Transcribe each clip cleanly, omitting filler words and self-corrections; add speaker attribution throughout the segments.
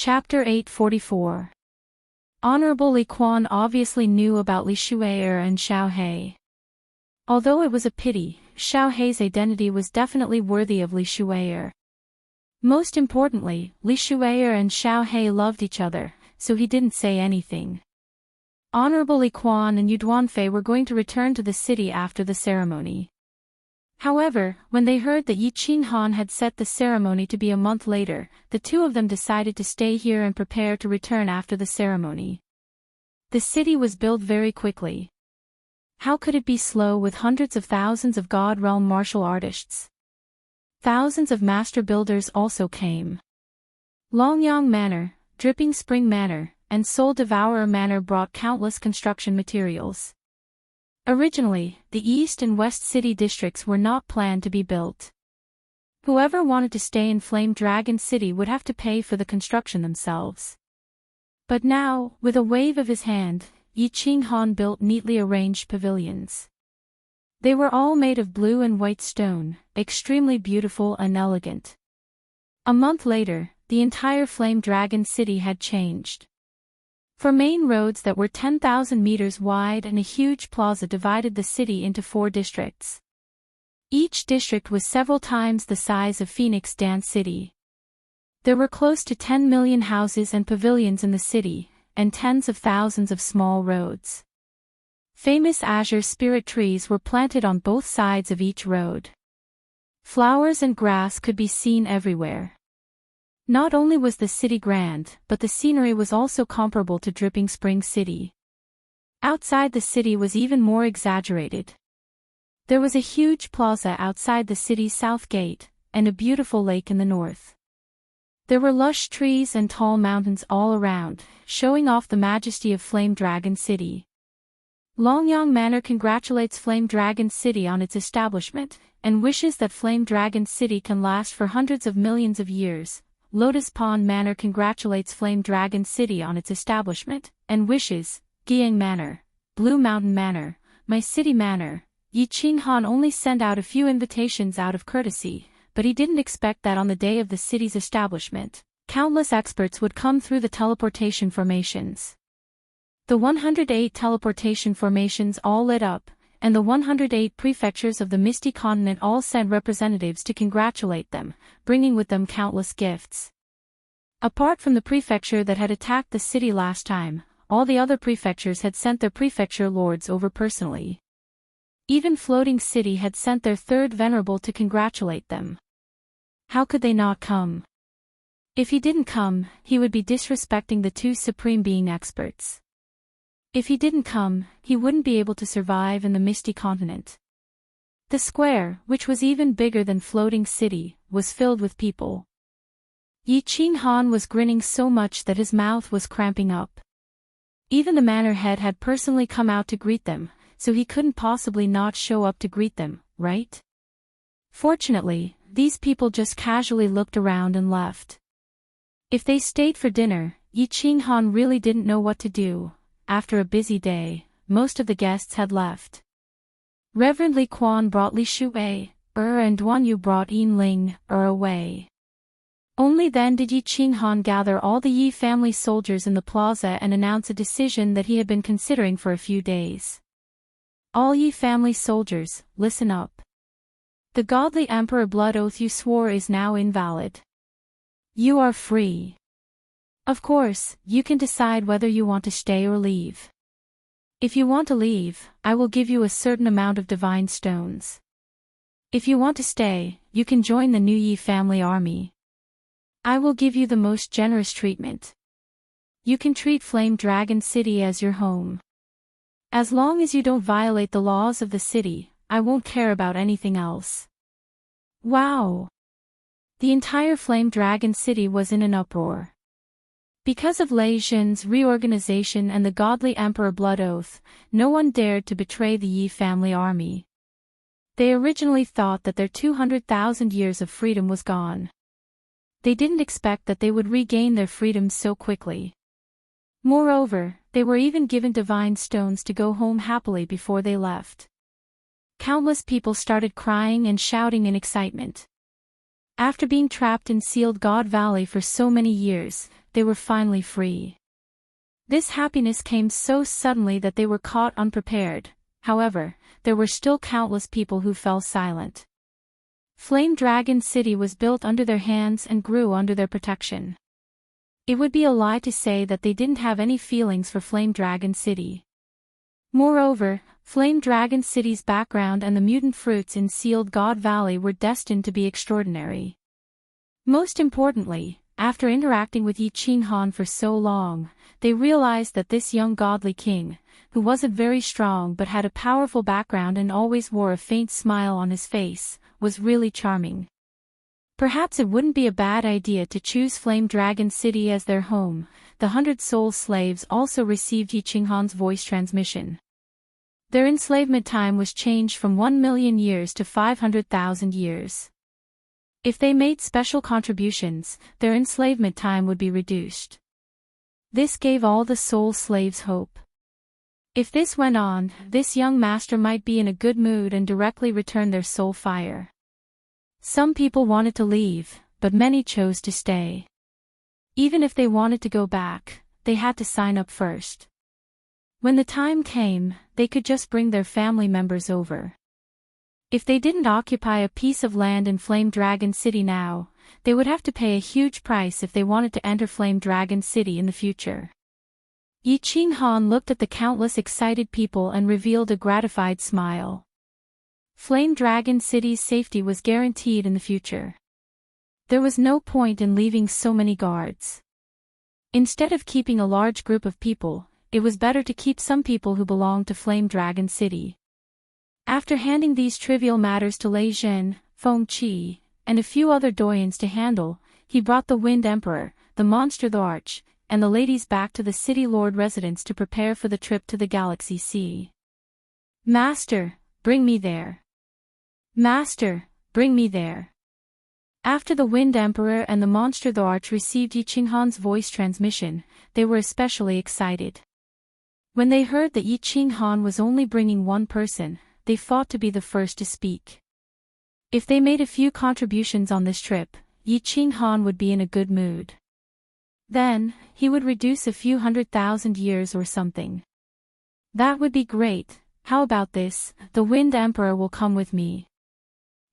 Speaker 1: Chapter 844. Honorable Li Quan obviously knew about Li Shui'er and Xiao He. Although it was a pity, Xiao He's identity was definitely worthy of Li Shui'er. Most importantly, Li Shui'er and Xiao He loved each other, so he didn't say anything. Honorable Li Quan and Yu Duanfei were going to return to the city after the ceremony. However, when they heard that Yi Qinghan had set the ceremony to be a month later, the two of them decided to stay here and prepare to return after the ceremony. The city was built very quickly. How could it be slow with hundreds of thousands of God Realm martial artists? Thousands of master builders also came. Longyang Manor, Dripping Spring Manor, and Soul Devourer Manor brought countless construction materials. Originally, the East and West City districts were not planned to be built. Whoever wanted to stay in Flame Dragon City would have to pay for the construction themselves. But now, with a wave of his hand, Yi Qinghan built neatly arranged pavilions. They were all made of blue and white stone, extremely beautiful and elegant. A month later, the entire Flame Dragon City had changed. Four main roads that were 10,000 meters wide and a huge plaza divided the city into 4 districts. Each district was several times the size of Phoenix Dance City. There were close to 10 million houses and pavilions in the city, and tens of thousands of small roads. Famous azure spirit trees were planted on both sides of each road. Flowers and grass could be seen everywhere. Not only was the city grand, but the scenery was also comparable to Dripping Spring City. Outside the city was even more exaggerated. There was a huge plaza outside the city's south gate, and a beautiful lake in the north. There were lush trees and tall mountains all around, showing off the majesty of Flame Dragon City. Longyang Manor congratulates Flame Dragon City on its establishment, and wishes that Flame Dragon City can last for hundreds of millions of years. Lotus Pond Manor congratulates Flame Dragon City on its establishment, and wishes, Guiyang Manor, Blue Mountain Manor, My City Manor. Yi Qinghan only sent out a few invitations out of courtesy, but he didn't expect that on the day of the city's establishment, countless experts would come through the teleportation formations. The 108 teleportation formations all lit up, and the 108 prefectures of the Misty Continent all sent representatives to congratulate them, bringing with them countless gifts. Apart from the prefecture that had attacked the city last time, all the other prefectures had sent their prefecture lords over personally. Even Floating City had sent their third venerable to congratulate them. How could they not come? If he didn't come, he would be disrespecting the 2 Supreme Being experts. If he didn't come, he wouldn't be able to survive in the Misty Continent. The square, which was even bigger than Floating City, was filled with people. Yi Qinghan was grinning so much that his mouth was cramping up. Even the manor head had personally come out to greet them, so he couldn't possibly not show up to greet them, right? Fortunately, these people just casually looked around and left. If they stayed for dinner, Yi Qinghan really didn't know what to do. After a busy day, most of the guests had left. Reverend Li Quan brought Li Shui'er, and Duan Yu brought Yin Ling, away. Only then did Yi Qinghan gather all the Yi family soldiers in the plaza and announce a decision that he had been considering for a few days. All Yi family soldiers, listen up. The godly emperor blood oath you swore is now invalid. You are free. Of course, you can decide whether you want to stay or leave. If you want to leave, I will give you a certain amount of divine stones. If you want to stay, you can join the new Yi family army. I will give you the most generous treatment. You can treat Flame Dragon City as your home. As long as you don't violate the laws of the city, I won't care about anything else. Wow! The entire Flame Dragon City was in an uproar. Because of Lei Zhen's reorganization and the godly emperor blood oath, no one dared to betray the Yi family army. They originally thought that their 200,000 years of freedom was gone. They didn't expect that they would regain their freedom so quickly. Moreover, they were even given divine stones to go home happily before they left. Countless people started crying and shouting in excitement. After being trapped in Sealed God Valley for so many years, they were finally free. This happiness came so suddenly that they were caught unprepared. However, there were still countless people who fell silent. Flame Dragon City was built under their hands and grew under their protection. It would be a lie to say that they didn't have any feelings for Flame Dragon City. Moreover, Flame Dragon City's background and the mutant fruits in Sealed God Valley were destined to be extraordinary. Most importantly, after interacting with Yi Qinghan for so long, they realized that this young godly king, who wasn't very strong but had a powerful background and always wore a faint smile on his face, was really charming. Perhaps it wouldn't be a bad idea to choose Flame Dragon City as their home. The 100 soul slaves also received Yi Qinghan's voice transmission. Their enslavement time was changed from 1 million years to 500,000 years. If they made special contributions, their enslavement time would be reduced. This gave all the soul slaves hope. If this went on, this young master might be in a good mood and directly return their soul fire. Some people wanted to leave, but many chose to stay. Even if they wanted to go back, they had to sign up first. When the time came, they could just bring their family members over. If they didn't occupy a piece of land in Flame Dragon City now, they would have to pay a huge price if they wanted to enter Flame Dragon City in the future. Yi Qinghan looked at the countless excited people and revealed a gratified smile. Flame Dragon City's safety was guaranteed in the future. There was no point in leaving so many guards. Instead of keeping a large group of people, it was better to keep some people who belonged to Flame Dragon City. After handing these trivial matters to Lei Zhen, Feng Qi, and a few other doyens to handle, he brought the Wind Emperor, the Monster the Arch, and the ladies back to the City Lord residence to prepare for the trip to the Galaxy Sea. "Master, bring me there. Master, bring me there." After the Wind Emperor and the Monster the Arch received Yi Qinghan's voice transmission, they were especially excited. When they heard that Yi Qinghan was only bringing one person, they fought to be the first to speak. If they made a few contributions on this trip, Yi Qinghan would be in a good mood. Then, he would reduce a few 100,000 years or something. That would be great. How about this? The Wind Emperor will come with me.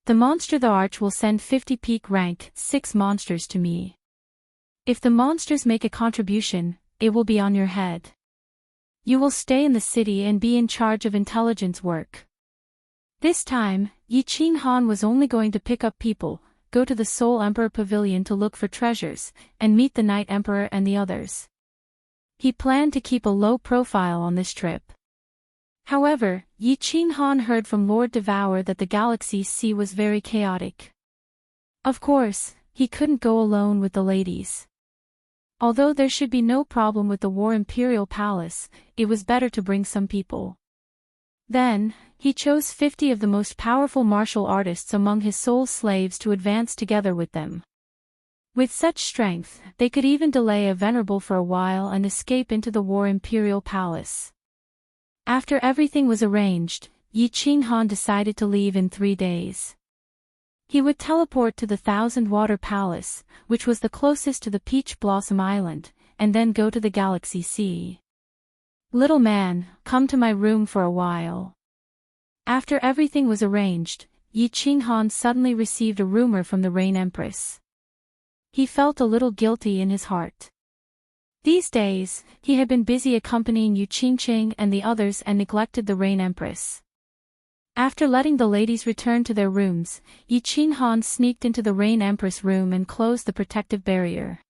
Speaker 1: The Monster the Arch will send 50 peak rank 6 monsters to me. If the monsters make a contribution, it will be on your head. You will stay in the city and be in charge of intelligence work. This time, Yi Qinghan was only going to pick up people, go to the Soul Emperor Pavilion to look for treasures, and meet the Night Emperor and the others. He planned to keep a low profile on this trip. However, Yi Qinghan heard from Lord Devour that the Galaxy Sea was very chaotic. Of course, he couldn't go alone with the ladies. Although there should be no problem with the War Imperial Palace, it was better to bring some people. Then, he chose 50 of the most powerful martial artists among his soul slaves to advance together with them. With such strength, they could even delay a venerable for a while and escape into the War Imperial Palace. After everything was arranged, Yi Qinghan decided to leave in 3 days. He would teleport to the Thousand Water Palace, which was the closest to the Peach Blossom Island, and then go to the Galaxy Sea. "Little man, come to my room for a while." After everything was arranged, Yi Qinghan suddenly received a rumor from the Rain Empress. He felt a little guilty in his heart. These days, he had been busy accompanying Yu Qingqing and the others and neglected the Rain Empress. After letting the ladies return to their rooms, Yi Qinghan sneaked into the Rain Empress room and closed the protective barrier.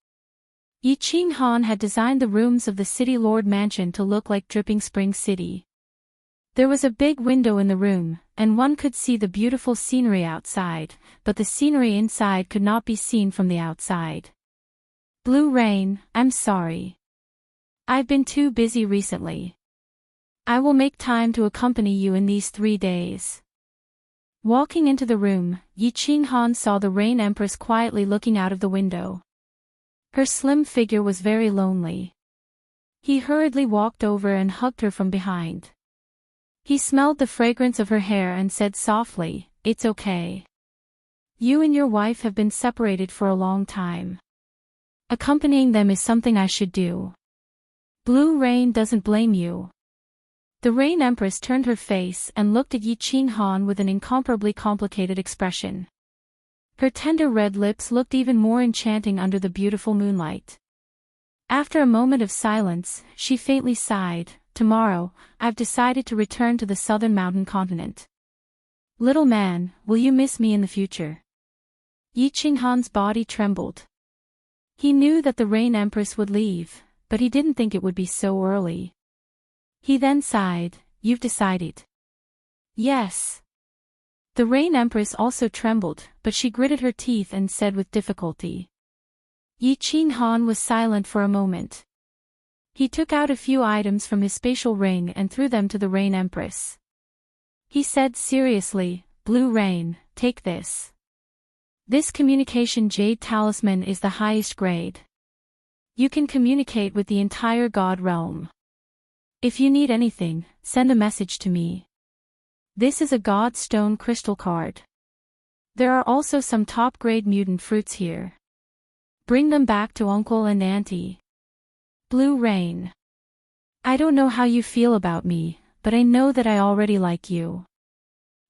Speaker 1: Yi Qinghan had designed the rooms of the City Lord Mansion to look like Dripping Spring City. There was a big window in the room, and one could see the beautiful scenery outside, but the scenery inside could not be seen from the outside. "Blue Rain, I'm sorry. I've been too busy recently. I will make time to accompany you in these 3 days." Walking into the room, Yi Qinghan saw the Rain Empress quietly looking out of the window. Her slim figure was very lonely. He hurriedly walked over and hugged her from behind. He smelled the fragrance of her hair and said softly, "It's okay. You and your wife have been separated for a long time. Accompanying them is something I should do. Blue Rain doesn't blame you. The Rain Empress turned her face and looked at Yi Qinghan with an incomparably complicated expression. Her tender red lips looked even more enchanting under the beautiful moonlight. After a moment of silence, she faintly sighed. Tomorrow, I've decided to return to the southern mountain continent. Little man, will you miss me in the future? Yi Qinghan's body trembled. He knew that the Rain Empress would leave, but he didn't think it would be so early. He then sighed. You've decided? Yes. The Rain Empress also trembled, but she gritted her teeth and said with difficulty. Yi Qinghan was silent for a moment. He took out a few items from his spatial ring and threw them to the Rain Empress. He said seriously, Blue Rain, take this. This communication jade talisman is the highest grade. You can communicate with the entire God realm. If you need anything, send a message to me. This is a God stone crystal card. There are also some top-grade mutant fruits here. Bring them back to Uncle and Auntie. Blue Rain. I don't know how you feel about me, but I know that I already like you.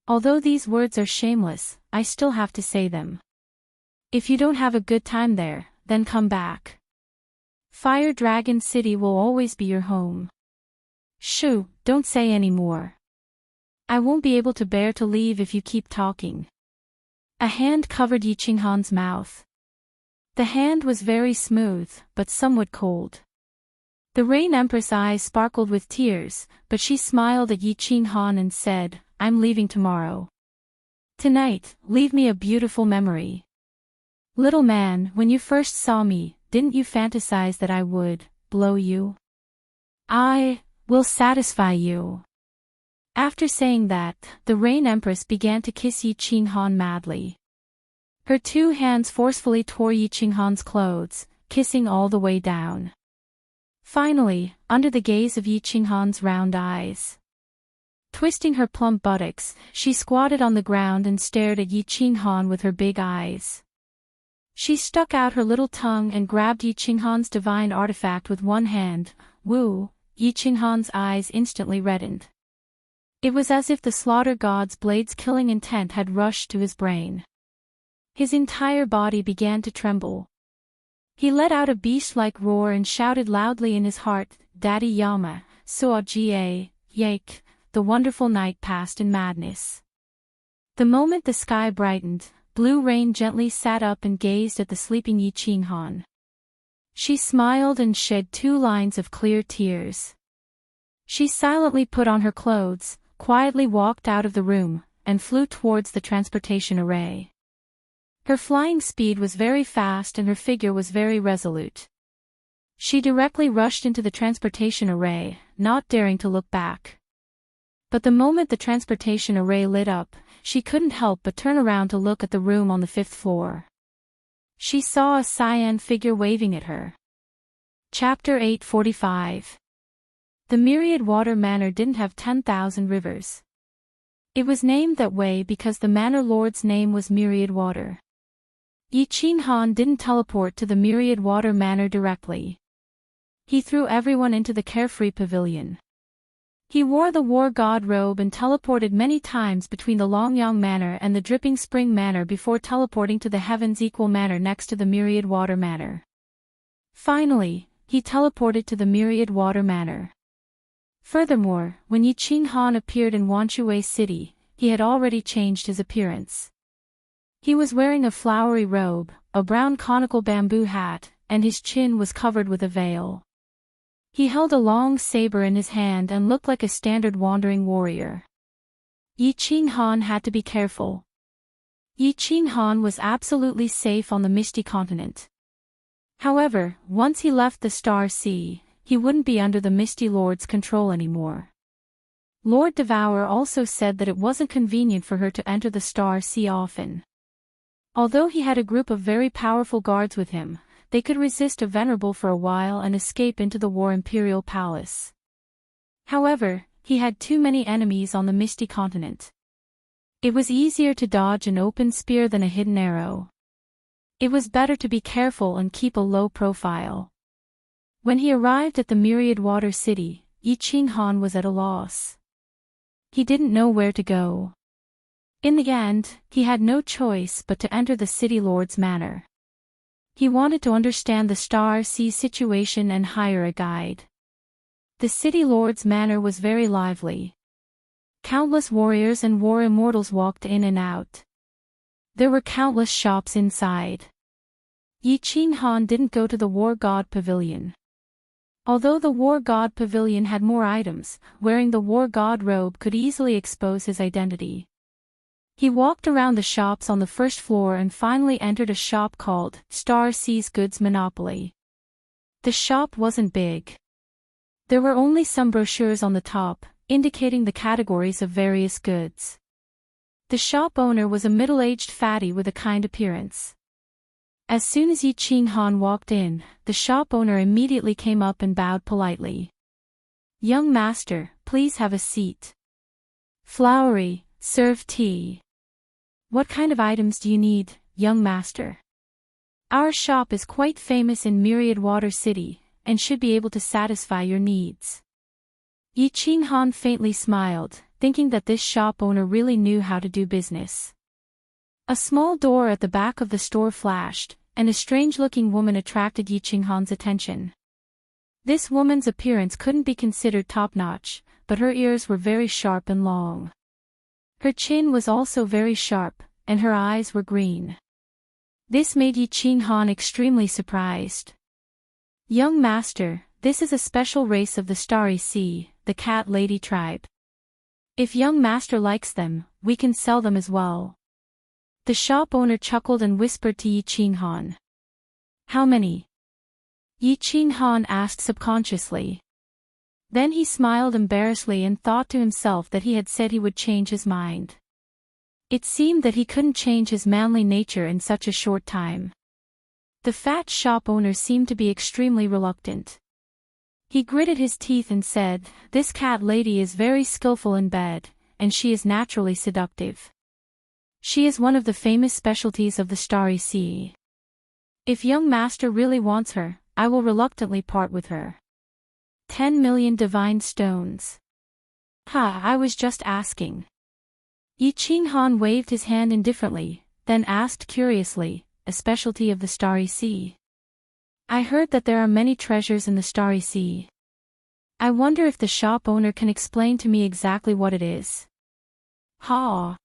Speaker 1: Although these words are shameless, I still have to say them. If you don't have a good time there, then come back. Fire Dragon City will always be your home. Shoo, don't say any more. I won't be able to bear to leave if you keep talking. A hand covered Yi Qinghan's mouth. The hand was very smooth, but somewhat cold. The Rain Empress' eyes sparkled with tears, but she smiled at Yi Qinghan and said, I'm leaving tomorrow. Tonight, leave me a beautiful memory. Little man, when you first saw me, didn't you fantasize that I would blow you? I will satisfy you. After saying that, the Rain Empress began to kiss Yi Qinghan madly. Her two hands forcefully tore Yi Qinghan's clothes, kissing all the way down. Finally, under the gaze of Yi Qinghan's round eyes, twisting her plump buttocks, she squatted on the ground and stared at Yi Qinghan with her big eyes. She stuck out her little tongue and grabbed Yi Qinghan's divine artifact with one hand. Woo! Yi Qinghan's eyes instantly reddened. It was as if the slaughter god's blade's killing intent had rushed to his brain. His entire body began to tremble. He let out a beast-like roar and shouted loudly in his heart, Daddy Yama, Soa Ga, Yake. The wonderful night passed in madness. The moment the sky brightened, Blue Rain gently sat up and gazed at the sleeping Yi Qinghan. She smiled and shed 2 lines of clear tears. She silently put on her clothes, quietly walked out of the room, and flew towards the transportation array. Her flying speed was very fast and her figure was very resolute. She directly rushed into the transportation array, not daring to look back. But the moment the transportation array lit up, she couldn't help but turn around to look at the room on the 5th floor. She saw a cyan figure waving at her. Chapter 845. The Myriad Water Manor didn't have 10,000 rivers. It was named that way because the manor lord's name was Myriad Water. Yi Qinghan didn't teleport to the Myriad Water Manor directly. He threw everyone into the Carefree Pavilion. He wore the War God robe and teleported many times between the Longyang Manor and the Dripping Spring Manor before teleporting to the Heaven's Equal Manor next to the Myriad Water Manor. Finally, he teleported to the Myriad Water Manor. Furthermore, when Yi Qinghan appeared in Wanshui City, he had already changed his appearance. He was wearing a flowery robe, a brown conical bamboo hat, and his chin was covered with a veil. He held a long saber in his hand and looked like a standard wandering warrior. Yi Qinghan had to be careful. Yi Qinghan was absolutely safe on the Misty Continent. However, once he left the Star Sea, he wouldn't be under the Misty Lord's control anymore. Lord Devour also said that it wasn't convenient for her to enter the Star Sea often. Although he had a group of very powerful guards with him, they could resist a Venerable for a while and escape into the War Imperial Palace. However, he had too many enemies on the Misty Continent. It was easier to dodge an open spear than a hidden arrow. It was better to be careful and keep a low profile. When he arrived at the myriad water city, Yi Qinghan was at a loss. He didn't know where to go. In the end, he had no choice but to enter the city lord's manor. He wanted to understand the Star Sea situation and hire a guide. The city lord's manor was very lively. Countless warriors and war immortals walked in and out. There were countless shops inside. Yi Qinghan didn't go to the war god pavilion. Although the war god pavilion had more items, wearing the war god robe could easily expose his identity. He walked around the shops on the first floor and finally entered a shop called Star Sea's Goods Monopoly. The shop wasn't big. There were only some brochures on the top, indicating the categories of various goods. The shop owner was a middle-aged fatty with a kind appearance. As soon as Yi Qinghan walked in, the shop owner immediately came up and bowed politely. "Young master, please have a seat. Flowery, serve tea. What kind of items do you need, young master? Our shop is quite famous in Myriad Water City, and should be able to satisfy your needs." Yi Qinghan faintly smiled, thinking that this shop owner really knew how to do business. A small door at the back of the store flashed, and a strange-looking woman attracted Yi Qinghan's attention. This woman's appearance couldn't be considered top-notch, but her ears were very sharp and long. Her chin was also very sharp, and her eyes were green. This made Yi Qinghan extremely surprised. "Young master, this is a special race of the Starry Sea, the Cat Lady tribe. If young master likes them, we can sell them as well." The shop owner chuckled and whispered to Yi Qinghan. "How many?" Yi Qinghan asked subconsciously. Then he smiled embarrassedly and thought to himself that he had said he would change his mind. It seemed that he couldn't change his manly nature in such a short time. The fat shop owner seemed to be extremely reluctant. He gritted his teeth and said, "This cat lady is very skillful in bed, and she is naturally seductive. She is one of the famous specialties of the Starry Sea. If young master really wants her, I will reluctantly part with her. 10 million divine stones. Ha, I was just asking." Yi Qinghan waved his hand indifferently, then asked curiously, "A specialty of the Starry Sea? I heard that there are many treasures in the Starry Sea. I wonder if the shop owner can explain to me exactly what it is." "Ha!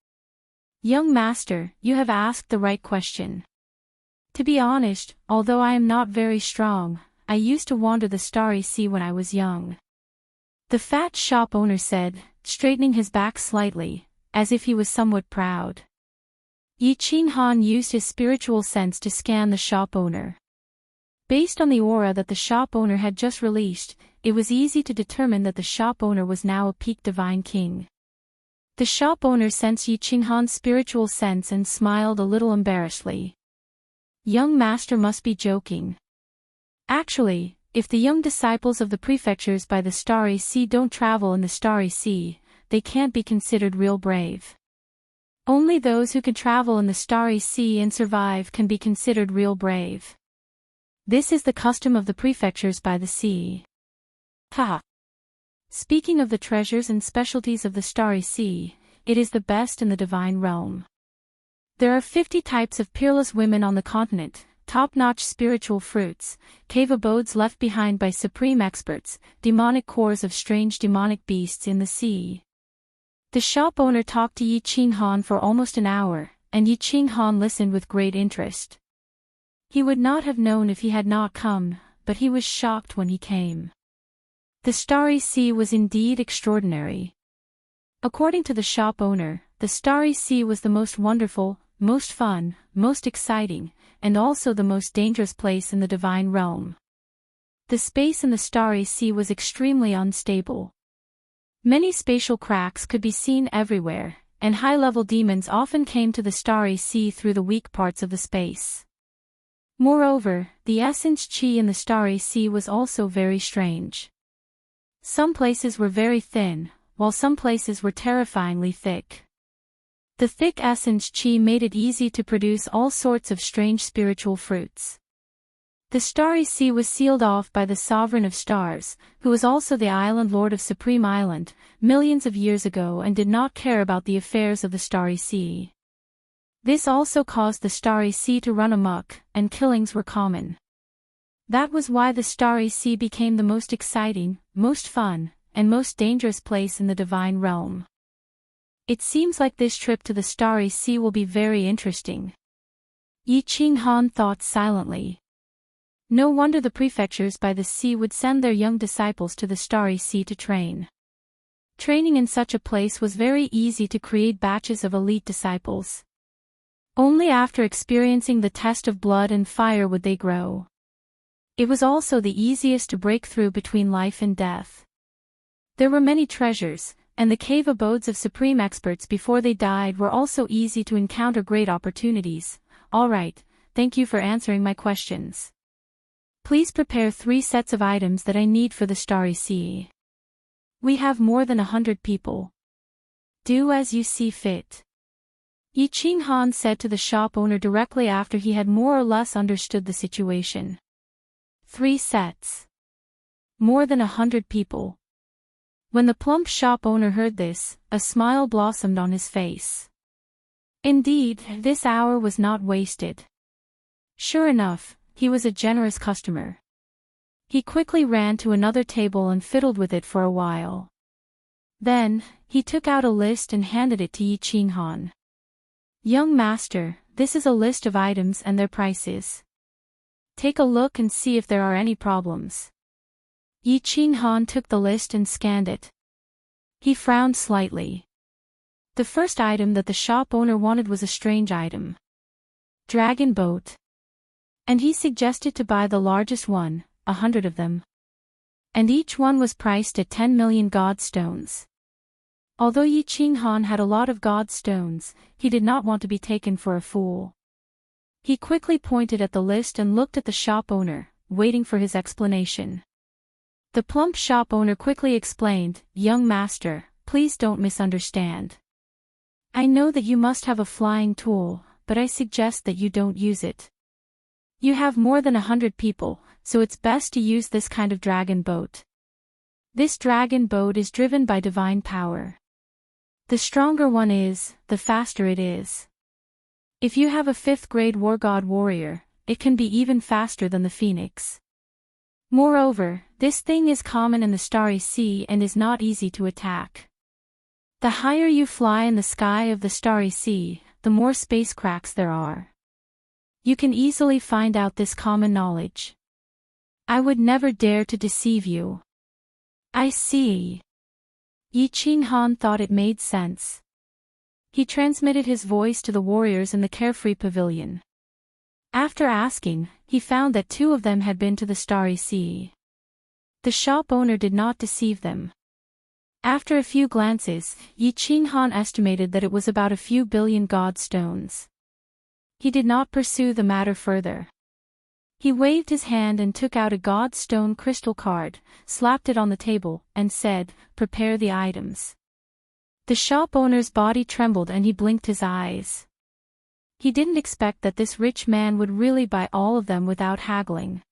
Speaker 1: Young master, you have asked the right question. To be honest, although I am not very strong, I used to wander the Starry Sea when I was young," the fat shop owner said, straightening his back slightly, as if he was somewhat proud. Yi Qinghan used his spiritual sense to scan the shop owner. Based on the aura that the shop owner had just released, it was easy to determine that the shop owner was now a peak divine king. The shop owner sensed Yi Qinghan's spiritual sense and smiled a little embarrassedly. "Young master must be joking. Actually, if the young disciples of the prefectures by the Starry Sea don't travel in the Starry Sea, they can't be considered real brave. Only those who can travel in the Starry Sea and survive can be considered real brave. This is the custom of the prefectures by the sea." Ha! Speaking of the treasures and specialties of the Starry Sea, it is the best in the divine realm. There are 50 types of peerless women on the continent, top-notch spiritual fruits, cave abodes left behind by supreme experts, demonic cores of strange demonic beasts in the sea. The shop owner talked to Yi Qinghan for almost an hour, and Yi Qinghan listened with great interest. He would not have known if he had not come, but he was shocked when he came. The Starry Sea was indeed extraordinary. According to the shop owner, the Starry Sea was the most wonderful, most fun, most exciting, and also the most dangerous place in the divine realm. The space in the Starry Sea was extremely unstable. Many spatial cracks could be seen everywhere, and high-level demons often came to the Starry Sea through the weak parts of the space. Moreover, the essence chi in the Starry Sea was also very strange. Some places were very thin, while some places were terrifyingly thick. The thick essence qi made it easy to produce all sorts of strange spiritual fruits. The Starry Sea was sealed off by the Sovereign of Stars, who was also the Island Lord of Supreme Island, millions of years ago and did not care about the affairs of the Starry Sea. This also caused the Starry Sea to run amok, and killings were common. That was why the Starry Sea became the most exciting, most fun, and most dangerous place in the divine realm. It seems like this trip to the Starry Sea will be very interesting. Yi Qinghan thought silently. No wonder the prefectures by the sea would send their young disciples to the Starry Sea to train. Training in such a place was very easy to create batches of elite disciples. Only after experiencing the test of blood and fire would they grow. It was also the easiest to break through between life and death. There were many treasures, and the cave abodes of supreme experts before they died were also easy to encounter great opportunities. All right, thank you for answering my questions. Please prepare 3 sets of items that I need for the Starry Sea. We have more than 100 people. Do as you see fit. Yi Qinghan said to the shop owner directly after he had more or less understood the situation. 3 sets. More than 100 people. When the plump shop owner heard this, a smile blossomed on his face. Indeed, this hour was not wasted. Sure enough, he was a generous customer. He quickly ran to another table and fiddled with it for a while. Then, he took out a list and handed it to Yi Qinghan. Young master, this is a list of items and their prices. Take a look and see if there are any problems. Yi Qinghan took the list and scanned it. He frowned slightly. The first item that the shop owner wanted was a strange item. Dragon boat. And he suggested to buy the largest one, 100 of them. And each one was priced at 10 million god stones. Although Yi Qinghan had a lot of god stones, he did not want to be taken for a fool. He quickly pointed at the list and looked at the shop owner, waiting for his explanation. The plump shop owner quickly explained, "Young master, please don't misunderstand. I know that you must have a flying tool, but I suggest that you don't use it. You have more than 100 people, so it's best to use this kind of dragon boat. This dragon boat is driven by divine power. The stronger one is, the faster it is. If you have a 5th grade war god warrior, it can be even faster than the phoenix. Moreover, this thing is common in the Starry Sea and is not easy to attack. The higher you fly in the sky of the Starry Sea, the more space cracks there are. You can easily find out this common knowledge. I would never dare to deceive you." "I see." Yi Qinghan thought it made sense. He transmitted his voice to the warriors in the carefree pavilion. After asking, he found that 2 of them had been to the Starry Sea. The shop owner did not deceive them. After a few glances, Yi Qinghan estimated that it was about a few billion god stones. He did not pursue the matter further. He waved his hand and took out a god stone crystal card, slapped it on the table, and said, "Prepare the items." The shop owner's body trembled and he blinked his eyes. He didn't expect that this rich man would really buy all of them without haggling.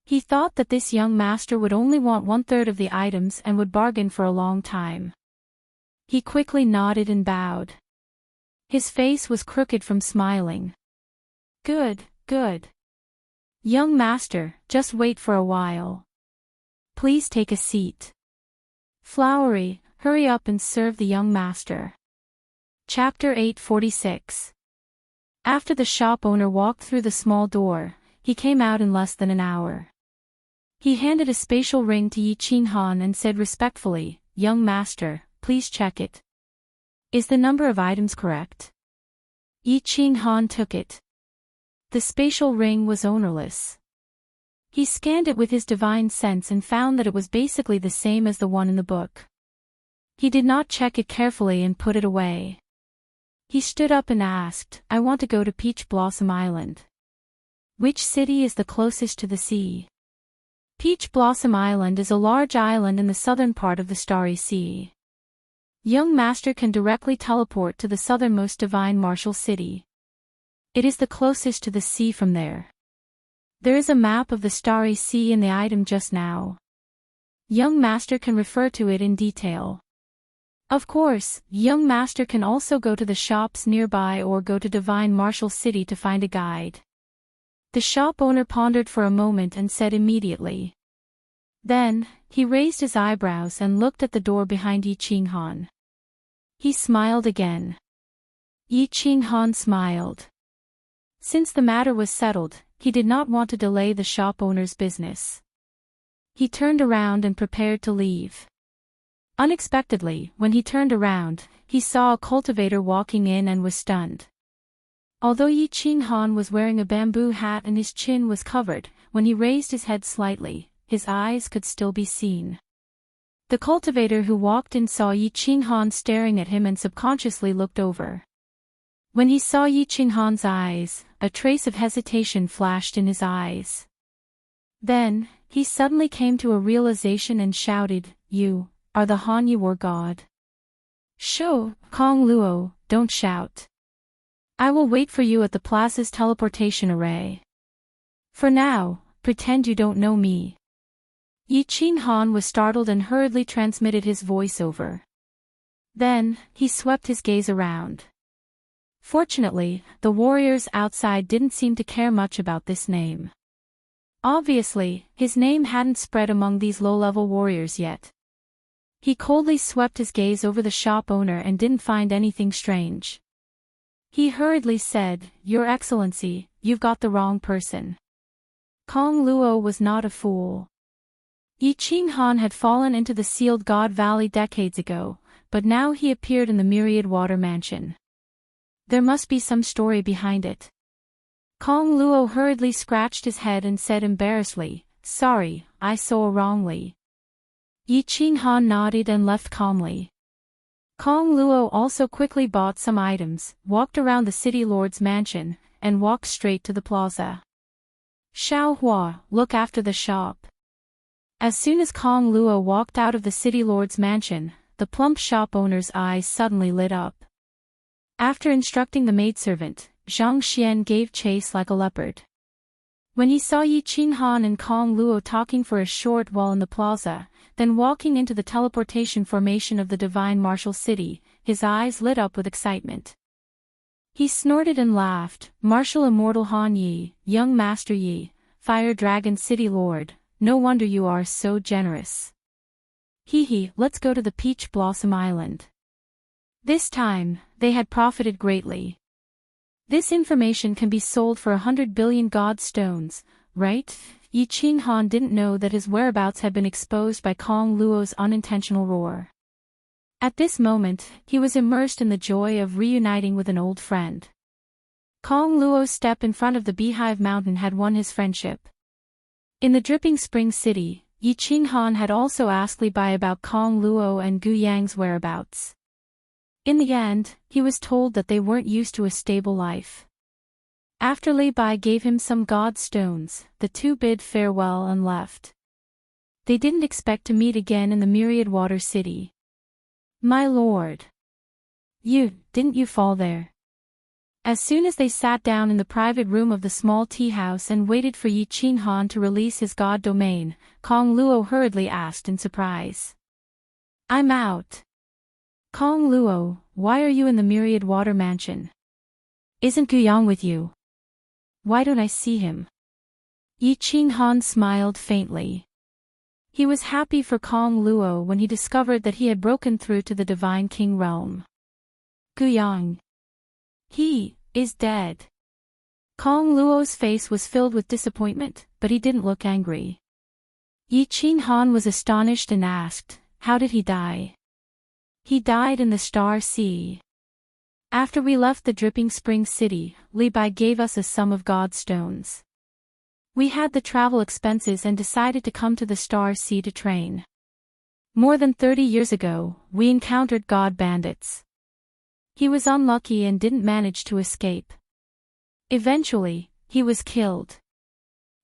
Speaker 1: He thought that this young master would only want 1/3 of the items and would bargain for a long time. He quickly nodded and bowed. His face was crooked from smiling. "Good, good. Young master, just wait for a while. Please take a seat. Flowery, hurry up and serve the young master." Chapter 846. After the shop owner walked through the small door, he came out in less than an hour. He handed a spatial ring to Yi Qinghan and said respectfully, "Young master, please check it. Is the number of items correct?" Yi Qinghan took it. The spatial ring was ownerless. He scanned it with his divine sense and found that it was basically the same as the one in the book. He did not check it carefully and put it away. He stood up and asked, "I want to go to Peach Blossom Island. Which city is the closest to the sea?" Peach Blossom Island is a large island in the southern part of the Starry Sea. Young Master can directly teleport to the southernmost divine martial city. It is the closest to the sea from there. There is a map of the Starry Sea in the item just now. Young Master can refer to it in detail. Of course, Young Master can also go to the shops nearby or go to Divine Martial City to find a guide. The shop owner pondered for a moment and said immediately. Then, he raised his eyebrows and looked at the door behind Yi Ching Han. He smiled again. Yi Ching Han smiled. Since the matter was settled, he did not want to delay the shop owner's business. He turned around and prepared to leave. Unexpectedly, when he turned around, he saw a cultivator walking in and was stunned. Although Yi Ching Han was wearing a bamboo hat and his chin was covered, when he raised his head slightly, his eyes could still be seen. The cultivator who walked in saw Yi Ching Han staring at him and subconsciously looked over. When he saw Yi Ching Han's eyes, a trace of hesitation flashed in his eyes. Then, he suddenly came to a realization and shouted, "You are the Han you were God." "Shoo, Kong Luo, don't shout. I will wait for you at the plaza's teleportation array. For now, pretend you don't know me." Yi Ching Han was startled and hurriedly transmitted his voice over. Then, he swept his gaze around. Fortunately, the warriors outside didn't seem to care much about this name. Obviously, his name hadn't spread among these low-level warriors yet. He coldly swept his gaze over the shop owner and didn't find anything strange. He hurriedly said, "Your Excellency, you've got the wrong person. Kong Luo was not a fool." Yi Ching Han had fallen into the sealed God Valley decades ago, but now he appeared in the Myriad Water Mansion. There must be some story behind it. Kong Luo hurriedly scratched his head and said embarrassedly, "Sorry, I saw wrongly." Yi Ching Han nodded and left calmly. Kong Luo also quickly bought some items, walked around the city lord's mansion, and walked straight to the plaza. "Xiao Hua, look after the shop." As soon as Kong Luo walked out of the city lord's mansion, the plump shop owner's eyes suddenly lit up. After instructing the maidservant, Zhang Xian gave chase like a leopard. When he saw Yi Ching Han and Kong Luo talking for a short while in the plaza, then walking into the teleportation formation of the Divine Martial City, his eyes lit up with excitement. He snorted and laughed, "Martial Immortal Han Yi, Young Master Yi, Fire Dragon City Lord, no wonder you are so generous. Hee, let's go to the Peach Blossom Island." This time, they had profited greatly. This information can be sold for 100 billion God stones, right? Yi Ching Han didn't know that his whereabouts had been exposed by Kong Luo's unintentional roar. At this moment, he was immersed in the joy of reuniting with an old friend. Kong Luo's step in front of the Beehive Mountain had won his friendship. In the Dripping Spring City, Yi Ching Han had also asked Li Bai about Kong Luo and Gu Yang's whereabouts. In the end, he was told that they weren't used to a stable life. After Li Bai gave him some god stones, the two bid farewell and left. They didn't expect to meet again in the Myriad Water City. "My lord. Didn't you fall there?" As soon as they sat down in the private room of the small tea house and waited for Yi Ching Han to release his god domain, Kong Luo hurriedly asked in surprise. "I'm out." "Kong Luo, why are you in the Myriad Water Mansion? Isn't Guyang with you? Why don't I see him?" Yi Ching Han smiled faintly. He was happy for Kong Luo when he discovered that he had broken through to the Divine King realm. Guyang. He is dead. Kong Luo's face was filled with disappointment, but he didn't look angry. Yi Ching Han was astonished and asked, "How did he die?" "He died in the Star Sea. After we left the Dripping Spring City, Li Bai gave us a sum of god stones. We had the travel expenses and decided to come to the Star Sea to train. More than 30 years ago, we encountered god bandits. He was unlucky and didn't manage to escape. Eventually, he was killed."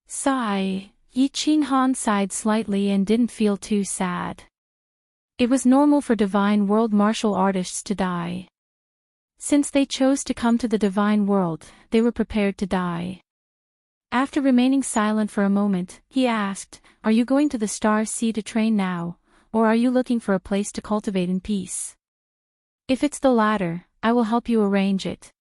Speaker 1: Sigh, Yi Ching Han sighed slightly and didn't feel too sad. It was normal for divine world martial artists to die. Since they chose to come to the divine world, they were prepared to die. After remaining silent for a moment, he asked, "Are you going to the Star Sea to train now, or are you looking for a place to cultivate in peace?" "If it's the latter, I will help you arrange it."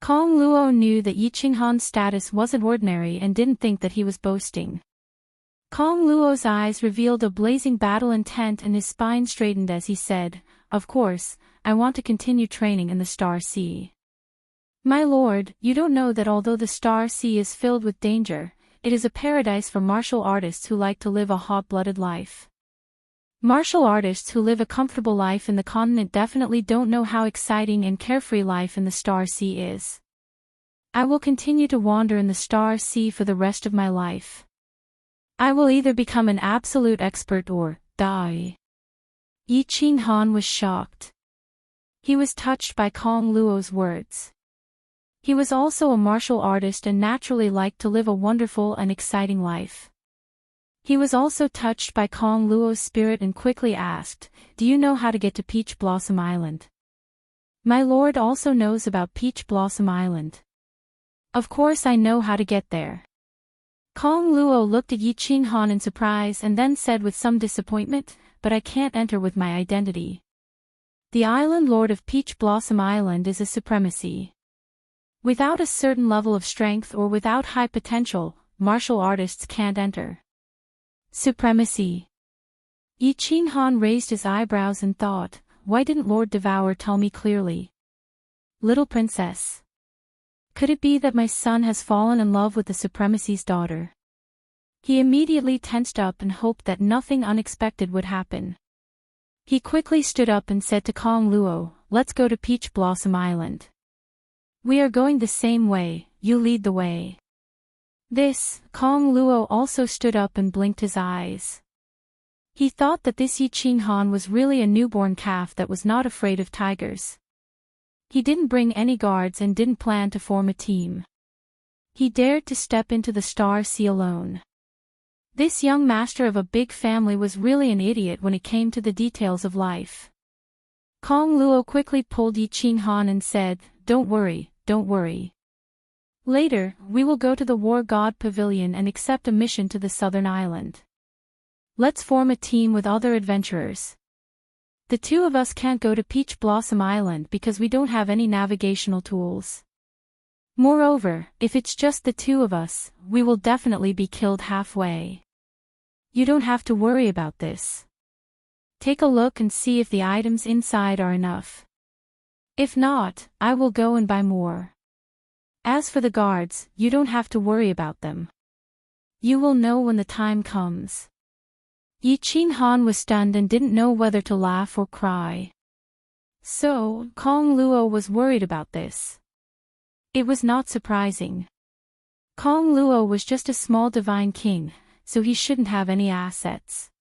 Speaker 1: Kong Luo knew that Yi Qinghan's status wasn't ordinary and didn't think that he was boasting. Kong Luo's eyes revealed a blazing battle intent and his spine straightened as he said, "Of course, I want to continue training in the Star Sea." "My lord, you don't know that although the Star Sea is filled with danger, it is a paradise for martial artists who like to live a hot-blooded life. Martial artists who live a comfortable life in the continent definitely don't know how exciting and carefree life in the Star Sea is. I will continue to wander in the Star Sea for the rest of my life. I will either become an absolute expert or die." Yi Qinghan was shocked. He was touched by Kong Luo's words. He was also a martial artist and naturally liked to live a wonderful and exciting life. He was also touched by Kong Luo's spirit and quickly asked, "Do you know how to get to Peach Blossom Island?" "My lord also knows about Peach Blossom Island." "Of course I know how to get there." Kong Luo looked at Yi Qinghan in surprise and then said with some disappointment, "But I can't enter with my identity. The island lord of Peach Blossom Island is a supremacy. Without a certain level of strength or without high potential, martial artists can't enter." Supremacy. Yi Qinghan raised his eyebrows and thought, "Why didn't Lord Devour tell me clearly?" "Little princess. Could it be that my son has fallen in love with the supremacy's daughter?" He immediately tensed up and hoped that nothing unexpected would happen. He quickly stood up and said to Kong Luo, "Let's go to Peach Blossom Island. We are going the same way, you lead the way." Kong Luo also stood up and blinked his eyes. He thought that this Yi Qinghan was really a newborn calf that was not afraid of tigers. He didn't bring any guards and didn't plan to form a team. He dared to step into the Star Sea alone. This young master of a big family was really an idiot when it came to the details of life. Kong Luo quickly pulled Yi Qinghan and said, "Don't worry, don't worry. Later, we will go to the War God Pavilion and accept a mission to the southern island. Let's form a team with other adventurers. The two of us can't go to Peach Blossom Island because we don't have any navigational tools. Moreover, if it's just the two of us, we will definitely be killed halfway. You don't have to worry about this. Take a look and see if the items inside are enough. If not, I will go and buy more. As for the guards, you don't have to worry about them. You will know when the time comes." Yi Qinghan was stunned and didn't know whether to laugh or cry. So, Kong Luo was worried about this. It was not surprising. Kong Luo was just a small divine king, so he shouldn't have any assets.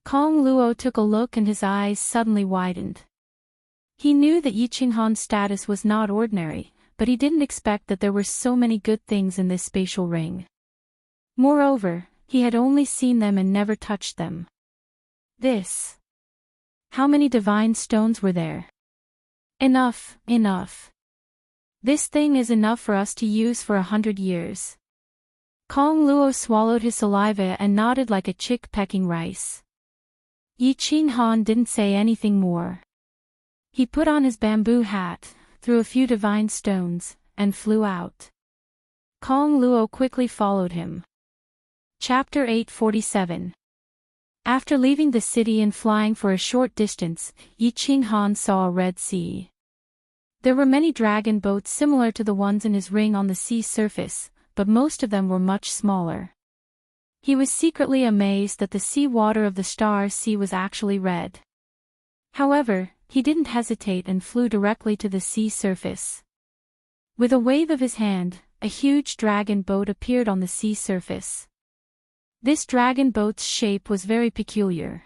Speaker 1: Kong Luo took a look and his eyes suddenly widened. He knew that Yi Qinghan's status was not ordinary, but he didn't expect that there were so many good things in this spatial ring. Moreover, he had only seen them and never touched them. How many divine stones were there? Enough, enough. This thing is enough for us to use for 100 years. Kong Luo swallowed his saliva and nodded like a chick pecking rice. Yi Qinghan didn't say anything more. He put on his bamboo hat, threw a few divine stones, and flew out. Kong Luo quickly followed him. Chapter 847. After leaving the city and flying for a short distance, Yi Qinghan saw a red sea. There were many dragon boats similar to the ones in his ring on the sea surface, but most of them were much smaller. He was secretly amazed that the sea water of the Star Sea was actually red. However, he didn't hesitate and flew directly to the sea surface. With a wave of his hand, a huge dragon boat appeared on the sea surface. This dragon boat's shape was very peculiar.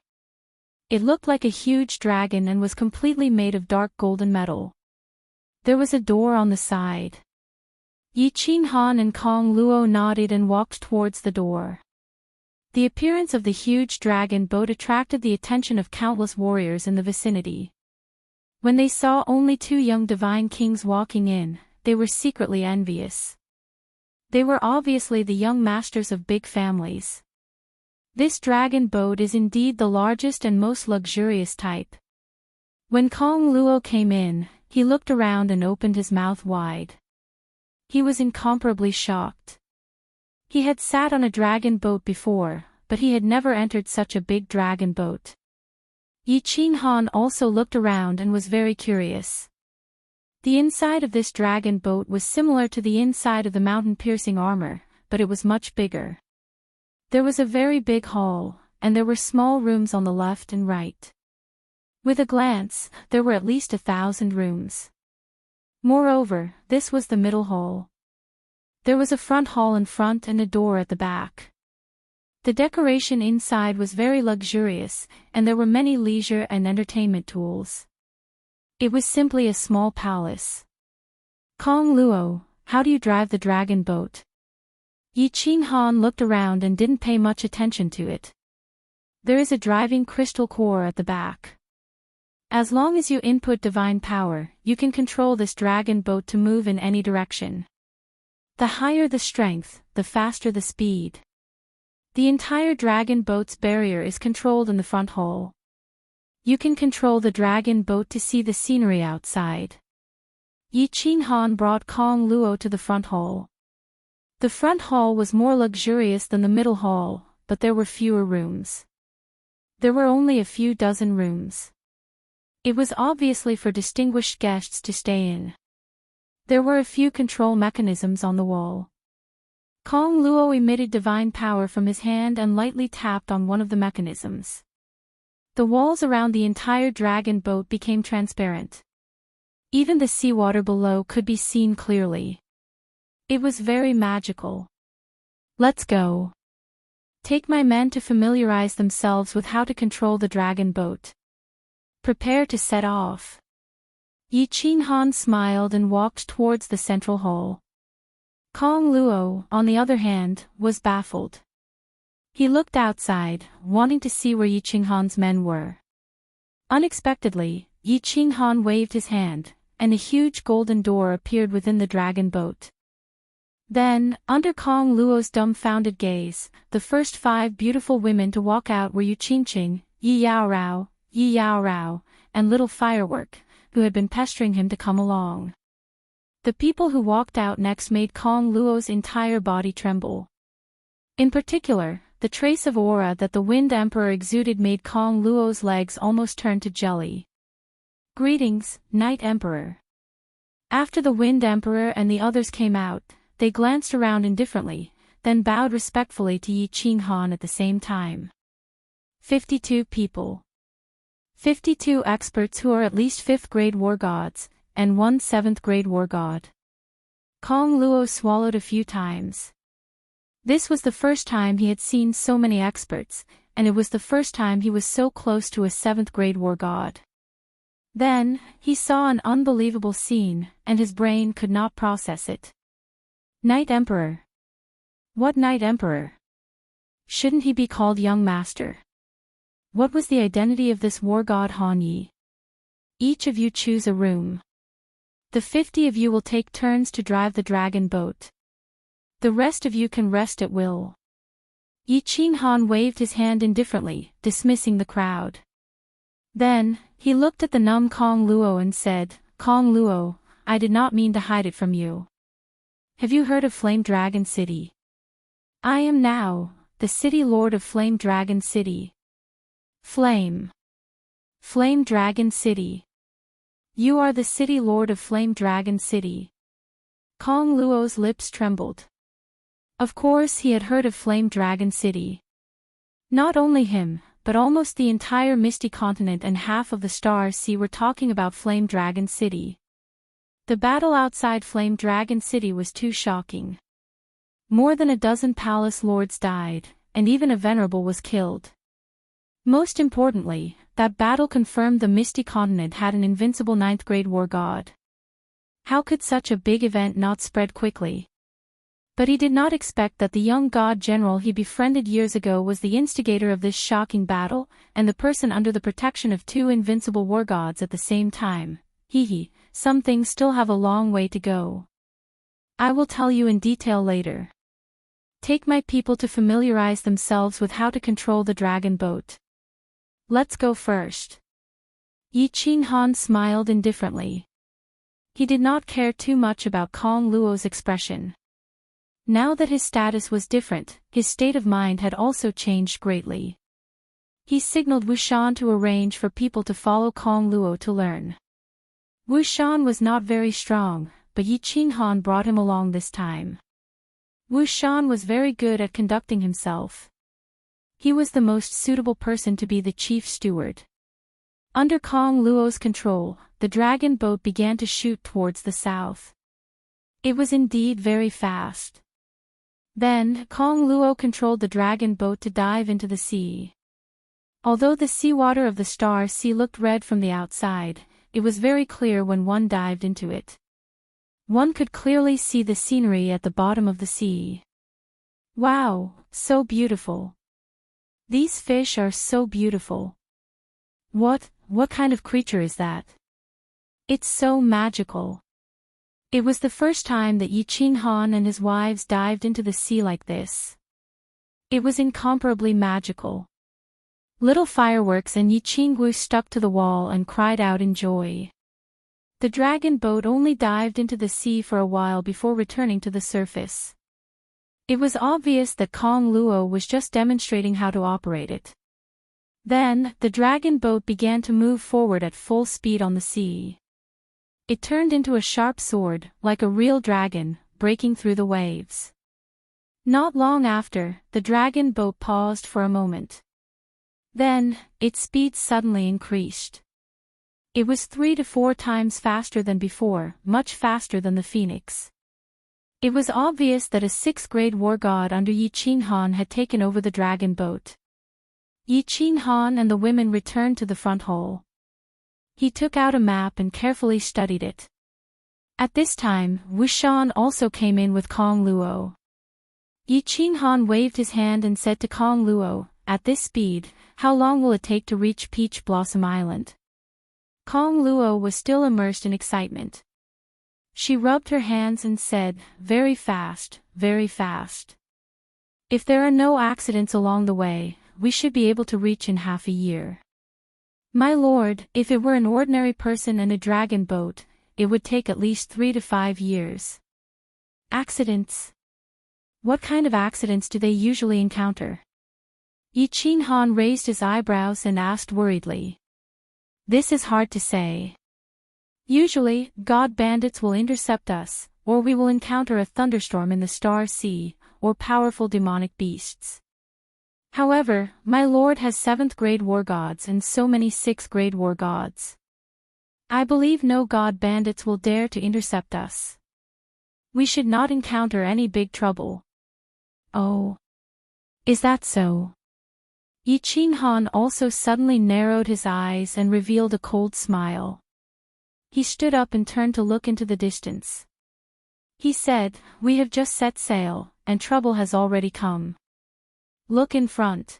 Speaker 1: It looked like a huge dragon and was completely made of dark golden metal. There was a door on the side. Yi Qinghan and Kong Luo nodded and walked towards the door. The appearance of the huge dragon boat attracted the attention of countless warriors in the vicinity. When they saw only two young divine kings walking in, they were secretly envious. They were obviously the young masters of big families. This dragon boat is indeed the largest and most luxurious type. When Kong Luo came in, he looked around and opened his mouth wide. He was incomparably shocked. He had sat on a dragon boat before, but he had never entered such a big dragon boat. Yi Qinghan also looked around and was very curious. The inside of this dragon boat was similar to the inside of the mountain-piercing armor, but it was much bigger. There was a very big hall, and there were small rooms on the left and right. With a glance, there were at least 1,000 rooms. Moreover, this was the middle hall. There was a front hall in front and a door at the back. The decoration inside was very luxurious, and there were many leisure and entertainment tools. It was simply a small palace. Kong Luo, how do you drive the dragon boat? Yi Qinghan looked around and didn't pay much attention to it. There is a driving crystal core at the back. As long as you input divine power, you can control this dragon boat to move in any direction. The higher the strength, the faster the speed. The entire dragon boat's barrier is controlled in the front hall. You can control the dragon boat to see the scenery outside. Yi Qinghan brought Kong Luo to the front hall. The front hall was more luxurious than the middle hall, but there were fewer rooms. There were only a few dozen rooms. It was obviously for distinguished guests to stay in. There were a few control mechanisms on the wall. Kong Luo emitted divine power from his hand and lightly tapped on one of the mechanisms. The walls around the entire dragon boat became transparent. Even the seawater below could be seen clearly. It was very magical. Let's go. Take my men to familiarize themselves with how to control the dragon boat. Prepare to set off. Yi Qinghan smiled and walked towards the central hall. Kong Luo, on the other hand, was baffled. He looked outside, wanting to see where Yi Qinghan's men were. Unexpectedly, Yi Qinghan waved his hand, and a huge golden door appeared within the dragon boat. Then, under Kong Luo's dumbfounded gaze, the first 5 beautiful women to walk out were Yu Qingqing, Yi Yaorao, and Little Firework, who had been pestering him to come along. The people who walked out next made Kong Luo's entire body tremble. In particular, the trace of aura that the Wind Emperor exuded made Kong Luo's legs almost turn to jelly. Greetings, Night Emperor. After the Wind Emperor and the others came out, they glanced around indifferently, then bowed respectfully to Yi Qinghan at the same time. 52 people. 52 experts who are at least 5th grade war gods, and 1 7th grade war god. Kong Luo swallowed a few times. This was the first time he had seen so many experts, and it was the first time he was so close to a 7th grade war god. Then, he saw an unbelievable scene, and his brain could not process it. Night Emperor. What Night Emperor? Shouldn't he be called Young Master? What was the identity of this war god Han Yi? Each of you choose a room. The 50 of you will take turns to drive the dragon boat. The rest of you can rest at will. Yi Qinghan waved his hand indifferently, dismissing the crowd. Then, he looked at the numb Kong Luo and said, Kong Luo, I did not mean to hide it from you. Have you heard of Flame Dragon City? I am now, the City Lord of Flame Dragon City. Flame Dragon City. You are the City Lord of Flame Dragon City. Kong Luo's lips trembled. Of course he had heard of Flame Dragon City. Not only him, but almost the entire Misty Continent and half of the Star Sea were talking about Flame Dragon City. The battle outside Flame Dragon City was too shocking. More than a dozen palace lords died, and even a venerable was killed. Most importantly, that battle confirmed the Misty Continent had an invincible 9th grade war god. How could such a big event not spread quickly? But he did not expect that the young god general he befriended years ago was the instigator of this shocking battle, and the person under the protection of two invincible war gods at the same time. Some things still have a long way to go. I will tell you in detail later. Take my people to familiarize themselves with how to control the dragon boat. Let's go first. Yi Qinghan smiled indifferently. He did not care too much about Kong Luo's expression. Now that his status was different, his state of mind had also changed greatly. He signaled Wu Shan to arrange for people to follow Kong Luo to learn. Wu Shan was not very strong, but Yi Qinghan brought him along this time. Wu Shan was very good at conducting himself. He was the most suitable person to be the chief steward. Under Kong Luo's control, the dragon boat began to shoot towards the south. It was indeed very fast. Then, Kong Luo controlled the dragon boat to dive into the sea. Although the seawater of the Star Sea looked red from the outside, it was very clear when one dived into it. One could clearly see the scenery at the bottom of the sea. Wow, so beautiful. These fish are so beautiful. What kind of creature is that? It's so magical. It was the first time that Yi Qinghan and his wives dived into the sea like this. It was incomparably magical. Little fireworks and Yi Qingwu stuck to the wall and cried out in joy. The dragon boat only dived into the sea for a while before returning to the surface. It was obvious that Kong Luo was just demonstrating how to operate it. Then, the dragon boat began to move forward at full speed on the sea. It turned into a sharp sword, like a real dragon, breaking through the waves. Not long after, the dragon boat paused for a moment. Then, its speed suddenly increased. It was 3 to 4 times faster than before, much faster than the phoenix. It was obvious that a 6th-grade war god under Yi Qinghan had taken over the dragon boat. Yi Qinghan and the women returned to the front hall. He took out a map and carefully studied it. At this time, Wu Shan also came in with Kong Luo. Yi Qinghan waved his hand and said to Kong Luo, "At this speed, how long will it take to reach Peach Blossom Island?" Kong Luo was still immersed in excitement. She rubbed her hands and said, "Very fast, very fast. If there are no accidents along the way, we should be able to reach in half a year." "My lord, if it were an ordinary person and a dragon boat, it would take at least 3 to 5 years. Accidents? What kind of accidents do they usually encounter?" Yi Qinghan raised his eyebrows and asked worriedly. "This is hard to say. Usually, god bandits will intercept us, or we will encounter a thunderstorm in the Star Sea, or powerful demonic beasts. However, my lord has 7th-grade war gods and so many 6th-grade war gods. I believe no god bandits will dare to intercept us. We should not encounter any big trouble." "Oh. Is that so?" Yi Qinghan also suddenly narrowed his eyes and revealed a cold smile. He stood up and turned to look into the distance. He said, "We have just set sail, and trouble has already come. Look in front."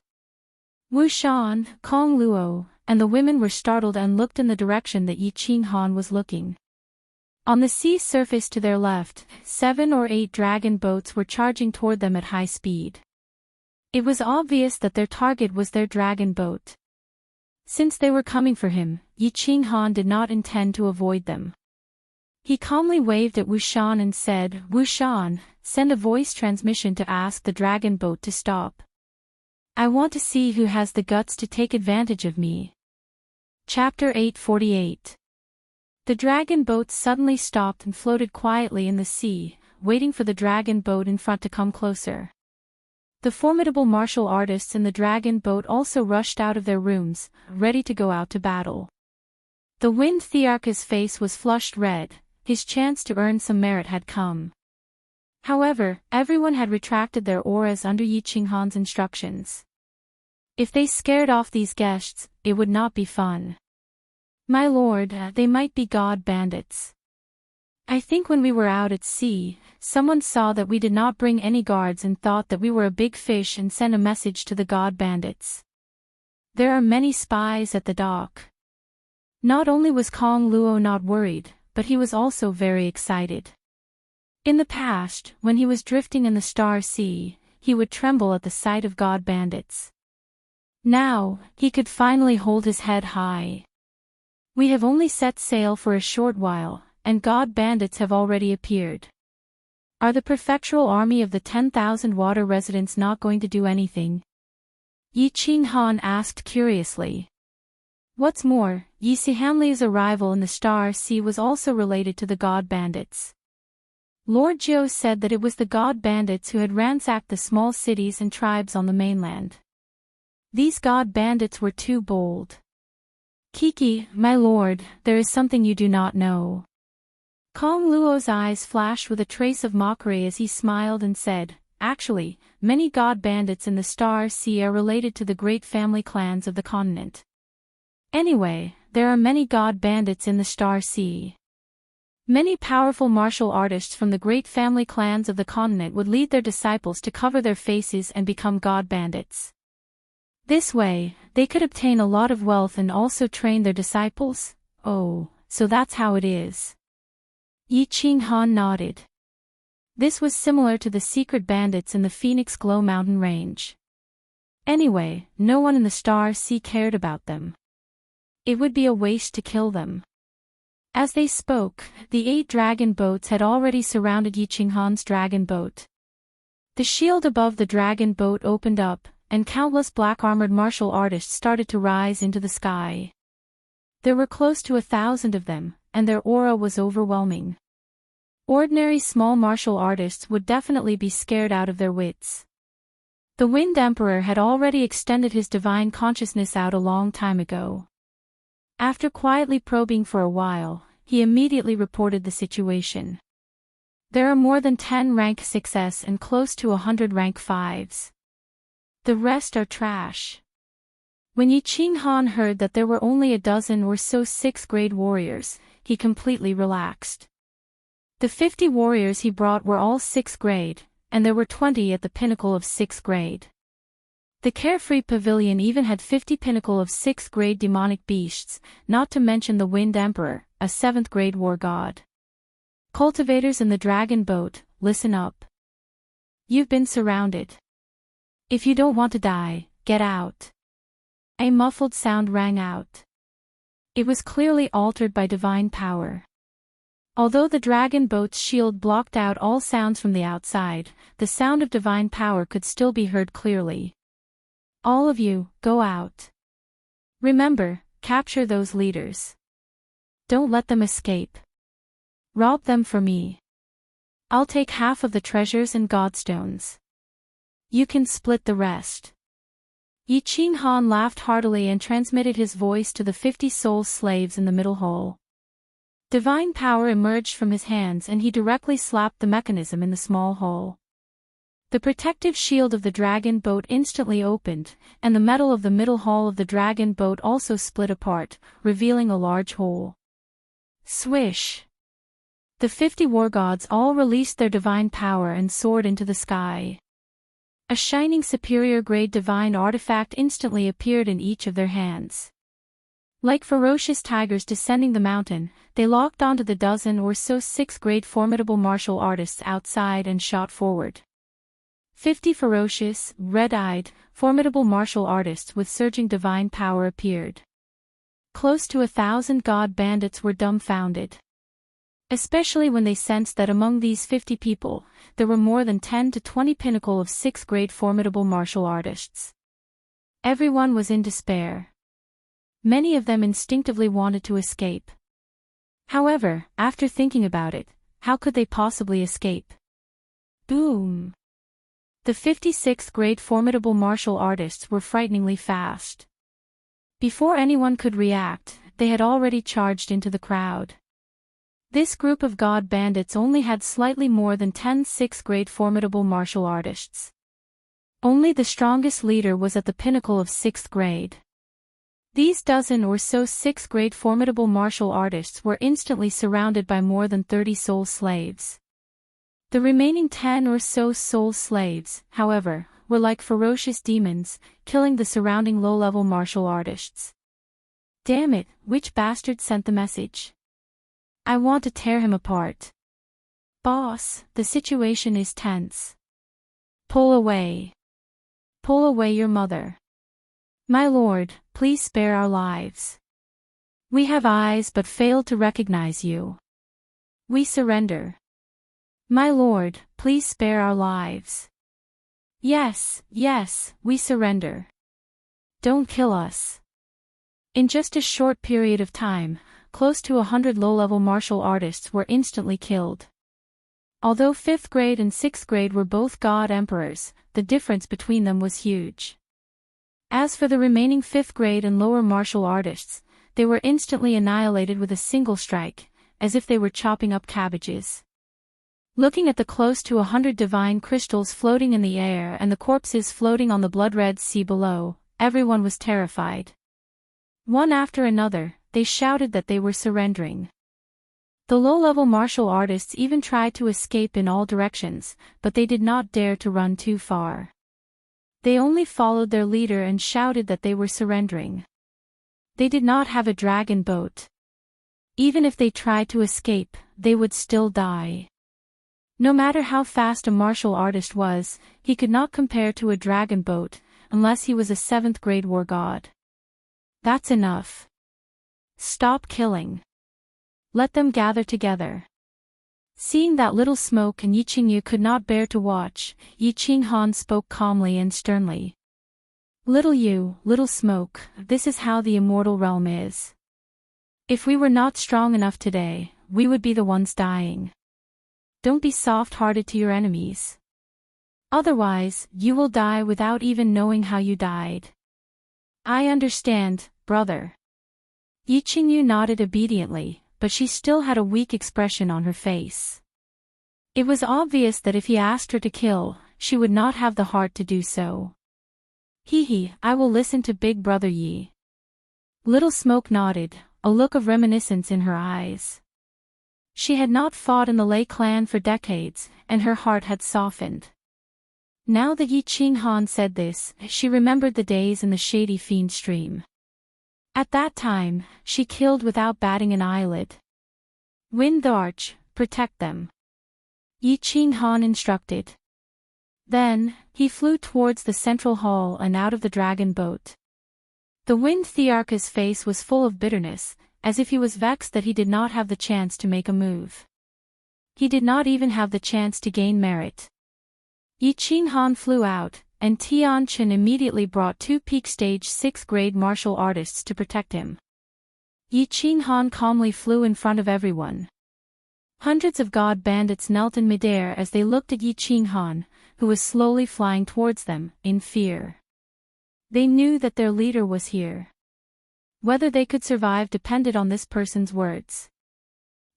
Speaker 1: Wu Shan, Kong Luo, and the women were startled and looked in the direction that Yi Qinghan was looking. On the sea surface to their left, 7 or 8 dragon boats were charging toward them at high speed. It was obvious that their target was their dragon boat. Since they were coming for him, Yi Qinghan did not intend to avoid them. He calmly waved at Wu Shan and said, "Wu Shan, send a voice transmission to ask the dragon boat to stop. I want to see who has the guts to take advantage of me." Chapter 848. The dragon boat suddenly stopped and floated quietly in the sea, waiting for the dragon boat in front to come closer. The formidable martial artists in the dragon boat also rushed out of their rooms, ready to go out to battle. The Wind Thearka's face was flushed red, his chance to earn some merit had come. However, everyone had retracted their auras under Yi Qinghan's instructions. If they scared off these guests, it would not be fun. "My lord, they might be god bandits." I think when we were out at sea, someone saw that we did not bring any guards and thought that we were a big fish and sent a message to the god bandits. There are many spies at the dock. Not only was Kong Luo not worried, but he was also very excited. In the past, when he was drifting in the Star Sea, he would tremble at the sight of god bandits. Now, he could finally hold his head high. We have only set sail for a short while, and god bandits have already appeared. Are the prefectural army of the 10,000 water residents not going to do anything? Yi Qinghan asked curiously. What's more, Yi Sihanli's arrival in the Star Sea was also related to the god bandits. Lord Jiu said that it was the god bandits who had ransacked the small cities and tribes on the mainland. These god bandits were too bold. Kiki, my lord, there is something you do not know. Kong Luo's eyes flashed with a trace of mockery as he smiled and said, actually, many god bandits in the Star Sea are related to the great family clans of the continent. Anyway, there are many god bandits in the Star Sea. Many powerful martial artists from the great family clans of the continent would lead their disciples to cover their faces and become god bandits. This way, they could obtain a lot of wealth and also train their disciples. Oh, so that's how it is. Yi Qinghan nodded. This was similar to the secret bandits in the Phoenix Glow mountain range. Anyway, no one in the Star Sea cared about them. It would be a waste to kill them. As they spoke, the 8 dragon boats had already surrounded Yi Qinghan's dragon boat. The shield above the dragon boat opened up, and countless black-armored martial artists started to rise into the sky. There were close to 1,000 of them, and their aura was overwhelming. Ordinary small martial artists would definitely be scared out of their wits. The Wind Emperor had already extended his divine consciousness out a long time ago. After quietly probing for a while, he immediately reported the situation. There are more than 10 rank 6s and close to 100 rank 5s. The rest are trash. When Yi Qinghan heard that there were only a dozen or so 6th grade warriors, he completely relaxed. The 50 warriors he brought were all 6th grade, and there were 20 at the pinnacle of 6th grade. The Carefree Pavilion even had 50 pinnacle of 6th grade demonic beasts, not to mention the Wind Emperor, a 7th grade war god. Cultivators in the dragon boat, listen up. You've been surrounded. If you don't want to die, get out. A muffled sound rang out. It was clearly altered by divine power. Although the dragon boat's shield blocked out all sounds from the outside, the sound of divine power could still be heard clearly. All of you, go out. Remember, capture those leaders. Don't let them escape. Rob them for me. I'll take half of the treasures and godstones. You can split the rest. Yi Qinghan laughed heartily and transmitted his voice to the 50 soul slaves in the middle hole. Divine power emerged from his hands and he directly slapped the mechanism in the small hole. The protective shield of the dragon boat instantly opened, and the metal of the middle hull of the dragon boat also split apart, revealing a large hole. Swish! The 50 war gods all released their divine power and soared into the sky. A shining superior-grade divine artifact instantly appeared in each of their hands. Like ferocious tigers descending the mountain, they locked onto the dozen or so 6th grade formidable martial artists outside and shot forward. 50 ferocious, red-eyed, formidable martial artists with surging divine power appeared. Close to 1,000 god bandits were dumbfounded. Especially when they sensed that among these 50 people, there were more than 10 to 20 pinnacle of 6th grade formidable martial artists. Everyone was in despair. Many of them instinctively wanted to escape. However, after thinking about it, how could they possibly escape? Boom! The 56th grade formidable martial artists were frighteningly fast. Before anyone could react, they had already charged into the crowd. This group of god bandits only had slightly more than 10 6th grade formidable martial artists. Only the strongest leader was at the pinnacle of 6th grade. These dozen or so 6th grade formidable martial artists were instantly surrounded by more than 30 soul slaves. The remaining 10 or so soul slaves, however, were like ferocious demons, killing the surrounding low-level martial artists. Damn it, which bastard sent the message? I want to tear him apart. Boss, the situation is tense. Pull away. Pull away your mother. My lord, please spare our lives. We have eyes but failed to recognize you. We surrender. My lord, please spare our lives. Yes, yes, we surrender. Don't kill us. In just a short period of time, close to 100 low-level martial artists were instantly killed. Although 5th grade and 6th grade were both god emperors, the difference between them was huge. As for the remaining 5th grade and lower martial artists, they were instantly annihilated with a single strike, as if they were chopping up cabbages. Looking at the close to 100 divine crystals floating in the air and the corpses floating on the blood-red sea below, everyone was terrified. One after another, they shouted that they were surrendering. The low-level martial artists even tried to escape in all directions, but they did not dare to run too far. They only followed their leader and shouted that they were surrendering. They did not have a dragon boat. Even if they tried to escape, they would still die. No matter how fast a martial artist was, he could not compare to a dragon boat, unless he was a 7th grade war god. That's enough. Stop killing. Let them gather together. Seeing that little Smoke and Yi Qingyu could not bear to watch, Yi Qinghan spoke calmly and sternly. Little you, little Smoke, this is how the immortal realm is. If we were not strong enough today, we would be the ones dying. Don't be soft-hearted to your enemies. Otherwise, you will die without even knowing how you died. I understand, brother. Yi Qingyu nodded obediently, but she still had a weak expression on her face. It was obvious that if he asked her to kill, she would not have the heart to do so. Hee, I will listen to Big Brother Yi. Little Smoke nodded, a look of reminiscence in her eyes. She had not fought in the Lei clan for decades, and her heart had softened. Now that Yi Qinghan said this, she remembered the days in the shady fiend stream. At that time, she killed without batting an eyelid. Wind the arch, protect them. Yi Qinghan instructed. Then, he flew towards the central hall and out of the dragon boat. The Wind Thearch's face was full of bitterness, as if he was vexed that he did not have the chance to make a move. He did not even have the chance to gain merit. Yi Qinghan flew out, and Tian Chen immediately brought 2 peak stage 6th grade martial artists to protect him. Yi Qinghan calmly flew in front of everyone. Hundreds of god bandits knelt in midair as they looked at Yi Qinghan, who was slowly flying towards them, in fear. They knew that their leader was here. Whether they could survive depended on this person's words.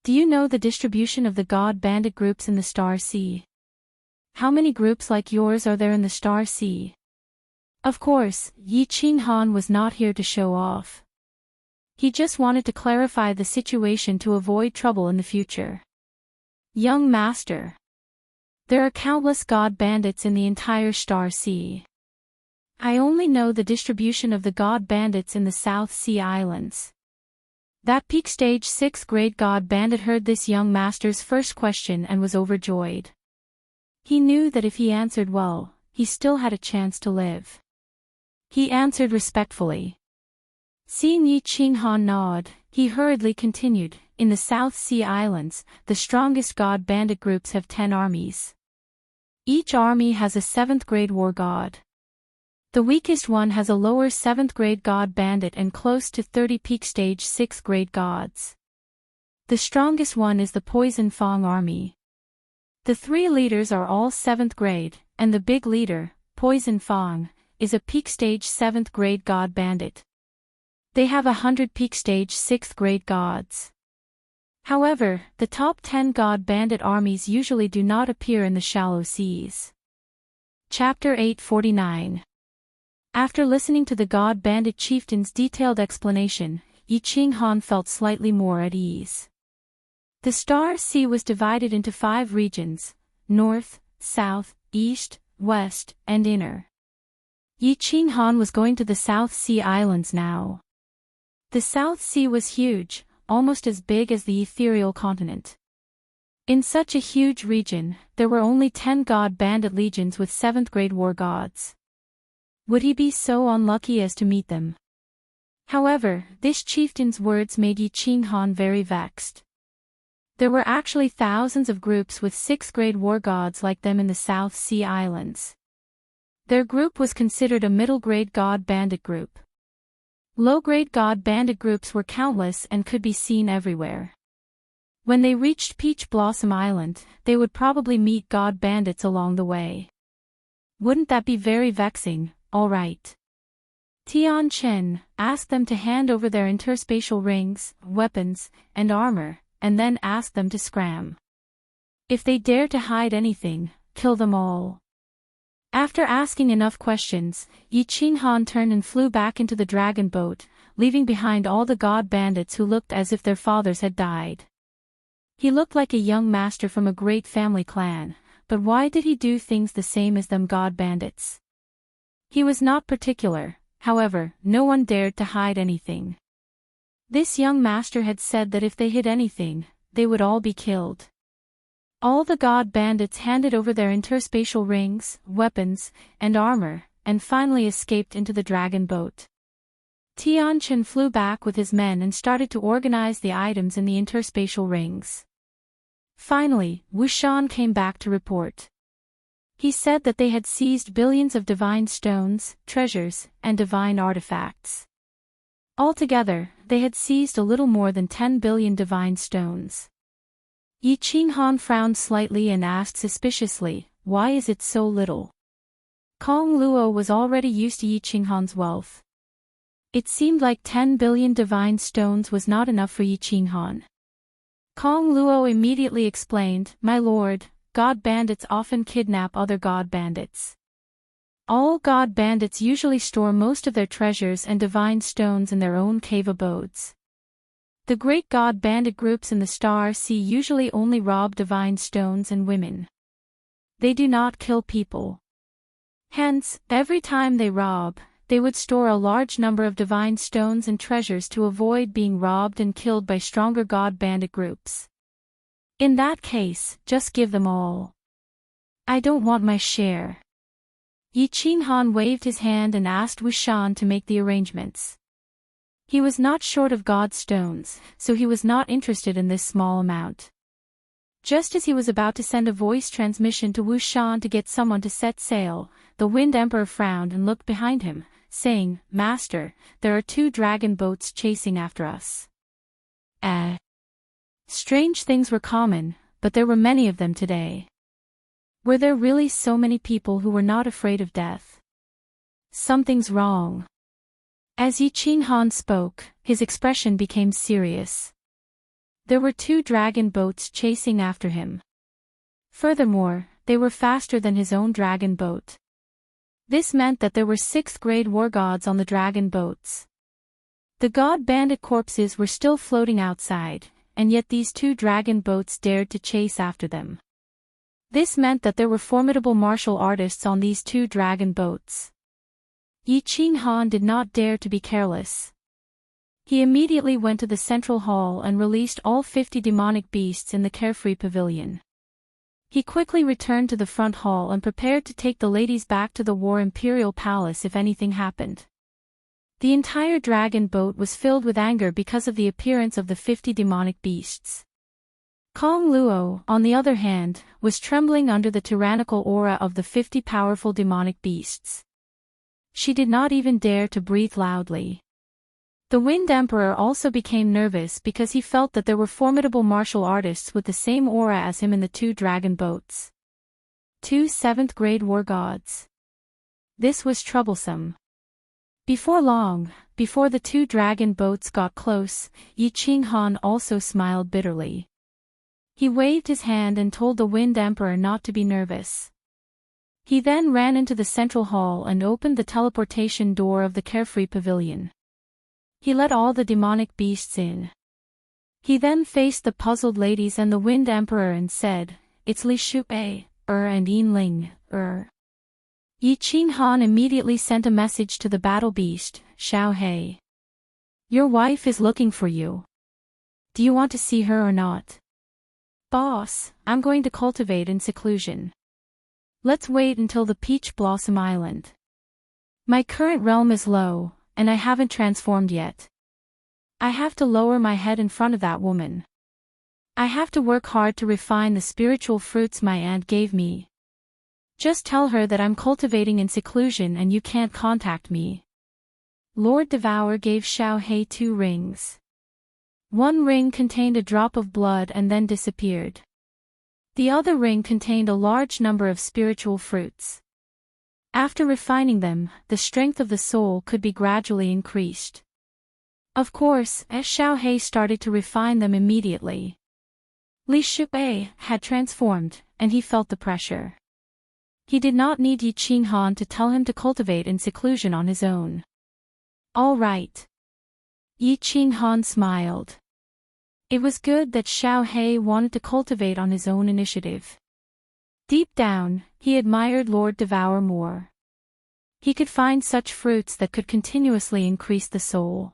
Speaker 1: Do you know the distribution of the god bandit groups in the Star Sea? How many groups like yours are there in the Star Sea? Of course, Yi Qinghan was not here to show off. He just wanted to clarify the situation to avoid trouble in the future. Young master. There are countless god bandits in the entire Star Sea. I only know the distribution of the god bandits in the South Sea Islands. That peak stage 6th grade god bandit heard this young master's first question and was overjoyed. He knew that if he answered well, he still had a chance to live. He answered respectfully. Seeing Yi Qinghan nod, he hurriedly continued, in the South Sea Islands, the strongest god bandit groups have 10 armies. Each army has a 7th grade war god. The weakest one has a lower 7th grade god bandit and close to 30 peak stage 6th grade gods. The strongest one is the Poison Fang army. The 3 leaders are all 7th grade, and the big leader, Poison Fang, is a peak stage 7th grade god bandit. They have 100 peak stage 6th grade gods. However, the top 10 god bandit armies usually do not appear in the shallow seas. Chapter 849. After listening to the God Bandit chieftain's detailed explanation, Yi Qinghan felt slightly more at ease. The Star Sea was divided into 5 regions: North, South, East, West, and Inner. Yi Qinghan was going to the South Sea Islands now. The South Sea was huge, almost as big as the ethereal continent. In such a huge region, there were only 10 God Bandit legions with 7th-grade war gods. Would he be so unlucky as to meet them? However, this chieftain's words made Yi Qinghan very vexed. There were actually thousands of groups with 6th-grade war gods like them in the South Sea Islands. Their group was considered a middle-grade God Bandit group. Low-grade God Bandit groups were countless and could be seen everywhere. When they reached Peach Blossom Island, they would probably meet God Bandits along the way. Wouldn't that be very vexing? All right. Tian Chen asked them to hand over their interspatial rings, weapons, and armor, and then asked them to scram. If they dare to hide anything, kill them all. After asking enough questions, Yi Qinghan turned and flew back into the dragon boat, leaving behind all the God Bandits who looked as if their fathers had died. He looked like a young master from a great family clan, but why did he do things the same as them God Bandits? He was not particular, however, no one dared to hide anything. This young master had said that if they hid anything, they would all be killed. All the God Bandits handed over their interspatial rings, weapons, and armor, and finally escaped into the dragon boat. Tian Chen flew back with his men and started to organize the items in the interspatial rings. Finally, Wu Shan came back to report. He said that they had seized billions of divine stones, treasures, and divine artifacts. Altogether, they had seized a little more than 10 billion divine stones. Yi Qinghan frowned slightly and asked suspiciously, "Why is it so little?" Kong Luo was already used to Yi Qinghan's wealth. It seemed like 10 billion divine stones was not enough for Yi Qinghan. Kong Luo immediately explained, "My lord, God Bandits often kidnap other God Bandits. All God Bandits usually store most of their treasures and divine stones in their own cave abodes. The great God Bandit groups in the Star Sea usually only rob divine stones and women. They do not kill people. Hence, every time they rob, they would store a large number of divine stones and treasures to avoid being robbed and killed by stronger God Bandit groups. In that case, just give them all. I don't want my share." Yi Qinghan waved his hand and asked Wu Shan to make the arrangements. He was not short of God stones, so he was not interested in this small amount. Just as he was about to send a voice transmission to Wu Shan to get someone to set sail, the Wind Emperor frowned and looked behind him, saying, "Master, there are 2 dragon boats chasing after us." Strange things were common, but there were many of them today. Were there really so many people who were not afraid of death? Something's wrong. As Yi Qinghan spoke, his expression became serious. There were 2 dragon boats chasing after him. Furthermore, they were faster than his own dragon boat. This meant that there were 6th-grade war gods on the dragon boats. The God Bandit corpses were still floating outside, and yet these 2 dragon boats dared to chase after them. This meant that there were formidable martial artists on these 2 dragon boats. Yi Qinghan did not dare to be careless. He immediately went to the central hall and released all 50 demonic beasts in the carefree pavilion. He quickly returned to the front hall and prepared to take the ladies back to the War Imperial Palace if anything happened. The entire dragon boat was filled with anger because of the appearance of the 50 demonic beasts. Kong Luo, on the other hand, was trembling under the tyrannical aura of the 50 powerful demonic beasts. She did not even dare to breathe loudly. The Wind Emperor also became nervous because he felt that there were formidable martial artists with the same aura as him in the 2 dragon boats. 2 7th-grade war gods. This was troublesome. Before long, before the 2 dragon boats got close, Yi Qinghan also smiled bitterly. He waved his hand and told the Wind Emperor not to be nervous. He then ran into the central hall and opened the teleportation door of the carefree pavilion. He let all the demonic beasts in. He then faced the puzzled ladies and the Wind Emperor and said, "It's Li Shuai, and Yin Ling, Yi Qinghan immediately sent a message to the battle beast, Xiao He. "Your wife is looking for you. Do you want to see her or not?" "Boss, I'm going to cultivate in seclusion. Let's wait until the Peach Blossom Island. My current realm is low, and I haven't transformed yet. I have to lower my head in front of that woman. I have to work hard to refine the spiritual fruits my aunt gave me. Just tell her that I'm cultivating in seclusion and you can't contact me." Lord Devour gave Xiao He 2 rings. One ring contained a drop of blood and then disappeared. The other ring contained a large number of spiritual fruits. After refining them, the strength of the soul could be gradually increased. Of course, as Xiao He started to refine them immediately. Li Shuai had transformed, and he felt the pressure. He did not need Yi Qinghan to tell him to cultivate in seclusion on his own. "All right." Yi Qinghan smiled. It was good that Xiao He wanted to cultivate on his own initiative. Deep down, he admired Lord Devour more. He could find such fruits that could continuously increase the soul.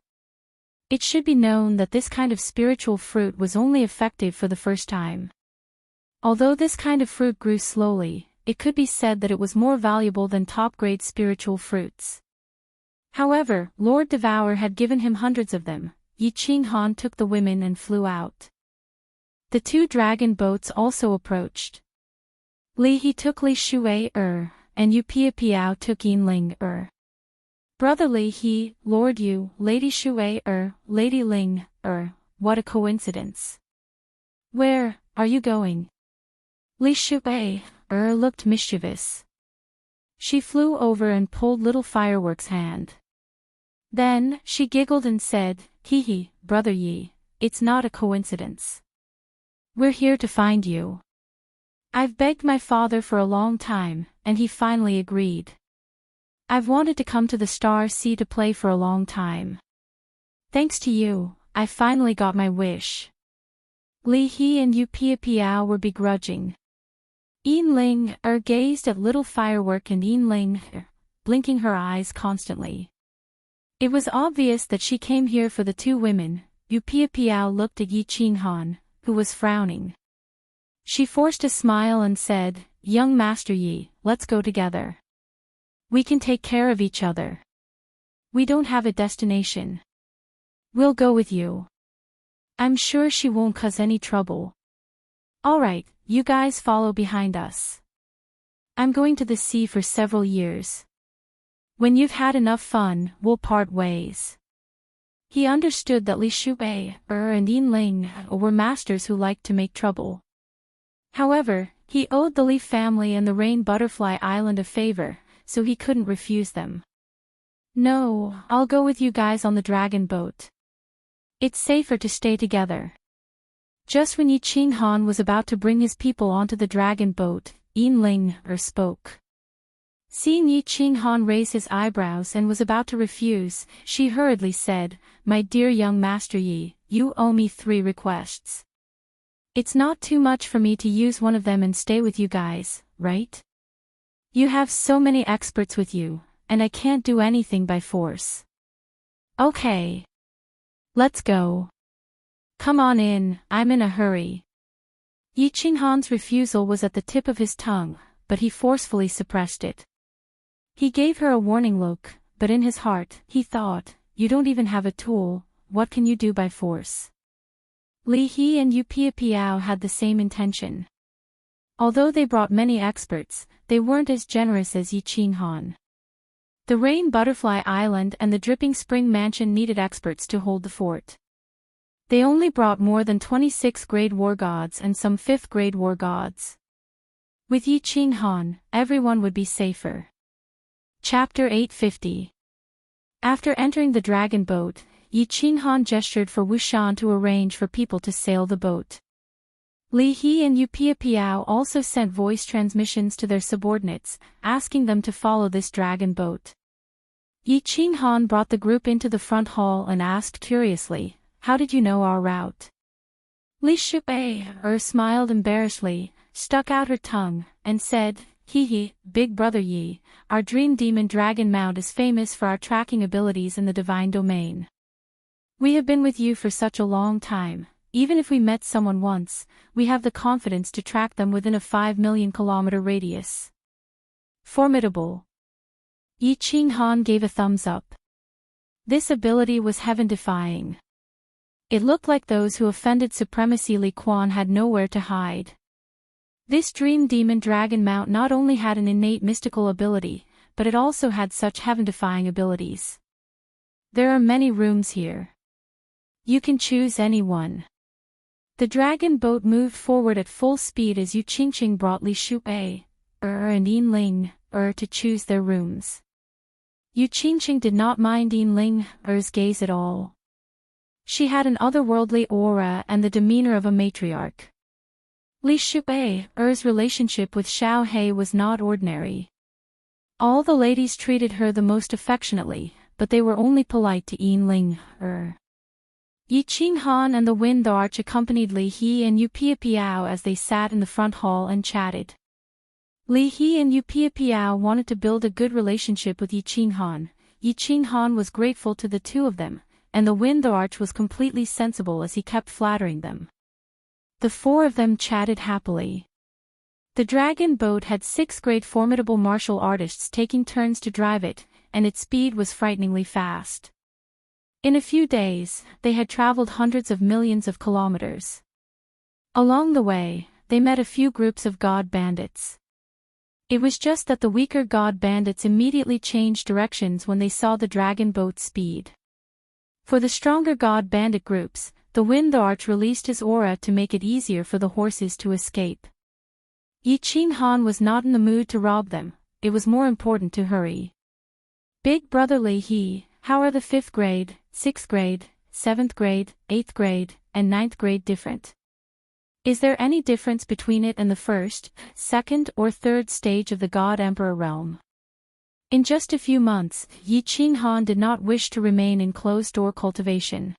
Speaker 1: It should be known that this kind of spiritual fruit was only effective for the first time. Although this kind of fruit grew slowly, it could be said that it was more valuable than top-grade spiritual fruits. However, Lord Devour had given him hundreds of them. Yi Qinghan took the women and flew out. The 2 dragon boats also approached. Li He took Li Shuai and Yu Piao took Yin Ling Brother Li He, Lord Yu, Lady Shuai Lady Ling what a coincidence. "Where are you going?" Li Shuai looked mischievous. She flew over and pulled little fireworks hand. Then, she giggled and said, "Hee hee, Brother Yi, it's not a coincidence. We're here to find you. I've begged my father for a long time, and he finally agreed. I've wanted to come to the Star Sea to play for a long time. Thanks to you, I finally got my wish." Li He and Yu Piao were begrudging. Yin Ling gazed at little firework and Yin Ling blinking her eyes constantly. It was obvious that she came here for the 2 women. Yu Piao looked at Yi Qinghan, who was frowning. She forced a smile and said, "Young Master Yi, let's go together. We can take care of each other. We don't have a destination. We'll go with you. I'm sure she won't cause any trouble." "All right, you guys follow behind us. I'm going to the sea for several years. When you've had enough fun, we'll part ways." He understood that Li Shuai and Yin Ling were masters who liked to make trouble. However, he owed the Li family and the Rain Butterfly Island a favor, so he couldn't refuse them. "No, I'll go with you guys on the dragon boat. It's safer to stay together." Just when Yi Qinghan was about to bring his people onto the dragon boat, Yin Ling spoke. Seeing Yi Qinghan raise his eyebrows and was about to refuse, she hurriedly said, "My dear young Master Yi, you owe me 3 requests. It's not too much for me to use one of them and stay with you guys, right? You have so many experts with you, and I can't do anything by force." "Okay. Let's go. Come on in, I'm in a hurry." Yi Qinghan's refusal was at the tip of his tongue, but he forcefully suppressed it. He gave her a warning look, but in his heart, he thought, "You don't even have a tool, what can you do by force?" Li He and Yu Piao had the same intention. Although they brought many experts, they weren't as generous as Yi Qinghan. The Rain Butterfly Island and the Dripping Spring Mansion needed experts to hold the fort. They only brought more than 26th-grade war gods and some 5th-grade war gods. With Yi Qinghan, everyone would be safer. Chapter 850. After entering the dragon boat, Yi Qinghan gestured for Wushan to arrange for people to sail the boat. Li He and Upia Piao also sent voice transmissions to their subordinates, asking them to follow this dragon boat. Yi Qinghan brought the group into the front hall and asked curiously, "How did you know our route?" Li Shu'er smiled embarrassedly, stuck out her tongue, and said, "He, Big Brother Yi, our dream demon dragon mount is famous for our tracking abilities in the divine domain. We have been with you for such a long time. Even if we met someone once, we have the confidence to track them within a 5 million kilometer radius." Formidable. Yi Qinghan gave a thumbs up. This ability was heaven-defying. It looked like those who offended supremacy Li Quan had nowhere to hide. This dream demon dragon mount not only had an innate mystical ability, but it also had such heaven-defying abilities. There are many rooms here. You can choose any one. The dragon boat moved forward at full speed as Yu Qingqing brought Li Shu'er and Yin Ling to choose their rooms. Yu Qingqing did not mind Yin Ling's gaze at all. She had an otherworldly aura and the demeanor of a matriarch. Li Shu'er's relationship with Xiao He was not ordinary. All the ladies treated her the most affectionately, but they were only polite to Yin Ling. Yi Qinghan and the Wind Arch accompanied Li He and Upia Piao as they sat in the front hall and chatted. Li He and Upia Piao wanted to build a good relationship with Yi Qinghan. Yi Qinghan was grateful to the two of them, and the Wind Arch was completely sensible as he kept flattering them. The four of them chatted happily. The dragon boat had 6 great formidable martial artists taking turns to drive it, and its speed was frighteningly fast. In a few days, they had traveled hundreds of millions of kilometers. Along the way, they met a few groups of god bandits. It was just that the weaker god bandits immediately changed directions when they saw the dragon boat's speed. For the stronger god bandit groups, the Wind Arch released his aura to make it easier for the horses to escape. Yi Qinghan was not in the mood to rob them, it was more important to hurry. "Big Brother Li He, how are the 5th grade, 6th grade, 7th grade, 8th grade, and 9th grade different? Is there any difference between it and the 1st, 2nd, or 3rd stage of the God Emperor realm?" In just a few months, Yi Qinghan did not wish to remain in closed-door cultivation.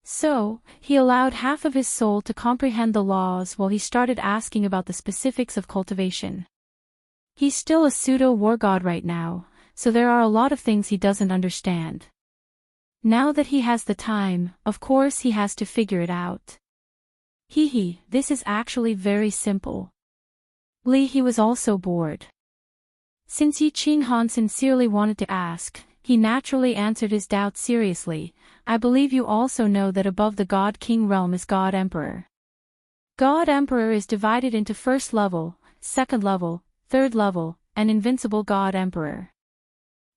Speaker 1: So, he allowed half of his soul to comprehend the laws while he started asking about the specifics of cultivation. He's still a pseudo-war god right now, so there are a lot of things he doesn't understand. Now that he has the time, of course he has to figure it out. This is actually very simple. Li He was also bored. Since Yi Qinghan sincerely wanted to ask, he naturally answered his doubt seriously. "I believe you also know that above the God King realm is God Emperor. God Emperor is divided into 1st level, 2nd level, 3rd level, and Invincible God Emperor.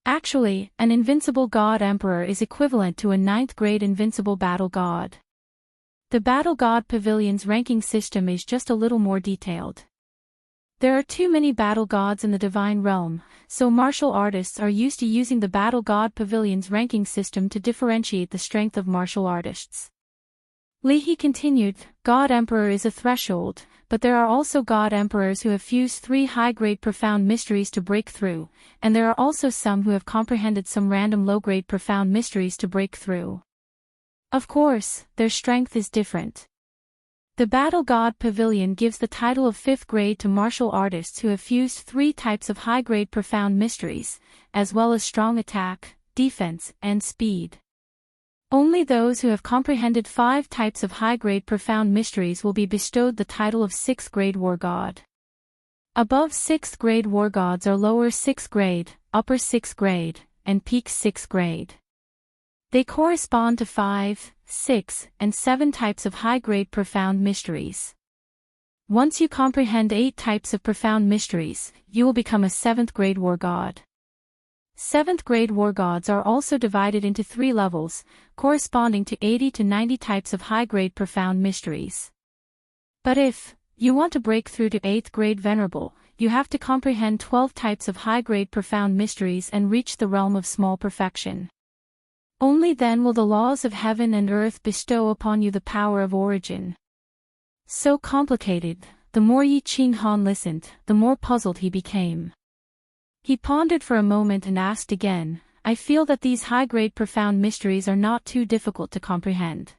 Speaker 1: Actually, an Invincible God Emperor is equivalent to a 9th grade Invincible Battle God. The Battle God Pavilion's ranking system is just a little more detailed. There are too many battle gods in the divine realm, so martial artists are used to using the Battle God Pavilion's ranking system to differentiate the strength of martial artists." Li He continued, "God Emperor is a threshold, but there are also God Emperors who have fused 3 high-grade profound mysteries to break through, and there are also some who have comprehended some random low-grade profound mysteries to break through. Of course, their strength is different. The Battle God Pavilion gives the title of 5th grade to martial artists who have fused 3 types of high-grade profound mysteries, as well as strong attack, defense, and speed. Only those who have comprehended 5 types of high-grade profound mysteries will be bestowed the title of 6th grade war god. Above 6th grade war gods are lower 6th grade, upper 6th grade, and peak 6th grade. They correspond to 5, 6, and 7 types of high-grade profound mysteries. Once you comprehend 8 types of profound mysteries, you will become a 7th grade war god. 7th grade war gods are also divided into 3 levels, corresponding to 80 to 90 types of high-grade profound mysteries. But if you want to break through to 8th grade venerable, you have to comprehend 12 types of high-grade profound mysteries and reach the realm of small perfection. Only then will the laws of heaven and earth bestow upon you the power of origin. So complicated. The more Yi Qinghan listened, the more puzzled he became. He pondered for a moment and asked again, I feel that these high-grade profound mysteries are not too difficult to comprehend.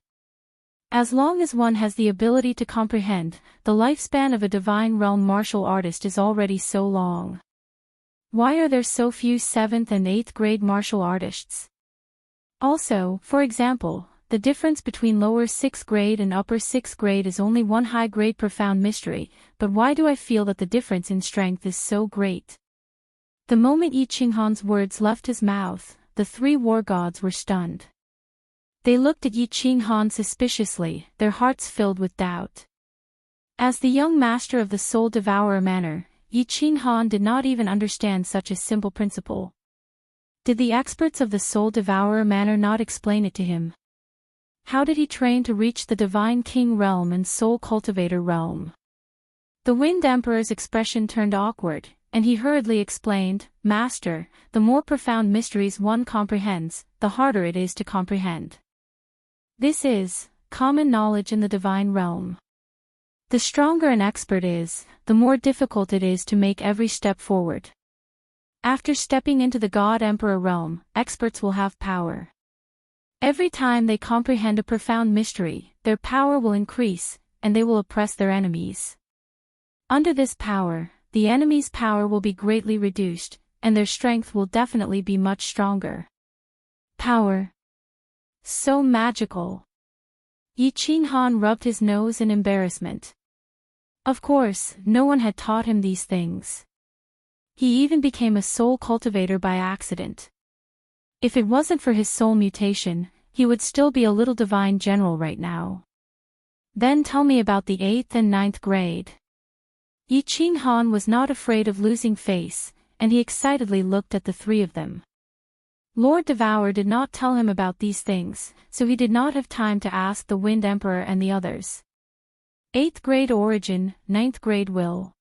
Speaker 1: As long as one has the ability to comprehend, the lifespan of a divine realm martial artist is already so long. Why are there so few 7th and 8th grade martial artists? Also, for example, the difference between lower 6th grade and upper 6th grade is only one high-grade profound mystery, but why do I feel that the difference in strength is so great? The moment Yi Qinghan's words left his mouth, the 3 war gods were stunned. They looked at Yi Qinghan suspiciously, their hearts filled with doubt. As the young master of the Soul Devourer manner, Yi Qinghan did not even understand such a simple principle. Did the experts of the Soul Devourer manner not explain it to him? How did he train to reach the Divine King realm and Soul Cultivator realm? The Wind Emperor's expression turned awkward, and he hurriedly explained, Master, the more profound mysteries one comprehends, the harder it is to comprehend. This is common knowledge in the divine realm. The stronger an expert is, the more difficult it is to make every step forward. After stepping into the God Emperor realm, experts will have power. Every time they comprehend a profound mystery, their power will increase, and they will oppress their enemies. Under this power, the enemy's power will be greatly reduced, and their strength will definitely be much stronger. Power. So magical. Yi Qinghan rubbed his nose in embarrassment. Of course, no one had taught him these things. He even became a soul cultivator by accident. If it wasn't for his soul mutation, he would still be a little divine general right now. Then tell me about the 8th and 9th grade. Yi Qinghan was not afraid of losing face, and he excitedly looked at the 3 of them. Lord Devourer did not tell him about these things, so he did not have time to ask the Wind Emperor and the others. 8th grade origin, 9th grade will.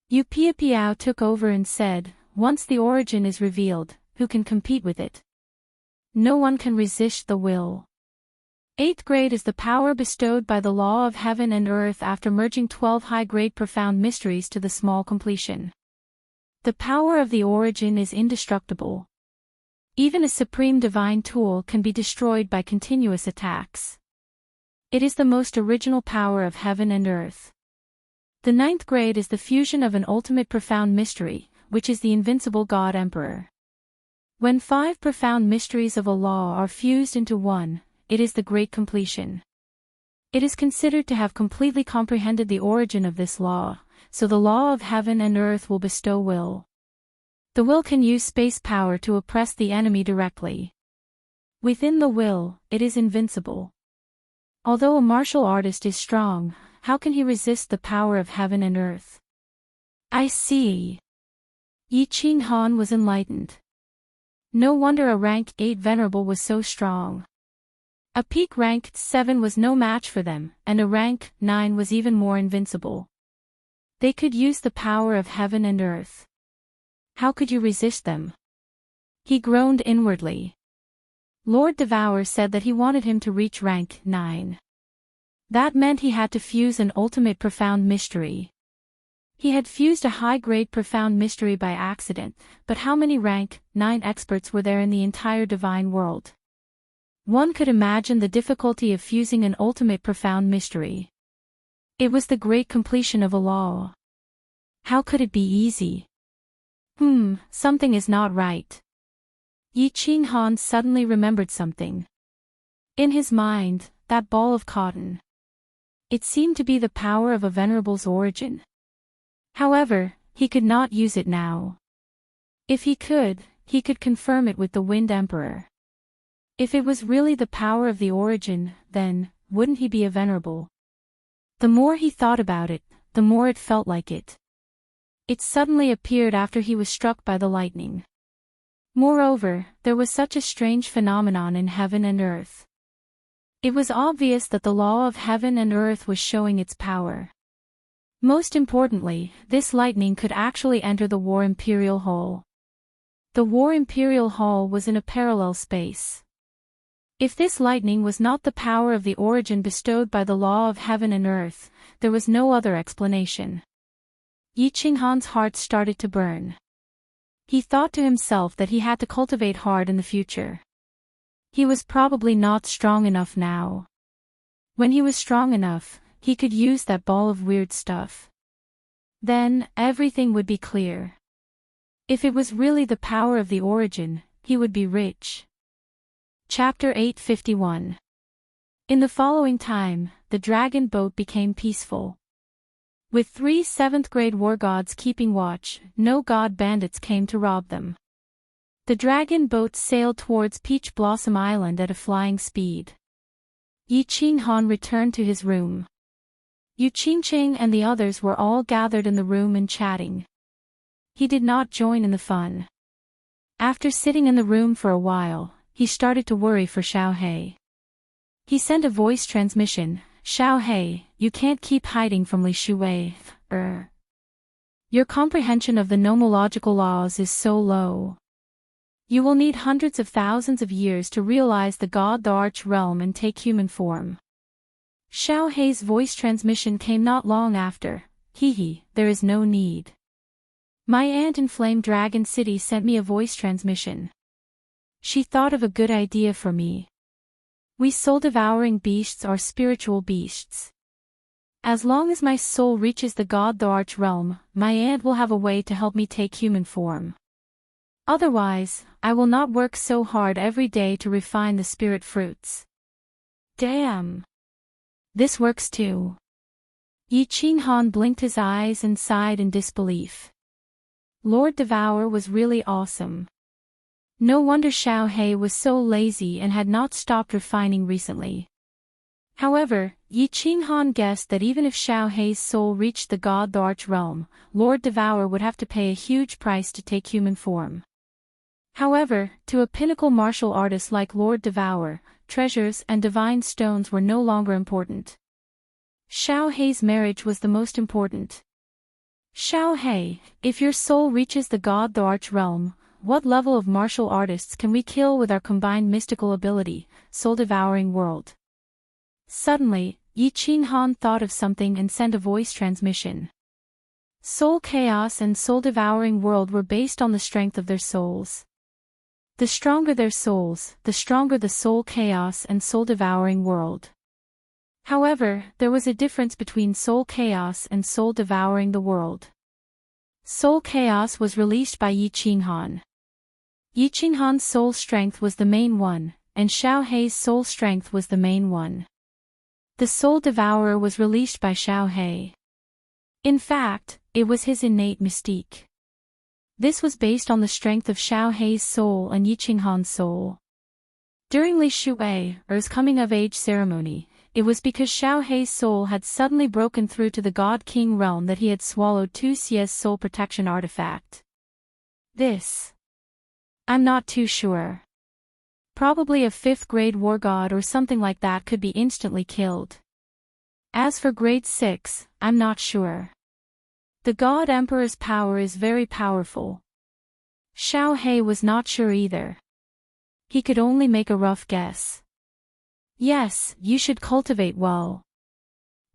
Speaker 1: Yu Piapiao took over and said, once the origin is revealed, who can compete with it? No one can resist the will. 8th grade is the power bestowed by the law of heaven and earth after merging 12 high-grade profound mysteries to the small completion. The power of the origin is indestructible. Even a supreme divine tool can be destroyed by continuous attacks. It is the most original power of heaven and earth. The 9th grade is the fusion of an ultimate profound mystery, which is the invincible God Emperor. When 5 profound mysteries of a law are fused into one, it is the great completion. It is considered to have completely comprehended the origin of this law, so the law of heaven and earth will bestow will. The will can use space power to oppress the enemy directly. Within the will, it is invincible. Although a martial artist is strong, how can he resist the power of heaven and earth? I see. Yi Qinghan was enlightened. No wonder a rank 8 venerable was so strong. A peak rank 7 was no match for them, and a rank 9 was even more invincible. They could use the power of heaven and earth. How could you resist them? He groaned inwardly. Lord Devourer said that he wanted him to reach rank 9. That meant he had to fuse an ultimate profound mystery. He had fused a high-grade profound mystery by accident, but how many rank 9 experts were there in the entire divine world? One could imagine the difficulty of fusing an ultimate profound mystery. It was the great completion of a law. How could it be easy? Something is not right. Yi Qinghan suddenly remembered something. In his mind, that ball of cotton. It seemed to be the power of a venerable's origin. However, he could not use it now. If he could confirm it with the Wind Emperor. If it was really the power of the origin, then, wouldn't he be a venerable? The more he thought about it, the more it felt like it. It suddenly appeared after he was struck by the lightning. Moreover, there was such a strange phenomenon in heaven and earth. It was obvious that the law of heaven and earth was showing its power. Most importantly, this lightning could actually enter the War Imperial Hall. The War Imperial Hall was in a parallel space. If this lightning was not the power of the origin bestowed by the law of heaven and earth, there was no other explanation. Yi Qinghan's heart started to burn. He thought to himself that he had to cultivate hard in the future. He was probably not strong enough now. When he was strong enough, he could use that ball of weird stuff. Then, everything would be clear. If it was really the power of the origin, he would be rich. Chapter 851. In the following time, the dragon boat became peaceful. With 3 7th-grade war gods keeping watch, no god bandits came to rob them. The dragon boat sailed towards Peach Blossom Island at a flying speed. Yi Qinghan returned to his room. Yu Qingqing and the others were all gathered in the room and chatting. He did not join in the fun. After sitting in the room for a while, he started to worry for Xiaohei. He sent a voice transmission, "Xiaohei, you can't keep hiding from Li Shuwei. Your comprehension of the nomological laws is so low. You will need hundreds of thousands of years to realize the God the Arch Realm and take human form." Xiaohei's voice transmission came not long after. There is no need. My aunt in Flame Dragon City sent me a voice transmission. She thought of a good idea for me. We soul-devouring beasts are spiritual beasts. As long as my soul reaches the God the Arch Realm, my aunt will have a way to help me take human form. Otherwise, I will not work so hard every day to refine the spirit fruits. Damn! This works too. Yi Qinghan blinked his eyes and sighed in disbelief. Lord Devour was really awesome. No wonder Xiaohei was so lazy and had not stopped refining recently. However, Yi Qinghan guessed that even if Xiaohei's soul reached the God the Arch Realm, Lord Devour would have to pay a huge price to take human form. However, to a pinnacle martial artist like Lord Devour, treasures and divine stones were no longer important. Xiaohei's marriage was the most important. Xiaohei, if your soul reaches the God the Arch Realm, what level of martial artists can we kill with our combined mystical ability, soul-devouring world? Suddenly, Yi Qinghan thought of something and sent a voice transmission. Soul Chaos and soul-devouring world were based on the strength of their souls. The stronger their souls, the stronger the soul chaos and soul-devouring world. However, there was a difference between soul chaos and soul-devouring the world. Soul chaos was released by Yi Qinghan. Yi Qinghan's soul strength was the main one, and Xiaohei's soul strength was the main one. The soul devourer was released by Xiaohei. In fact, it was his innate mystique. This was based on the strength of Xiaohei's soul and Yi Qinghan's soul. During Li Shuei's coming-of-age ceremony, it was because Xiaohei's soul had suddenly broken through to the God King realm that he had swallowed Tu Xie's soul protection artifact. I'm not too sure. Probably a 5th-grade war god or something like that could be instantly killed. As for grade 6, I'm not sure. The God Emperor's power is very powerful. Xiaohei was not sure either. He could only make a rough guess. Yes, you should cultivate well.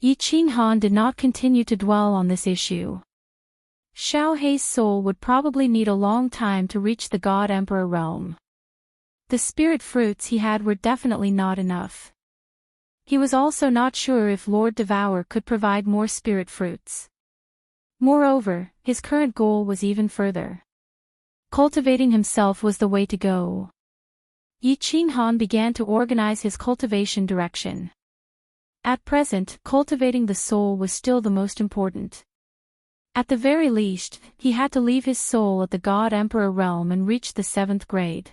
Speaker 1: Yi Qinghan did not continue to dwell on this issue. Xiaohei's soul would probably need a long time to reach the God Emperor realm. The spirit fruits he had were definitely not enough. He was also not sure if Lord Devour could provide more spirit fruits. Moreover, his current goal was even further. Cultivating himself was the way to go. Yi Qinghan began to organize his cultivation direction. At present, cultivating the soul was still the most important. At the very least, he had to leave his soul at the God Emperor realm and reach the 7th grade.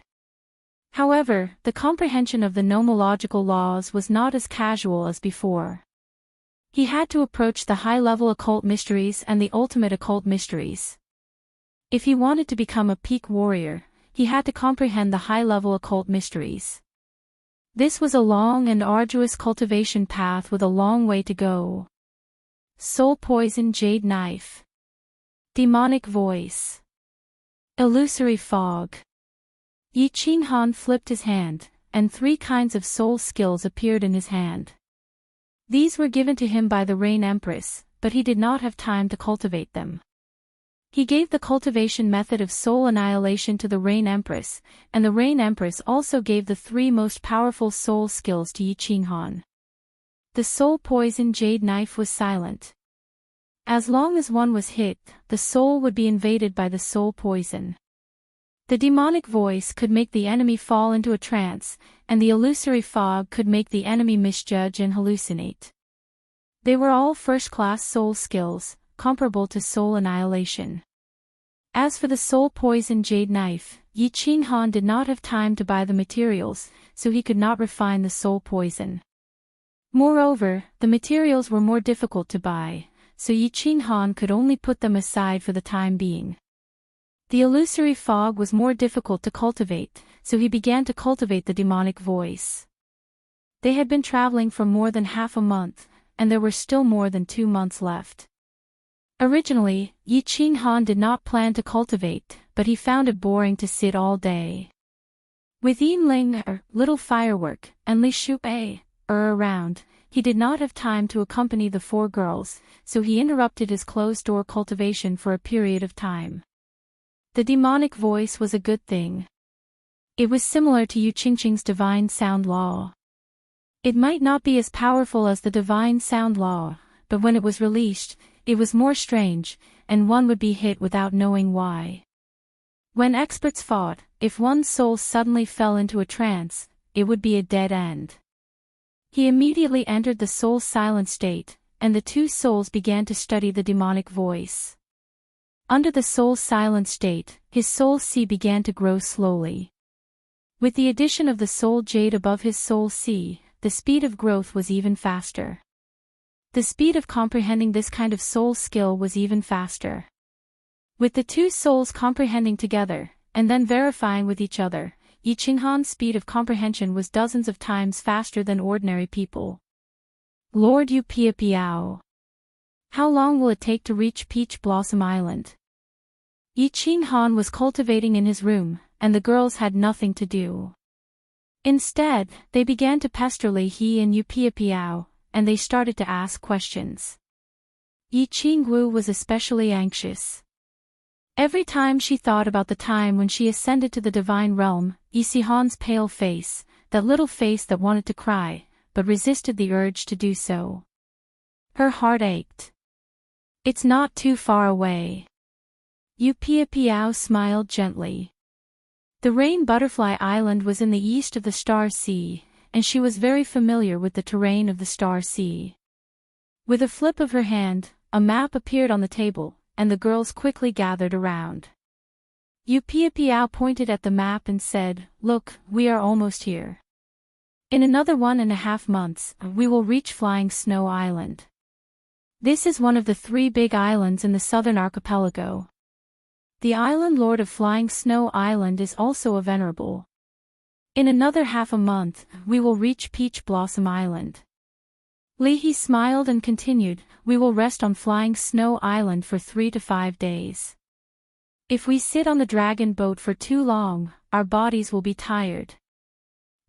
Speaker 1: However, the comprehension of the nomological laws was not as casual as before. He had to approach the high-level occult mysteries and the ultimate occult mysteries. If he wanted to become a peak warrior, he had to comprehend the high-level occult mysteries. This was a long and arduous cultivation path with a long way to go. Soul poison jade knife. Demonic voice. Illusory fog. Yi Qinghan flipped his hand, and 3 kinds of soul skills appeared in his hand. These were given to him by the Rain Empress, but he did not have time to cultivate them. He gave the cultivation method of soul annihilation to the Rain Empress, and the Rain Empress also gave the 3 most powerful soul skills to Yi Qinghan. The soul poison jade knife was silent. As long as one was hit, the soul would be invaded by the soul poison. The demonic voice could make the enemy fall into a trance, and the illusory fog could make the enemy misjudge and hallucinate. They were all first-class soul skills, comparable to soul annihilation. As for the soul poison jade knife, Yi Qinghan did not have time to buy the materials, so he could not refine the soul poison. Moreover, the materials were more difficult to buy, so Yi Qinghan could only put them aside for the time being. The illusory fog was more difficult to cultivate, so he began to cultivate the demonic voice. They had been traveling for more than half a month, and there were still more than 2 months left. Originally, Yi Qinghan did not plan to cultivate, but he found it boring to sit all day. With Yinling, Little Firework, and Li Shuai, around, he did not have time to accompany the 4 girls, so he interrupted his closed-door cultivation for a period of time. The demonic voice was a good thing. It was similar to Yu Qingqing's divine sound law. It might not be as powerful as the divine sound law, but when it was released, it was more strange, and one would be hit without knowing why. When experts fought, if one's soul suddenly fell into a trance, it would be a dead end. He immediately entered the soul silent state, and the 2 souls began to study the demonic voice. Under the soul silent state, his soul C began to grow slowly. With the addition of the soul jade above his soul C, the speed of growth was even faster. The speed of comprehending this kind of soul skill was even faster. With the 2 souls comprehending together, and then verifying with each other, Yi Qinghan's speed of comprehension was dozens of times faster than ordinary people. Lord Yu Piao. How long will it take to reach Peach Blossom Island? Yi Qinghan was cultivating in his room, and the girls had nothing to do. Instead, they began to pester Li He and Yu Piao, and they started to ask questions. Yi Qingwu was especially anxious. Every time she thought about the time when she ascended to the divine realm, Yi Xihan's pale face, that little face that wanted to cry, but resisted the urge to do so. Her heart ached. It's not too far away. Yu Piao smiled gently. The Rain Butterfly Island was in the east of the Star Sea, and she was very familiar with the terrain of the Star Sea. With a flip of her hand, a map appeared on the table, and the girls quickly gathered around. Yu Piao pointed at the map and said, "Look, we are almost here. In another 1.5 months, we will reach Flying Snow Island. This is one of the 3 big islands in the southern archipelago. The island lord of Flying Snow Island is also a venerable. In another half a month, we will reach Peach Blossom Island." Li He smiled and continued, "We will rest on Flying Snow Island for 3 to 5 days. If we sit on the dragon boat for too long, our bodies will be tired.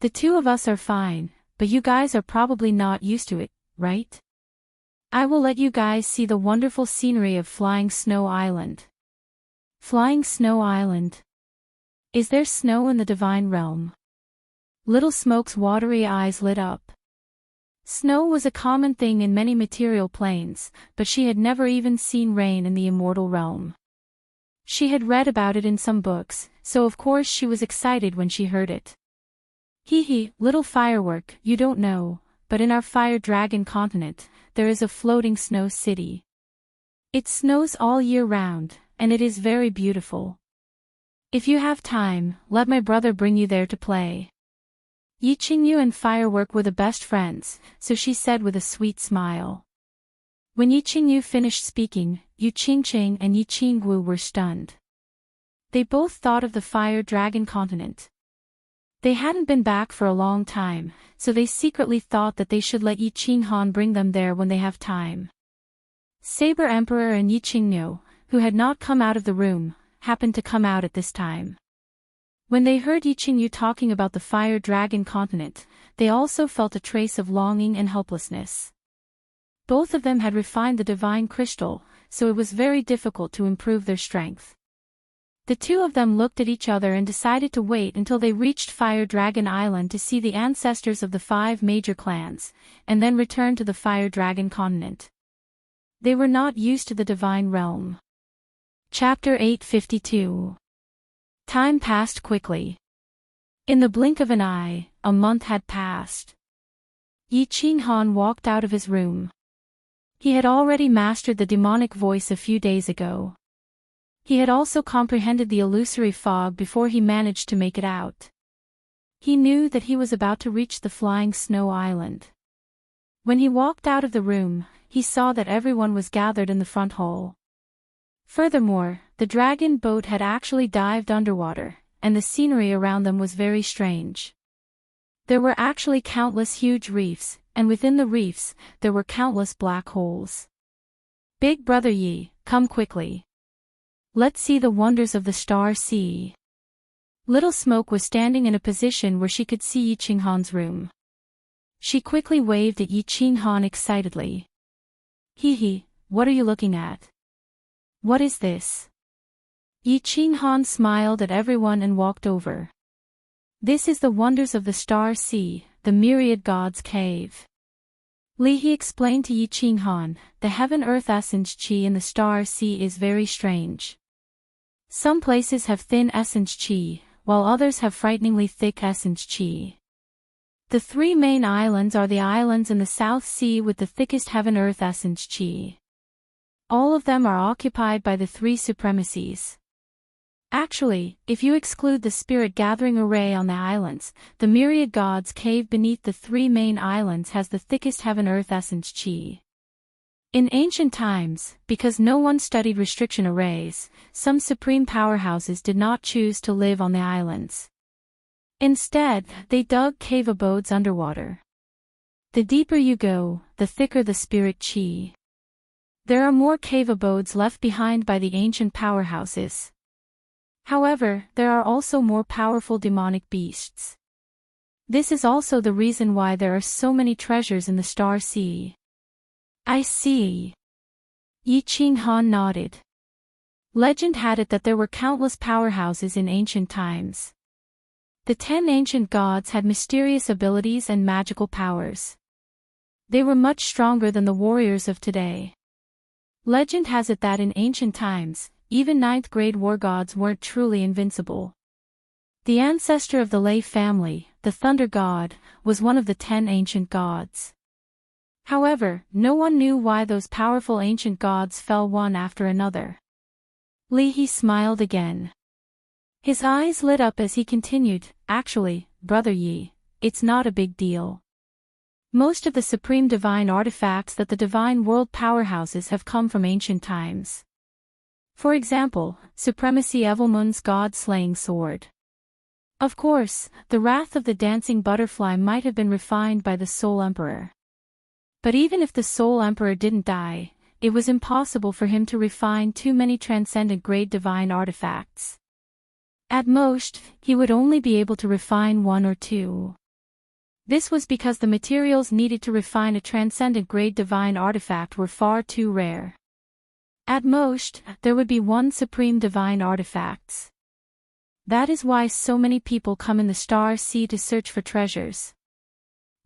Speaker 1: The 2 of us are fine, but you guys are probably not used to it, right? I will let you guys see the wonderful scenery of Flying Snow Island." Flying Snow Island. Is there snow in the divine realm? Little Smoke's watery eyes lit up. Snow was a common thing in many material planes, but she had never even seen rain in the immortal realm. She had read about it in some books, so of course she was excited when she heard it. Hee, Little Firework, you don't know, but in our Fire Dragon continent, there is a floating snow city. It snows all year round, and it is very beautiful. If you have time, let my brother bring you there to play. Yi Qingyu and Firework were the best friends, so she said with a sweet smile. When Yi Qingyu finished speaking, Yu Qingqing and Yi Qingwu were stunned. They both thought of the Fire Dragon continent. They hadn't been back for a long time, so they secretly thought that they should let Yi Qinghan bring them there when they have time. Saber Emperor and Yi Qingyu, who had not come out of the room, happened to come out at this time. When they heard Yiqingyu talking about the fire dragon continent, they also felt a trace of longing and helplessness. Both of them had refined the divine crystal, so it was very difficult to improve their strength. The two of them looked at each other and decided to wait until they reached Fire Dragon Island to see the ancestors of the 5 major clans, and then return to the Fire Dragon continent. They were not used to the divine realm. Chapter 852. Time passed quickly. In the blink of an eye, a month had passed. Yiqing walked out of his room. He had already mastered the demonic voice a few days ago. He had also comprehended the illusory fog before he managed to make it out. He knew that he was about to reach the flying snow island. When he walked out of the room, he saw that everyone was gathered in the front hall. Furthermore, the dragon boat had actually dived underwater, and the scenery around them was very strange. There were actually countless huge reefs, and within the reefs, there were countless black holes. Big Brother Yi, come quickly. Let's see the wonders of the Star Sea. Little Smoke was standing in a position where she could see Yiqing room. She quickly waved at Yiqing excitedly. Hee, what are you looking at? What is this? Yiqing smiled at everyone and walked over. This is the wonders of the Star Sea, the Myriad Gods Cave. He explained to Yiqing, the heaven-earth essence qi in the Star Sea is very strange. Some places have thin essence qi, while others have frighteningly thick essence qi. The 3 main islands are the islands in the South Sea with the thickest heaven-earth essence qi. All of them are occupied by the 3 supremacies. Actually, if you exclude the spirit gathering array on the islands, the myriad gods cave beneath the 3 main islands has the thickest heaven-earth essence qi. In ancient times, because no one studied restriction arrays, some supreme powerhouses did not choose to live on the islands. Instead, they dug cave abodes underwater. The deeper you go, the thicker the spirit qi. There are more cave abodes left behind by the ancient powerhouses. However, there are also more powerful demonic beasts. This is also the reason why there are so many treasures in the Star Sea. I see. Yiqing nodded. Legend had it that there were countless powerhouses in ancient times. The 10 ancient gods had mysterious abilities and magical powers. They were much stronger than the warriors of today. Legend has it that in ancient times, even 9th grade war gods weren't truly invincible. The ancestor of the Lei family, the Thunder God, was one of the 10 ancient gods. However, no one knew why those powerful ancient gods fell one after another. He smiled again. His eyes lit up as he continued, actually, Brother Yi, it's not a big deal. Most of the supreme divine artifacts that the divine world powerhouses have come from ancient times. For example, Supremacy Evelmun's god-slaying sword. Of course, the wrath of the dancing butterfly might have been refined by the Soul Emperor. But even if the Soul Emperor didn't die, it was impossible for him to refine too many transcendent grade divine artifacts. At most, he would only be able to refine 1 or 2. This was because the materials needed to refine a transcendent grade divine artifact were far too rare. At most, there would be 1 supreme divine artifacts. That is why so many people come in the Star Sea to search for treasures.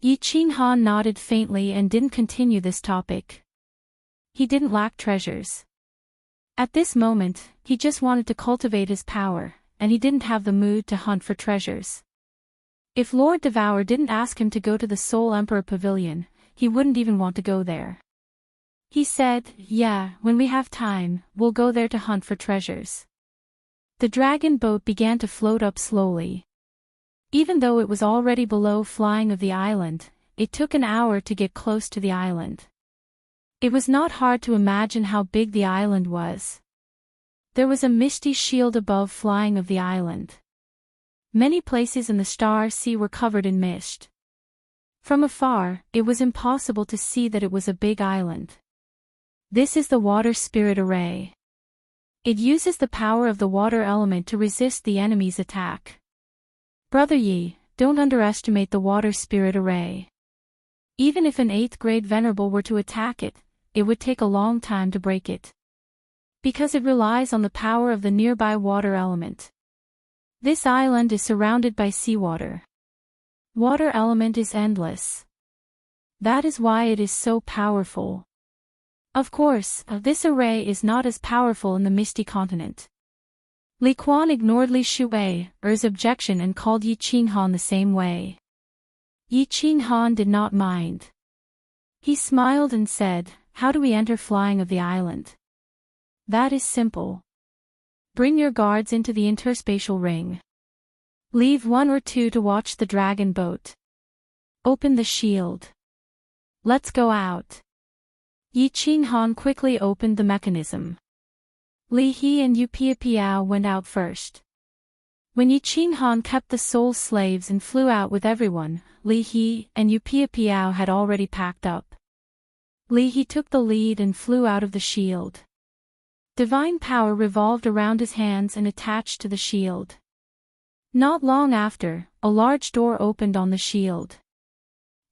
Speaker 1: Yiqing nodded faintly and didn't continue this topic. He didn't lack treasures. At this moment, he just wanted to cultivate his power, and he didn't have the mood to hunt for treasures. If Lord Devour didn't ask him to go to the Soul Emperor Pavilion, he wouldn't even want to go there. He said, yeah, when we have time, we'll go there to hunt for treasures. The dragon boat began to float up slowly. Even though it was already below flying of the island, it took an hour to get close to the island. It was not hard to imagine how big the island was. There was a misty shield above flying of the island. Many places in the Star Sea were covered in mist. From afar, it was impossible to see that it was a big island. This is the Water Spirit Array. It uses the power of the water element to resist the enemy's attack. Brother Yi, don't underestimate the water spirit array. Even if an 8th grade venerable were to attack it, it would take a long time to break it. Because it relies on the power of the nearby water element. This island is surrounded by seawater. Water element is endless. That is why it is so powerful. Of course, this array is not as powerful in the Misty Continent. Li Quan ignored Li Shui's objection and called Yi Qinghan the same way. Yi Qinghan did not mind. He smiled and said, "How do we enter flying of the island?" "That is simple. Bring your guards into the interspatial ring. Leave 1 or 2 to watch the dragon boat. Open the shield. Let's go out." Yi Qinghan quickly opened the mechanism. Li He and Yu Piao went out first. When Yi Qinghan kept the soul slaves and flew out with everyone, Li He and Yu Piao had already packed up. Li He took the lead and flew out of the shield. Divine power revolved around his hands and attached to the shield. Not long after, a large door opened on the shield.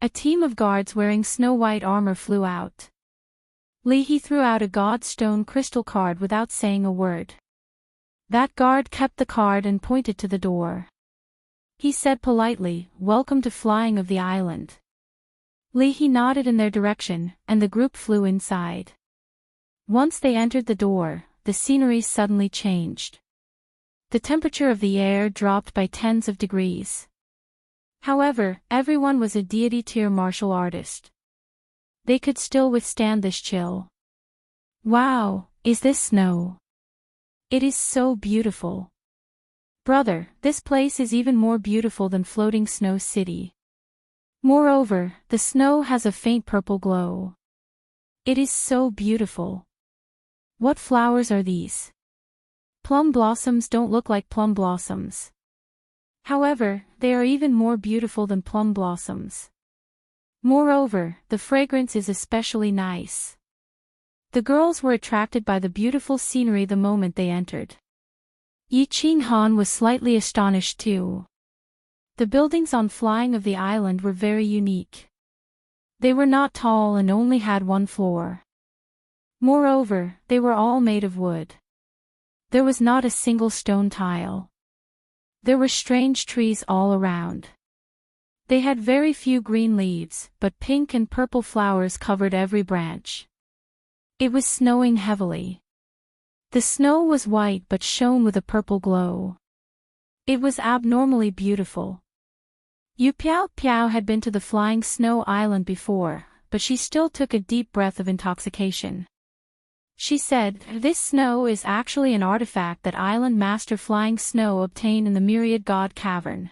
Speaker 1: A team of guards wearing snow-white armor flew out. Li He threw out a godstone crystal card without saying a word. That guard kept the card and pointed to the door. He said politely, "Welcome to flying of the island." Li He nodded in their direction, and the group flew inside. Once they entered the door, the scenery suddenly changed. The temperature of the air dropped by tens of degrees. However, everyone was a deity-tier martial artist. They could still withstand this chill. "Wow, is this snow? It is so beautiful. Brother, this place is even more beautiful than floating Snow City. Moreover, the snow has a faint purple glow. It is so beautiful. What flowers are these? Plum blossoms don't look like plum blossoms. However, they are even more beautiful than plum blossoms. Moreover, the fragrance is especially nice." The girls were attracted by the beautiful scenery the moment they entered. Yi Qinghan was slightly astonished too. The buildings on flying of the island were very unique. They were not tall and only had 1 floor. Moreover, they were all made of wood. There was not a single stone tile. There were strange trees all around. They had very few green leaves, but pink and purple flowers covered every branch. It was snowing heavily. The snow was white but shone with a purple glow. It was abnormally beautiful. Yu Piao had been to the flying snow island before, but she still took a deep breath of intoxication. She said, "This snow is actually an artifact that Island Master Flying Snow obtained in the Myriad God Cavern.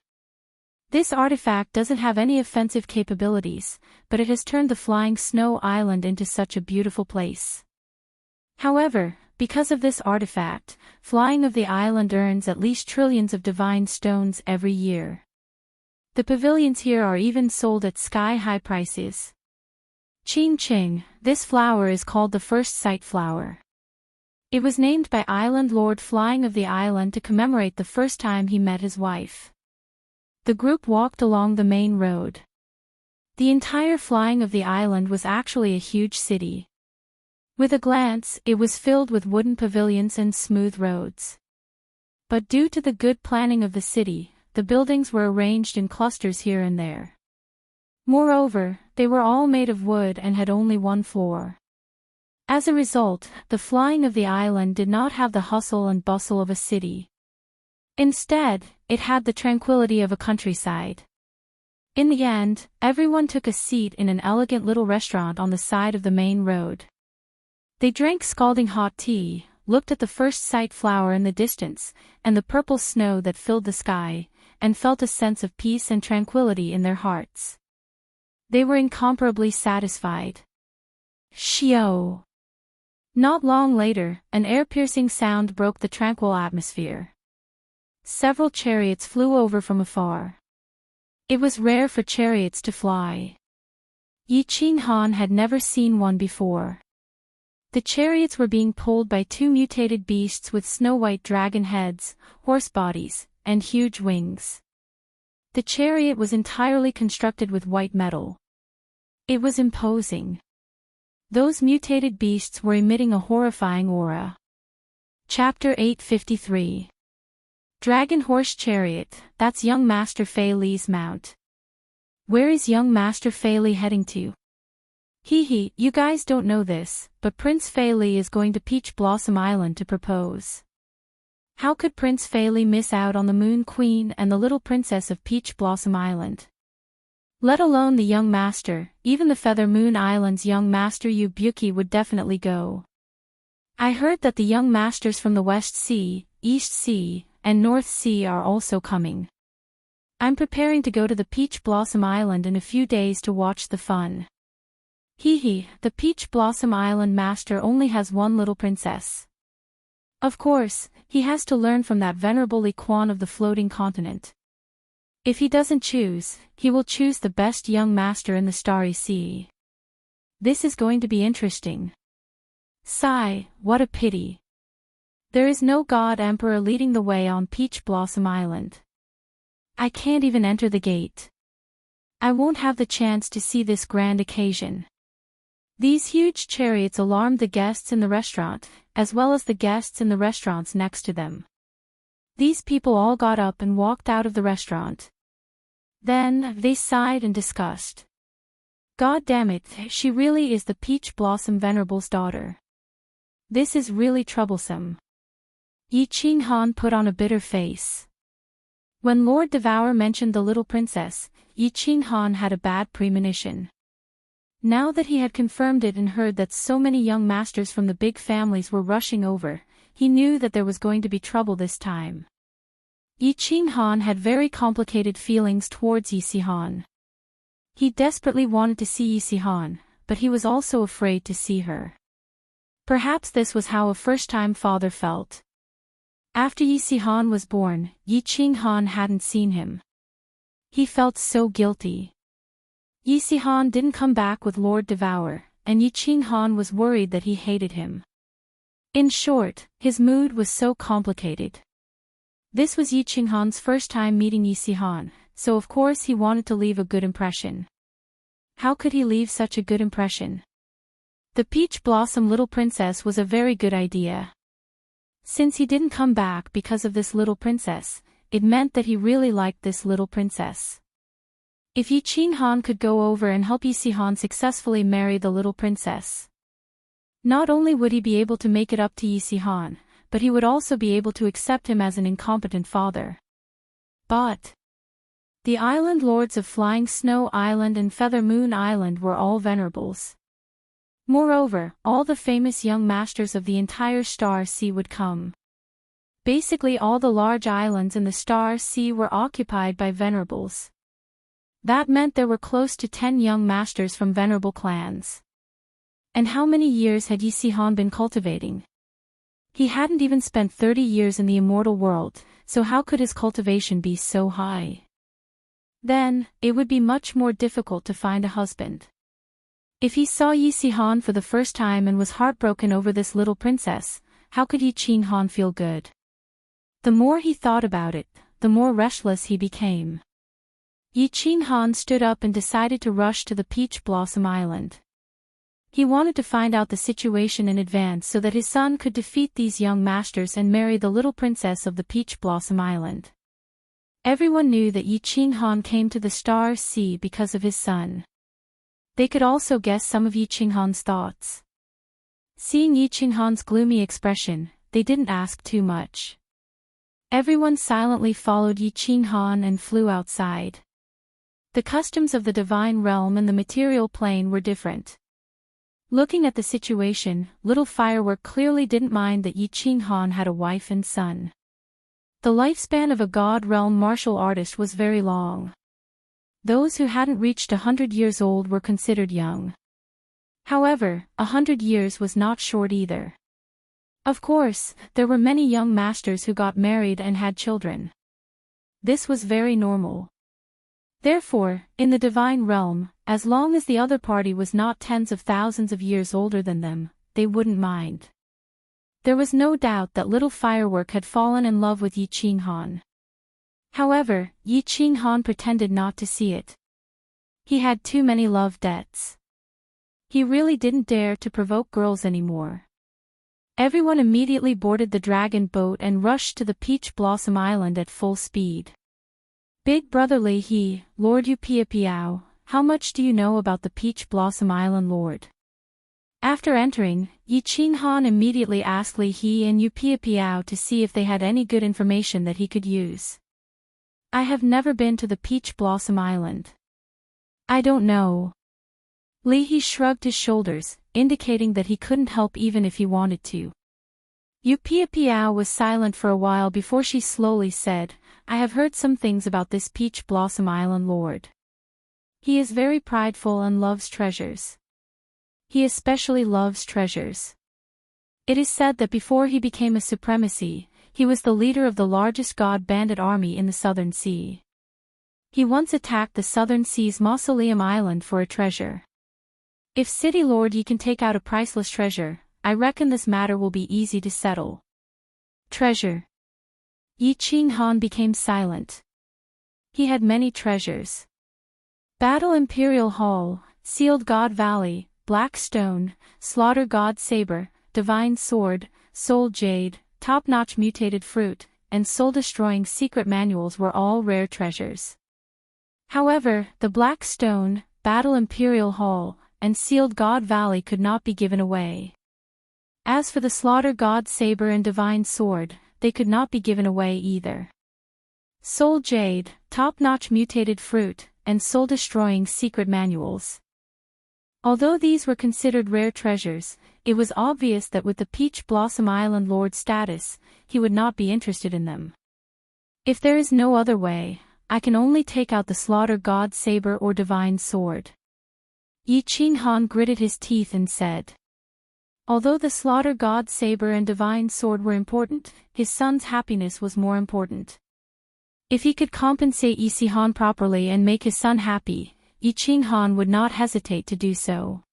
Speaker 1: This artifact doesn't have any offensive capabilities, but it has turned the flying snow island into such a beautiful place. However, because of this artifact, flying of the island earns at least trillions of divine stones every year. The pavilions here are even sold at sky-high prices. Ching, this flower is called the First Sight Flower. It was named by Island Lord Flying of the Island to commemorate the first time he met his wife." The group walked along the main road. The entire flying of the island was actually a huge city. With a glance, it was filled with wooden pavilions and smooth roads. But due to the good planning of the city, the buildings were arranged in clusters here and there. Moreover, they were all made of wood and had only 1 floor. As a result, the flying of the island did not have the hustle and bustle of a city. Instead, it had the tranquility of a countryside. In the end, everyone took a seat in an elegant little restaurant on the side of the main road. They drank scalding hot tea, looked at the first sight flower in the distance, and the purple snow that filled the sky, and felt a sense of peace and tranquility in their hearts. They were incomparably satisfied. Shio! Not long later, an ear-piercing sound broke the tranquil atmosphere. Several chariots flew over from afar. It was rare for chariots to fly. Yi Qinghan had never seen one before. The chariots were being pulled by 2 mutated beasts with snow-white dragon heads, horse bodies, and huge wings. The chariot was entirely constructed with white metal. It was imposing. Those mutated beasts were emitting a horrifying aura. Chapter 853. Dragon Horse Chariot, that's young Master Fei Li's mount. Where is young Master Fei Li heading to? Hee, you guys don't know this, but Prince Fei Li is going to Peach Blossom Island to propose. How could Prince Fei Li miss out on the Moon Queen and the little princess of Peach Blossom Island? Let alone the young master, even the Feather Moon Island's young master Yu Buki would definitely go. I heard that the young masters from the West Sea, East Sea, and North Sea are also coming. I'm preparing to go to the Peach Blossom Island in a few days to watch the fun. The Peach Blossom Island master only has one little princess. Of course, he has to learn from that venerable Li Quan of the floating continent. If he doesn't choose, he will choose the best young master in the Starry Sea. This is going to be interesting. Sigh, what a pity. There is no God Emperor leading the way on Peach Blossom Island. I can't even enter the gate. I won't have the chance to see this grand occasion. These huge chariots alarmed the guests in the restaurant, as well as the guests in the restaurants next to them. These people all got up and walked out of the restaurant. Then, they sighed in disgust. God damn it, she really is the Peach Blossom Venerable's daughter. This is really troublesome. Yi Qinghan put on a bitter face. When Lord Devour mentioned the little princess, Yi Qinghan had a bad premonition. Now that he had confirmed it and heard that so many young masters from the big families were rushing over, he knew that there was going to be trouble this time. Yi Qinghan had very complicated feelings towards Yi Sihan. He desperately wanted to see Yi Sihan, but he was also afraid to see her. Perhaps this was how a first-time father felt. After Yi Sihan was born, Yi Qinghan hadn't seen him. He felt so guilty. Yi Sihan didn't come back with Lord Devour, and Yi Qinghan was worried that he hated him. In short, his mood was so complicated. This was Yi Qinghan's first time meeting Yi Sihan, so of course he wanted to leave a good impression. How could he leave such a good impression? The Peach Blossom Little Princess was a very good idea. Since he didn't come back because of this little princess, it meant that he really liked this little princess. If Yi Qinghan could go over and help Yi Sihan successfully marry the little princess, not only would he be able to make it up to Yi Sihan, but he would also be able to accept him as an incompetent father. But the island lords of Flying Snow Island and Feather Moon Island were all venerables. Moreover, all the famous young masters of the entire Star Sea would come. Basically all the large islands in the Star Sea were occupied by venerables. That meant there were close to 10 young masters from venerable clans. And how many years had Yi Sihan been cultivating? He hadn't even spent 30 years in the immortal world, so how could his cultivation be so high? Then, it would be much more difficult to find a husband. If he saw Yi Sihan for the first time and was heartbroken over this little princess, how could Yi Qinghan feel good? The more he thought about it, the more restless he became. Yi Qinghan stood up and decided to rush to the Peach Blossom Island. He wanted to find out the situation in advance so that his son could defeat these young masters and marry the little princess of the Peach Blossom Island. Everyone knew that Yi Qinghan came to the Star Sea because of his son. They could also guess some of Yi Qinghan's thoughts. Seeing Yi Qinghan's gloomy expression, they didn't ask too much. Everyone silently followed Yi Qinghan and flew outside. The customs of the divine realm and the material plane were different. Looking at the situation, Little Firework clearly didn't mind that Yi Qinghan had a wife and son. The lifespan of a God realm martial artist was very long. Those who hadn't reached 100 years old were considered young. However, 100 years was not short either. Of course, there were many young masters who got married and had children. This was very normal. Therefore, in the divine realm, as long as the other party was not tens of thousands of years older than them, they wouldn't mind. There was no doubt that Little Firework had fallen in love with Yi Qinghan. However, Yi Qinghan pretended not to see it. He had too many love debts. He really didn't dare to provoke girls anymore. Everyone immediately boarded the dragon boat and rushed to the Peach Blossom Island at full speed. Big Brother Li He, Lord Yu Piao, how much do you know about the Peach Blossom Island, Lord? After entering, Yi Qinghan immediately asked Li He and Yu Piao to see if they had any good information that he could use. I have never been to the Peach Blossom Island. I don't know. Li He shrugged his shoulders, indicating that he couldn't help even if he wanted to. Yu Piao was silent for a while before she slowly said, I have heard some things about this Peach Blossom Island lord. He is very prideful and loves treasures. He especially loves treasures. It is said that before he became a supremacy, he was the leader of the largest god bandit army in the Southern Sea. He once attacked the Southern Sea's Mausoleum Island for a treasure. If City Lord Yi can take out a priceless treasure, I reckon this matter will be easy to settle. Treasure. Yi Qinghan became silent. He had many treasures. Battle Imperial Hall, Sealed God Valley, Black Stone, Slaughter God Saber, Divine Sword, Soul Jade, Top-notch mutated fruit, and soul-destroying secret manuals were all rare treasures. However, the Black Stone, Battle Imperial Hall, and Sealed God Valley could not be given away. As for the Slaughter God Saber and Divine Sword, they could not be given away either. Soul Jade, top-notch mutated fruit, and soul-destroying secret manuals. Although these were considered rare treasures, it was obvious that with the Peach Blossom Island Lord's status, he would not be interested in them. If there is no other way, I can only take out the Slaughter God Saber or Divine Sword. Yi Qinghan gritted his teeth and said. Although the Slaughter God Saber and Divine Sword were important, his son's happiness was more important. If he could compensate Yi Qinghan properly and make his son happy, Yi Qinghan would not hesitate to do so.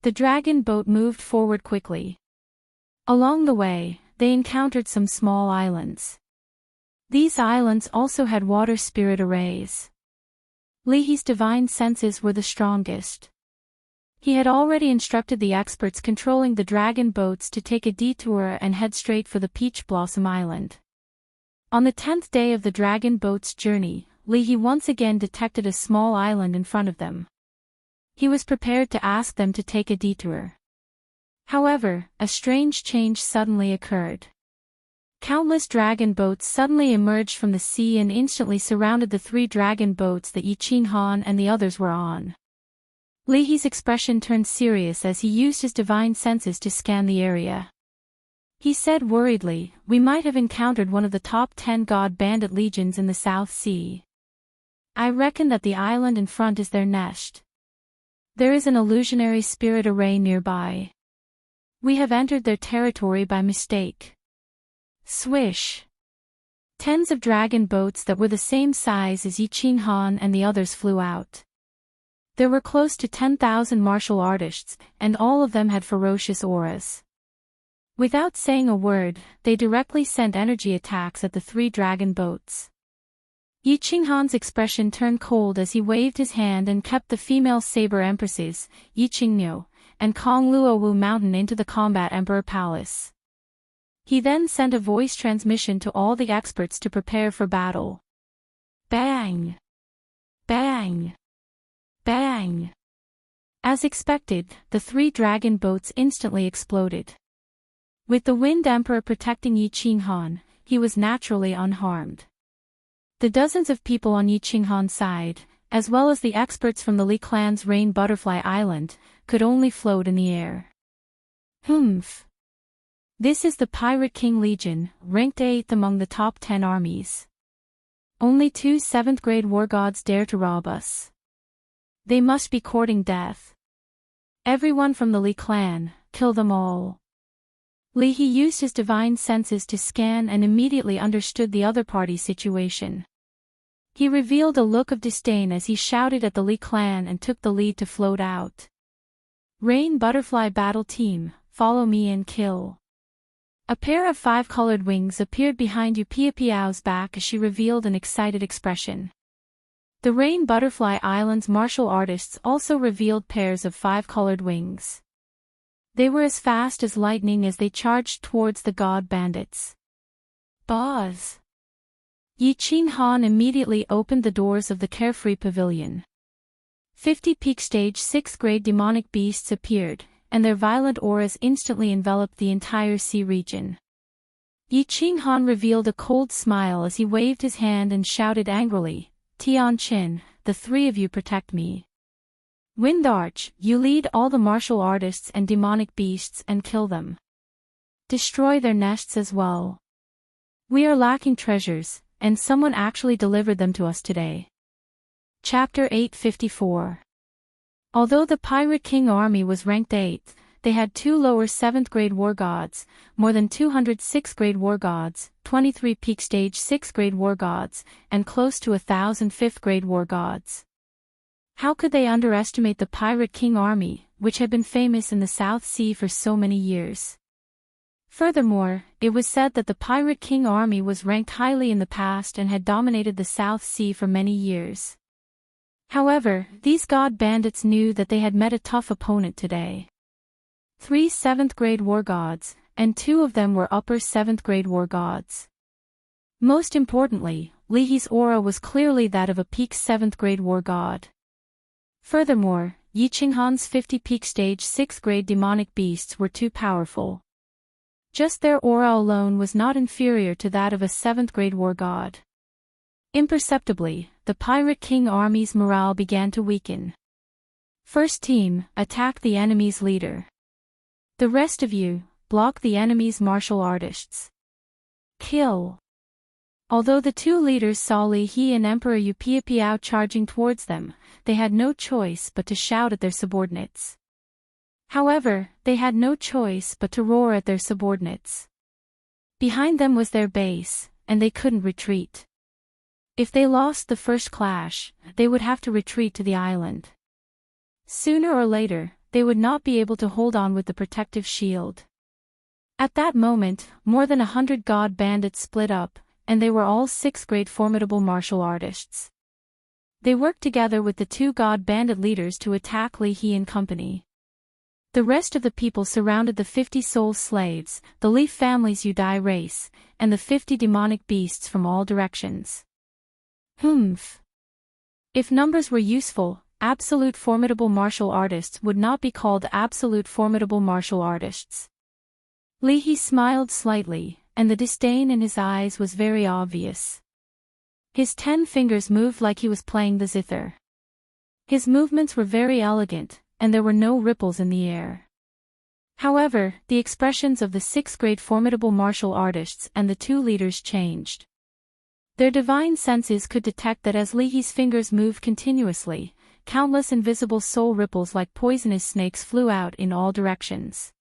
Speaker 1: The dragon boat moved forward quickly. Along the way, they encountered some small islands. These islands also had water spirit arrays. Li He's divine senses were the strongest. He had already instructed the experts controlling the dragon boats to take a detour and head straight for the Peach Blossom Island. On the 10th day of the dragon boat's journey, Li He once again detected a small island in front of them. He was prepared to ask them to take a detour. However, a strange change suddenly occurred. Countless dragon boats suddenly emerged from the sea and instantly surrounded the 3 dragon boats that Yi Qinghan and the others were on. Li He's expression turned serious as he used his divine senses to scan the area. He said worriedly, we might have encountered one of the top 10 god bandit legions in the South Sea. I reckon that the island in front is their nest. There is an illusionary spirit array nearby. We have entered their territory by mistake. Swish! Tens of dragon boats that were the same size as Yi Qinghan and the others flew out. There were close to 10,000 martial artists, and all of them had ferocious auras. Without saying a word, they directly sent energy attacks at the 3 dragon boats. Yi Qinghan's expression turned cold as he waved his hand and kept the female saber empresses, Yi Qingniu, and Kong Luowu Mountain into the combat emperor palace. He then sent a voice transmission to all the experts to prepare for battle. Bang! Bang! Bang! As expected, the 3 dragon boats instantly exploded. With the Wind Emperor protecting Yi Qinghan, he was naturally unharmed. The dozens of people on Yi Qinghan's side, as well as the experts from the Li clan's Rain Butterfly Island, could only float in the air. Humph! This is the Pirate King Legion, ranked 8th among the top 10 armies. Only 2 7th-grade war gods dare to rob us. They must be courting death. Everyone from the Li clan, kill them all. Li He used his divine senses to scan and immediately understood the other party's situation. He revealed a look of disdain as he shouted at the Li clan and took the lead to float out. Rain Butterfly Battle Team, follow me and kill. A pair of five-colored wings appeared behind Piao's back as she revealed an excited expression. The Rain Butterfly Island's martial artists also revealed pairs of five-colored wings. They were as fast as lightning as they charged towards the god bandits. Boz! Yi Qinghan immediately opened the doors of the Carefree Pavilion. 50 peak stage 6th grade demonic beasts appeared, and their violent auras instantly enveloped the entire sea region. Yi Qinghan revealed a cold smile as he waved his hand and shouted angrily, "Tian Qin, the three of you protect me. Windarch, you lead all the martial artists and demonic beasts and kill them. Destroy their nests as well. We are lacking treasures, and someone actually delivered them to us today." Chapter 854. Although the Pirate King army was ranked 8th, they had 2 lower 7th grade war gods, more than 200 6th grade war gods, 23 peak stage 6th grade war gods, and close to 1,000 5th grade war gods. How could they underestimate the Pirate King army, which had been famous in the South Sea for so many years? Furthermore, it was said that the Pirate King army was ranked highly in the past and had dominated the South Sea for many years. However, these god bandits knew that they had met a tough opponent today. 3 7th grade war gods, and 2 of them were upper 7th grade war gods. Most importantly, Li He's aura was clearly that of a peak 7th grade war god. Furthermore, Yi Qinghan's 50 peak stage 6th grade demonic beasts were too powerful. Just their aura alone was not inferior to that of a 7th grade war god. Imperceptibly, the Pirate King army's morale began to weaken. First team, attack the enemy's leader. The rest of you, block the enemy's martial artists. Kill. Although the two leaders saw Li He and Emperor Yu Piao charging towards them, they had no choice but to shout at their subordinates. However, they had no choice but to roar at their subordinates. Behind them was their base, and they couldn't retreat. If they lost the first clash, they would have to retreat to the island. Sooner or later, they would not be able to hold on with the protective shield. At that moment, more than 100 god bandits split up, and they were all 6th grade formidable martial artists. They worked together with the 2 god bandit leaders to attack Li He and company. The rest of the people surrounded the 50 soul slaves, the Leaf family's Udai race, and the 50 demonic beasts from all directions. Humph. If numbers were useful, absolute formidable martial artists would not be called absolute formidable martial artists. Li He smiled slightly, and the disdain in his eyes was very obvious. His 10 fingers moved like he was playing the zither. His movements were very elegant, and there were no ripples in the air. However, the expressions of the 6th grade formidable martial artists and the 2 leaders changed. Their divine senses could detect that as Li He's fingers moved continuously, countless invisible soul ripples like poisonous snakes flew out in all directions.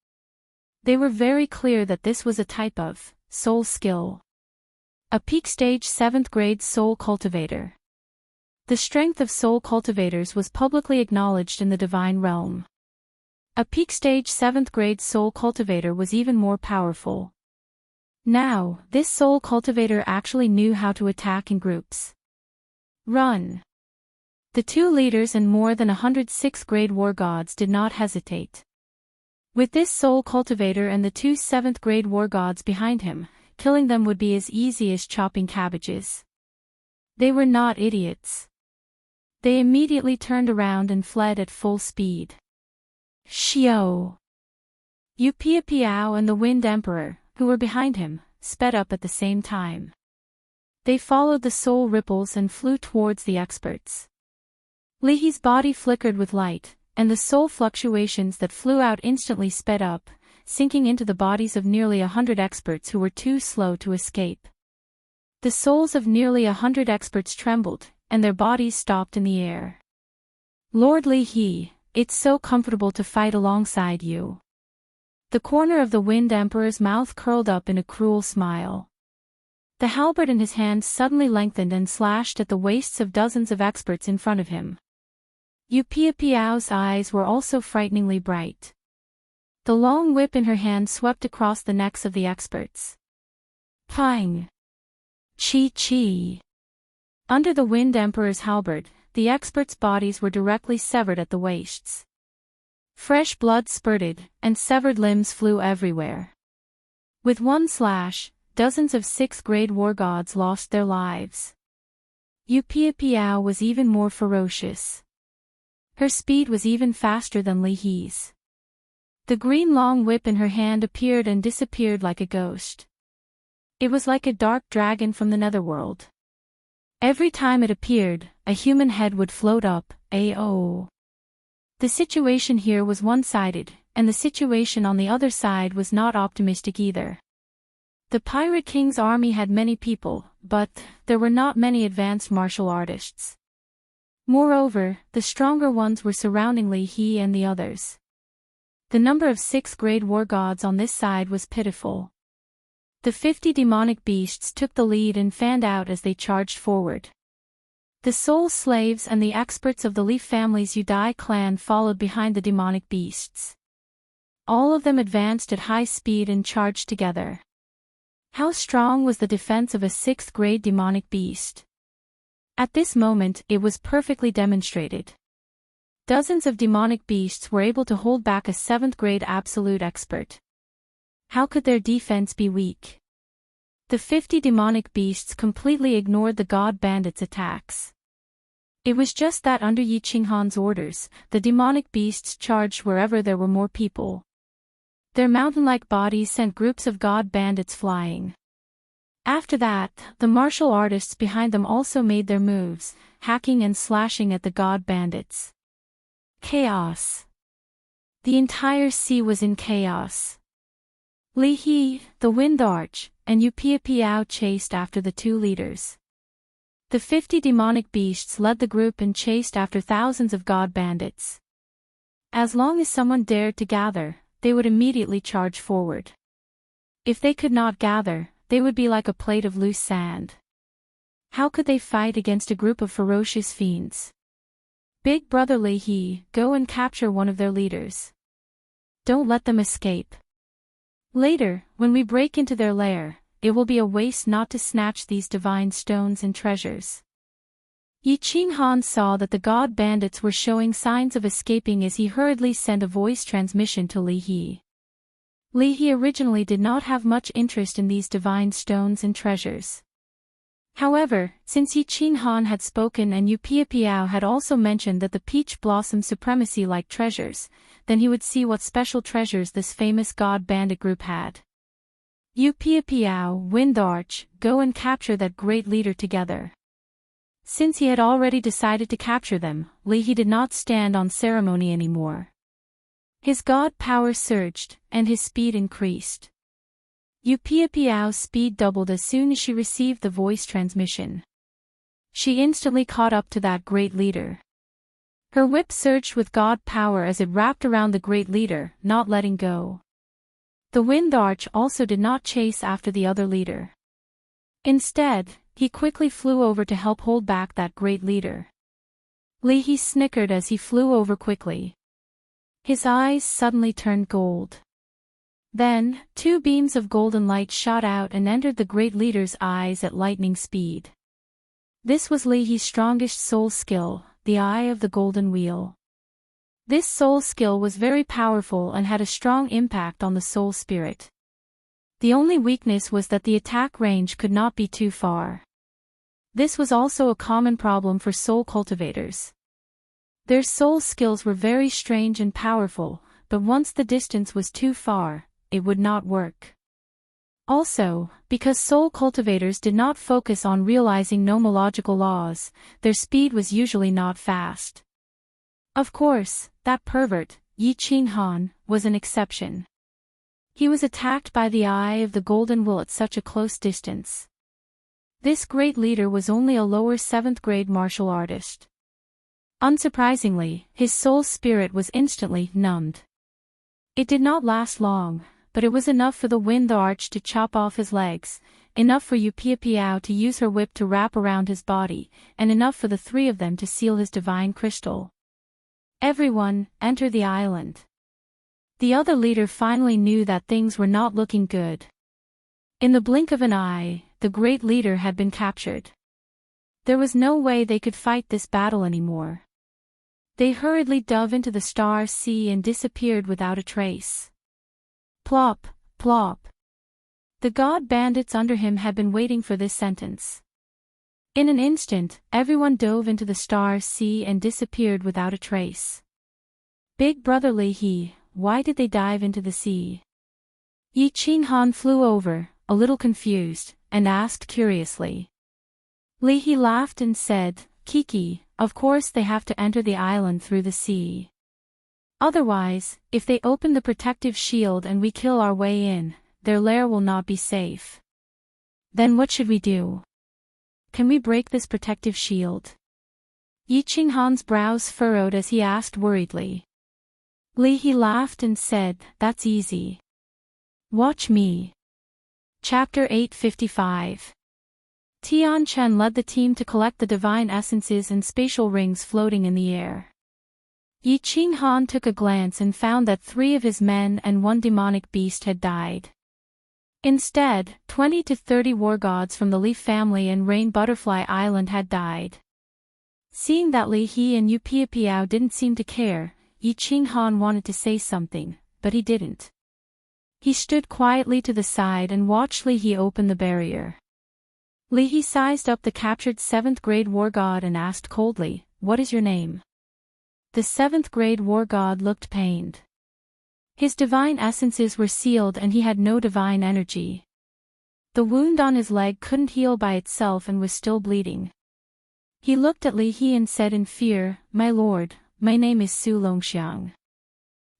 Speaker 1: They were very clear that this was a type of soul skill. A peak stage 7th grade soul cultivator. The strength of soul cultivators was publicly acknowledged in the divine realm. A peak stage 7th grade soul cultivator was even more powerful. Now, this soul cultivator actually knew how to attack in groups. Run! The 2 leaders and more than 100 6th grade war gods did not hesitate. With this soul cultivator and the 2 7th grade war gods behind him, killing them would be as easy as chopping cabbages. They were not idiots. They immediately turned around and fled at full speed. Xiao! Yu Piao and the Wind Emperor, who were behind him, sped up at the same time. They followed the soul ripples and flew towards the experts. Li He's body flickered with light, and the soul fluctuations that flew out instantly sped up, sinking into the bodies of nearly 100 experts who were too slow to escape. The souls of nearly 100 experts trembled, and their bodies stopped in the air. Lord Li He, it's so comfortable to fight alongside you. The corner of the Wind Emperor's mouth curled up in a cruel smile. The halberd in his hand suddenly lengthened and slashed at the waists of dozens of experts in front of him. Yu Piao's eyes were also frighteningly bright. The long whip in her hand swept across the necks of the experts. Pang! Chi-chi! Under the Wind Emperor's halberd, the experts' bodies were directly severed at the waists. Fresh blood spurted, and severed limbs flew everywhere. With one slash, dozens of 6th-grade war gods lost their lives. Piao was even more ferocious. Her speed was even faster than Li He's. The green long whip in her hand appeared and disappeared like a ghost. It was like a dark dragon from the netherworld. Every time it appeared, a human head would float up. The situation here was one-sided, and the situation on the other side was not optimistic either. The Pirate King's army had many people, but there were not many advanced martial artists. Moreover, the stronger ones were surrounding Li He and the others. The number of 6th-grade war gods on this side was pitiful. The 50 demonic beasts took the lead and fanned out as they charged forward. The soul slaves and the experts of the Li family's Udai clan followed behind the demonic beasts. All of them advanced at high speed and charged together. How strong was the defense of a 6th-grade demonic beast? At this moment, it was perfectly demonstrated. Dozens of demonic beasts were able to hold back a 7th-grade absolute expert. How could their defense be weak? The 50 demonic beasts completely ignored the god bandits' attacks. It was just that under Yi Qinghan's orders, the demonic beasts charged wherever there were more people. Their mountain-like bodies sent groups of god bandits flying. After that, the martial artists behind them also made their moves, hacking and slashing at the god bandits. Chaos. The entire sea was in chaos. Li He, the Wind Arch, and Piao chased after the two leaders. The 50 demonic beasts led the group and chased after thousands of god bandits. As long as someone dared to gather, they would immediately charge forward. If they could not gather, they would be like a plate of loose sand. How could they fight against a group of ferocious fiends? Big Brother Li He, go and capture one of their leaders. Don't let them escape. Later, when we break into their lair, it will be a waste not to snatch these divine stones and treasures. Yi Qinghan saw that the god bandits were showing signs of escaping as he hurriedly sent a voice transmission to Li He. Li He originally did not have much interest in these divine stones and treasures. However, since Yi Qinghan had spoken and Piao had also mentioned that the peach blossom supremacy-like treasures, then he would see what special treasures this famous god bandit group had. Piao, Wind Arch, go and capture that great leader together. Since he had already decided to capture them, Li He did not stand on ceremony anymore. His god power surged, and his speed increased. Piao's speed doubled as soon as she received the voice transmission. She instantly caught up to that great leader. Her whip surged with god power as it wrapped around the great leader, not letting go. The Wind Arch also did not chase after the other leader. Instead, he quickly flew over to help hold back that great leader. Li He snickered as he flew over quickly. His eyes suddenly turned gold. Then, two beams of golden light shot out and entered the great leader's eyes at lightning speed. This was Li He's strongest soul skill, the Eye of the Golden Wheel. This soul skill was very powerful and had a strong impact on the soul spirit. The only weakness was that the attack range could not be too far. This was also a common problem for soul cultivators. Their soul skills were very strange and powerful, but once the distance was too far, it would not work. Also, because soul cultivators did not focus on realizing nomological laws, their speed was usually not fast. Of course, that pervert, Yi Qinghan, was an exception. He was attacked by the Eye of the Golden Wheel at such a close distance. This great leader was only a lower 7th-grade martial artist. Unsurprisingly, his soul spirit was instantly numbed. It did not last long, but it was enough for the Wind Arch to chop off his legs, enough for Piao to use her whip to wrap around his body, and enough for the three of them to seal his divine crystal. Everyone, enter the island. The other leader finally knew that things were not looking good. In the blink of an eye, the great leader had been captured. There was no way they could fight this battle anymore. They hurriedly dove into the star sea and disappeared without a trace. Plop, plop. The god bandits under him had been waiting for this sentence. In an instant, everyone dove into the star sea and disappeared without a trace. Big Brother Li He, why did they dive into the sea? Yi Qinghan flew over, a little confused, and asked curiously. Li He laughed and said, Kiki, of course they have to enter the island through the sea. Otherwise, if they open the protective shield and we kill our way in, their lair will not be safe. Then what should we do? Can we break this protective shield? Yi Qinghan's brows furrowed as he asked worriedly. Li He laughed and said, that's easy. Watch me. Chapter 855. Tian Chen led the team to collect the divine essences and spatial rings floating in the air. Yi Qinghan took a glance and found that 3 of his men and 1 demonic beast had died. Instead, 20 to 30 war gods from the Leaf family and Rain Butterfly Island had died. Seeing that Li He and Yu Piapiao didn't seem to care, Yi Qinghan wanted to say something, but he didn't. He stood quietly to the side and watched Li He open the barrier. Li He sized up the captured 7th grade war god and asked coldly, what is your name? The 7th grade war god looked pained. His divine essences were sealed and he had no divine energy. The wound on his leg couldn't heal by itself and was still bleeding. He looked at Li He and said in fear, my lord, my name is Su Longxiang.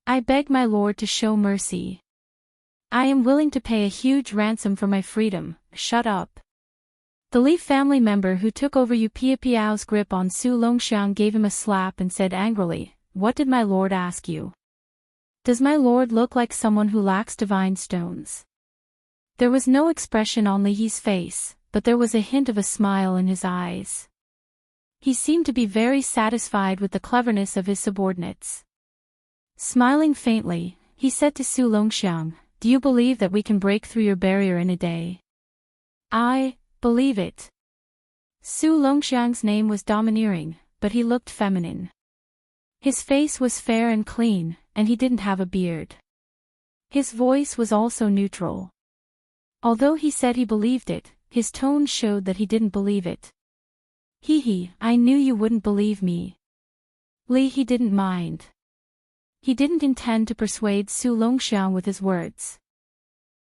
Speaker 1: I beg my lord to show mercy. I am willing to pay a huge ransom for my freedom, shut up. The Li family member who took over Yu Piapiao's grip on Su Longxiang gave him a slap and said angrily, what did my lord ask you? Does my lord look like someone who lacks divine stones? There was no expression on Li He's face, but there was a hint of a smile in his eyes. He seemed to be very satisfied with the cleverness of his subordinates. Smiling faintly, he said to Su Longxiang, do you believe that we can break through your barrier in a day? I believe it. Su Longxiang's name was domineering, but he looked feminine. His face was fair and clean, and he didn't have a beard. His voice was also neutral. Although he said he believed it, his tone showed that he didn't believe it. He, I knew you wouldn't believe me. Li He didn't mind. He didn't intend to persuade Su Longxiang with his words.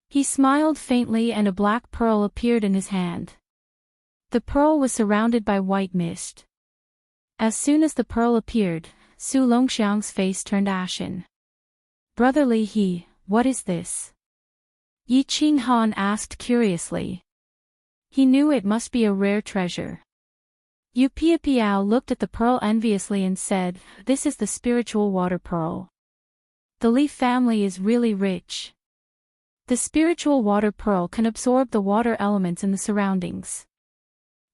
Speaker 1: He smiled faintly and a black pearl appeared in his hand. The pearl was surrounded by white mist. As soon as the pearl appeared, Su Longxiang's face turned ashen. Brother Li He, what is this? Yi Qinghan asked curiously. He knew it must be a rare treasure. Yu Piapiao looked at the pearl enviously and said, this is the spiritual water pearl. The Li family is really rich. The spiritual water pearl can absorb the water elements in the surroundings.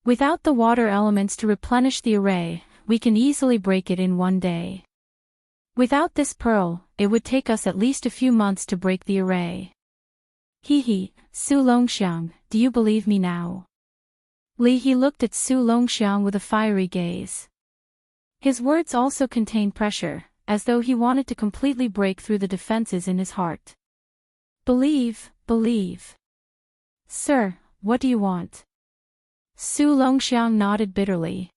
Speaker 1: Without the water elements to replenish the array, we can easily break it in one day. Without this pearl, it would take us at least a few months to break the array. He, Su Longxiang, do you believe me now? Li He looked at Su Longxiang with a fiery gaze. His words also contained pressure, as though he wanted to completely break through the defenses in his heart. Believe. Sir, what do you want? Su Longxiang nodded bitterly.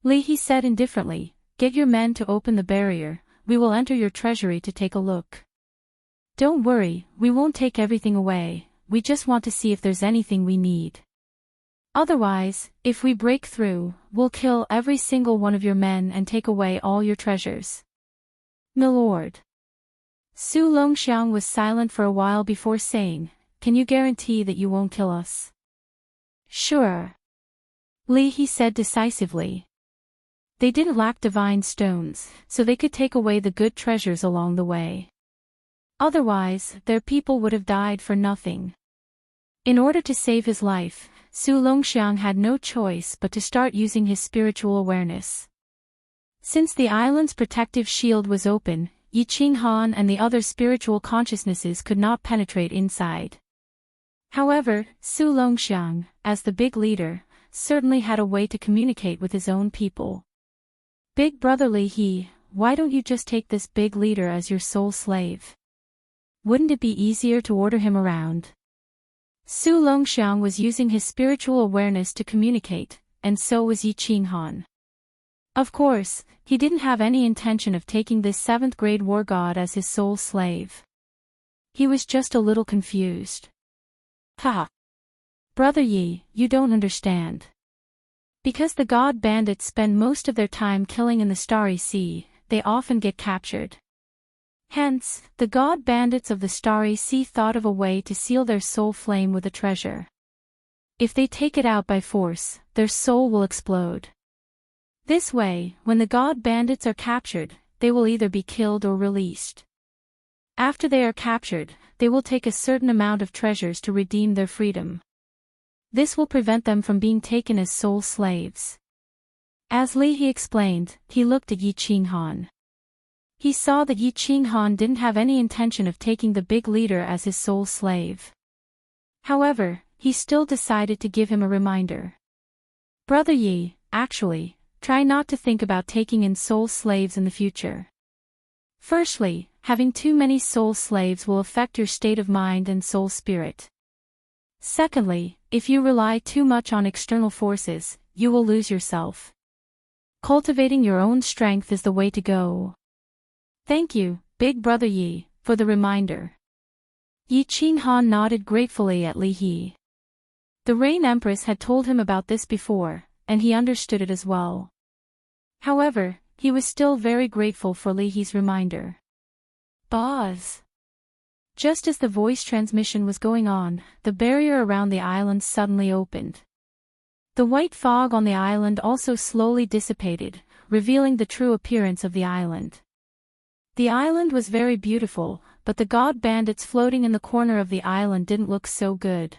Speaker 1: Li He said indifferently, get your men to open the barrier, we will enter your treasury to take a look. Don't worry, we won't take everything away, we just want to see if there's anything we need. Otherwise, if we break through, we'll kill every single one of your men and take away all your treasures. Milord. Su Longxiang was silent for a while before saying, can you guarantee that you won't kill us? Sure. Li He said decisively. They didn't lack divine stones, so they could take away the good treasures along the way. Otherwise, their people would have died for nothing. In order to save his life, Su Longxiang had no choice but to start using his spiritual awareness. Since the island's protective shield was open, Yi Qinghan and the other spiritual consciousnesses could not penetrate inside. However, Su Longxiang, as the big leader, certainly had a way to communicate with his own people. Big brother Li He, why don't you just take this big leader as your sole slave? Wouldn't it be easier to order him around? Su Longxiang was using his spiritual awareness to communicate, and so was Yi Qinghan. Of course, he didn't have any intention of taking this 7th grade war god as his sole slave. He was just a little confused. Ha! Brother Yi, you don't understand. Because the god bandits spend most of their time killing in the Starry Sea, they often get captured. Hence, the god bandits of the Starry Sea thought of a way to seal their soul flame with a treasure. If they take it out by force, their soul will explode. This way, when the god bandits are captured, they will either be killed or released. After they are captured, they will take a certain amount of treasures to redeem their freedom. This will prevent them from being taken as soul slaves. As Li He explained, he looked at Yi Qinghan. He saw that Yi Qinghan didn't have any intention of taking the big leader as his sole slave. However, he still decided to give him a reminder. Brother Yi, actually, try not to think about taking in soul slaves in the future. Firstly, having too many soul slaves will affect your state of mind and soul spirit. Secondly, if you rely too much on external forces, you will lose yourself. Cultivating your own strength is the way to go. Thank you, Big Brother Yi, for the reminder. Yi Qinghan nodded gratefully at Li He. The Rain Empress had told him about this before, and he understood it as well. However, he was still very grateful for Li He's reminder. Buzz! Just as the voice transmission was going on, the barrier around the island suddenly opened. The white fog on the island also slowly dissipated, revealing the true appearance of the island. The island was very beautiful, but the god bandits floating in the corner of the island didn't look so good.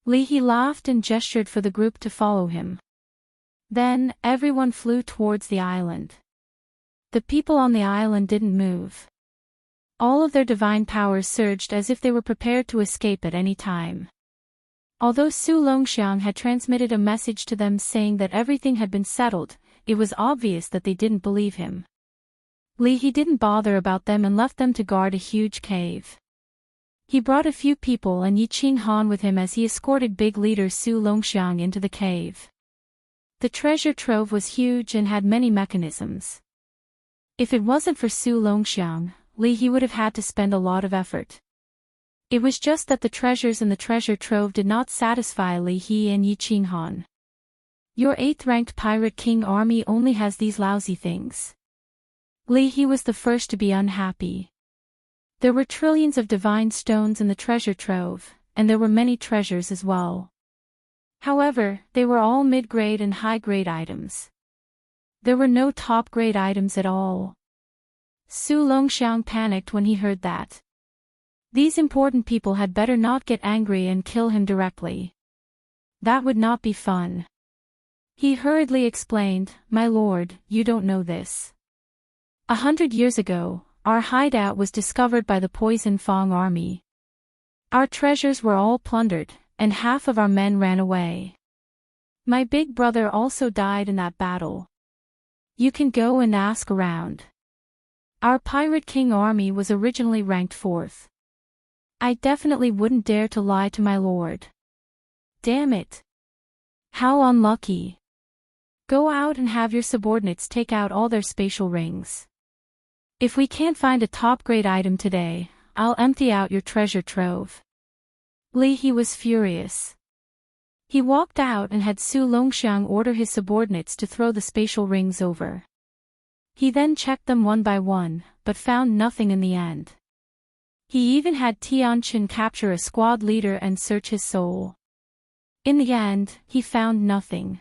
Speaker 1: Li He laughed and gestured for the group to follow him. Then, everyone flew towards the island. The people on the island didn't move. All of their divine powers surged as if they were prepared to escape at any time. Although Su Longxiang had transmitted a message to them saying that everything had been settled, it was obvious that they didn't believe him. Li He didn't bother about them and left them to guard a huge cave. He brought a few people and Yi Qinghan with him as he escorted big leader Su Longxiang into the cave. The treasure trove was huge and had many mechanisms. If it wasn't for Su Longxiang, Li He would have had to spend a lot of effort. It was just that the treasures in the treasure trove did not satisfy Li He and Yi Qinghan. Your 8th-ranked pirate king army only has these lousy things. Li He was the first to be unhappy. There were trillions of divine stones in the treasure trove, and there were many treasures as well. However, they were all mid-grade and high-grade items. There were no top-grade items at all. Su Longxiang panicked when he heard that. These important people had better not get angry and kill him directly. That would not be fun. He hurriedly explained, "My lord, you don't know this. 100 years ago, our hideout was discovered by the Poison Fang army. Our treasures were all plundered, and half of our men ran away. My big brother also died in that battle. You can go and ask around. Our Pirate King army was originally ranked 4th. I definitely wouldn't dare to lie to my lord. Damn it. How unlucky. Go out and have your subordinates take out all their spatial rings. If we can't find a top-grade item today, I'll empty out your treasure trove." Li He was furious. He walked out and had Su Longxiang order his subordinates to throw the spatial rings over. He then checked them one by one, but found nothing in the end. He even had Tianqin capture a squad leader and search his soul. In the end, he found nothing.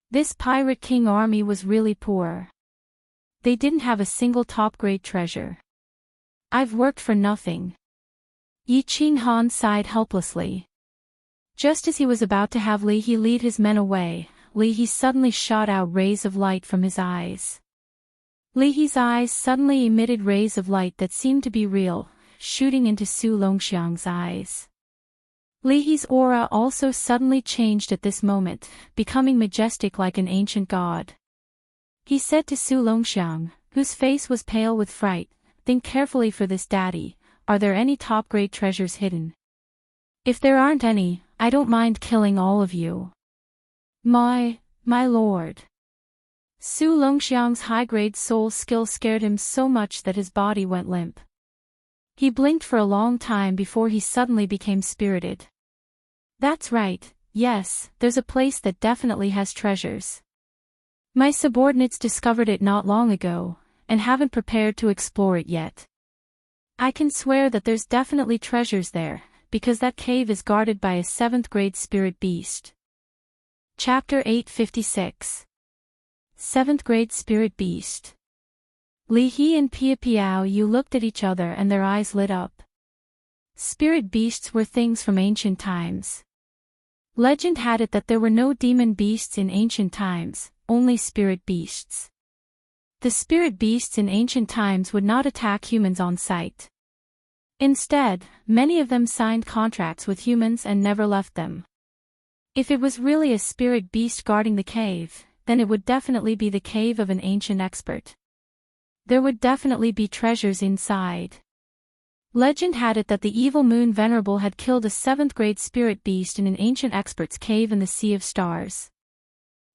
Speaker 1: This Pirate King army was really poor. They didn't have a single top-grade treasure. I've worked for nothing. Yi Qinghan sighed helplessly. Just as he was about to have Li He lead his men away, Li He suddenly shot out rays of light from his eyes. Li He's eyes suddenly emitted rays of light that seemed to be real, shooting into Su Longxiang's eyes. Li He's aura also suddenly changed at this moment, becoming majestic like an ancient god. He said to Su Longxiang, whose face was pale with fright, "Think carefully for this, daddy. Are there any top-grade treasures hidden? If there aren't any, I don't mind killing all of you." My lord." Su Longxiang's high-grade soul skill scared him so much that his body went limp. He blinked for a long time before he suddenly became spirited. "That's right, yes, there's a place that definitely has treasures. My subordinates discovered it not long ago, and haven't prepared to explore it yet. I can swear that there's definitely treasures there, because that cave is guarded by a 7th-grade spirit beast." Chapter 856. 7th-grade spirit beast. Li He and Pia Piao Yu looked at each other and their eyes lit up. Spirit beasts were things from ancient times. Legend had it that there were no demon beasts in ancient times, only spirit beasts. The spirit beasts in ancient times would not attack humans on sight. Instead, many of them signed contracts with humans and never left them. If it was really a spirit beast guarding the cave, then it would definitely be the cave of an ancient expert. There would definitely be treasures inside. Legend had it that the evil Moon Venerable had killed a 7th-grade spirit beast in an ancient expert's cave in the Sea of Stars.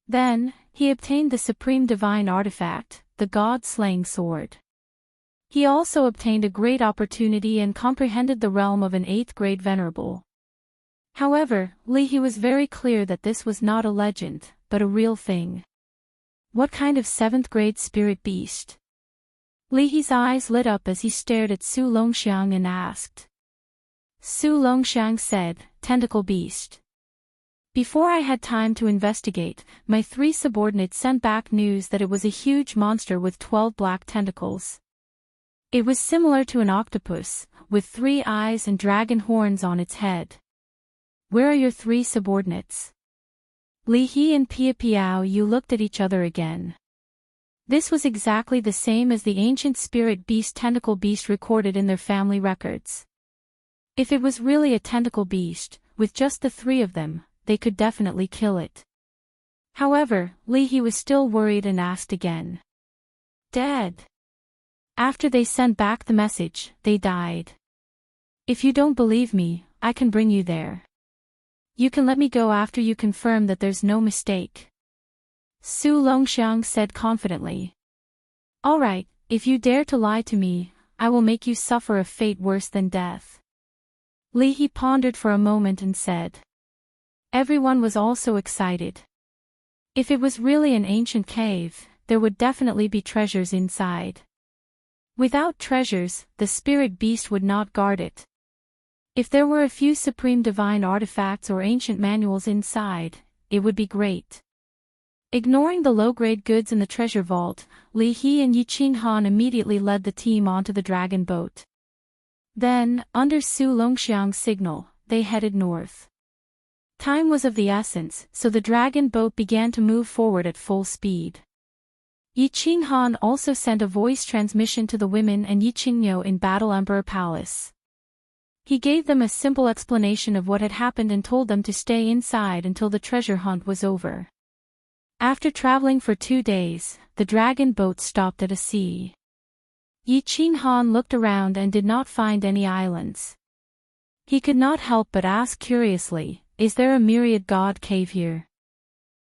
Speaker 1: Then, he obtained the supreme divine artifact, the God-slaying sword. He also obtained a great opportunity and comprehended the realm of an 8th-grade venerable. However, Li He was very clear that this was not a legend, but a real thing. What kind of 7th-grade spirit beast? Li He's eyes lit up as he stared at Su Longxiang and asked. Su Longxiang said, "Tentacle beast." Before I had time to investigate, my 3 subordinates sent back news that it was a huge monster with 12 black tentacles. It was similar to an octopus, with 3 eyes and dragon horns on its head. Where are your 3 subordinates? Li He and Pia Piao Yu looked at each other again. This was exactly the same as the ancient spirit beast tentacle beast recorded in their family records. If it was really a tentacle beast, with just the 3 of them, they could definitely kill it. However, Li He was still worried and asked again. Dead? After they sent back the message, they died. If you don't believe me, I can bring you there. You can let me go after you confirm that there's no mistake. Su Longxiang said confidently. All right, if you dare to lie to me, I will make you suffer a fate worse than death. Li He pondered for a moment and said. Everyone was also excited. If it was really an ancient cave, there would definitely be treasures inside. Without treasures, the spirit beast would not guard it. If there were a few supreme divine artifacts or ancient manuals inside, it would be great. Ignoring the low-grade goods in the treasure vault, Li He and Yi Qinghan immediately led the team onto the dragon boat. Then, under Su Longxiang's signal, they headed north. Time was of the essence, so the dragon boat began to move forward at full speed. Yi Qinghan also sent a voice transmission to the women and Yi Qingniu in Battle Emperor Palace. He gave them a simple explanation of what had happened and told them to stay inside until the treasure hunt was over. After traveling for 2 days, the dragon boat stopped at a sea. Yi Qinghan looked around and did not find any islands. He could not help but ask curiously, is there a myriad god cave here?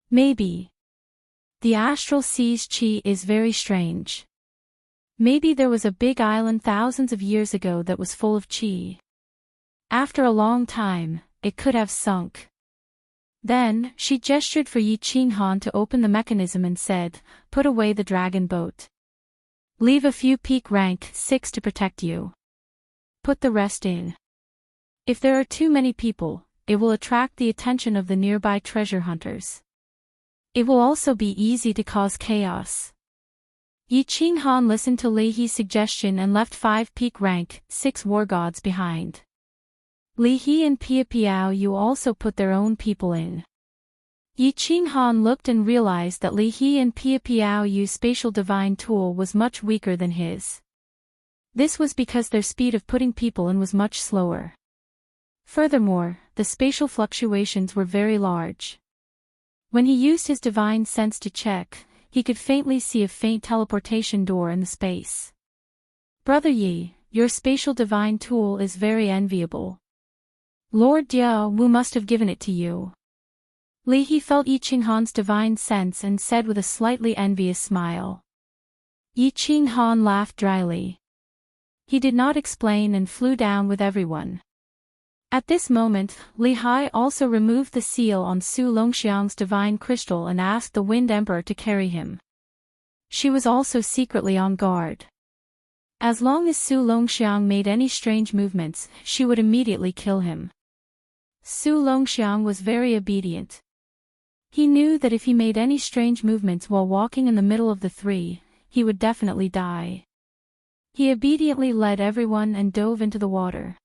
Speaker 1: Maybe. The astral sea's chi is very strange. Maybe there was a big island thousands of years ago that was full of chi. After a long time, it could have sunk. Then, she gestured for Yi Qinghan to open the mechanism and said, put away the dragon boat. Leave a few peak rank 6 to protect you. Put the rest in. If there are too many people, it will attract the attention of the nearby treasure hunters. It will also be easy to cause chaos. Yi Qinghan listened to Li He's suggestion and left 5 peak rank 6 war gods behind. Li He and Pia Piao Yu also put their own people in. Yi Qing Han looked and realized that Li He and Pia Piao Yu's spatial divine tool was much weaker than his. This was because their speed of putting people in was much slower. Furthermore, the spatial fluctuations were very large. When he used his divine sense to check, he could faintly see a faint teleportation door in the space. Brother Yi, your spatial divine tool is very enviable. Lord Diao Wu must have given it to you. Li He felt Yi Qing Han's divine sense and said with a slightly envious smile. Yi Qing Han laughed dryly. He did not explain and flew down with everyone. At this moment, Li Hai also removed the seal on Su Longxiang's divine crystal and asked the Wind Emperor to carry him. She was also secretly on guard. As long as Su Longxiang made any strange movements, she would immediately kill him. Su Longxiang was very obedient. He knew that if he made any strange movements while walking in the middle of the three, he would definitely die. He obediently led everyone and dove into the water.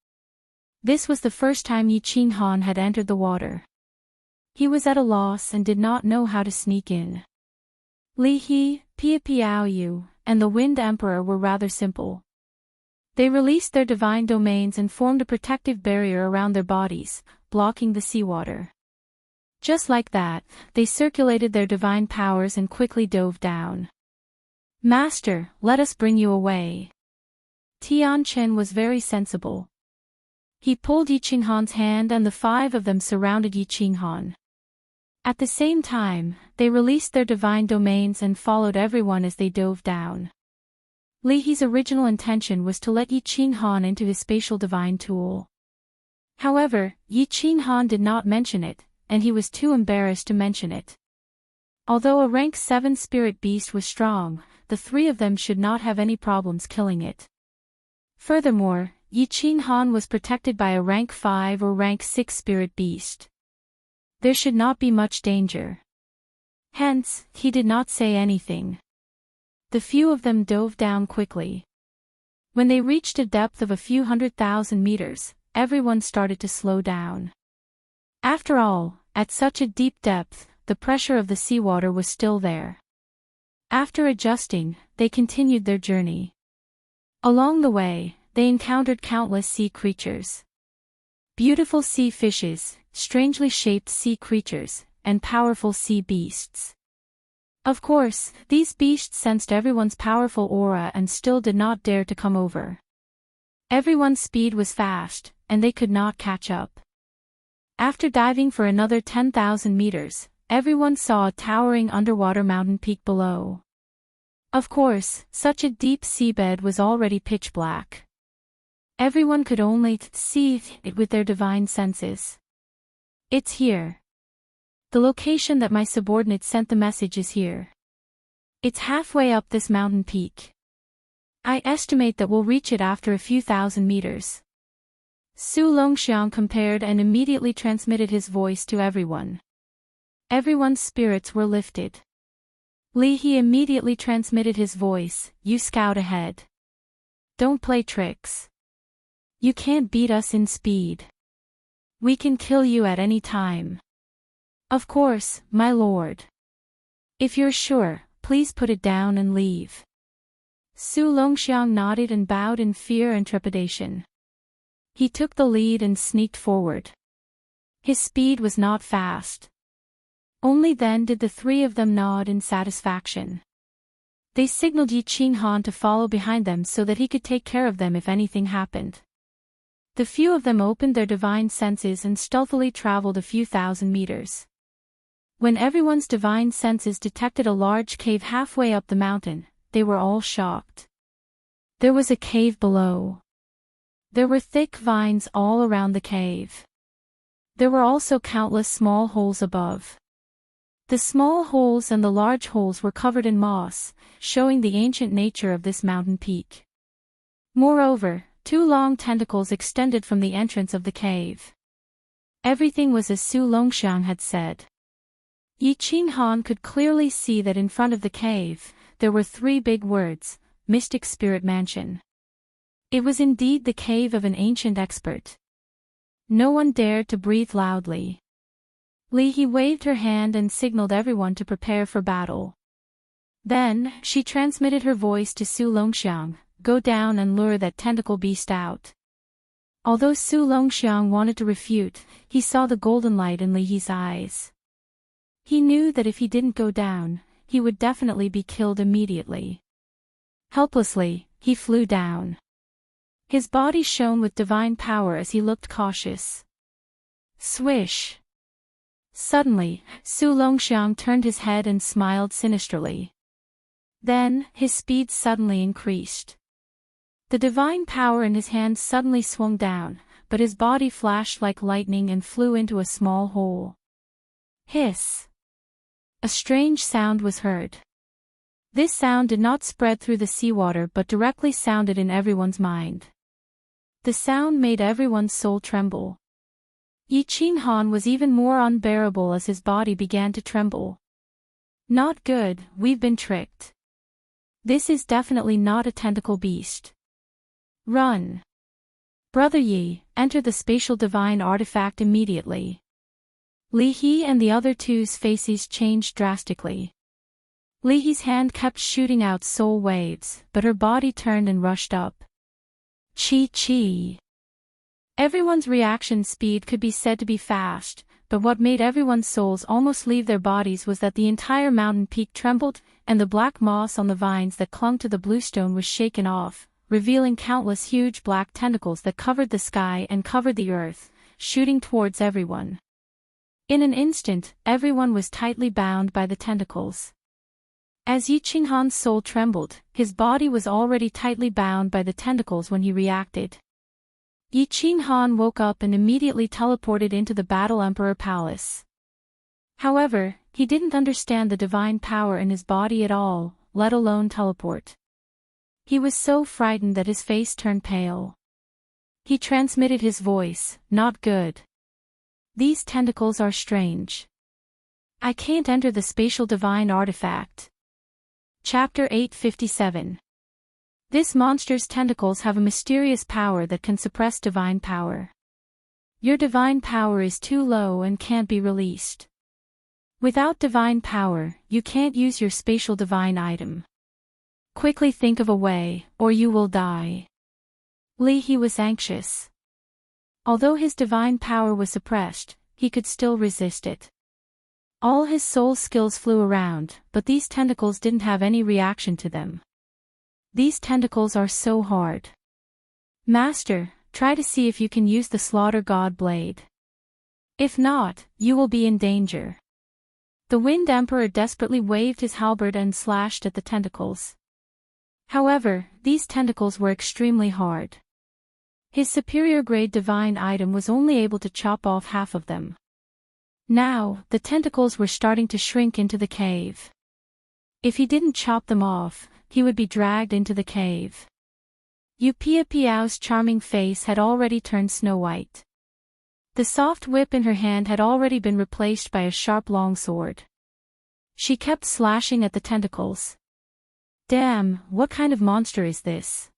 Speaker 1: This was the first time Yi Qing Han had entered the water. He was at a loss and did not know how to sneak in. Li He, Pia Piao Yu, and the Wind Emperor were rather simple. They released their divine domains and formed a protective barrier around their bodies, blocking the seawater. Just like that, they circulated their divine powers and quickly dove down. Master, let us bring you away. Tian Chen was very sensible. He pulled Yi Qing Han's hand and the five of them surrounded Yi Qing Han. At the same time, they released their divine domains and followed everyone as they dove down. Li He's original intention was to let Yi Qing Han into his spatial divine tool. However, Yi Qing Han did not mention it, and he was too embarrassed to mention it. Although a rank 7 spirit beast was strong, the three of them should not have any problems killing it. Furthermore, Yi Qing Han was protected by a rank 5 or rank 6 spirit beast. There should not be much danger. Hence, he did not say anything. The few of them dove down quickly. When they reached a depth of a few 100,000 meters, everyone started to slow down. After all, at such a deep depth, the pressure of the seawater was still there. After adjusting, they continued their journey. Along the way, they encountered countless sea creatures. Beautiful sea fishes, strangely shaped sea creatures, and powerful sea beasts. Of course, these beasts sensed everyone's powerful aura and still did not dare to come over. Everyone's speed was fast, and they could not catch up. After diving for another 10,000 meters, everyone saw a towering underwater mountain peak below. Of course, such a deep seabed was already pitch black. Everyone could only see it with their divine senses. It's here. The location that my subordinate sent the message is here. It's halfway up this mountain peak. I estimate that we'll reach it after a few thousand meters. Su Longxiang compared and immediately transmitted his voice to everyone. Everyone's spirits were lifted. Li He immediately transmitted his voice, "You scout ahead. Don't play tricks. You can't beat us in speed. We can kill you at any time." "Of course, my lord. If you're sure, please put it down and leave." Su Longxiang nodded and bowed in fear and trepidation. He took the lead and sneaked forward. His speed was not fast. Only then did the three of them nod in satisfaction. They signaled Yi Qing Han to follow behind them so that he could take care of them if anything happened. The few of them opened their divine senses and stealthily traveled a few thousand meters. When everyone's divine senses detected a large cave halfway up the mountain, they were all shocked. There was a cave below. There were thick vines all around the cave. There were also countless small holes above. The small holes and the large holes were covered in moss, showing the ancient nature of this mountain peak. Moreover, 2 long tentacles extended from the entrance of the cave. Everything was as Su Longxiang had said. Yi Qing Han could clearly see that in front of the cave, there were 3 big words, Mystic Spirit Mansion. It was indeed the cave of an ancient expert. No one dared to breathe loudly. Li He waved her hand and signaled everyone to prepare for battle. Then, she transmitted her voice to Su Longxiang, "Go down and lure that tentacle beast out." Although Su Longxiang wanted to refute, he saw the golden light in Li He's eyes. He knew that if he didn't go down, he would definitely be killed immediately. Helplessly, he flew down. His body shone with divine power as he looked cautious. Swish! Suddenly, Su Longxiang turned his head and smiled sinisterly. Then, his speed suddenly increased. The divine power in his hand suddenly swung down, but his body flashed like lightning and flew into a small hole. Hiss! A strange sound was heard. This sound did not spread through the seawater but directly sounded in everyone's mind. The sound made everyone's soul tremble. Yi Qinghan was even more unbearable as his body began to tremble. Not good, we've been tricked. This is definitely not a tentacle beast. Run! Brother Yi, enter the spatial divine artifact immediately. Li He and the other two's faces changed drastically. Li He's hand kept shooting out soul waves, but her body turned and rushed up. Chi. Everyone's reaction speed could be said to be fast, but what made everyone's souls almost leave their bodies was that the entire mountain peak trembled, and the black moss on the vines that clung to the bluestone was shaken off, revealing countless huge black tentacles that covered the sky and covered the earth, shooting towards everyone. In an instant, everyone was tightly bound by the tentacles. As Yi Qinghan's soul trembled, his body was already tightly bound by the tentacles when he reacted. Yi Qinghan woke up and immediately teleported into the Battle Emperor Palace. However, he didn't understand the divine power in his body at all, let alone teleport. He was so frightened that his face turned pale. He transmitted his voice, "Not good. These tentacles are strange. I can't enter the spatial divine artifact." Chapter 857. This monster's tentacles have a mysterious power that can suppress divine power. Your divine power is too low and can't be released. Without divine power, you can't use your spatial divine item. Quickly think of a way, or you will die. Li He was anxious. Although his divine power was suppressed, he could still resist it. All his soul skills flew around, but these tentacles didn't have any reaction to them. These tentacles are so hard. Master, try to see if you can use the Slaughter God blade. If not, you will be in danger. The Wind Emperor desperately waved his halberd and slashed at the tentacles. However, these tentacles were extremely hard. His superior-grade divine item was only able to chop off half of them. Now, the tentacles were starting to shrink into the cave. If he didn't chop them off, he would be dragged into the cave. Yu Piao's charming face had already turned snow white. The soft whip in her hand had already been replaced by a sharp longsword. She kept slashing at the tentacles. Damn, what kind of monster is this?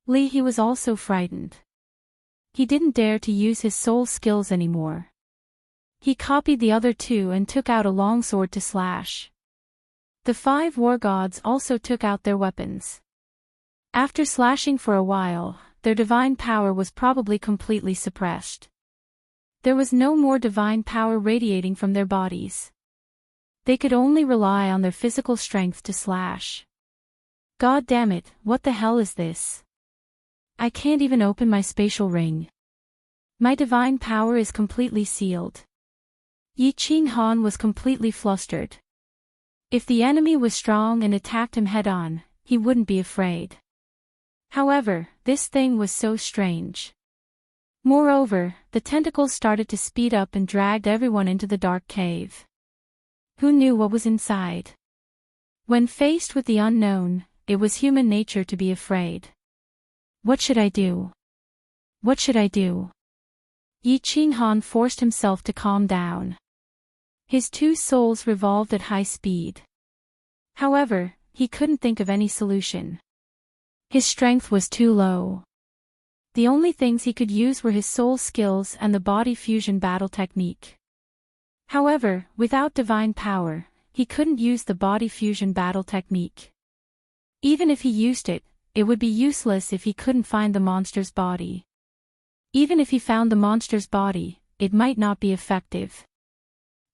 Speaker 1: Li He was also frightened. He didn't dare to use his soul skills anymore. He copied the other two and took out a longsword to slash. The 5 war gods also took out their weapons. After slashing for a while, their divine power was probably completely suppressed. There was no more divine power radiating from their bodies. They could only rely on their physical strength to slash. God damn it, what the hell is this? I can't even open my spatial ring. My divine power is completely sealed. Yi Qinghan was completely flustered. If the enemy was strong and attacked him head-on, he wouldn't be afraid. However, this thing was so strange. Moreover, the tentacles started to speed up and dragged everyone into the dark cave. Who knew what was inside? When faced with the unknown, it was human nature to be afraid. What should I do? What should I do? Yi Qinghan forced himself to calm down. His 2 souls revolved at high speed. However, he couldn't think of any solution. His strength was too low. The only things he could use were his soul skills and the body fusion battle technique. However, without divine power, he couldn't use the body fusion battle technique. Even if he used it, it would be useless if he couldn't find the monster's body. Even if he found the monster's body, it might not be effective.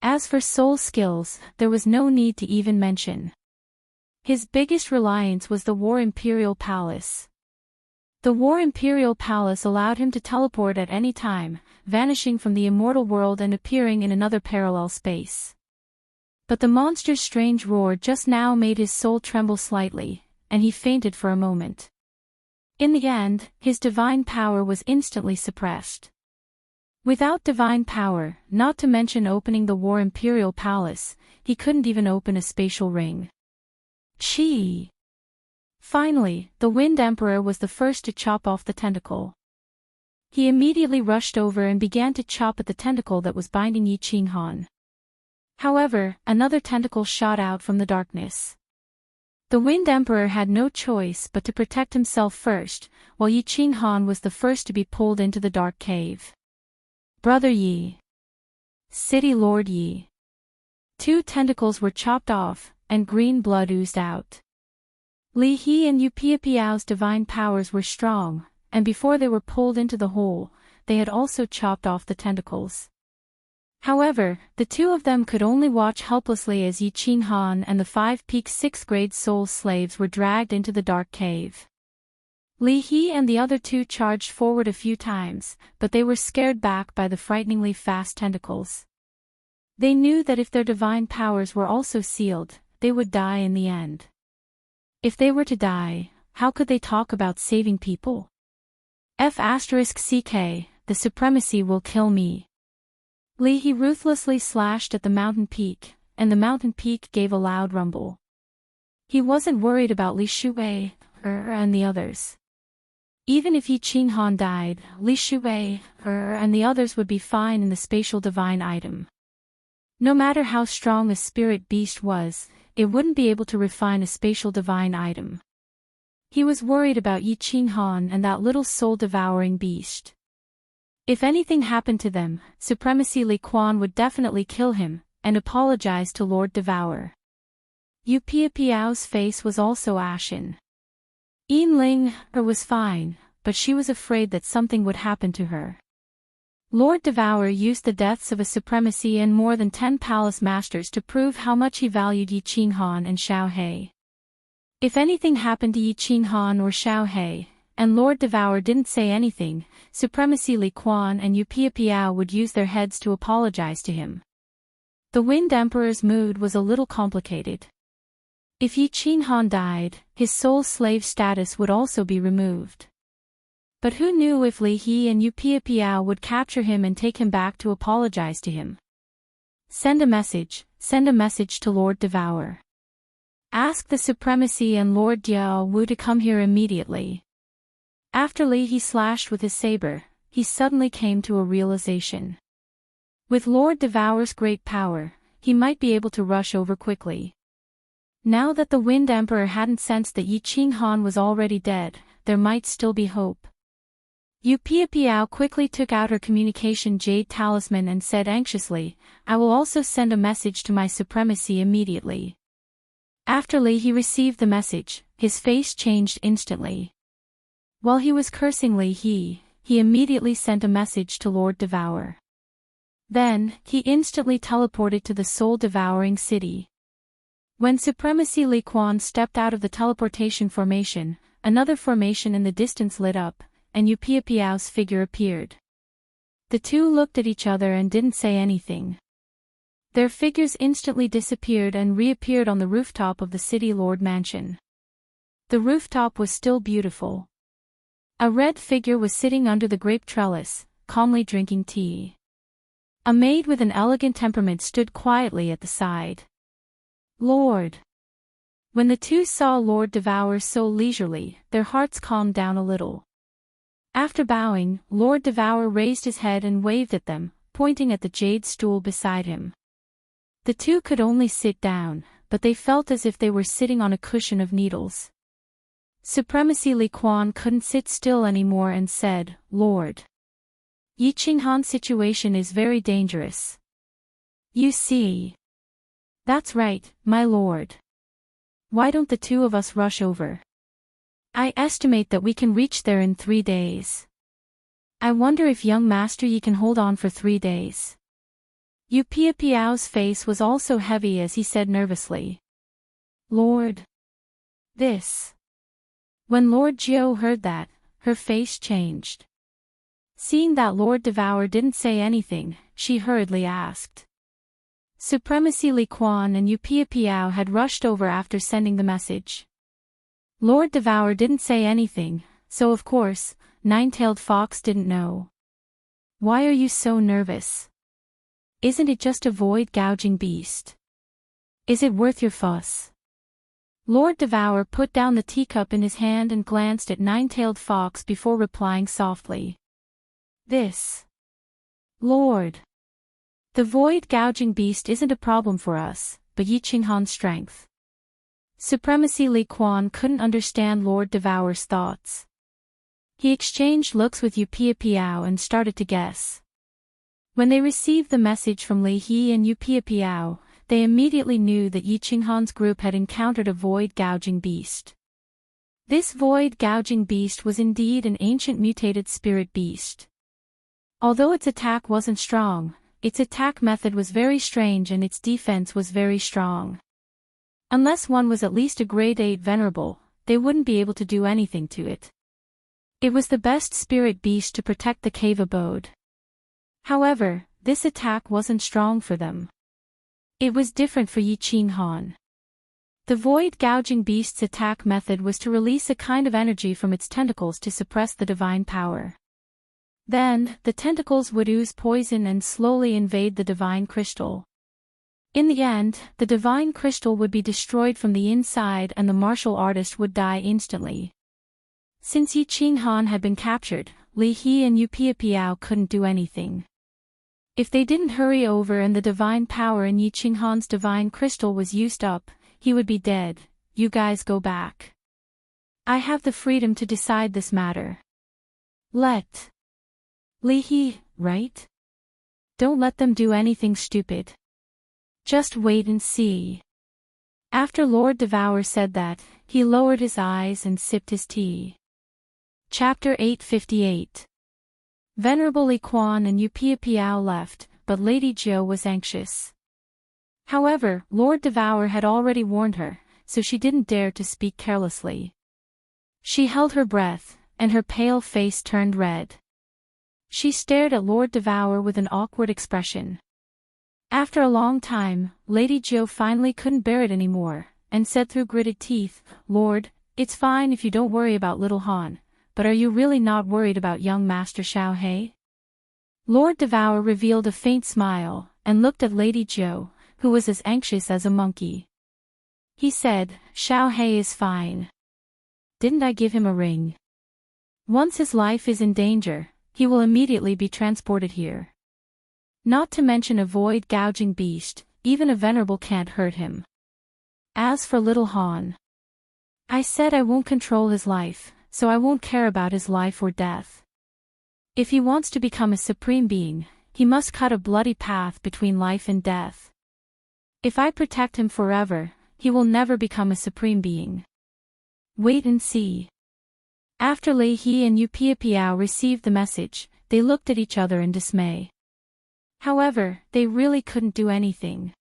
Speaker 1: As for soul skills, there was no need to even mention. His biggest reliance was the War Imperial Palace. The War Imperial Palace allowed him to teleport at any time, vanishing from the immortal world and appearing in another parallel space. But the monster's strange roar just now made his soul tremble slightly, and he fainted for a moment. In the end, his divine power was instantly suppressed. Without divine power, not to mention opening the War Imperial Palace, he couldn't even open a spatial ring. Chi! Finally, the Wind Emperor was the first to chop off the tentacle. He immediately rushed over and began to chop at the tentacle that was binding Yi Qinghan. However, another tentacle shot out from the darkness. The Wind Emperor had no choice but to protect himself first, while Yi Qinghan was the first to be pulled into the dark cave. Brother Yi. City Lord Yi. 2 tentacles were chopped off, and green blood oozed out. Li He and Yu Piapiao's divine powers were strong, and before they were pulled into the hole, they had also chopped off the tentacles. However, the 2 of them could only watch helplessly as Yi Qinghan and the 5-peak 6th-grade soul slaves were dragged into the dark cave. Li He and the other 2 charged forward a few times, but they were scared back by the frighteningly fast tentacles. They knew that if their divine powers were also sealed, they would die in the end. If they were to die, how could they talk about saving people? F*CK, the supremacy will kill me. Li He ruthlessly slashed at the mountain peak, and the mountain peak gave a loud rumble. He wasn't worried about Li Shui and the others. Even if Yi Qinghan died, Li Shui and the others would be fine in the spatial divine item. No matter how strong a spirit beast was, it wouldn't be able to refine a spatial divine item. He was worried about Yi Qinghan and that little soul-devouring beast. If anything happened to them, Supremacy Li Quan would definitely kill him, and apologize to Lord Devour. Yu Piapiao's face was also ashen. Yin Ling was fine, but she was afraid that something would happen to her. Lord Devour used the deaths of a supremacy and more than 10 palace masters to prove how much he valued Yi Qinghan and Xiao He. If anything happened to Yi Qinghan or Xiao He, and Lord Devour didn't say anything, Supremacy Li Quan and Yu Piapiao would use their heads to apologize to him. The Wind Emperor's mood was a little complicated. If Yi Qinghan died, his soul slave status would also be removed. But who knew if Li He and Yu Piapiao would capture him and take him back to apologize to him? Send a message to Lord Devour. Ask the Supremacy and Lord Diao Wu to come here immediately. After Li He slashed with his saber, he suddenly came to a realization. With Lord Devour's great power, he might be able to rush over quickly. Now that the Wind Emperor hadn't sensed that Yi Qinghan was already dead, there might still be hope. Yu Piapiao quickly took out her communication jade talisman and said anxiously, I will also send a message to my supremacy immediately. After Li He received the message, his face changed instantly. While he was cursing Li He immediately sent a message to Lord Devour. Then, he instantly teleported to the soul-devouring city. When Supremacy Li Quan stepped out of the teleportation formation, another formation in the distance lit up, and Yu Piapiao's figure appeared. The 2 looked at each other and didn't say anything. Their figures instantly disappeared and reappeared on the rooftop of the City Lord Mansion. The rooftop was still beautiful. A red figure was sitting under the grape trellis, calmly drinking tea. A maid with an elegant temperament stood quietly at the side. Lord. When the 2 saw Lord Devour so leisurely, their hearts calmed down a little. After bowing, Lord Devour raised his head and waved at them, pointing at the jade stool beside him. The 2 could only sit down, but they felt as if they were sitting on a cushion of needles. Supremacy Li Quan couldn't sit still anymore and said, Lord. Yi Qinghan's situation is very dangerous. You see. That's right, my lord. Why don't the two of us rush over? I estimate that we can reach there in 3 days. I wonder if young Master Yi can hold on for 3 days. Yu Piao's face was also heavy as he said nervously. Lord. This. When Lord Jiu heard that, her face changed. Seeing that Lord Devour didn't say anything, she hurriedly asked. Supremacy Li Quan and Yu Piao had rushed over after sending the message. Lord Devour didn't say anything, so of course, Nine-Tailed Fox didn't know. Why are you so nervous? Isn't it just a void-gouging beast? Is it worth your fuss? Lord Devour put down the teacup in his hand and glanced at Nine-Tailed Fox before replying softly. This. Lord. The void-gouging beast isn't a problem for us, but Yi Qinghan's strength. Supremacy Li Quan couldn't understand Lord Devour's thoughts. He exchanged looks with Yu Piao and started to guess. When they received the message from Li He and Yu Piao, they immediately knew that Yi Qinghan's group had encountered a void-gouging beast. This void-gouging beast was indeed an ancient mutated spirit beast. Although its attack wasn't strong, its attack method was very strange and its defense was very strong. Unless one was at least a grade 8 venerable, they wouldn't be able to do anything to it. It was the best spirit beast to protect the cave abode. However, this attack wasn't strong for them. It was different for Yi Qinghan. The void-gouging beast's attack method was to release a kind of energy from its tentacles to suppress the divine power. Then, the tentacles would ooze poison and slowly invade the divine crystal. In the end, the divine crystal would be destroyed from the inside and the martial artist would die instantly. Since Yi Qinghan had been captured, Li He and Yu Piao couldn't do anything. If they didn't hurry over and the divine power in Yi Qinghan's divine crystal was used up, he would be dead. You guys go back. I have the freedom to decide this matter. Let Li He, right? Don't let them do anything stupid. Just wait and see. After Lord Devour said that, he lowered his eyes and sipped his tea. Chapter 858. Venerable Li Quan and Yu Piao left, but Lady Jiu was anxious. However, Lord Devour had already warned her, so she didn't dare to speak carelessly. She held her breath, and her pale face turned red. She stared at Lord Devour with an awkward expression. After a long time, Lady Jiu finally couldn't bear it anymore, and said through gritted teeth, Lord, it's fine if you don't worry about little Han, but are you really not worried about young Master Xiaohei? Lord Devour revealed a faint smile, and looked at Lady Jiu, who was as anxious as a monkey. He said, Xiaohei is fine. Didn't I give him a ring? Once his life is in danger, he will immediately be transported here. Not to mention a void-gouging beast, even a venerable can't hurt him. As for little Han, I said I won't control his life, so I won't care about his life or death. If he wants to become a supreme being, he must cut a bloody path between life and death. If I protect him forever, he will never become a supreme being. Wait and see. After Lei He and Yu Piao received the message, they looked at each other in dismay. However, they really couldn't do anything.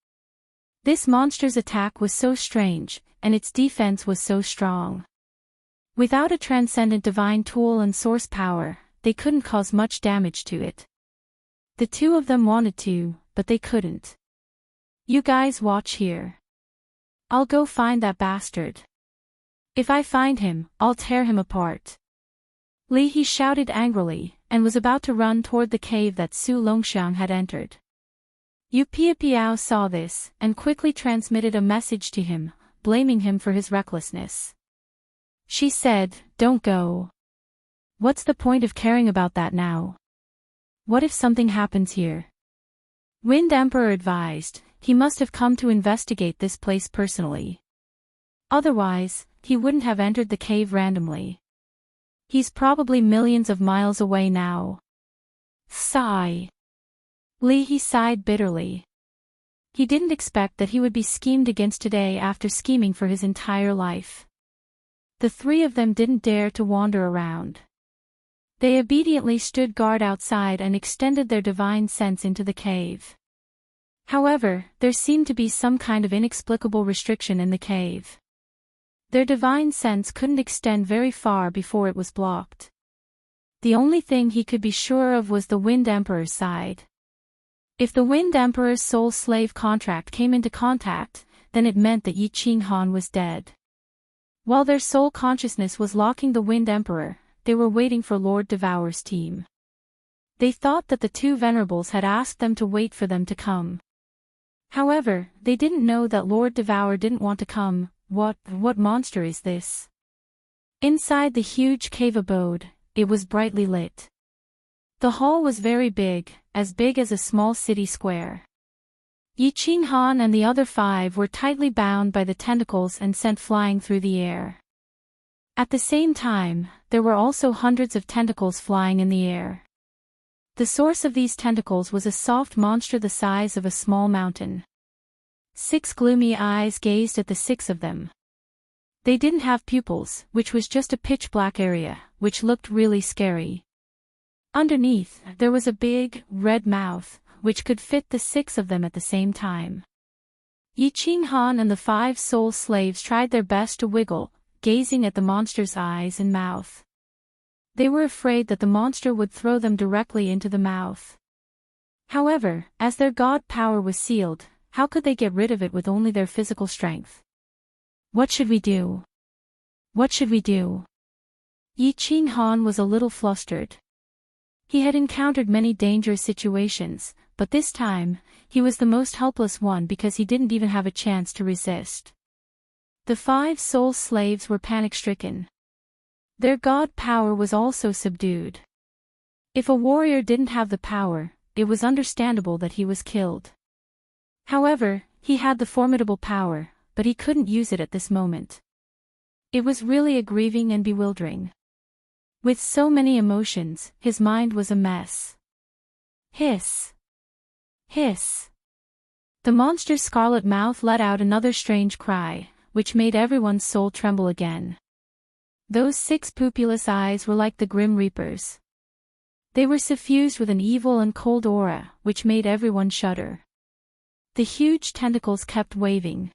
Speaker 1: This monster's attack was so strange, and its defense was so strong. Without a transcendent divine tool and source power, they couldn't cause much damage to it. The two of them wanted to, but they couldn't. You guys watch here. I'll go find that bastard. If I find him, I'll tear him apart. Li He shouted angrily, and was about to run toward the cave that Su Longxiang had entered. Yu Piao saw this, and quickly transmitted a message to him, blaming him for his recklessness. She said, Don't go. What's the point of caring about that now? What if something happens here? Wind Emperor advised, he must have come to investigate this place personally. Otherwise, he wouldn't have entered the cave randomly. He's probably millions of miles away now. Sigh. Li He sighed bitterly. He didn't expect that he would be schemed against today after scheming for his entire life. The three of them didn't dare to wander around. They obediently stood guard outside and extended their divine sense into the cave. However, there seemed to be some kind of inexplicable restriction in the cave. Their divine sense couldn't extend very far before it was blocked. The only thing he could be sure of was the Wind Emperor's side. If the Wind Emperor's soul slave contract came into contact, then it meant that Yi Qinghan was dead. While their soul consciousness was locking the Wind Emperor, they were waiting for Lord Devour's team. They thought that the two venerables had asked them to wait for them to come. However, they didn't know that Lord Devour didn't want to come. What monster is this? Inside the huge cave abode, it was brightly lit. The hall was very big as a small city square. Yi Qinghan and the other five were tightly bound by the tentacles and sent flying through the air. At the same time, there were also hundreds of tentacles flying in the air. The source of these tentacles was a soft monster the size of a small mountain. 6 gloomy eyes gazed at the 6 of them. They didn't have pupils, which was just a pitch-black area, which looked really scary. Underneath, there was a big, red mouth, which could fit the 6 of them at the same time. Yi Qinghan and the 5 soul slaves tried their best to wiggle, gazing at the monster's eyes and mouth. They were afraid that the monster would throw them directly into the mouth. However, as their god power was sealed, how could they get rid of it with only their physical strength? What should we do? What should we do? Yi Qinghan was a little flustered. He had encountered many dangerous situations, but this time, he was the most helpless one because he didn't even have a chance to resist. The 5 soul slaves were panic-stricken. Their god power was also subdued. If a warrior didn't have the power, it was understandable that he was killed. However, he had the formidable power, but he couldn't use it at this moment. It was really aggrieving and bewildering. With so many emotions, his mind was a mess. Hiss! Hiss! The monster's scarlet mouth let out another strange cry, which made everyone's soul tremble again. Those 6 pupilless eyes were like the Grim Reaper's. They were suffused with an evil and cold aura, which made everyone shudder. The huge tentacles kept waving.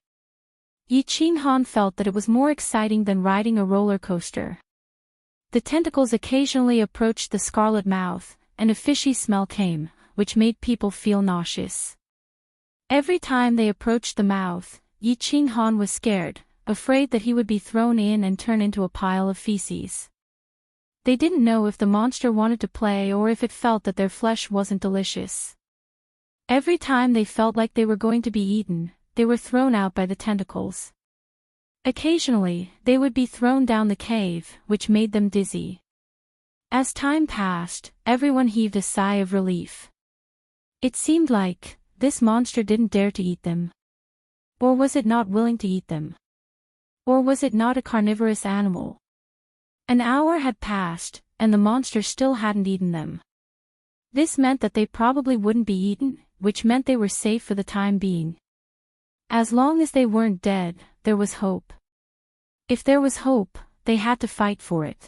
Speaker 1: Yi Qinghan felt that it was more exciting than riding a roller coaster. The tentacles occasionally approached the scarlet mouth, and a fishy smell came, which made people feel nauseous. Every time they approached the mouth, Yi Qinghan was scared, afraid that he would be thrown in and turn into a pile of feces. They didn't know if the monster wanted to play or if it felt that their flesh wasn't delicious. Every time they felt like they were going to be eaten, they were thrown out by the tentacles. Occasionally, they would be thrown down the cave, which made them dizzy. As time passed, everyone heaved a sigh of relief. It seemed like this monster didn't dare to eat them. Or was it not willing to eat them? Or was it not a carnivorous animal? An hour had passed, and the monster still hadn't eaten them. This meant that they probably wouldn't be eaten, which meant they were safe for the time being. As long as they weren't dead, there was hope. If there was hope, they had to fight for it.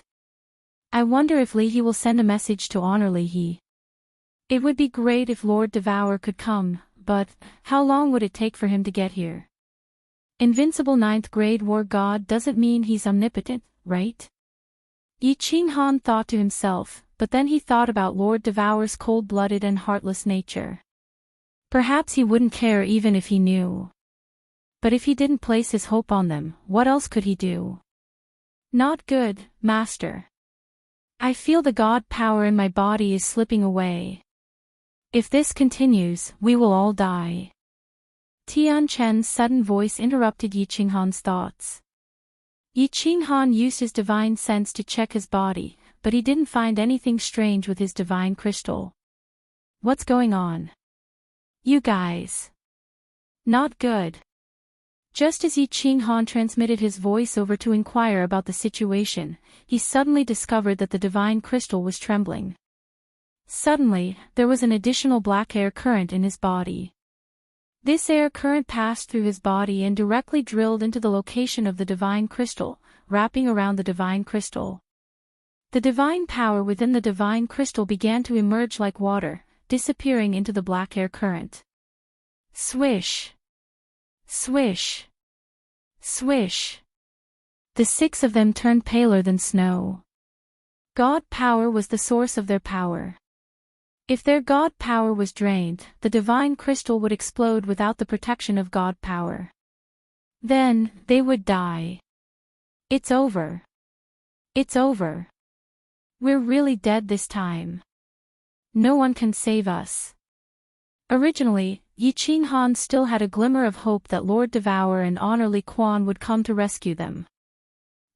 Speaker 1: I wonder if Li He will send a message to honor Li He. It would be great if Lord Devour could come, but how long would it take for him to get here? Invincible 9th grade war god doesn't mean he's omnipotent, right? Yi Qinghan thought to himself, but then he thought about Lord Devour's cold-blooded and heartless nature. Perhaps he wouldn't care even if he knew. But if he didn't place his hope on them, what else could he do? Not good, Master. I feel the god power in my body is slipping away. If this continues, we will all die. Tian Chen's sudden voice interrupted Yi Qinghan's thoughts. Yi Qinghan used his divine sense to check his body, but he didn't find anything strange with his divine crystal. What's going on? You guys. Not good. Just as Yi Qinghan transmitted his voice over to inquire about the situation, he suddenly discovered that the divine crystal was trembling. Suddenly, there was an additional black air current in his body. This air current passed through his body and directly drilled into the location of the divine crystal, wrapping around the divine crystal. The divine power within the divine crystal began to emerge like water, disappearing into the black air current. Swish! Swish! Swish! The six of them turned paler than snow. God power was the source of their power. If their God power was drained, the divine crystal would explode without the protection of God power. Then, they would die. It's over. It's over. We're really dead this time. No one can save us. Originally, Yi Ching Han still had a glimmer of hope that Lord Devour and Honor Li Quan would come to rescue them.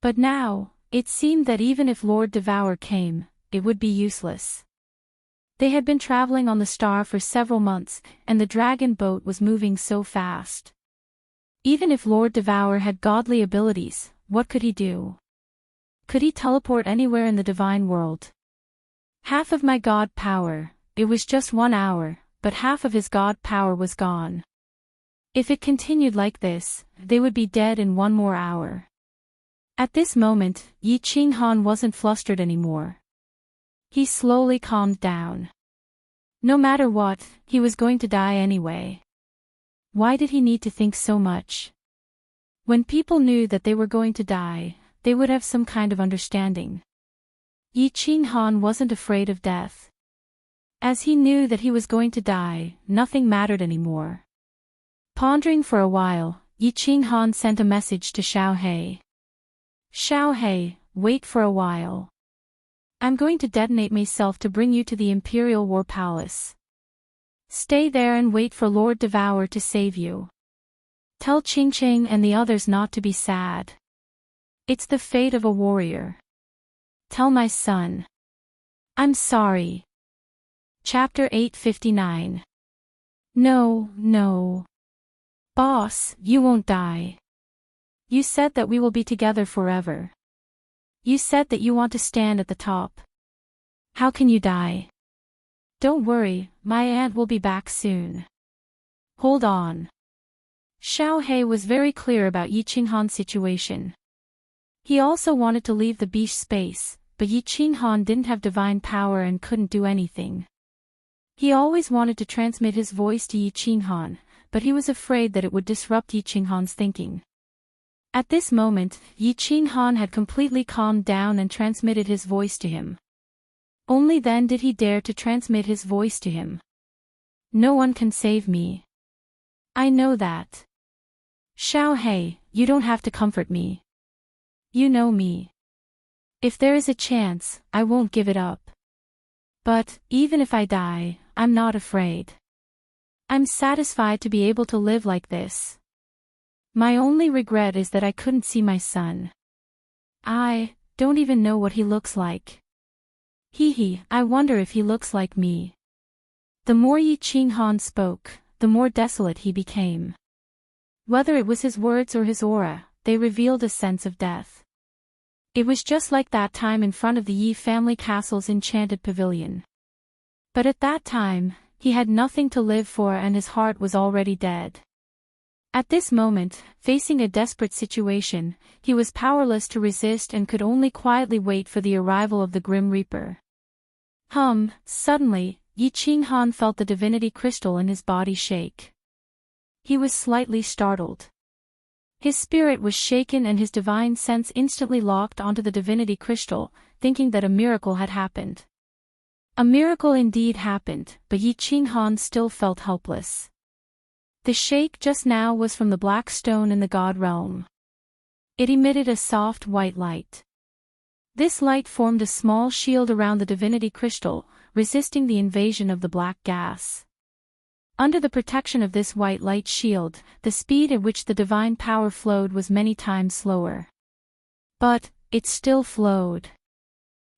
Speaker 1: But now, it seemed that even if Lord Devour came, it would be useless. They had been traveling on the star for several months, and the dragon boat was moving so fast. Even if Lord Devour had godly abilities, what could he do? Could he teleport anywhere in the divine world? Half of my god power, it was just 1 hour, but half of his god power was gone. If it continued like this, they would be dead in 1 more hour. At this moment, Yi Ching Han wasn't flustered anymore. He slowly calmed down. No matter what, he was going to die anyway. Why did he need to think so much? When people knew that they were going to die, they would have some kind of understanding. Yi Ching Han wasn't afraid of death. As he knew that he was going to die, nothing mattered anymore. Pondering for a while, Yi Ching Han sent a message to Xiao He. Xiao He, wait for a while. I'm going to detonate myself to bring you to the Imperial War Palace. Stay there and wait for Lord Devour to save you. Tell Ching Ching and the others not to be sad. It's the fate of a warrior. Tell my son. I'm sorry. Chapter 859. No, no. Boss, you won't die. You said that we will be together forever. You said that you want to stand at the top. How can you die? Don't worry, my aunt will be back soon. Hold on. Xiao He was very clear about Yi Ching Han's situation. He also wanted to leave the beach space, but Yi Ching Han didn't have divine power and couldn't do anything. He always wanted to transmit his voice to Yi Ching Han, but he was afraid that it would disrupt Yi Ching Han's thinking. At this moment, Yi Ching Han had completely calmed down and transmitted his voice to him. Only then did he dare to transmit his voice to him. No one can save me. I know that. Xiao He, you don't have to comfort me. You know me. If there is a chance, I won't give it up. But, even if I die, I'm not afraid. I'm satisfied to be able to live like this. My only regret is that I couldn't see my son. I don't even know what he looks like. I wonder if he looks like me. The more Yi Ching Han spoke, the more desolate he became. Whether it was his words or his aura, they revealed a sense of death. It was just like that time in front of the Yi family castle's enchanted pavilion. But at that time, he had nothing to live for and his heart was already dead. At this moment, facing a desperate situation, he was powerless to resist and could only quietly wait for the arrival of the Grim Reaper. Suddenly, Yi Ching Han felt the divinity crystal in his body shake. He was slightly startled. His spirit was shaken and his divine sense instantly locked onto the divinity crystal, thinking that a miracle had happened. A miracle indeed happened, but Yi Ching Han still felt helpless. The shake just now was from the black stone in the god realm. It emitted a soft white light. This light formed a small shield around the divinity crystal, resisting the invasion of the black gas. Under the protection of this white light shield, the speed at which the divine power flowed was many times slower. But, it still flowed.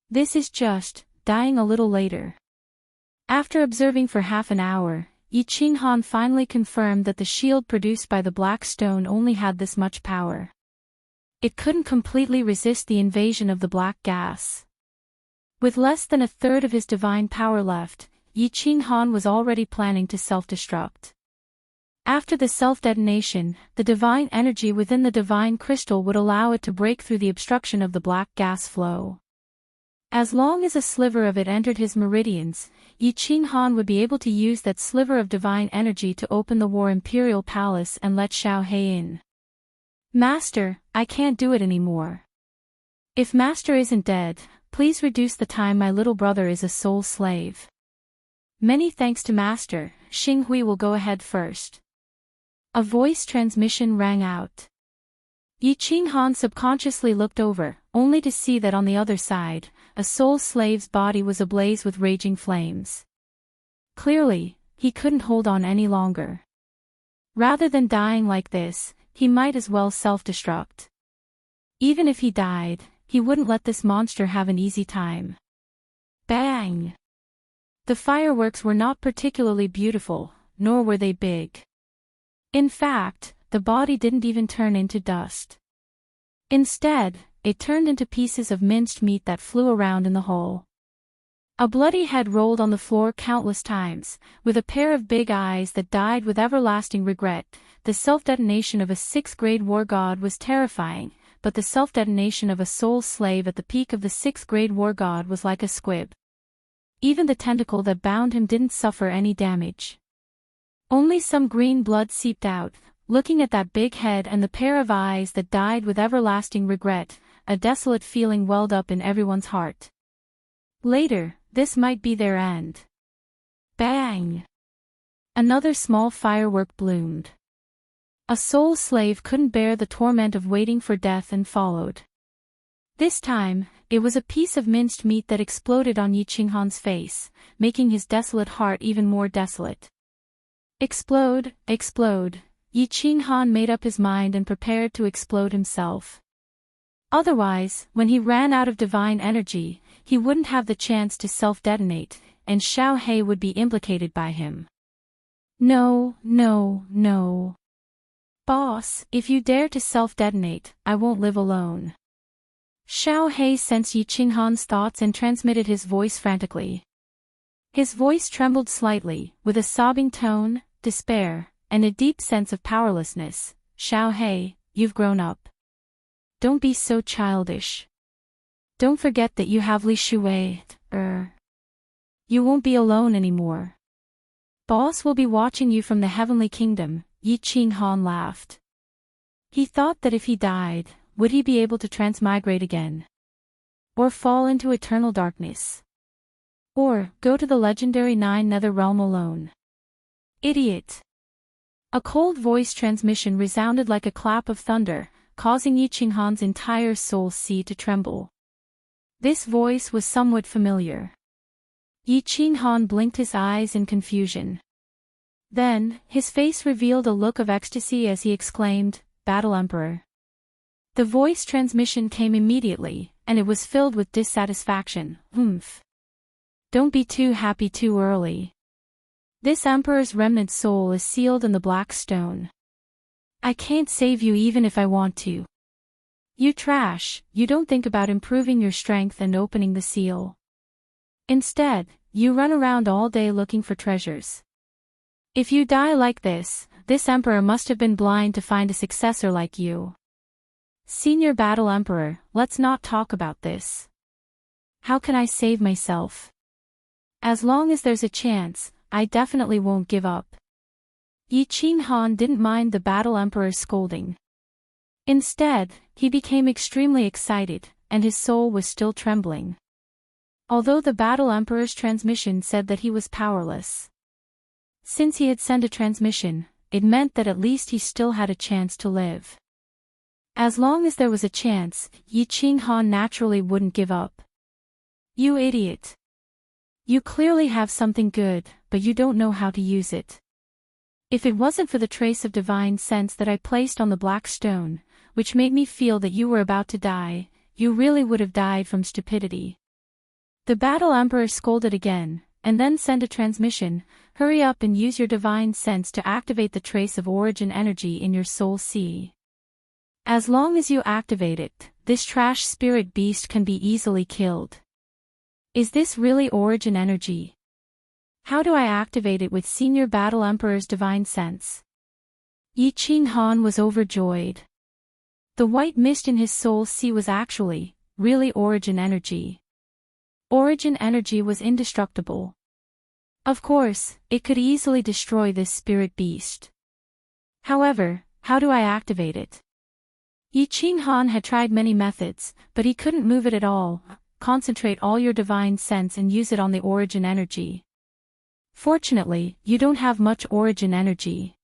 Speaker 1: This is just dying a little later. After observing for half an hour, Yi Ching Han finally confirmed that the shield produced by the black stone only had this much power. It couldn't completely resist the invasion of the black gas. With less than a third of his divine power left, Yi Ching Han was already planning to self-destruct. After the self-detonation, the divine energy within the divine crystal would allow it to break through the obstruction of the black gas flow. As long as a sliver of it entered his meridians, Yi Qinghan would be able to use that sliver of divine energy to open the War Imperial Palace and let Xiao He in. Master, I can't do it anymore. If Master isn't dead, please reduce the time my little brother is a soul slave. Many thanks to Master, Xing Hui will go ahead first. A voice transmission rang out. Yi Qinghan subconsciously looked over, only to see that on the other side, a soul slave's body was ablaze with raging flames. Clearly, he couldn't hold on any longer. Rather than dying like this, he might as well self-destruct. Even if he died, he wouldn't let this monster have an easy time. Bang! The fireworks were not particularly beautiful, nor were they big. In fact, the body didn't even turn into dust. Instead, it turned into pieces of minced meat that flew around in the hole. A bloody head rolled on the floor countless times, with a pair of big eyes that died with everlasting regret. The self-detonation of a 6th-grade war god was terrifying, but the self-detonation of a soul slave at the peak of the 6th-grade war god was like a squib. Even the tentacle that bound him didn't suffer any damage. Only some green blood seeped out. Looking at that big head and the pair of eyes that died with everlasting regret, a desolate feeling welled up in everyone's heart. Later, this might be their end. Bang! Another small firework bloomed. A soul slave couldn't bear the torment of waiting for death and followed. This time, it was a piece of minced meat that exploded on Yi Qinghan's face, making his desolate heart even more desolate. Explode, explode. Yi Qinghan made up his mind and prepared to explode himself. Otherwise, when he ran out of divine energy, he wouldn't have the chance to self-detonate, and Xiao He would be implicated by him. No, no, no. Boss, if you dare to self-detonate, I won't live alone. Xiao He sensed Yi Qinghan's thoughts and transmitted his voice frantically. His voice trembled slightly, with a sobbing tone, despair, and a deep sense of powerlessness. Xiao He, you've grown up. Don't be so childish. Don't forget that you have Li Shui. You won't be alone anymore. Boss will be watching you from the heavenly kingdom. Yi Qinghan laughed. He thought that if he died, would he be able to transmigrate again? Or fall into eternal darkness? Or go to the legendary 9 Nether Realm alone? Idiot! A cold voice transmission resounded like a clap of thunder, causing Yi Qinghan's entire soul sea to tremble. This voice was somewhat familiar. Yi Qinghan blinked his eyes in confusion. Then, his face revealed a look of ecstasy as he exclaimed, "Battle Emperor." The voice transmission came immediately, and it was filled with dissatisfaction. Don't be too happy too early. This Emperor's remnant soul is sealed in the black stone. I can't save you even if I want to. You trash, you don't think about improving your strength and opening the seal. Instead, you run around all day looking for treasures. If you die like this Emperor must have been blind to find a successor like you. Senior Battle Emperor, let's not talk about this. How can I save myself? As long as there's a chance, I definitely won't give up. Yi Qinghan didn't mind the Battle Emperor's scolding. Instead, he became extremely excited, and his soul was still trembling. Although the Battle Emperor's transmission said that he was powerless. Since he had sent a transmission, it meant that at least he still had a chance to live. As long as there was a chance, Yi Qinghan naturally wouldn't give up. You idiot! You clearly have something good, but you don't know how to use it. If it wasn't for the trace of divine sense that I placed on the black stone, which made me feel that you were about to die, you really would have died from stupidity. The Battle Emperor scolded again, and then sent a transmission, hurry up and use your divine sense to activate the trace of origin energy in your soul sea. As long as you activate it, this trash spirit beast can be easily killed. Is this really origin energy? How do I activate it with Senior Battle Emperor's divine sense? Yi Qinghan was overjoyed. The white mist in his soul sea was actually, really origin energy. Origin energy was indestructible. Of course, it could easily destroy this spirit beast. However, how do I activate it? Yi Qinghan had tried many methods, but he couldn't move it at all. Concentrate all your divine sense and use it on the origin energy. Fortunately, you don't have much origin energy.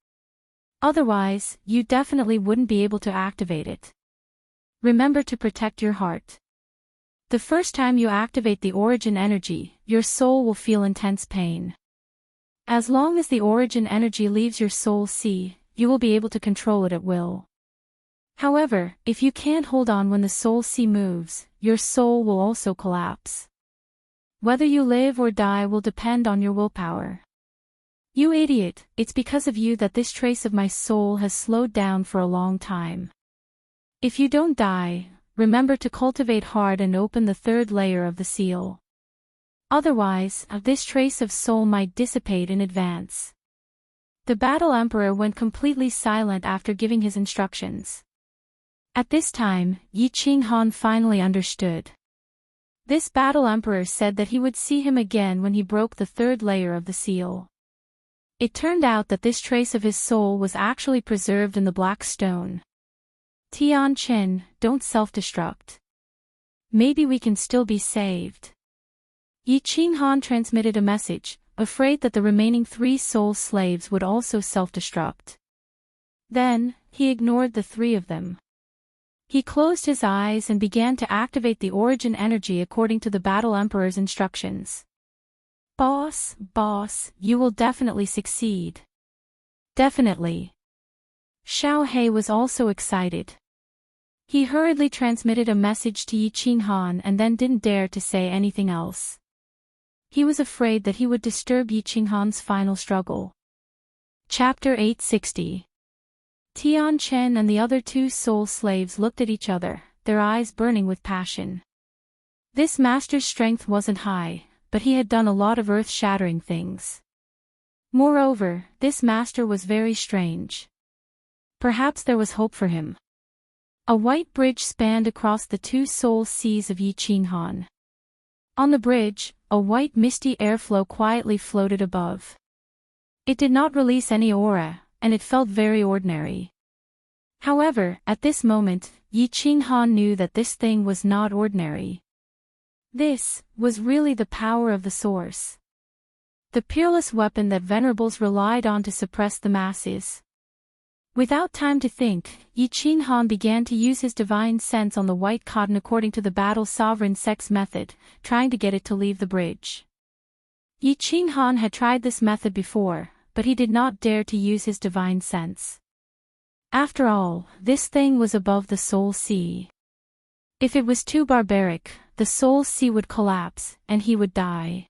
Speaker 1: Otherwise, you definitely wouldn't be able to activate it. Remember to protect your heart. The first time you activate the origin energy, your soul will feel intense pain. As long as the origin energy leaves your soul sea, you will be able to control it at will. However, if you can't hold on when the soul sea moves, your soul will also collapse. Whether you live or die will depend on your willpower. You idiot, it's because of you that this trace of my soul has slowed down for a long time. If you don't die, remember to cultivate hard and open the third layer of the seal. Otherwise, this trace of soul might dissipate in advance. The Battle Emperor went completely silent after giving his instructions. At this time, Yi Qinghan finally understood. This Battle Emperor said that he would see him again when he broke the third layer of the seal. It turned out that this trace of his soul was actually preserved in the black stone. Tian Chen, don't self-destruct. Maybe we can still be saved. Yi Qinghan transmitted a message, afraid that the remaining 3 soul slaves would also self-destruct. Then, he ignored the 3 of them. He closed his eyes and began to activate the origin energy according to the Battle Emperor's instructions. Boss, you will definitely succeed. Definitely. Xiao He was also excited. He hurriedly transmitted a message to Yi Qinghan and then didn't dare to say anything else. He was afraid that he would disturb Yi Qinghan's final struggle. Chapter 860. Tian Chen and the other 2 soul slaves looked at each other, their eyes burning with passion. This master's strength wasn't high, but he had done a lot of earth-shattering things. Moreover, this master was very strange. Perhaps there was hope for him. A white bridge spanned across the 2 soul seas of Yi Qinghan. On the bridge, a white misty airflow quietly floated above. It did not release any aura, and it felt very ordinary. However, at this moment, Yi Qinghan knew that this thing was not ordinary. This was really the power of the source. The peerless weapon that venerables relied on to suppress the masses. Without time to think, Yi Qinghan began to use his divine sense on the white cotton according to the battle sovereign sex method, trying to get it to leave the bridge. Yi Qinghan had tried this method before, but he did not dare to use his divine sense. After all, this thing was above the soul sea. If it was too barbaric, the soul sea would collapse, and he would die.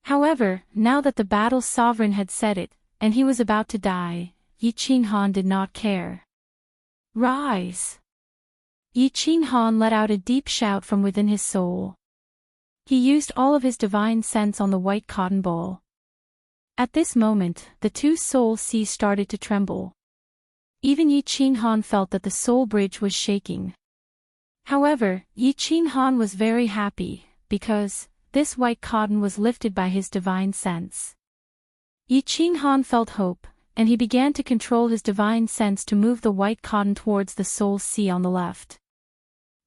Speaker 1: However, now that the battle sovereign had said it, and he was about to die, Yi Qinghan did not care. Rise! Yi Qinghan let out a deep shout from within his soul. He used all of his divine sense on the white cotton ball. At this moment, the 2 soul seas started to tremble. Even Yi Qinghan felt that the soul bridge was shaking. However, Yi Qinghan was very happy, because this white cotton was lifted by his divine sense. Yi Qinghan felt hope, and he began to control his divine sense to move the white cotton towards the soul sea on the left.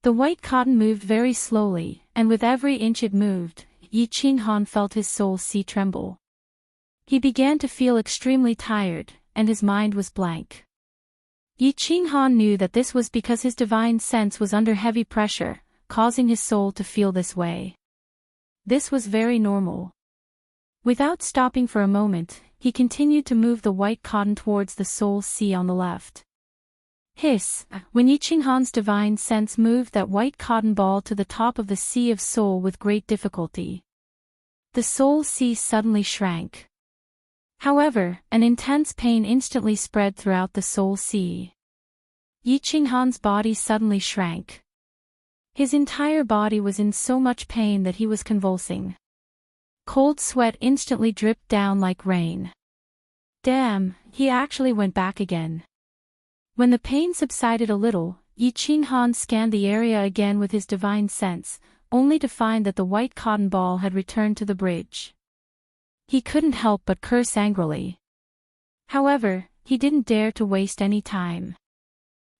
Speaker 1: The white cotton moved very slowly, and with every inch it moved, Yi Qinghan felt his soul sea tremble. He began to feel extremely tired, and his mind was blank. Yi Qinghan knew that this was because his divine sense was under heavy pressure, causing his soul to feel this way. This was very normal. Without stopping for a moment, he continued to move the white cotton towards the soul sea on the left. Hiss! When Yi Qinghan's divine sense moved that white cotton ball to the top of the sea of soul with great difficulty, the soul sea suddenly shrank. However, an intense pain instantly spread throughout the soul sea. Yi Qinghan's body suddenly shrank. His entire body was in so much pain that he was convulsing. Cold sweat instantly dripped down like rain. Damn, he actually went back again. When the pain subsided a little, Yi Qinghan scanned the area again with his divine sense, only to find that the white cotton ball had returned to the bridge. He couldn't help but curse angrily. However, he didn't dare to waste any time.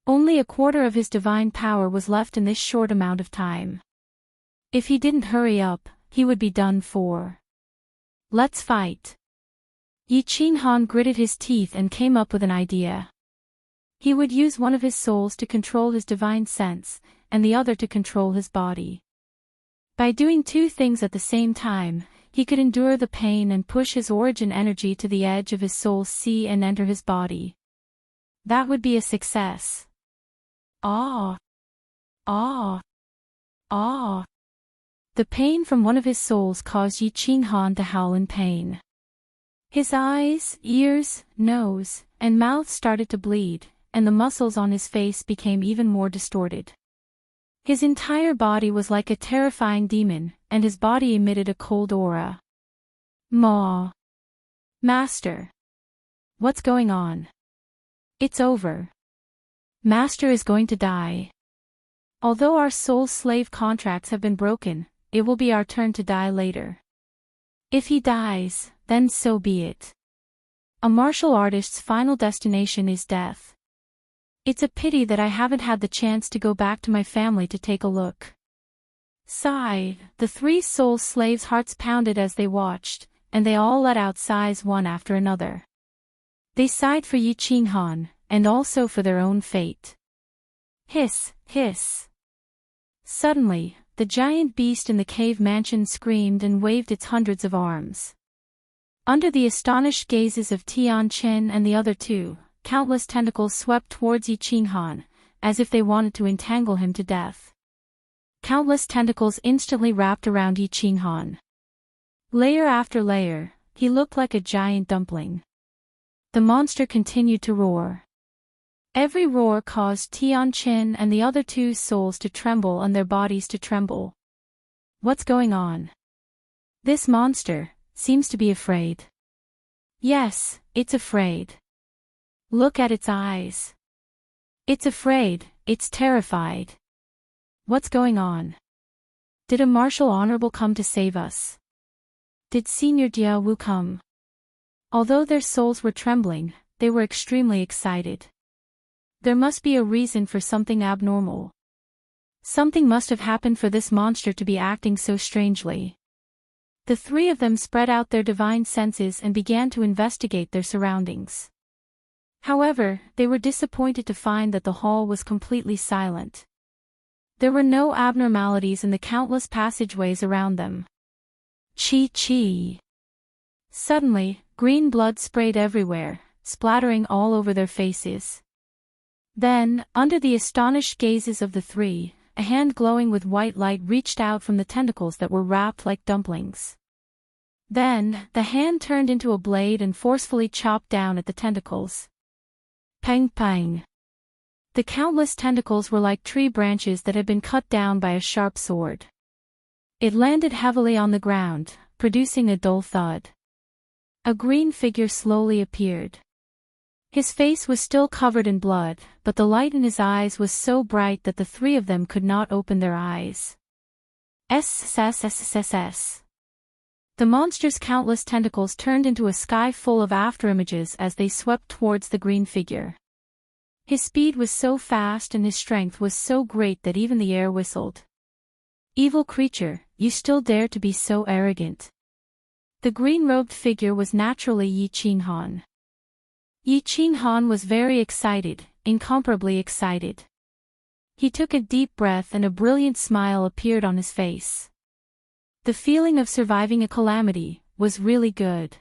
Speaker 1: Only a quarter of his divine power was left in this short amount of time. If he didn't hurry up, he would be done for. Let's fight. Yi Qinghan gritted his teeth and came up with an idea. He would use one of his souls to control his divine sense, and the other to control his body. By doing two things at the same time, he could endure the pain and push his origin energy to the edge of his soul's sea and enter his body. That would be a success. Ah! Ah! Ah! The pain from one of his souls caused Yi Qinghan to howl in pain. His eyes, ears, nose, and mouth started to bleed, and the muscles on his face became even more distorted. His entire body was like a terrifying demon, and his body emitted a cold aura. Maw! Master! What's going on? It's over. Master is going to die. Although our soul slave contracts have been broken, it will be our turn to die later. If he dies, then so be it. A martial artist's final destination is death. It's a pity that I haven't had the chance to go back to my family to take a look. Sigh, the three soul slaves' hearts pounded as they watched, and they all let out sighs one after another. They sighed for Yi Qinghan, and also for their own fate. Hiss, hiss. Suddenly, the giant beast in the cave mansion screamed and waved its hundreds of arms. Under the astonished gazes of Tian Chen and the other two, countless tentacles swept towards Yi Qinghan, as if they wanted to entangle him to death. Countless tentacles instantly wrapped around Yi Qinghan. Layer after layer, he looked like a giant dumpling. The monster continued to roar. Every roar caused Tian Chen and the other two's souls to tremble and their bodies to tremble. What's going on? This monster seems to be afraid. Yes, it's afraid. Look at its eyes. It's afraid, it's terrified. What's going on? Did a martial honorable come to save us? Did Senior Diao Wu come? Although their souls were trembling, they were extremely excited. There must be a reason for something abnormal. Something must have happened for this monster to be acting so strangely. The three of them spread out their divine senses and began to investigate their surroundings. However, they were disappointed to find that the hall was completely silent. There were no abnormalities in the countless passageways around them. Chi. Suddenly, green blood sprayed everywhere, splattering all over their faces. Then, under the astonished gazes of the three, a hand glowing with white light reached out from the tentacles that were wrapped like dumplings. Then, the hand turned into a blade and forcefully chopped down at the tentacles. Pang pang. The countless tentacles were like tree branches that had been cut down by a sharp sword. It landed heavily on the ground, producing a dull thud. A green figure slowly appeared. His face was still covered in blood, but the light in his eyes was so bright that the three of them could not open their eyes. SSSSSS. The monster's countless tentacles turned into a sky full of afterimages as they swept towards the green figure. His speed was so fast and his strength was so great that even the air whistled. Evil creature, you still dare to be so arrogant. The green-robed figure was naturally Yi Qinghan. Yi Qinghan was very excited, incomparably excited. He took a deep breath and a brilliant smile appeared on his face. The feeling of surviving a calamity was really good.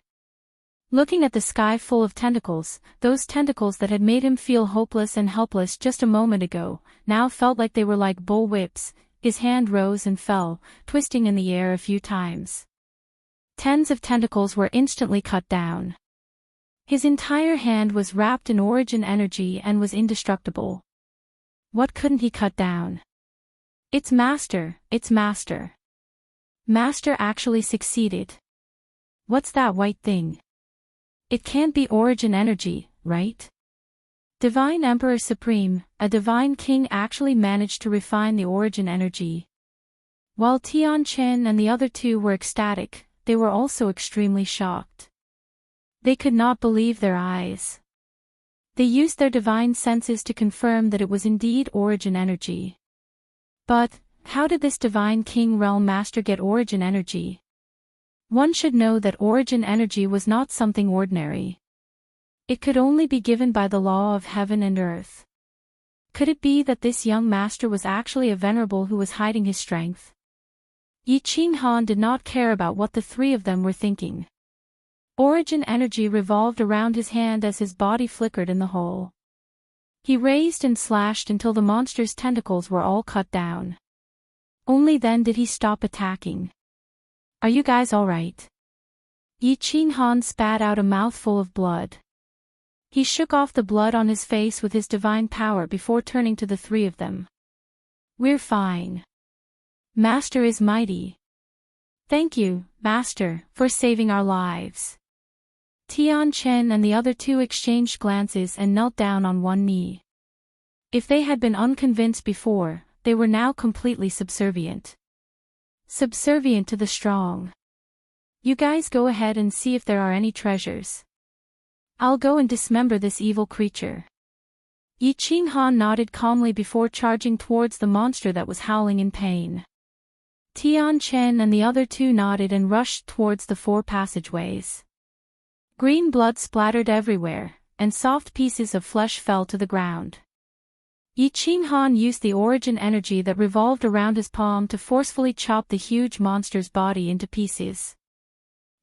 Speaker 1: Looking at the sky full of tentacles, those tentacles that had made him feel hopeless and helpless just a moment ago, now felt like they were like bull whips. His hand rose and fell, twisting in the air a few times. Tens of tentacles were instantly cut down. His entire hand was wrapped in origin energy and was indestructible. What couldn't he cut down? It's Master, it's Master. Master actually succeeded. What's that white thing? It can't be origin energy, right? Divine Emperor Supreme, a divine king actually managed to refine the origin energy. While Tian Chen and the other two were ecstatic, they were also extremely shocked. They could not believe their eyes. They used their divine senses to confirm that it was indeed origin energy. But, how did this divine king realm master get origin energy? One should know that origin energy was not something ordinary. It could only be given by the law of heaven and earth. Could it be that this young master was actually a venerable who was hiding his strength? Yi Qinghan did not care about what the three of them were thinking. Origin energy revolved around his hand as his body flickered in the hole. He raised and slashed until the monster's tentacles were all cut down. Only then did he stop attacking. Are you guys alright? Yi Qinghan spat out a mouthful of blood. He shook off the blood on his face with his divine power before turning to the three of them. We're fine. Master is mighty. Thank you, Master, for saving our lives. Tian Chen and the other two exchanged glances and knelt down on one knee. If they had been unconvinced before, they were now completely subservient. Subservient to the strong. You guys go ahead and see if there are any treasures. I'll go and dismember this evil creature. Yi Qinghan nodded calmly before charging towards the monster that was howling in pain. Tian Chen and the other two nodded and rushed towards the 4 passageways. Green blood splattered everywhere, and soft pieces of flesh fell to the ground. Yi Qinghan used the origin energy that revolved around his palm to forcefully chop the huge monster's body into pieces.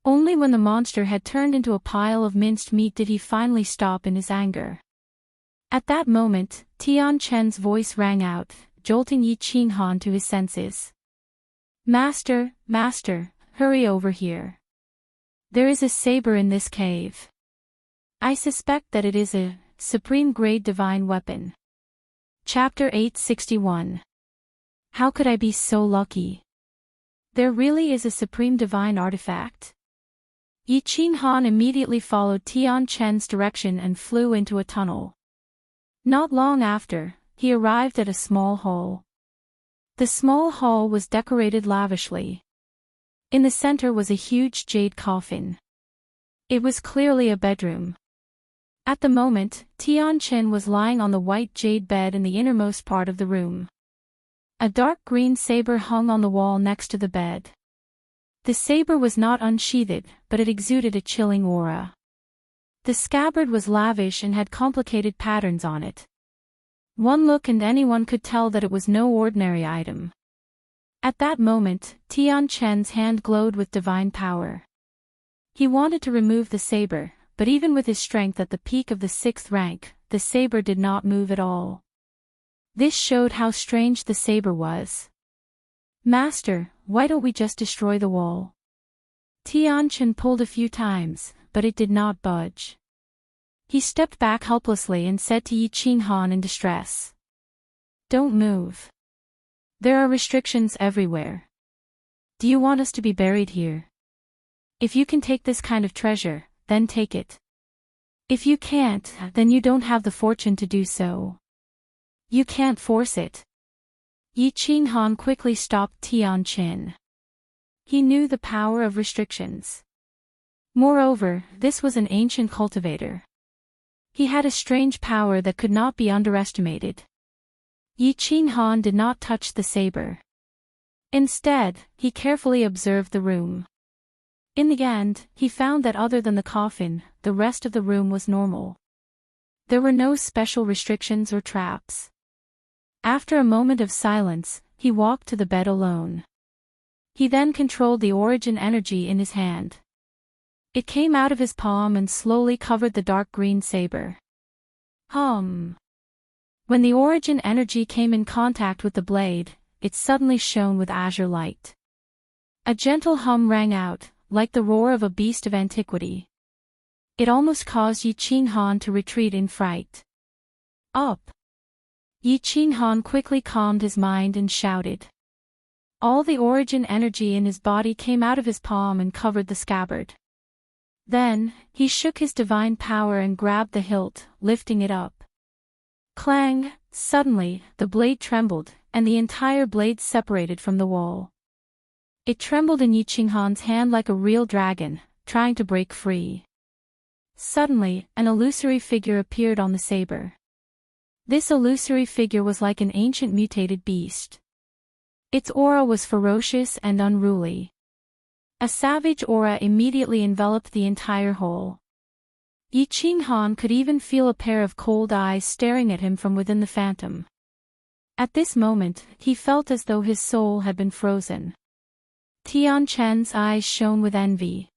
Speaker 1: Only when the monster had turned into a pile of minced meat did he finally stop in his anger. At that moment, Tian Chen's voice rang out, jolting Yi Qinghan to his senses. Master, hurry over here. There is a saber in this cave. I suspect that it is a supreme-grade divine weapon. Chapter 861. How could I be so lucky? There really is a supreme divine artifact. Yi Qinghan immediately followed Tian Chen's direction and flew into a tunnel. Not long after, he arrived at a small hall. The small hall was decorated lavishly. In the center was a huge jade coffin. It was clearly a bedroom. At the moment, Tian Chen was lying on the white jade bed in the innermost part of the room. A dark green saber hung on the wall next to the bed. The saber was not unsheathed, but it exuded a chilling aura. The scabbard was lavish and had complicated patterns on it. One look and anyone could tell that it was no ordinary item. At that moment, Tian Chen's hand glowed with divine power. He wanted to remove the saber, but even with his strength at the peak of the 6th rank, the saber did not move at all. This showed how strange the saber was. Master, why don't we just destroy the wall? Tian Chen pulled a few times, but it did not budge. He stepped back helplessly and said to Yi Qinghan in distress. Don't move. There are restrictions everywhere. Do you want us to be buried here? If you can take this kind of treasure, then take it. If you can't, then you don't have the fortune to do so. You can't force it. Yi Qinghan quickly stopped Tian Chen. He knew the power of restrictions. Moreover, this was an ancient cultivator. He had a strange power that could not be underestimated. Yi Qinghan did not touch the saber. Instead, he carefully observed the room. In the end, he found that other than the coffin, the rest of the room was normal. There were no special restrictions or traps. After a moment of silence, he walked to the bed alone. He then controlled the origin energy in his hand. It came out of his palm and slowly covered the dark green saber. When the origin energy came in contact with the blade, it suddenly shone with azure light. A gentle hum rang out, like the roar of a beast of antiquity. It almost caused Yi Qinghan to retreat in fright. Up! Yi Qinghan quickly calmed his mind and shouted. All the origin energy in his body came out of his palm and covered the scabbard. Then, he shook his divine power and grabbed the hilt, lifting it up. Clang! Suddenly, the blade trembled, and the entire blade separated from the wall. It trembled in Yi Qinghan's hand like a real dragon, trying to break free. Suddenly, an illusory figure appeared on the saber. This illusory figure was like an ancient mutated beast. Its aura was ferocious and unruly. A savage aura immediately enveloped the entire whole. Yi Qinghan could even feel a pair of cold eyes staring at him from within the phantom. At this moment, he felt as though his soul had been frozen. Tian Chen's eyes shone with envy.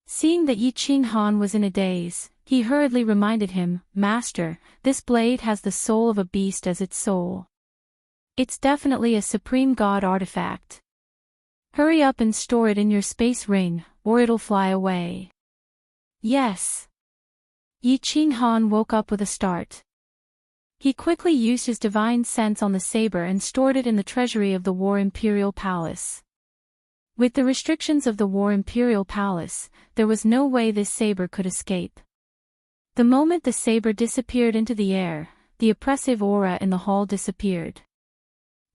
Speaker 1: Seeing that Yi Qinghan was in a daze, he hurriedly reminded him, "Master, this blade has the soul of a beast as its soul. It's definitely a supreme god artifact. Hurry up and store it in your space ring, or it'll fly away." "Yes." Yi Qinghan woke up with a start. He quickly used his divine sense on the saber and stored it in the treasury of the War Imperial Palace. With the restrictions of the War Imperial Palace, there was no way this saber could escape. The moment the saber disappeared into the air, the oppressive aura in the hall disappeared.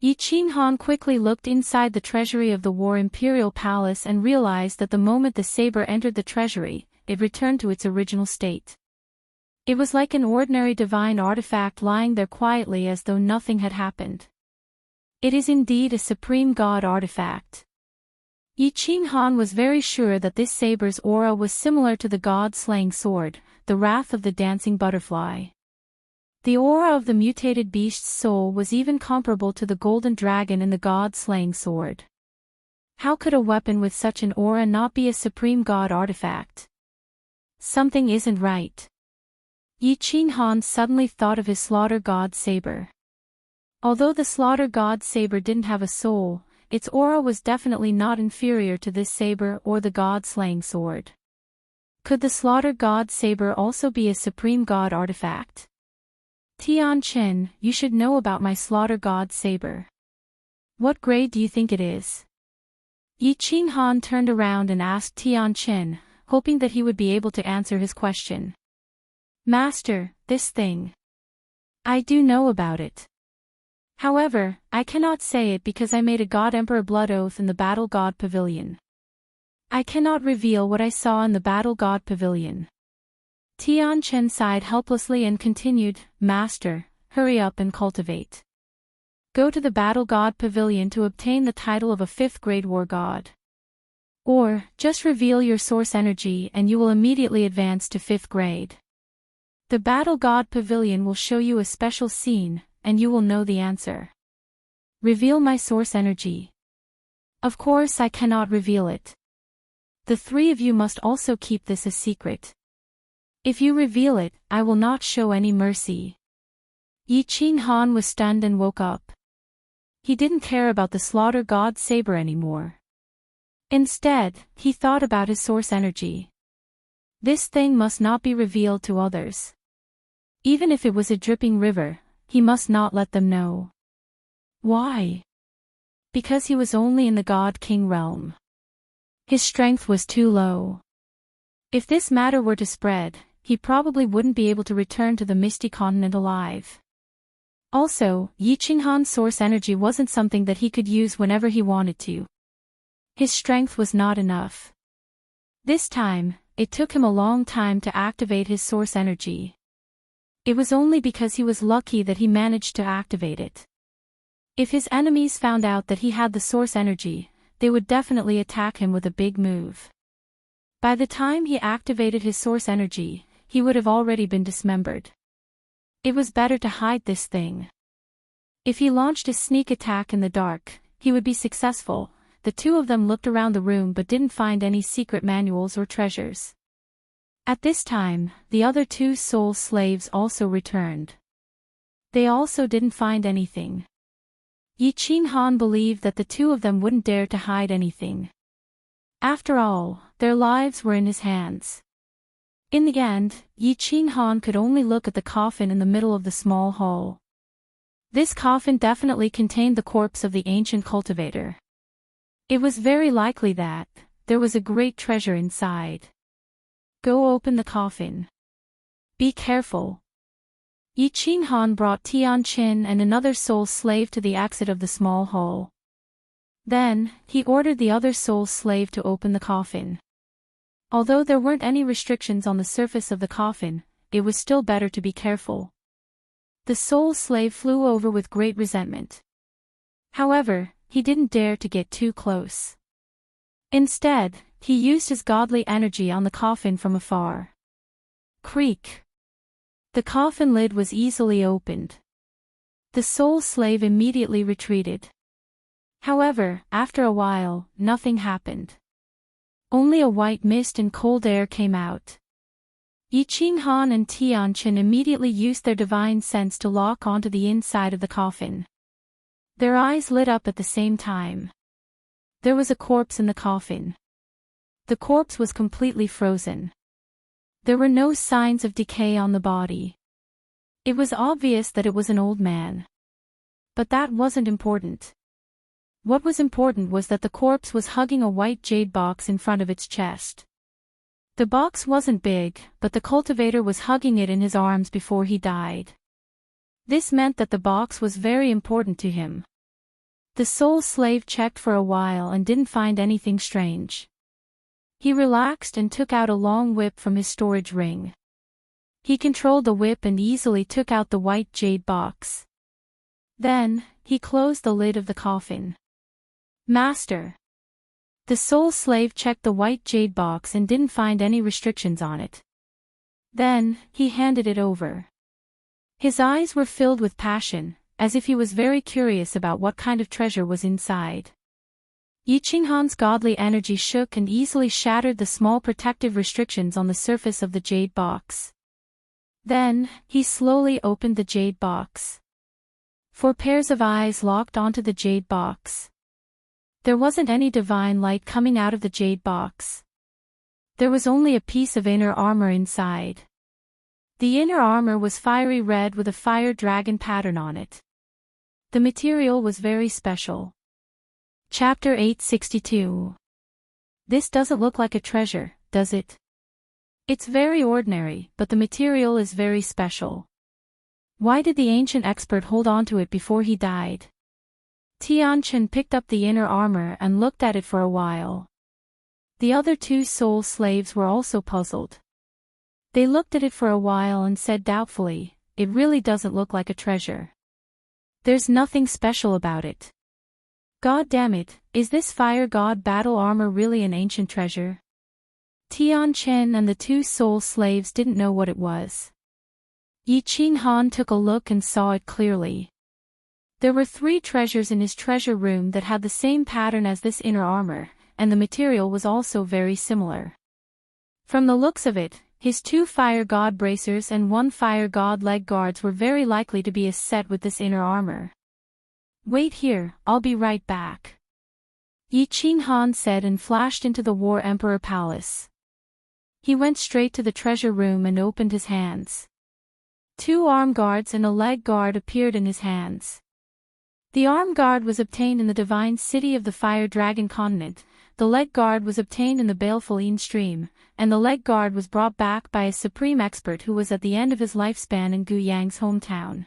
Speaker 1: Yi Qinghan quickly looked inside the treasury of the War Imperial Palace and realized that the moment the saber entered the treasury, it returned to its original state. It was like an ordinary divine artifact lying there quietly as though nothing had happened. It is indeed a supreme god artifact. Yi Qinghan was very sure that this saber's aura was similar to the god-slaying sword, the wrath of the dancing butterfly. The aura of the mutated beast's soul was even comparable to the golden dragon in the god-slaying sword. How could a weapon with such an aura not be a supreme god artifact? Something isn't right. Yi Qinghan suddenly thought of his slaughter god saber. Although the slaughter god saber didn't have a soul, its aura was definitely not inferior to this saber or the god-slaying sword. Could the slaughter god saber also be a supreme god artifact? "Tian Chen, you should know about my slaughter god saber. What grade do you think it is?" Yi Qinghan turned around and asked Tian Chen, hoping that he would be able to answer his question. "Master, this thing. I do know about it. However, I cannot say it because I made a God Emperor blood oath in the Battle God Pavilion. I cannot reveal what I saw in the Battle God Pavilion." Tian Chen sighed helplessly and continued, "Master, hurry up and cultivate. Go to the Battle God Pavilion to obtain the title of a 5th grade war god. Or, just reveal your source energy and you will immediately advance to 5th grade. The Battle God Pavilion will show you a special scene, and you will know the answer." "Reveal my source energy." "Of course I cannot reveal it. The 3 of you must also keep this a secret. If you reveal it, I will not show any mercy." Yi Qinghan was stunned and woke up. He didn't care about the slaughter god saber anymore. Instead, he thought about his source energy. This thing must not be revealed to others. Even if it was a dripping river, he must not let them know. Why? Because he was only in the God King realm. His strength was too low. If this matter were to spread, he probably wouldn't be able to return to the Misty Continent alive. Also, Yi Qinghan's source energy wasn't something that he could use whenever he wanted to. His strength was not enough. This time, it took him a long time to activate his source energy. It was only because he was lucky that he managed to activate it. If his enemies found out that he had the source energy, they would definitely attack him with a big move. By the time he activated his source energy, he would have already been dismembered. It was better to hide this thing. If he launched a sneak attack in the dark, he would be successful. The 2 of them looked around the room but didn't find any secret manuals or treasures. At this time, the other 2 soul slaves also returned. They also didn't find anything. Yi Qinghan believed that the 2 of them wouldn't dare to hide anything. After all, their lives were in his hands. In the end, Yi Qinghan could only look at the coffin in the middle of the small hall. This coffin definitely contained the corpse of the ancient cultivator. It was very likely that there was a great treasure inside. Go open the coffin. Be careful. Yi Qinghan brought Tianqin and another soul slave to the exit of the small hall. Then, he ordered the other soul slave to open the coffin. Although there weren't any restrictions on the surface of the coffin, it was still better to be careful. The soul slave flew over with great resentment. However, he didn't dare to get too close. Instead, he used his godly energy on the coffin from afar. Creak. The coffin lid was easily opened. The soul slave immediately retreated. However, after a while, nothing happened. Only a white mist and cold air came out. Yi Qinghan and Tianqin immediately used their divine sense to lock onto the inside of the coffin. Their eyes lit up at the same time. There was a corpse in the coffin. The corpse was completely frozen. There were no signs of decay on the body. It was obvious that it was an old man. But that wasn't important. What was important was that the corpse was hugging a white jade box in front of its chest. The box wasn't big, but the cultivator was hugging it in his arms before he died. This meant that the box was very important to him. The soul slave checked for a while and didn't find anything strange. He relaxed and took out a long whip from his storage ring. He controlled the whip and easily took out the white jade box. Then, he closed the lid of the coffin. Master. The soul slave checked the white jade box and didn't find any restrictions on it. Then, he handed it over. His eyes were filled with passion, as if he was very curious about what kind of treasure was inside. Yi Qinghan's godly energy shook and easily shattered the small protective restrictions on the surface of the jade box. Then, he slowly opened the jade box. 4 pairs of eyes locked onto the jade box. There wasn't any divine light coming out of the jade box. There was only a piece of inner armor inside. The inner armor was fiery red with a fire dragon pattern on it. The material was very special. Chapter 862. This doesn't look like a treasure, does it? It's very ordinary, but the material is very special. Why did the ancient expert hold on to it before he died? Tianqin picked up the inner armor and looked at it for a while. The other 2 soul slaves were also puzzled. They looked at it for a while and said doubtfully, "It really doesn't look like a treasure. There's nothing special about it. God damn it, is this fire god battle armor really an ancient treasure?" Tianqin and the 2 soul slaves didn't know what it was. Yi Qinghan took a look and saw it clearly. There were 3 treasures in his treasure room that had the same pattern as this inner armor, and the material was also very similar. From the looks of it, his 2 fire god bracers and 1 fire god leg guards were very likely to be a set with this inner armor. "Wait here, I'll be right back," Yi Qinghan said and flashed into the War Emperor Palace. He went straight to the treasure room and opened his hands. 2 arm guards and a leg guard appeared in his hands. The arm guard was obtained in the divine city of the Fire Dragon continent, the leg guard was obtained in the baleful Yin stream, and the leg guard was brought back by a supreme expert who was at the end of his lifespan in Gu Yang's hometown.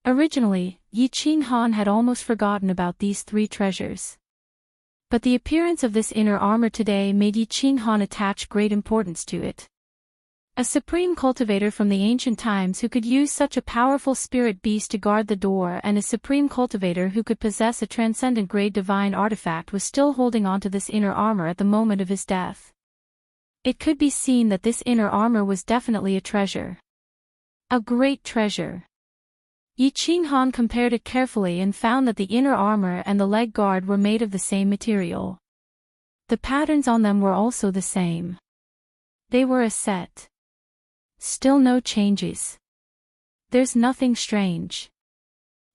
Speaker 1: Originally, Yi Qinghan had almost forgotten about these 3 treasures. But the appearance of this inner armor today made Yi Qinghan attach great importance to it. A supreme cultivator from the ancient times who could use such a powerful spirit beast to guard the door and a supreme cultivator who could possess a transcendent grade divine artifact was still holding on to this inner armor at the moment of his death. It could be seen that this inner armor was definitely a treasure. A great treasure. Yi Qinghan compared it carefully and found that the inner armor and the leg guard were made of the same material. The patterns on them were also the same. They were a set. Still no changes. There's nothing strange.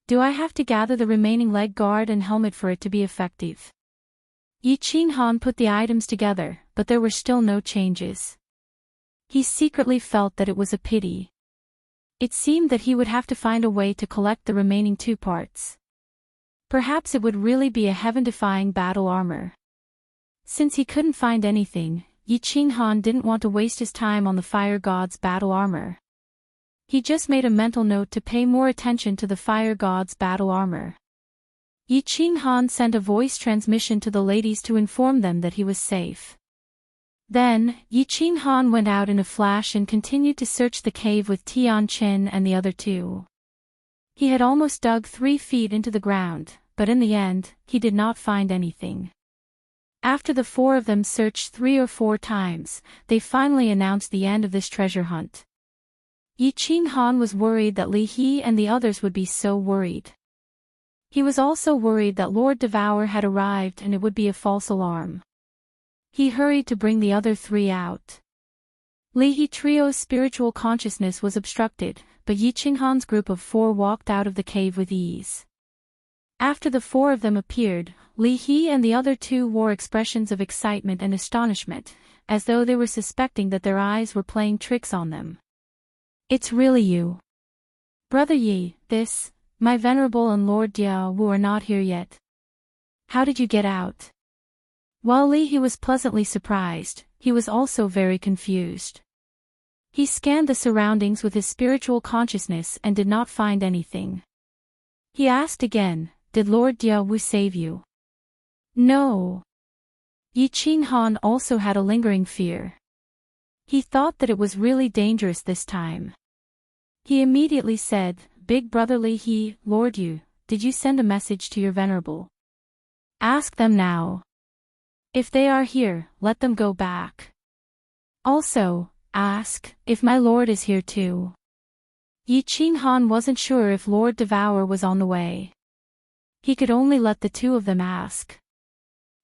Speaker 1: Do I have to gather the remaining leg guard and helmet for it to be effective? Yi Qinghan put the items together, but there were still no changes. He secretly felt that it was a pity. It seemed that he would have to find a way to collect the remaining 2 parts. Perhaps it would really be a heaven-defying battle armor. Since he couldn't find anything, Yi Qinghan didn't want to waste his time on the fire god's battle armor. He just made a mental note to pay more attention to the fire god's battle armor. Yi Qinghan sent a voice transmission to the ladies to inform them that he was safe. Then, Yi Qinghan went out in a flash and continued to search the cave with Tian Qin and the other two. He had almost dug 3 feet into the ground, but in the end, he did not find anything. After the 4 of them searched 3 or 4 times, they finally announced the end of this treasure hunt. Yi Qinghan was worried that Li He and the others would be so worried. He was also worried that Lord Devour had arrived and it would be a false alarm. He hurried to bring the other 3 out. Li He Trio's spiritual consciousness was obstructed, but Yi Qinghan's group of 4 walked out of the cave with ease. After the 4 of them appeared, Li He and the other 2 wore expressions of excitement and astonishment, as though they were suspecting that their eyes were playing tricks on them. "It's really you. Brother Yi, my venerable and Lord Diao are not here yet. How did you get out?" While Li He was pleasantly surprised, he was also very confused. He scanned the surroundings with his spiritual consciousness and did not find anything. He asked again, "Did Lord Diao save you?" "No." Yi Qinghan also had a lingering fear. He thought that it was really dangerous this time. He immediately said, "Big brother Li He, Lord Yu, did you send a message to your venerable? Ask them now. If they are here, let them go back. Also, ask if my lord is here too." Yi Qinghan wasn't sure if Lord Devour was on the way. He could only let the 2 of them ask.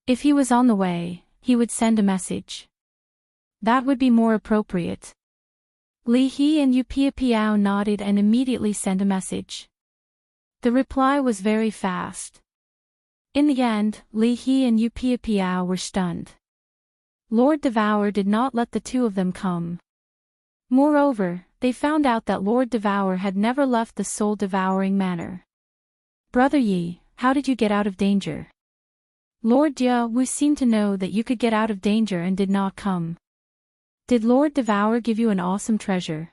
Speaker 1: If he was on the way, he would send a message. That would be more appropriate. Li He and Yu Piao nodded and immediately sent a message. The reply was very fast. In the end, Li He and Yu Piao were stunned. Lord Devour did not let the 2 of them come. Moreover, they found out that Lord Devour had never left the soul-devouring manor. "Brother Yi, how did you get out of danger? Lord Diao seemed to know that you could get out of danger and did not come. Did Lord Devour give you an awesome treasure?"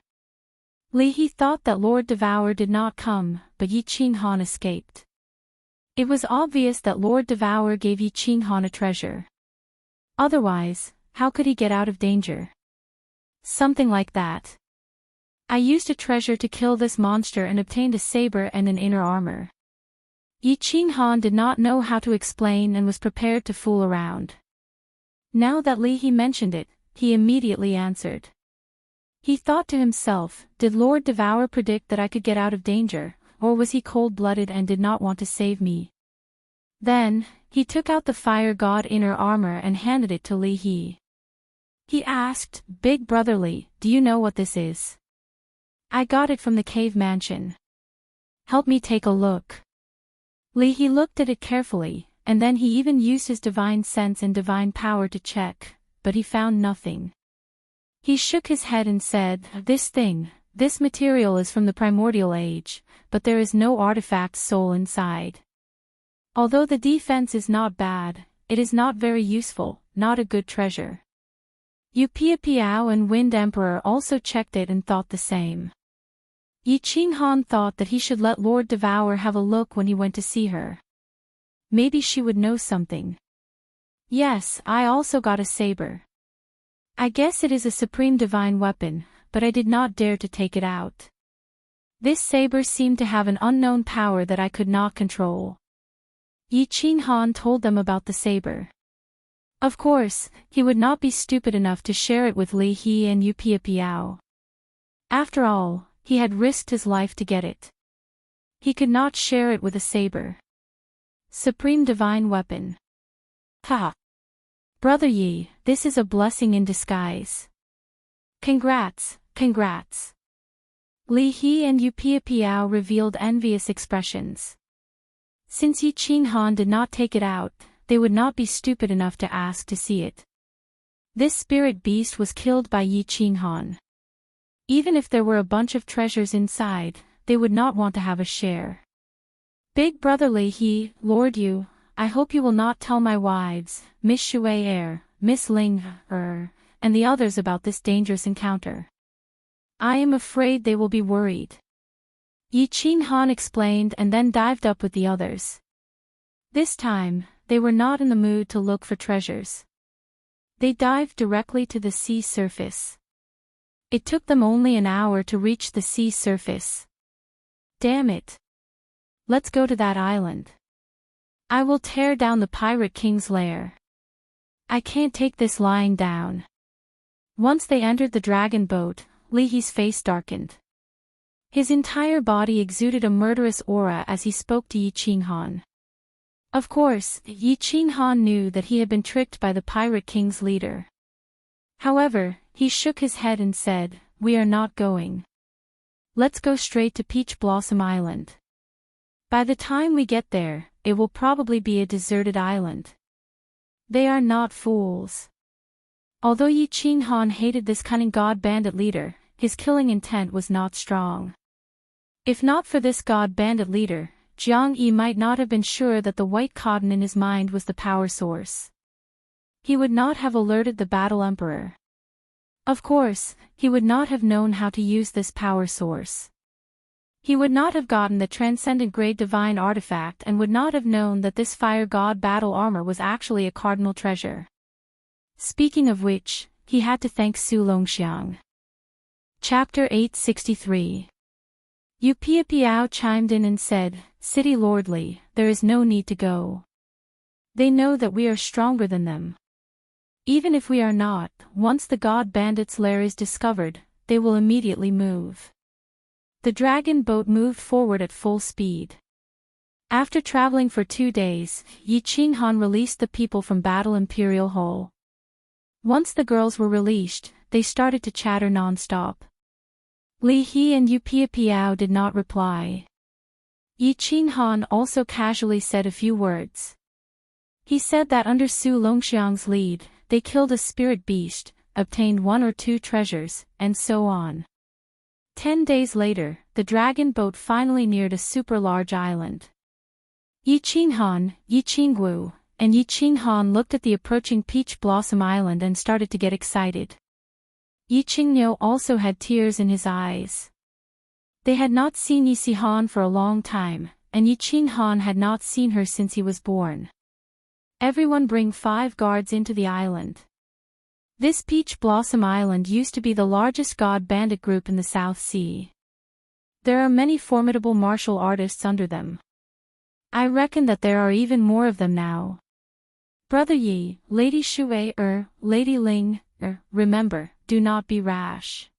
Speaker 1: Li He thought that Lord Devour did not come, but Yi Qinghan escaped. It was obvious that Lord Devour gave Yi Qinghan a treasure. Otherwise, how could he get out of danger? Something like that. "I used a treasure to kill this monster and obtained a saber and an inner armor." Yi Qinghan did not know how to explain and was prepared to fool around. Now that Li He mentioned it, he immediately answered. He thought to himself, did Lord Devour predict that I could get out of danger, or was he cold-blooded and did not want to save me? Then, he took out the fire god inner armor and handed it to Li He. He asked, "Big brother Li, do you know what this is?" "I got it from the cave mansion." "Help me take a look." Li He looked at it carefully, and then he even used his divine sense and divine power to check, but he found nothing. He shook his head and said, This material is from the primordial age, but there is no artifact soul inside. Although the defense is not bad, it is not very useful, not a good treasure." Yu Piao and Wind Emperor also checked it and thought the same. Yi Qinghan thought that he should let Lord Devour have a look when he went to see her. Maybe she would know something. "Yes, I also got a saber. I guess it is a supreme divine weapon, but I did not dare to take it out. This saber seemed to have an unknown power that I could not control." Yi Qinghan told them about the saber. Of course, he would not be stupid enough to share it with Li He and Yu Piao. After all, he had risked his life to get it. He could not share it with a saber. Supreme divine weapon. Ha! Brother Yi, this is a blessing in disguise. Congrats, congrats. Li He and Yu Piao revealed envious expressions. Since Yi Qinghan did not take it out, they would not be stupid enough to ask to see it. This spirit beast was killed by Yi Qinghan. Even if there were a bunch of treasures inside, they would not want to have a share. "Big brother Li He, Lord Yu, I hope you will not tell my wives, Miss Shui Miss Ling, and the others about this dangerous encounter. I am afraid they will be worried. Yi Qinghan explained and then dived up with the others. This time, they were not in the mood to look for treasures. They dived directly to the sea surface. It took them only an hour to reach the sea surface. Damn it. Let's go to that island. I will tear down the pirate king's lair. I can't take this lying down. Once they entered the dragon boat, Li He's face darkened. His entire body exuded a murderous aura as he spoke to Yi Qinghan. Of course, Yi Qinghan knew that he had been tricked by the pirate king's leader. However, he shook his head and said, "We are not going. Let's go straight to Peach Blossom Island. By the time we get there, it will probably be a deserted island." They are not fools. Although Yi Qinghan hated this cunning god bandit leader, his killing intent was not strong. If not for this god bandit leader, Jiang Yi might not have been sure that the white cotton in his mind was the power source. He would not have alerted the battle emperor. Of course, he would not have known how to use this power source. He would not have gotten the transcendent grade divine artifact and would not have known that this fire god battle armor was actually a cardinal treasure. Speaking of which, he had to thank Su Longxiang. Chapter 863. Yu Piapiao chimed in and said, "City Lordly, there is no need to go. They know that we are stronger than them. Even if we are not, once the god bandit's lair is discovered, they will immediately move." The dragon boat moved forward at full speed. After traveling for 2 days, Yi Qinghan released the people from Battle Imperial Hall. Once the girls were released, they started to chatter non-stop. Li He and Yu Piapiao did not reply. Yi Qinghan also casually said a few words. He said that under Su Longxiang's lead, they killed a spirit beast, obtained 1 or 2 treasures, and so on. 10 days later, the dragon boat finally neared a super-large island. Yi Qinghan, Yi Qingguo, and Yi Qinghan looked at the approaching Peach Blossom Island and started to get excited. Yi Qingniu also had tears in his eyes. They had not seen Yi Sihan for a long time, and Yi Qinghan had not seen her since he was born. Everyone bring 5 guards into the island. This Peach Blossom Island used to be the largest god bandit group in the South Sea. There are many formidable martial artists under them. I reckon that there are even more of them now. Brother Yi, Lady Shui Lady Ling, remember, do not be rash.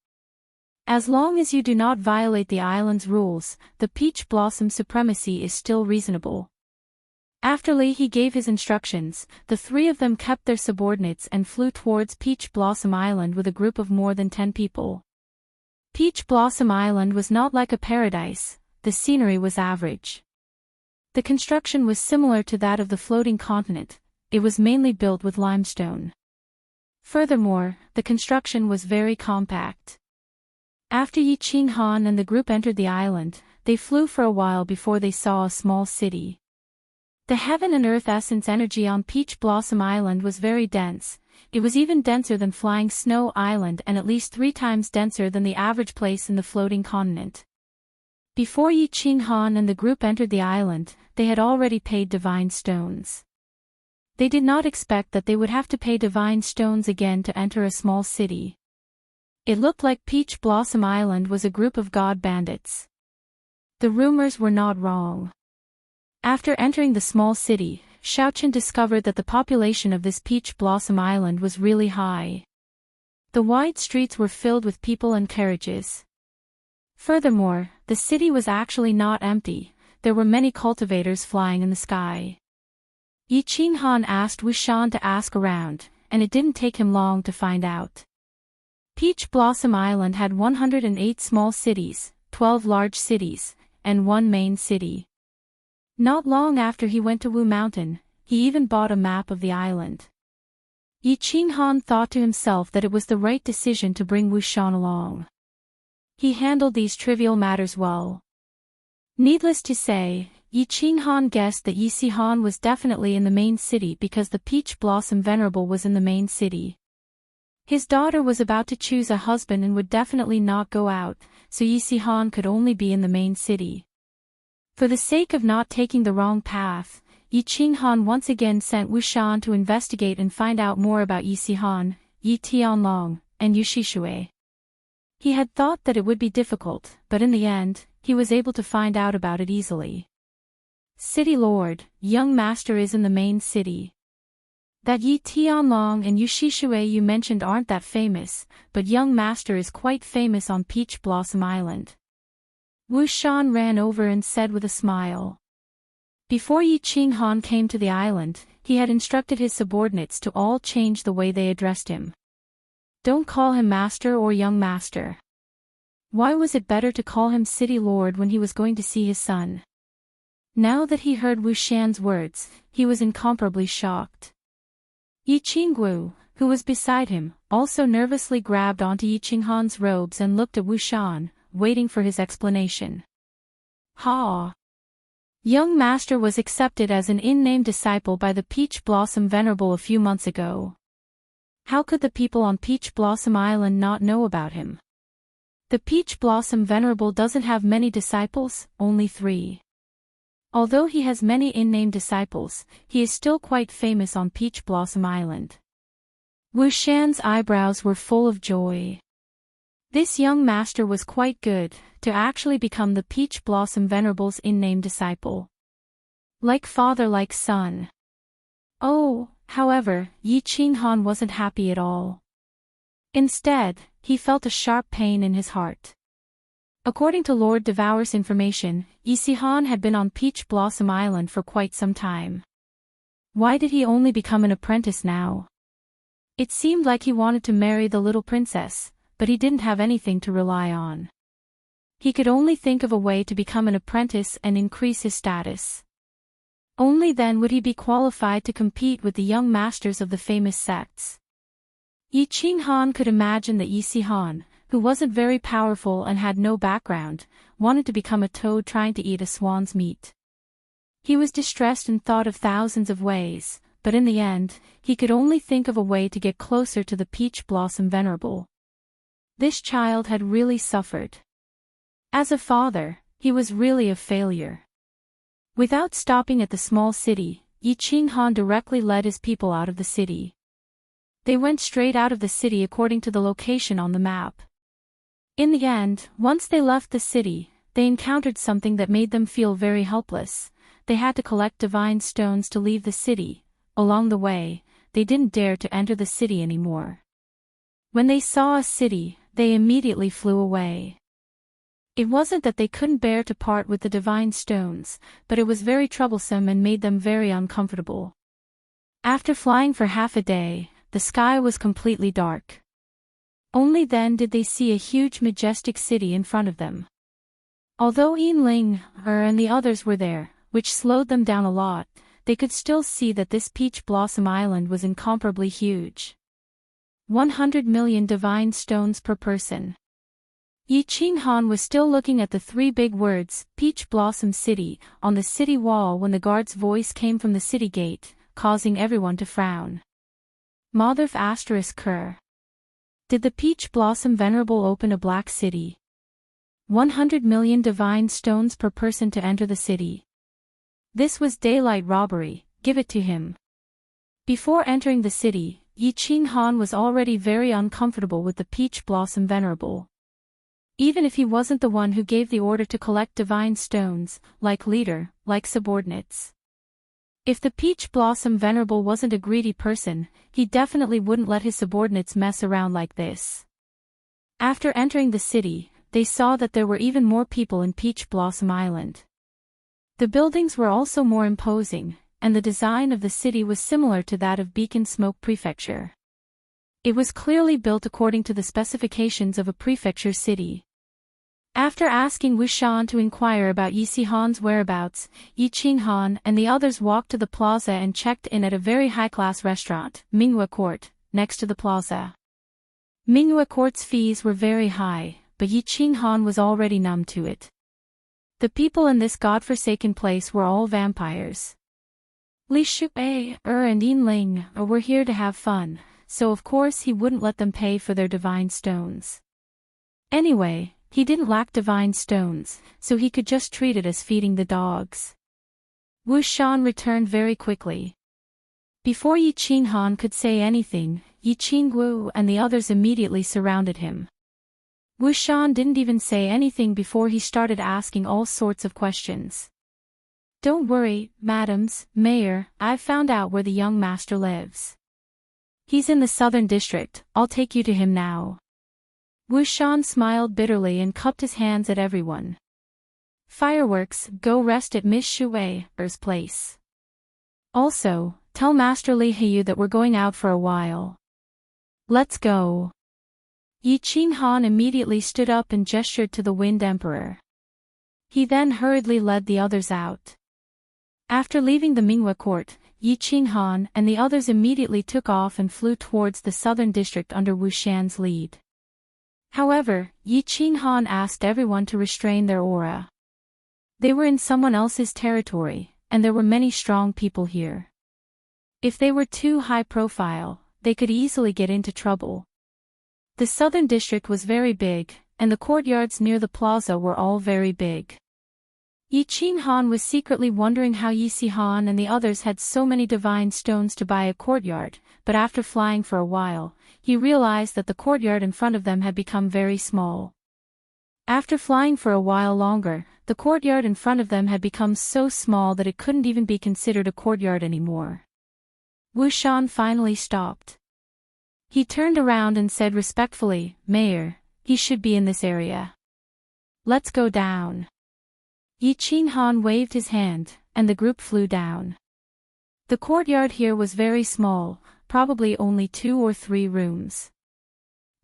Speaker 1: As long as you do not violate the island's rules, the Peach Blossom supremacy is still reasonable. After Li He gave his instructions, the 3 of them kept their subordinates and flew towards Peach Blossom Island with a group of more than 10 people. Peach Blossom Island was not like a paradise, the scenery was average. The construction was similar to that of the floating continent, it was mainly built with limestone. Furthermore, the construction was very compact. After Yi Qinghan and the group entered the island, they flew for a while before they saw a small city. The heaven and earth essence energy on Peach Blossom Island was very dense, it was even denser than Flying Snow Island and at least 3 times denser than the average place in the floating continent. Before Yi Qinghan and the group entered the island, they had already paid divine stones. They did not expect that they would have to pay divine stones again to enter a small city. It looked like Peach Blossom Island was a group of god bandits. The rumors were not wrong. After entering the small city, Xiaochen discovered that the population of this Peach Blossom Island was really high. The wide streets were filled with people and carriages. Furthermore, the city was actually not empty, there were many cultivators flying in the sky. Yi Qinghan asked Wu Shan to ask around, and it didn't take him long to find out. Peach Blossom Island had 108 small cities, 12 large cities, and 1 main city. Not long after he went to Wu Mountain, he even bought a map of the island. Yi Qinghan thought to himself that it was the right decision to bring Wu Shan along. He handled these trivial matters well. Needless to say, Yi Qinghan guessed that Yi Sihan was definitely in the main city because the Peach Blossom Venerable was in the main city. His daughter was about to choose a husband and would definitely not go out, so Yi Si-han could only be in the main city. For the sake of not taking the wrong path, Yi Qinghan once again sent Wu Shan to investigate and find out more about Yi Si-han, Yi Tianlong, and Yu Shishui. He had thought that it would be difficult, but in the end, he was able to find out about it easily. City Lord, young master is in the main city. That Yi Tianlong and Yu Shishui you mentioned aren't that famous, but young master is quite famous on Peach Blossom Island. Wu Shan ran over and said with a smile. Before Yi Qinghan came to the island, he had instructed his subordinates to all change the way they addressed him. Don't call him master or young master. Why was it better to call him city lord when he was going to see his son? Now that he heard Wu Shan's words, he was incomparably shocked. Yi Qinggu, who was beside him, also nervously grabbed onto Yi Qinghan's robes and looked at Wu Shan, waiting for his explanation. Ha! Young master was accepted as an in-name disciple by the Peach Blossom Venerable a few months ago. How could the people on Peach Blossom Island not know about him? The Peach Blossom Venerable doesn't have many disciples, only 3. Although he has many in-name disciples, he is still quite famous on Peach Blossom Island. Wu Shan's eyebrows were full of joy. This young master was quite good, to actually become the Peach Blossom Venerable's in-name disciple. Like father like son. Oh, however, Yi Qinghan wasn't happy at all. Instead, he felt a sharp pain in his heart. According to Lord Devour's information, Yi Si-han had been on Peach Blossom Island for quite some time. Why did he only become an apprentice now? It seemed like he wanted to marry the little princess, but he didn't have anything to rely on. He could only think of a way to become an apprentice and increase his status. Only then would he be qualified to compete with the young masters of the famous sects. Yi Qinghan could imagine that Yi Si-han, who wasn't very powerful and had no background, wanted to become a toad trying to eat a swan's meat. He was distressed and thought of thousands of ways, but in the end, he could only think of a way to get closer to the Peach Blossom Venerable. This child had really suffered. As a father, he was really a failure. Without stopping at the small city, Yi Qinghan directly led his people out of the city. They went straight out of the city according to the location on the map. In the end, once they left the city, they encountered something that made them feel very helpless. They had to collect divine stones to leave the city. Along the way, they didn't dare to enter the city anymore. When they saw a city, they immediately flew away. It wasn't that they couldn't bear to part with the divine stones, but it was very troublesome and made them very uncomfortable. After flying for half a day, the sky was completely dark. Only then did they see a huge majestic city in front of them. Although Yinling, and the others were there, which slowed them down a lot, they could still see that this Peach Blossom Island was incomparably huge. 100 million divine stones per person. Yi Qinghan was still looking at the 3 big words, Peach Blossom City, on the city wall when the guard's voice came from the city gate, causing everyone to frown. Motherf **Ker. Did the Peach Blossom Venerable open a black city? 100 million divine stones per person to enter the city. This was daylight robbery, give it to him. Before entering the city, Yi Qinghan was already very uncomfortable with the Peach Blossom Venerable. Even if he wasn't the one who gave the order to collect divine stones, like leader, like subordinates. If the Peach Blossom Venerable wasn't a greedy person, he definitely wouldn't let his subordinates mess around like this. After entering the city, they saw that there were even more people in Peach Blossom Island. The buildings were also more imposing, and the design of the city was similar to that of Beacon Smoke Prefecture. It was clearly built according to the specifications of a prefecture city. After asking Wu Shan to inquire about Yi Si-han's whereabouts, Yi Qinghan and the others walked to the plaza and checked in at a very high-class restaurant, Minghua Court, next to the plaza. Minghua Court's fees were very high, but Yi Qinghan was already numb to it. The people in this godforsaken place were all vampires. Li Shui, and Yinling were here to have fun, so of course he wouldn't let them pay for their divine stones. Anyway, he didn't lack divine stones, so he could just treat it as feeding the dogs. Wu Shan returned very quickly. Before Yi Qinghan could say anything, Yi Qingwu and the others immediately surrounded him. Wu Shan didn't even say anything before he started asking all sorts of questions. Don't worry, madams, mayor, I've found out where the young master lives. He's in the southern district, I'll take you to him now. Wu Shan smiled bitterly and cupped his hands at everyone. Fireworks, go rest at Miss Shui's place. Also, tell Master Li Heyu that we're going out for a while. Let's go. Yi Qinghan immediately stood up and gestured to the Wind Emperor. He then hurriedly led the others out. After leaving the Minghua court, Yi Qinghan and the others immediately took off and flew towards the southern district under Wu Shan's lead. However, Yi Qinghan asked everyone to restrain their aura. They were in someone else's territory, and there were many strong people here. If they were too high profile, they could easily get into trouble. The southern district was very big, and the courtyards near the plaza were all very big. Yi Qinghan was secretly wondering how Yi Sihan and the others had so many divine stones to buy a courtyard, but after flying for a while, he realized that the courtyard in front of them had become very small. After flying for a while longer, the courtyard in front of them had become so small that it couldn't even be considered a courtyard anymore. Wu Shan finally stopped. He turned around and said respectfully, Mayor, he should be in this area. Let's go down. Yi Qinghan waved his hand, and the group flew down. The courtyard here was very small, probably only 2 or 3 rooms.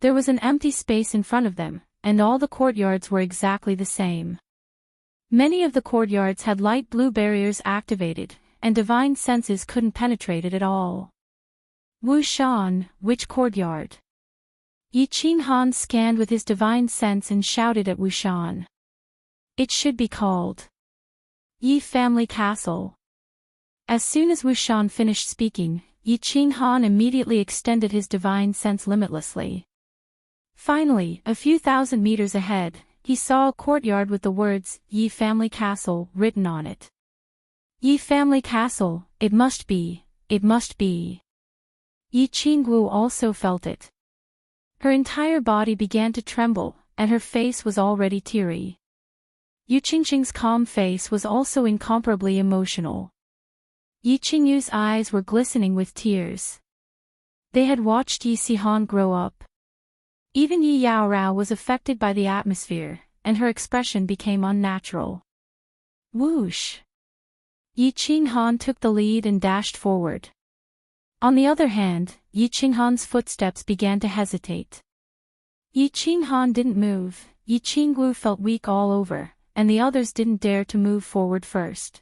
Speaker 1: There was an empty space in front of them, and all the courtyards were exactly the same. Many of the courtyards had light blue barriers activated, and divine senses couldn't penetrate it at all. Wu Shan, which courtyard? Yi Qinghan scanned with his divine sense and shouted at Wu Shan. It should be called Yi Family Castle. As soon as Wu Shan finished speaking, Yi Qinghan immediately extended his divine sense limitlessly. Finally, a few thousand meters ahead, he saw a courtyard with the words, Yi Family Castle, written on it. Yi Family Castle, it must be, it must be. Yi Qingwu also felt it. Her entire body began to tremble, and her face was already teary. Yu Qingqing's calm face was also incomparably emotional. Yi Qingyu's eyes were glistening with tears. They had watched Yi Sihan grow up. Even Yi Yaorao was affected by the atmosphere, and her expression became unnatural. Whoosh! Yi Qinghan took the lead and dashed forward. On the other hand, Yi Qinghan's footsteps began to hesitate. Yi Qinghan didn't move, Yi Qingwu felt weak all over, and the others didn't dare to move forward first.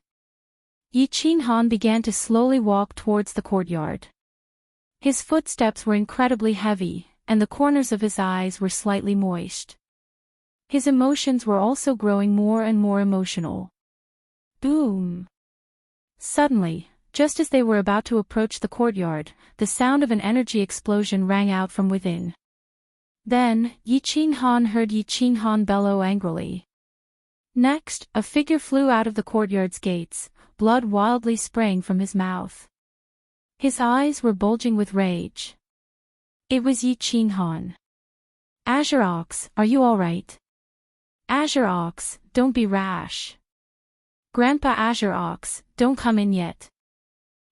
Speaker 1: Yi Qinghan began to slowly walk towards the courtyard. His footsteps were incredibly heavy, and the corners of his eyes were slightly moist. His emotions were also growing more and more emotional. Boom! Suddenly, just as they were about to approach the courtyard, the sound of an energy explosion rang out from within. Then, Yi Qinghan heard Yi Qinghan bellow angrily. Next, a figure flew out of the courtyard's gates, blood wildly spraying from his mouth. His eyes were bulging with rage. It was Yi Qinghan. Azure Ox, are you all right? Azure Ox, don't be rash. Grandpa Azure Ox, don't come in yet.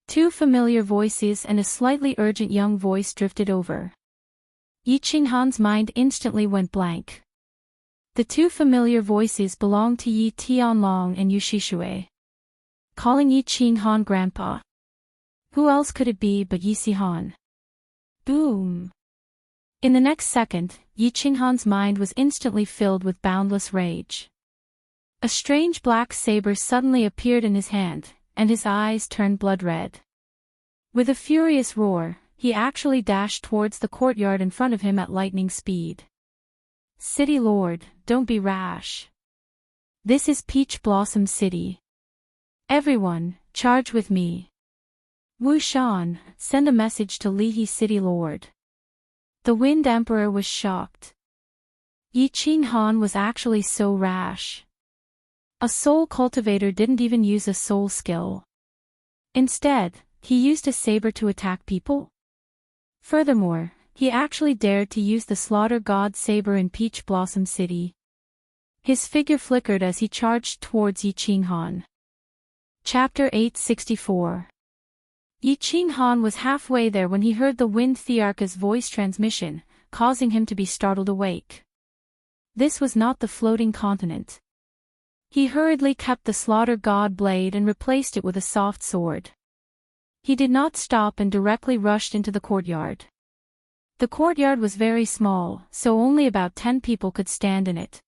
Speaker 1: 2 familiar voices and a slightly urgent young voice drifted over. Yi Qinghan's mind instantly went blank. The 2 familiar voices belonged to Yi Tianlong and Yu Shishui. Calling Yi Qinghan Grandpa. Who else could it be but Yi Sihan? Boom! In the next second, Yi Qinghan's mind was instantly filled with boundless rage. A strange black saber suddenly appeared in his hand, and his eyes turned blood red. With a furious roar, he actually dashed towards the courtyard in front of him at lightning speed. City Lord, don't be rash. This is Peach Blossom City. Everyone, charge with me. Wu Shan, send a message to Lihe City Lord. The Wind Emperor was shocked. Yi Qing Han was actually so rash. A soul cultivator didn't even use a soul skill. Instead, he used a saber to attack people? Furthermore, he actually dared to use the Slaughter God saber in Peach Blossom City. His figure flickered as he charged towards Yi Qing Han. Chapter 864. Yi Qing Han was halfway there when he heard the Wind Thearka's voice transmission, causing him to be startled awake. This was not the floating continent. He hurriedly kept the Slaughter God blade and replaced it with a soft sword. He did not stop and directly rushed into the courtyard. The courtyard was very small, so only about 10 people could stand in it.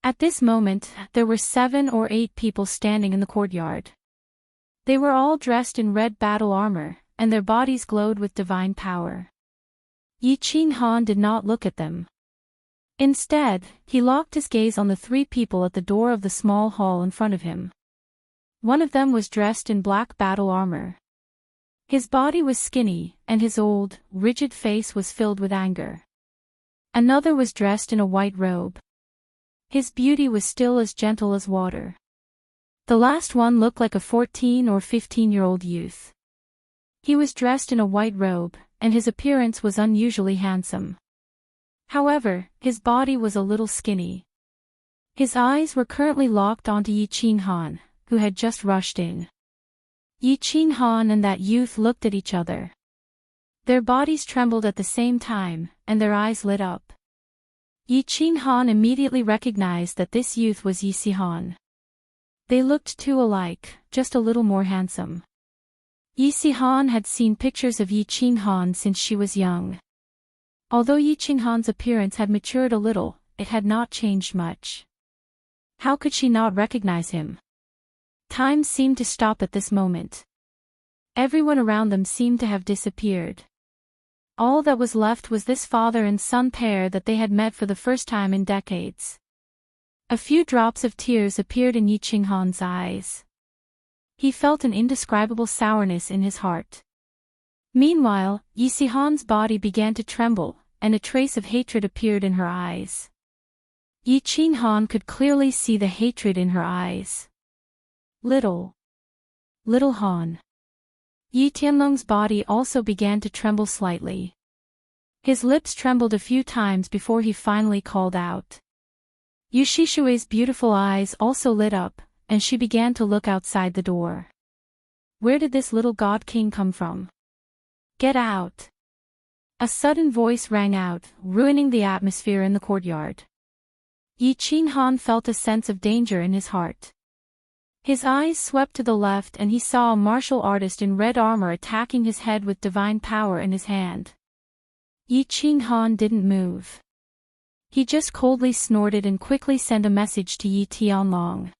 Speaker 1: At this moment, there were 7 or 8 people standing in the courtyard. They were all dressed in red battle armor, and their bodies glowed with divine power. Yi Qing Han did not look at them. Instead, he locked his gaze on the 3 people at the door of the small hall in front of him. One of them was dressed in black battle armor. His body was skinny, and his old, rigid face was filled with anger. Another was dressed in a white robe. His beauty was still as gentle as water. The last one looked like a 14 or 15-year-old youth. He was dressed in a white robe, and his appearance was unusually handsome. However, his body was a little skinny. His eyes were currently locked onto Yi Qing Han, who had just rushed in. Yi Qing Han and that youth looked at each other. Their bodies trembled at the same time, and their eyes lit up. Yi Qing Han immediately recognized that this youth was Yi Si Han. They looked too alike, just a little more handsome. Yi Si Han had seen pictures of Yi Qing Han since she was young. Although Yi Qing Han's appearance had matured a little, it had not changed much. How could she not recognize him? Time seemed to stop at this moment. Everyone around them seemed to have disappeared. All that was left was this father and son pair that they had met for the first time in decades. A few drops of tears appeared in Yi Qing Han's eyes. He felt an indescribable sourness in his heart. Meanwhile, Yi Si Han's body began to tremble, and a trace of hatred appeared in her eyes. Yi Qing Han could clearly see the hatred in her eyes. Little Han. Yi Tianlong's body also began to tremble slightly. His lips trembled a few times before he finally called out. Yu Shishui's beautiful eyes also lit up, and she began to look outside the door. Where did this little god king come from? Get out! A sudden voice rang out, ruining the atmosphere in the courtyard. Yi Qing Han felt a sense of danger in his heart. His eyes swept to the left and he saw a martial artist in red armor attacking his head with divine power in his hand. Yi Qing Han didn't move. He just coldly snorted and quickly sent a message to Yi Tianlong.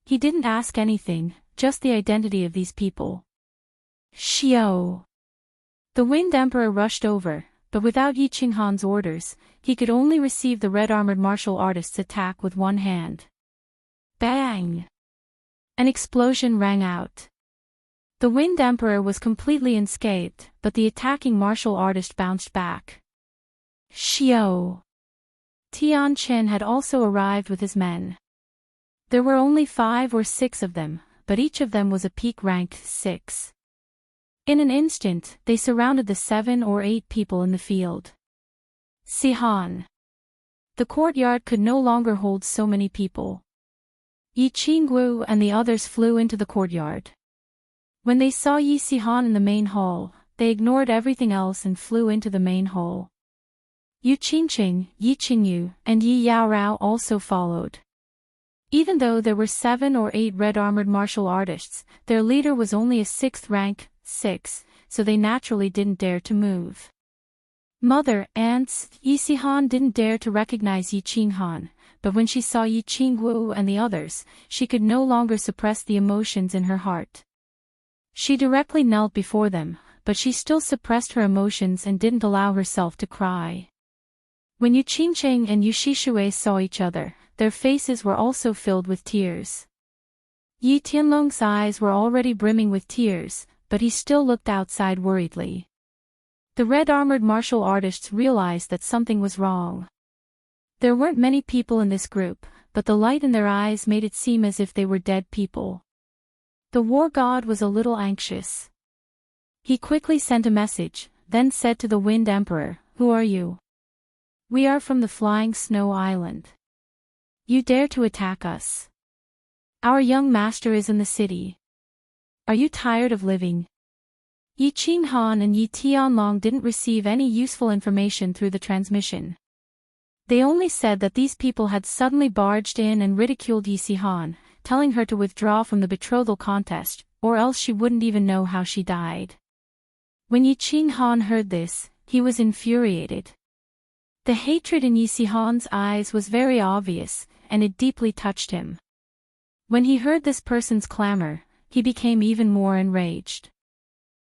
Speaker 1: He didn't ask anything, just the identity of these people. Xiao. The Wind Emperor rushed over, but without Yi Qing Han's orders, he could only receive the red-armored martial artist's attack with one hand. Bang! An explosion rang out. The Wind Emperor was completely unscathed, but the attacking martial artist bounced back. Xiao! Tian Chen had also arrived with his men. There were only 5 or 6 of them, but each of them was a peak ranked 6. In an instant, they surrounded the 7 or 8 people in the field. Si Han. The courtyard could no longer hold so many people. Yi Qingguo and the others flew into the courtyard. When they saw Yi Si Han in the main hall, they ignored everything else and flew into the main hall. Yu Qingqing, Yi Qingyu, and Yi Yaorao also followed. Even though there were 7 or 8 red-armored martial artists, their leader was only a 6th rank, 6, so they naturally didn't dare to move. Mother, aunts, Yi Si Han didn't dare to recognize Yi Qing Han, but when she saw Yi Qingguo and the others, she could no longer suppress the emotions in her heart. She directly knelt before them, but she still suppressed her emotions and didn't allow herself to cry. When Yu Qingcheng and Yu Shishui saw each other, their faces were also filled with tears. Yi Tianlong's eyes were already brimming with tears, but he still looked outside worriedly. The red-armored martial artists realized that something was wrong. There weren't many people in this group, but the light in their eyes made it seem as if they were dead people. The war god was a little anxious. He quickly sent a message, then said to the Wind Emperor, "Who are you?" "We are from the Flying Snow Island. You dare to attack us? Our young master is in the city. Are you tired of living?" Yi Qinghan and Yi Tianlong didn't receive any useful information through the transmission. They only said that these people had suddenly barged in and ridiculed Yi Sihan, telling her to withdraw from the betrothal contest, or else she wouldn't even know how she died. When Yi Qinghan heard this, he was infuriated. The hatred in Yi Sihan's eyes was very obvious, and it deeply touched him. When he heard this person's clamor, he became even more enraged.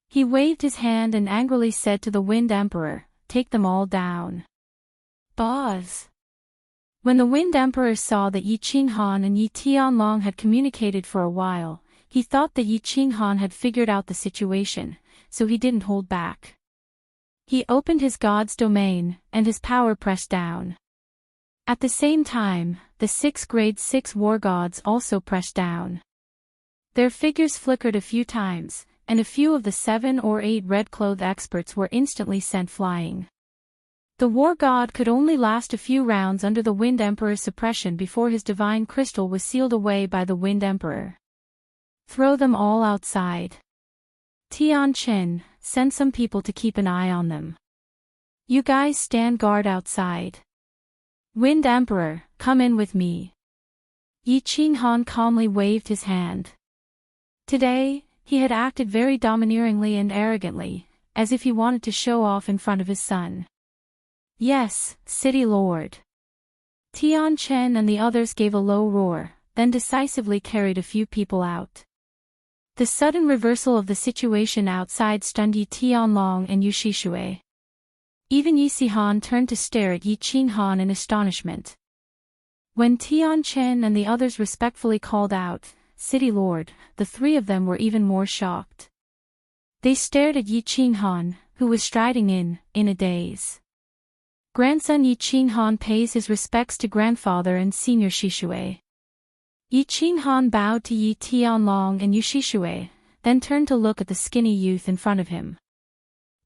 Speaker 1: He waved his hand and angrily said to the Wind Emperor, "Take them all down." Boz. When the Wind Emperor saw that Yi Qinghan and Yi Tianlong had communicated for a while, he thought that Yi Qinghan had figured out the situation, so he didn't hold back. He opened his god's domain, and his power pressed down. At the same time, the 6 grade 6 war gods also pressed down. Their figures flickered a few times, and a few of the 7 or 8 red-clothed experts were instantly sent flying. The war god could only last a few rounds under the Wind Emperor's suppression before his divine crystal was sealed away by the Wind Emperor. "Throw them all outside. Tian Chen, send some people to keep an eye on them. You guys stand guard outside. Wind Emperor, come in with me." Yi Qinghan calmly waved his hand. Today, he had acted very domineeringly and arrogantly, as if he wanted to show off in front of his son. "Yes, City Lord." Tian Chen and the others gave a low roar, then decisively carried a few people out. The sudden reversal of the situation outside stunned Yi Tianlong and Yu Shishui. Even Yi Sihan turned to stare at Yi Qinghan in astonishment. When Tian Chen and the others respectfully called out, "City Lord," the 3 of them were even more shocked. They stared at Yi Qinghan, who was striding in a daze. Grandson Yi Qinghan pays his respects to grandfather and senior Shishui. Yi Qinghan bowed to Yi Tianlong and Yu Shishui, then turned to look at the skinny youth in front of him.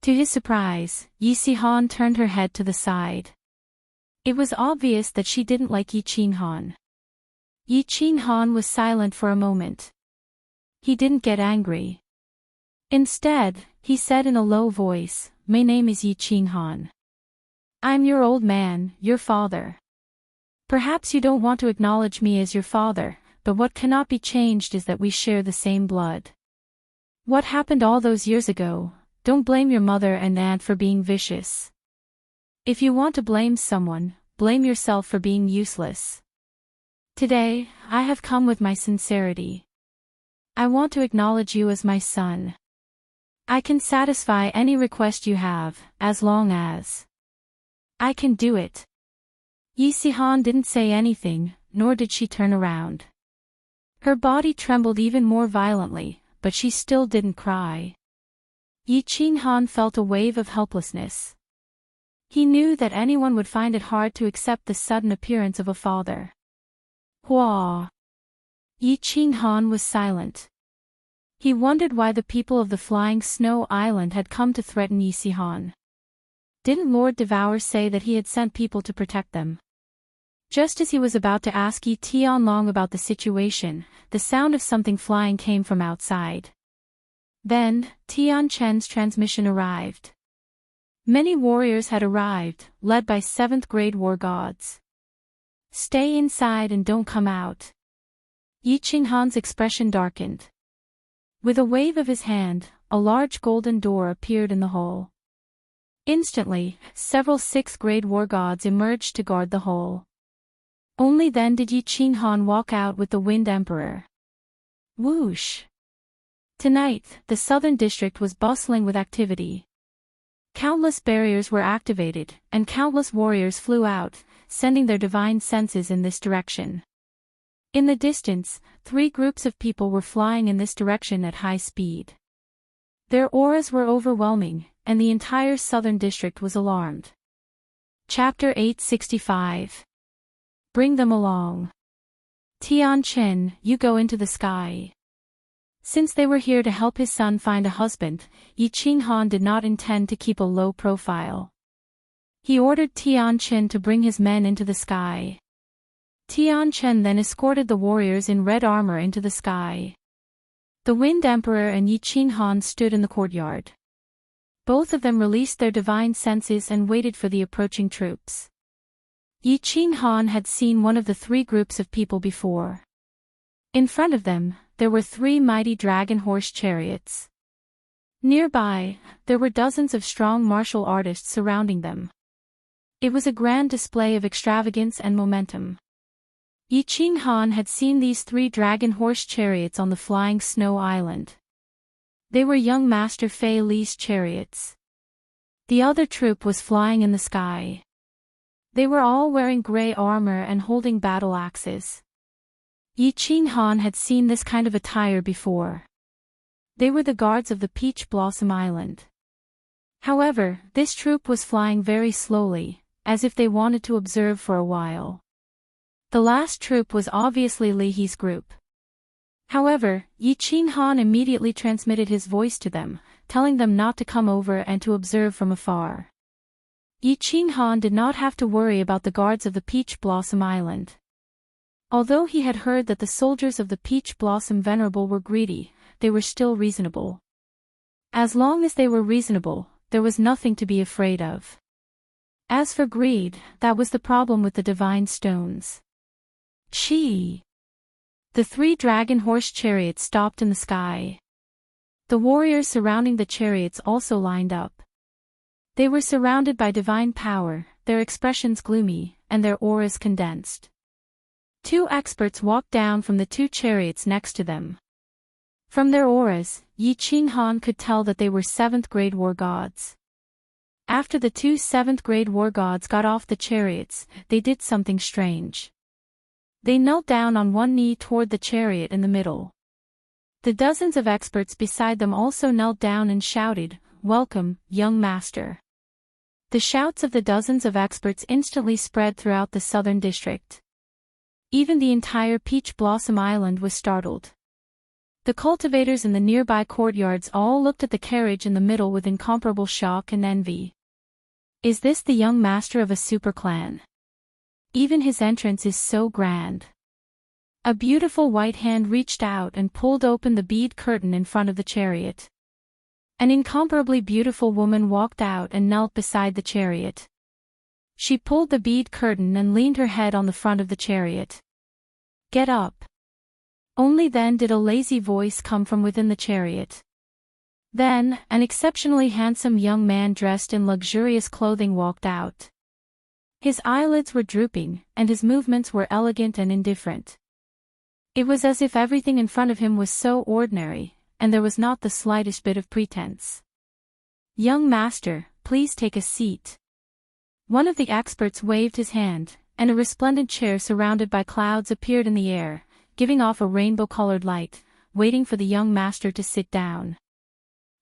Speaker 1: To his surprise, Yi Sihan turned her head to the side. It was obvious that she didn't like Yi Qinghan. Yi Qinghan was silent for a moment. He didn't get angry. Instead, he said in a low voice, "My name is Yi Qinghan. I'm your old man, your father. Perhaps you don't want to acknowledge me as your father, but what cannot be changed is that we share the same blood. What happened all those years ago, don't blame your mother and aunt for being vicious. If you want to blame someone, blame yourself for being useless. Today, I have come with my sincerity. I want to acknowledge you as my son. I can satisfy any request you have, as long as I can do it." Yi Sihan didn't say anything, nor did she turn around. Her body trembled even more violently, but she still didn't cry. Yi Qinghan felt a wave of helplessness. He knew that anyone would find it hard to accept the sudden appearance of a father. Hua! Yi Qinghan was silent. He wondered why the people of the Flying Snow Island had come to threaten Yi Sihan. Didn't Lord Devour say that he had sent people to protect them? Just as he was about to ask Yi Tianlong about the situation, the sound of something flying came from outside. Then, Tian Chen's transmission arrived. Many warriors had arrived, led by 7th grade war gods. "Stay inside and don't come out." Yi Qinghan's expression darkened. With a wave of his hand, a large golden door appeared in the hole. Instantly, several 6th grade war gods emerged to guard the hole. Only then did Yi Qinghan walk out with the Wind Emperor. Whoosh! Tonight, the southern district was bustling with activity. Countless barriers were activated, and countless warriors flew out, sending their divine senses in this direction. In the distance, 3 groups of people were flying in this direction at high speed. Their auras were overwhelming, and the entire southern district was alarmed. Chapter 865. Bring them along. Tianqin, you go into the sky. Since they were here to help his son find a husband, Yi Qinghan did not intend to keep a low profile. He ordered Tianqin to bring his men into the sky. Tianqin then escorted the warriors in red armor into the sky. The Wind Emperor and Yi Qinghan stood in the courtyard. Both of them released their divine senses and waited for the approaching troops. Yi Qinghan had seen one of the three groups of people before. In front of them, there were three mighty dragon horse chariots. Nearby, there were dozens of strong martial artists surrounding them. It was a grand display of extravagance and momentum. Yi Qinghan had seen these three dragon horse chariots on the flying snow island. They were young Master Fei Li's chariots. The other troop was flying in the sky. They were all wearing gray armor and holding battle axes. Yi Qinghan had seen this kind of attire before. They were the guards of the Peach Blossom Island. However, this troop was flying very slowly, as if they wanted to observe for a while. The last troop was obviously Li He's group. However, Yi Qinghan immediately transmitted his voice to them, telling them not to come over and to observe from afar. Yi Qinghan did not have to worry about the guards of the Peach Blossom Island. Although he had heard that the soldiers of the Peach Blossom Venerable were greedy, they were still reasonable. As long as they were reasonable, there was nothing to be afraid of. As for greed, that was the problem with the divine stones. Chi! The three dragon horse chariots stopped in the sky. The warriors surrounding the chariots also lined up. They were surrounded by divine power, their expressions gloomy, and their auras condensed. Two experts walked down from the two chariots next to them. From their auras, Yi Qinghan could tell that they were 7th-grade war gods. After the two 7th-grade war gods got off the chariots, they did something strange. They knelt down on one knee toward the chariot in the middle. The dozens of experts beside them also knelt down and shouted, "Welcome, young master." The shouts of the dozens of experts instantly spread throughout the southern district. Even the entire Peach Blossom Island was startled. The cultivators in the nearby courtyards all looked at the carriage in the middle with incomparable shock and envy. Is this the young master of a super clan? Even his entrance is so grand. A beautiful white hand reached out and pulled open the bead curtain in front of the chariot. An incomparably beautiful woman walked out and knelt beside the chariot. She pulled the bead curtain and leaned her head on the front of the chariot. "Get up." Only then did a lazy voice come from within the chariot. Then, an exceptionally handsome young man dressed in luxurious clothing walked out. His eyelids were drooping, and his movements were elegant and indifferent. It was as if everything in front of him was so ordinary, and there was not the slightest bit of pretense. "Young master, please take a seat." One of the experts waved his hand, and a resplendent chair surrounded by clouds appeared in the air, giving off a rainbow-colored light, waiting for the young master to sit down.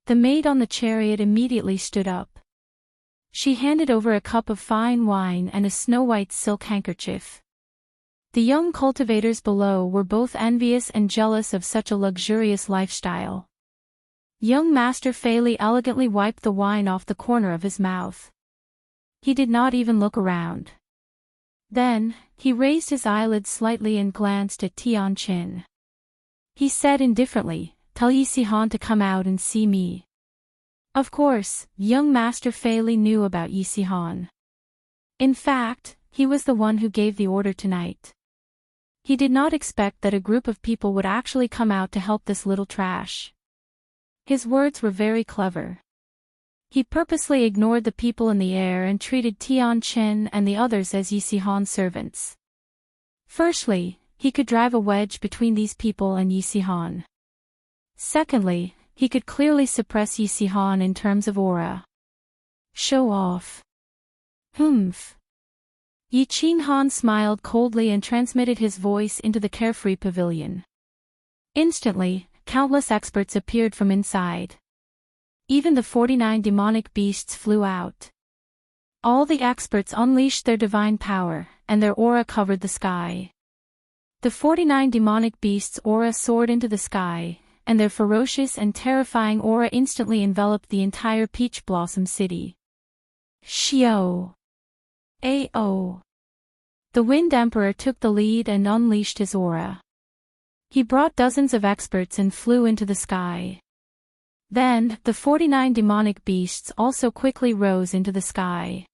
Speaker 1: The maid on the chariot immediately stood up. She handed over a cup of fine wine and a snow-white silk handkerchief. The young cultivators below were both envious and jealous of such a luxurious lifestyle. Young Master Fei Li elegantly wiped the wine off the corner of his mouth. He did not even look around. Then, he raised his eyelids slightly and glanced at Tianqin. He said indifferently, "Tell Yi Sihan to come out and see me." Of course, young Master Fei Li knew about Yi Sihan. In fact, he was the one who gave the order tonight. He did not expect that a group of people would actually come out to help this little trash. His words were very clever. He purposely ignored the people in the air and treated Tianqin and the others as Yi Sihan's servants. Firstly, he could drive a wedge between these people and Yi Sihan. Secondly, he could clearly suppress Yi Sihan in terms of aura. Show off. Humph. Yi Qinghan smiled coldly and transmitted his voice into the carefree pavilion. Instantly, countless experts appeared from inside. Even the 49 demonic beasts flew out. All the experts unleashed their divine power, and their aura covered the sky. The 49 demonic beasts' aura soared into the sky, and their ferocious and terrifying aura instantly enveloped the entire Peach Blossom City. Shio! Ao! The Wind Emperor took the lead and unleashed his aura. He brought dozens of experts and flew into the sky. Then, the 49 demonic beasts also quickly rose into the sky.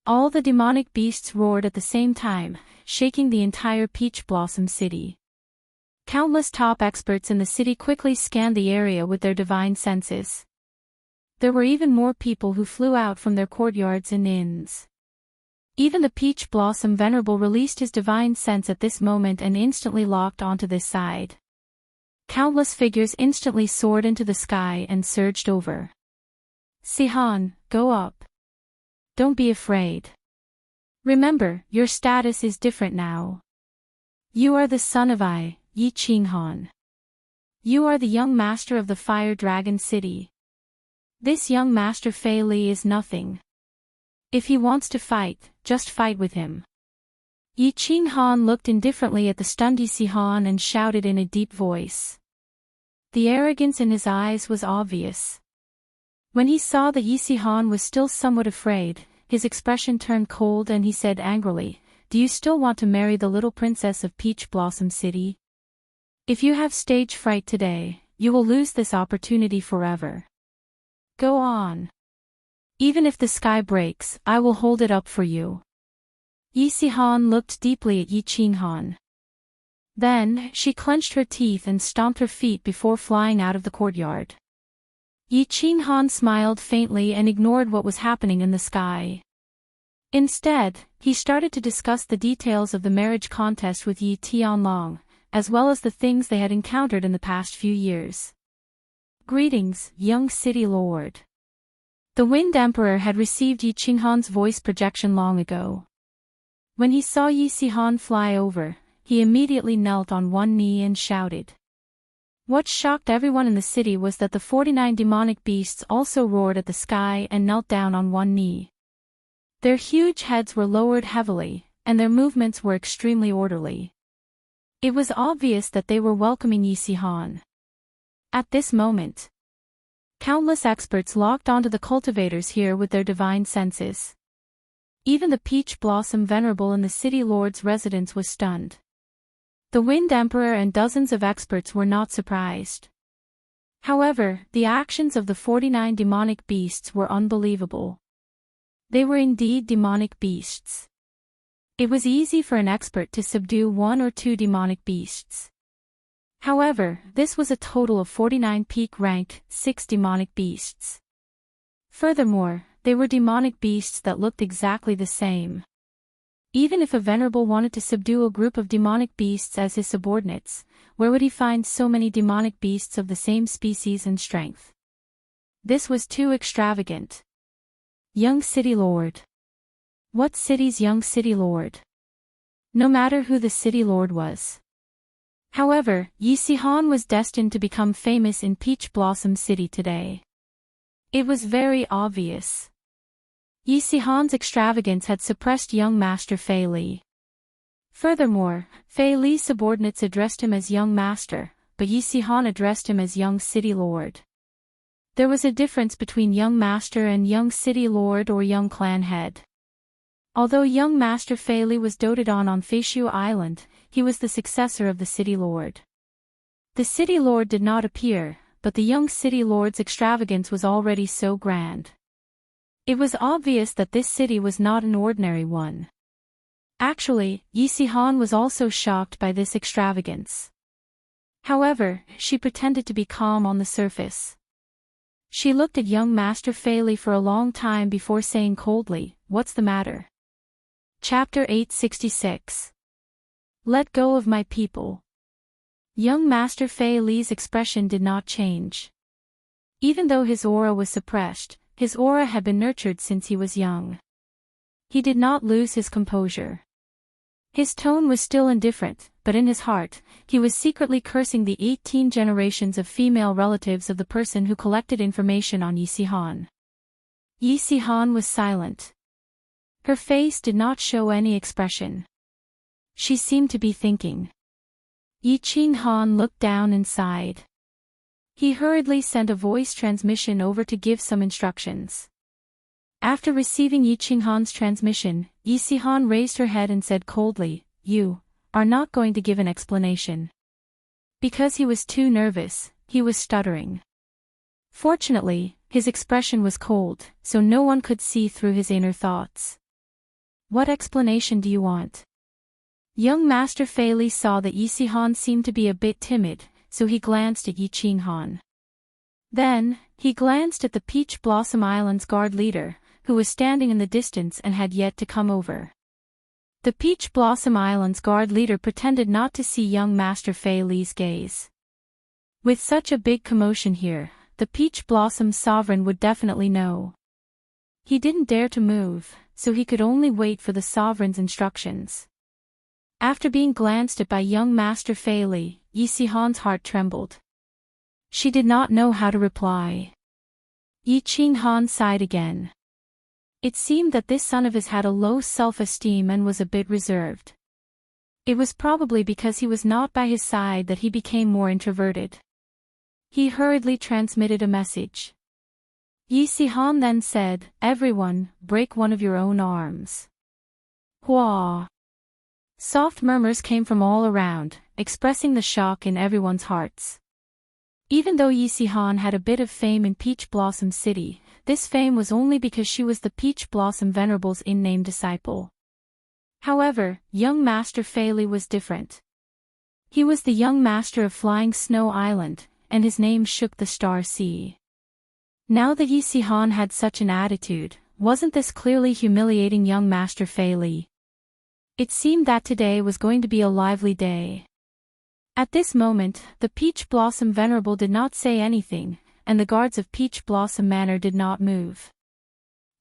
Speaker 1: All the demonic beasts roared at the same time, shaking the entire Peach Blossom City. Countless top experts in the city quickly scanned the area with their divine senses. There were even more people who flew out from their courtyards and inns. Even the Peach Blossom Venerable released his divine sense at this moment and instantly locked onto this side. Countless figures instantly soared into the sky and surged over. Sihan, go up. Don't be afraid. Remember, your status is different now. You are the son of Yi Qinghan. You are the young master of the Fire Dragon City. This young master Fei Li is nothing. If he wants to fight, just fight with him. Yi Qinghan looked indifferently at the stunned Yi Sihan and shouted in a deep voice. The arrogance in his eyes was obvious. When he saw that Yi Sihan was still somewhat afraid, his expression turned cold and he said angrily, "Do you still want to marry the little princess of Peach Blossom City? If you have stage fright today, you will lose this opportunity forever. Go on. Even if the sky breaks, I will hold it up for you." Yi Sihan looked deeply at Yi Qinghan. Then, she clenched her teeth and stomped her feet before flying out of the courtyard. Yi Qinghan smiled faintly and ignored what was happening in the sky. Instead, he started to discuss the details of the marriage contest with Yi Tianlong, as well as the things they had encountered in the past few years. Greetings, young city lord. The Wind Emperor had received Yi Qinghan's voice projection long ago. When he saw Yi Sihan fly over, he immediately knelt on one knee and shouted. What shocked everyone in the city was that the 49 demonic beasts also roared at the sky and knelt down on one knee. Their huge heads were lowered heavily, and their movements were extremely orderly. It was obvious that they were welcoming Yi Sihan. At this moment, countless experts locked onto the cultivators here with their divine senses. Even the Peach Blossom Venerable in the city lord's residence was stunned. The Wind Emperor and dozens of experts were not surprised. However, the actions of the 49 demonic beasts were unbelievable. They were indeed demonic beasts. It was easy for an expert to subdue 1 or 2 demonic beasts. However, this was a total of 49 peak-ranked, 6 demonic beasts. Furthermore, they were demonic beasts that looked exactly the same. Even if a venerable wanted to subdue a group of demonic beasts as his subordinates, where would he find so many demonic beasts of the same species and strength? This was too extravagant. Young City Lord. What city's young city lord? No matter who the city lord was. However, Yi Sihan was destined to become famous in Peach Blossom City today. It was very obvious. Yi Sihan's extravagance had suppressed young master Fei Li. Furthermore, Fei Li's subordinates addressed him as young master, but Yi Sihan addressed him as young city lord. There was a difference between young master and young city lord or young clan head. Although young master Fei Li was doted on Feishu Island, he was the successor of the city lord. The city lord did not appear, but the young city lord's extravagance was already so grand. It was obvious that this city was not an ordinary one. Actually, Yi Sihan was also shocked by this extravagance. However, she pretended to be calm on the surface. She looked at young master Fei Li for a long time before saying coldly, "What's the matter?" Chapter 866. Let go of my people. Young master Fei Li's expression did not change. Even though his aura was suppressed, his aura had been nurtured since he was young. He did not lose his composure. His tone was still indifferent, but in his heart, he was secretly cursing the 18 generations of female relatives of the person who collected information on Yi Si-han. Yi Si-han was silent. Her face did not show any expression. She seemed to be thinking. Yi Ching-han looked down and sighed. He hurriedly sent a voice transmission over to give some instructions. After receiving Yi Ching-han's transmission, Yi Si-han raised her head and said coldly, "You are not going to give an explanation." Because he was too nervous, he was stuttering. Fortunately, his expression was cold, so no one could see through his inner thoughts. "What explanation do you want?" Young Master Fei Li saw that Yi Si-han seemed to be a bit timid, so he glanced at Yi Ching-han. Then, he glanced at the Peach Blossom Island's guard leader, who was standing in the distance and had yet to come over. The Peach Blossom Island's guard leader pretended not to see young Master Fei Li's gaze. With such a big commotion here, the Peach Blossom sovereign would definitely know. He didn't dare to move, so he could only wait for the sovereign's instructions. After being glanced at by young Master Fei Li, Yi Si-han's heart trembled. She did not know how to reply. Yi Ching-han sighed again. It seemed that this son of his had a low self-esteem and was a bit reserved. It was probably because he was not by his side that he became more introverted. He hurriedly transmitted a message. Yi Si-han then said, "Everyone, break one of your own arms." Hua! Soft murmurs came from all around, expressing the shock in everyone's hearts. Even though Yi Si-han had a bit of fame in Peach Blossom City, this fame was only because she was the Peach Blossom Venerable's in-name disciple. However, young Master Fei Li was different. He was the young master of Flying Snow Island, and his name shook the Star Sea. Now that Yi Si-han had such an attitude, wasn't this clearly humiliating young Master Fei Li? It seemed that today was going to be a lively day. At this moment, the Peach Blossom Venerable did not say anything, and the guards of Peach Blossom Manor did not move.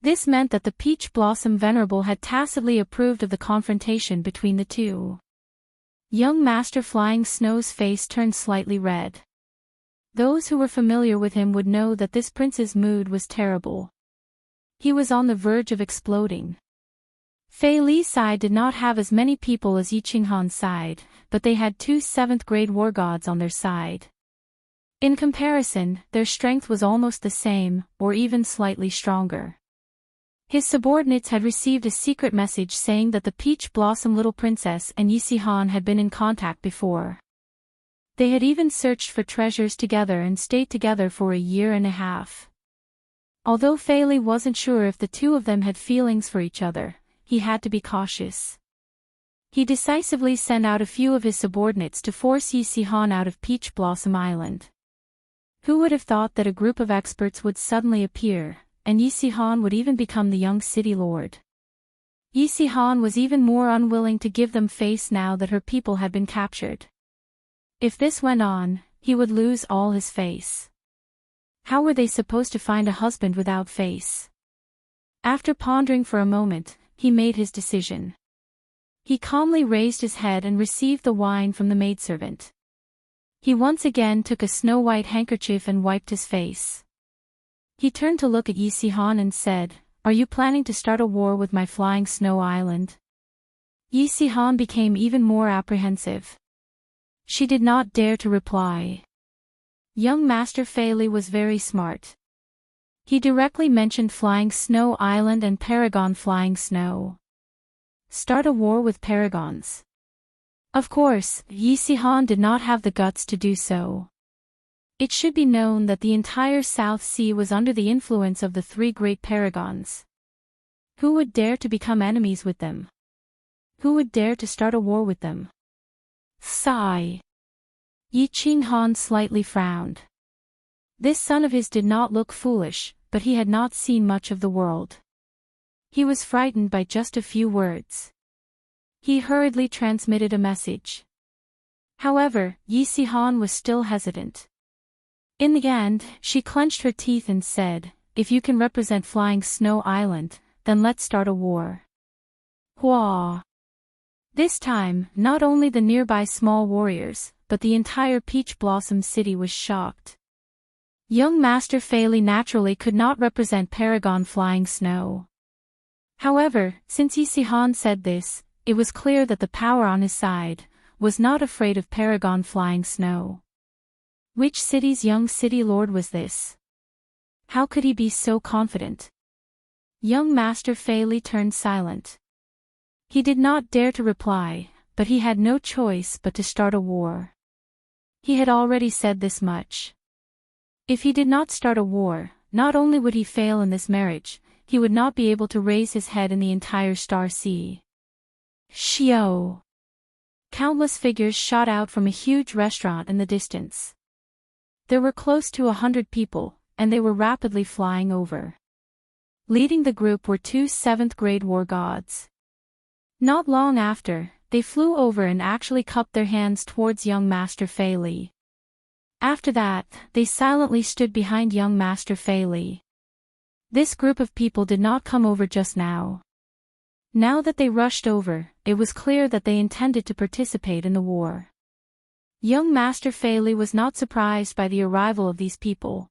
Speaker 1: This meant that the Peach Blossom Venerable had tacitly approved of the confrontation between the two. Young Master Flying Snow's face turned slightly red. Those who were familiar with him would know that this prince's mood was terrible. He was on the verge of exploding. Fei Li's side did not have as many people as Yi Ching-han's side, but they had 2 7th-grade war gods on their side. In comparison, their strength was almost the same, or even slightly stronger. His subordinates had received a secret message saying that the Peach Blossom Little Princess and Yi Si-han had been in contact before. They had even searched for treasures together and stayed together for a year and a half. Although Fei Li wasn't sure if the two of them had feelings for each other, he had to be cautious. He decisively sent out a few of his subordinates to force Yi Si-han out of Peach Blossom Island. Who would have thought that a group of experts would suddenly appear, and Yi Si-han would even become the young city lord? Yi Si-han was even more unwilling to give them face now that her people had been captured. If this went on, he would lose all his face. How were they supposed to find a husband without face? After pondering for a moment, he made his decision. He calmly raised his head and received the wine from the maidservant. He once again took a snow-white handkerchief and wiped his face. He turned to look at Yi Si-han and said, "Are you planning to start a war with my Flying Snow Island?" Yi Si-han became even more apprehensive. She did not dare to reply. Young Master Fei Li was very smart. He directly mentioned Flying Snow Island and Paragon Flying Snow. Start a war with paragons. Of course, Yi Si-han did not have the guts to do so. It should be known that the entire South Sea was under the influence of the 3 great paragons. Who would dare to become enemies with them? Who would dare to start a war with them? Sigh. Yi Ching-han slightly frowned. This son of his did not look foolish, but he had not seen much of the world. He was frightened by just a few words. He hurriedly transmitted a message. However, Yi Si-han was still hesitant. In the end, she clenched her teeth and said, "If you can represent Flying Snow Island, then let's start a war." Hua! This time, not only the nearby small warriors, but the entire Peach Blossom City was shocked. Young Master Fei naturally could not represent Paragon Flying Snow. However, since Yi Sihan said this, it was clear that the power on his side was not afraid of Paragon Flying Snow. Which city's young city lord was this? How could he be so confident? Young Master Fei turned silent. He did not dare to reply, but he had no choice but to start a war. He had already said this much. If he did not start a war, not only would he fail in this marriage, he would not be able to raise his head in the entire Star Sea. Xiao! Countless figures shot out from a huge restaurant in the distance. There were close to 100 people, and they were rapidly flying over. Leading the group were 2 7th-grade war gods. Not long after, they flew over and actually cupped their hands towards young Master Fei. After that, they silently stood behind young Master Fei. This group of people did not come over just now. Now that they rushed over, it was clear that they intended to participate in the war. Young Master Fei was not surprised by the arrival of these people.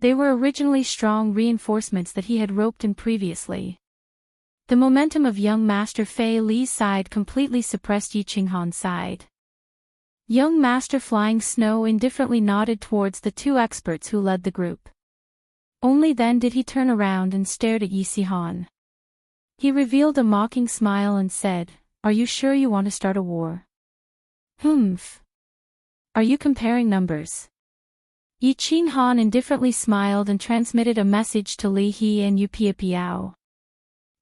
Speaker 1: They were originally strong reinforcements that he had roped in previously. The momentum of young Master Fei's side completely suppressed Yi Qinghan's side. Young Master Flying Snow indifferently nodded towards the 2 experts who led the group. Only then did he turn around and stared at Yi Sihan. He revealed a mocking smile and said, "Are you sure you want to start a war?" "Humph. Are you comparing numbers?" Yi Qinghan indifferently smiled and transmitted a message to Li He and Yu Piapiao.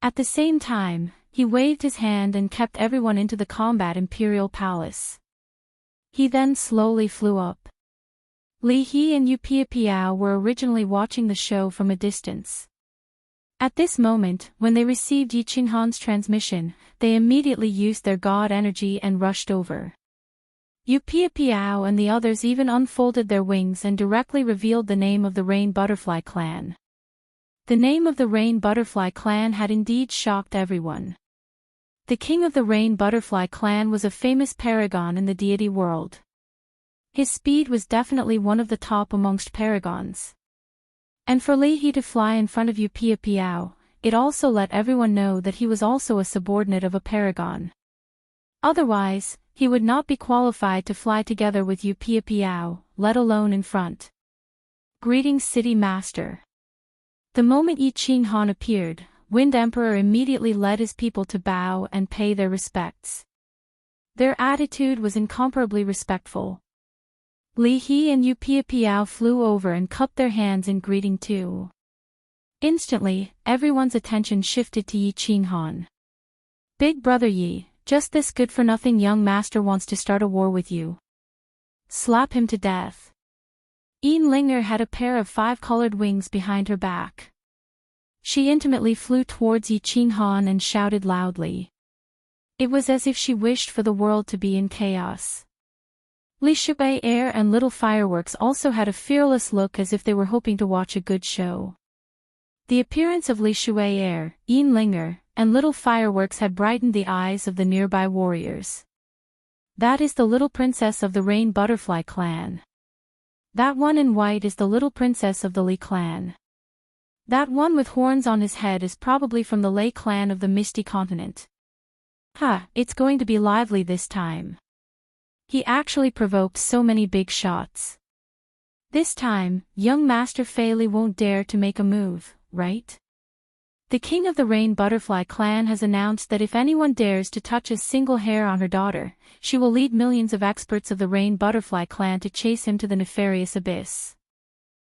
Speaker 1: At the same time, he waved his hand and kept everyone into the combat Imperial Palace. He then slowly flew up. Li He and Yu Piapiao were originally watching the show from a distance. At this moment, when they received Yi Qinghan's transmission, they immediately used their god energy and rushed over. Yu Piapiao and the others even unfolded their wings and directly revealed the name of the Rain Butterfly Clan. The name of the Rain Butterfly Clan had indeed shocked everyone. The king of the Rain Butterfly Clan was a famous paragon in the deity world. His speed was definitely one of the top amongst paragons. And for Li He to fly in front of Yu Piapiao, it also let everyone know that he was also a subordinate of a paragon. Otherwise, he would not be qualified to fly together with Yu Piapiao, let alone in front. Greetings, City Master. The moment Yi Qinghan appeared, Wind Emperor immediately led his people to bow and pay their respects. Their attitude was incomparably respectful. Li He and Yu Piapiao flew over and cupped their hands in greeting too. Instantly, everyone's attention shifted to Yi Qinghan. "Big brother Yi, just this good-for-nothing young master wants to start a war with you. Slap him to death." Yin Linger had a pair of 5-colored wings behind her back. She intimately flew towards Yi Qinghan and shouted loudly. It was as if she wished for the world to be in chaos. Li Shui Air and Little Fireworks also had a fearless look as if they were hoping to watch a good show. The appearance of Li Shui Air, Yin Linger, and Little Fireworks had brightened the eyes of the nearby warriors. That is the little princess of the Rain Butterfly Clan. That one in white is the little princess of the Li clan. That one with horns on his head is probably from the Lei clan of the Misty Continent. It's going to be lively this time. He actually provoked so many big shots. This time, young Master Fei won't dare to make a move, right? The king of the Rain Butterfly Clan has announced that if anyone dares to touch a single hair on her daughter, she will lead millions of experts of the Rain Butterfly Clan to chase him to the nefarious abyss.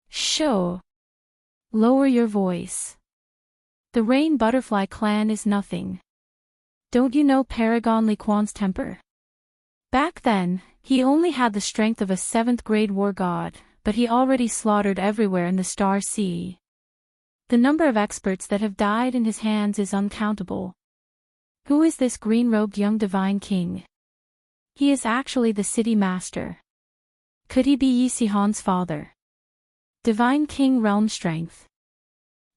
Speaker 1: Shoo! Lower your voice. The Rain Butterfly Clan is nothing. Don't you know Paragon Li Quan's temper? Back then, he only had the strength of a 7th-grade war god, but he already slaughtered everywhere in the Star Sea. The number of experts that have died in his hands is uncountable. Who is this green-robed young divine king? He is actually the city master. Could he be Yi Sihan's father? Divine King Realm Strength.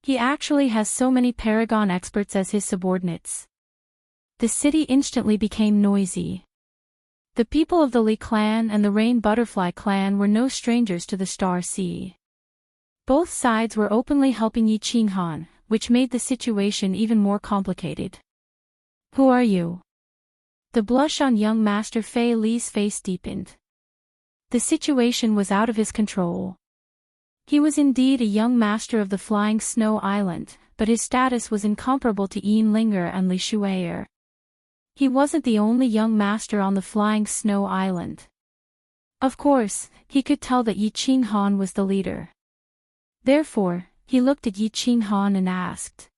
Speaker 1: He actually has so many paragon experts as his subordinates. the city instantly became noisy. The people of the Li clan and the Rain Butterfly clan were no strangers to the Star Sea. Both sides were openly helping Yi Qinghan, which made the situation even more complicated. "Who are you?" The blush on young Master Fei Li's face deepened. The situation was out of his control. He was indeed a young master of the Flying Snow Island, but his status was incomparable to Yin Linger and Li Shuier. He wasn't the only young master on the Flying Snow Island. Of course, he could tell that Yi Qinghan was the leader. Therefore, he looked at Yi Qinghan and asked,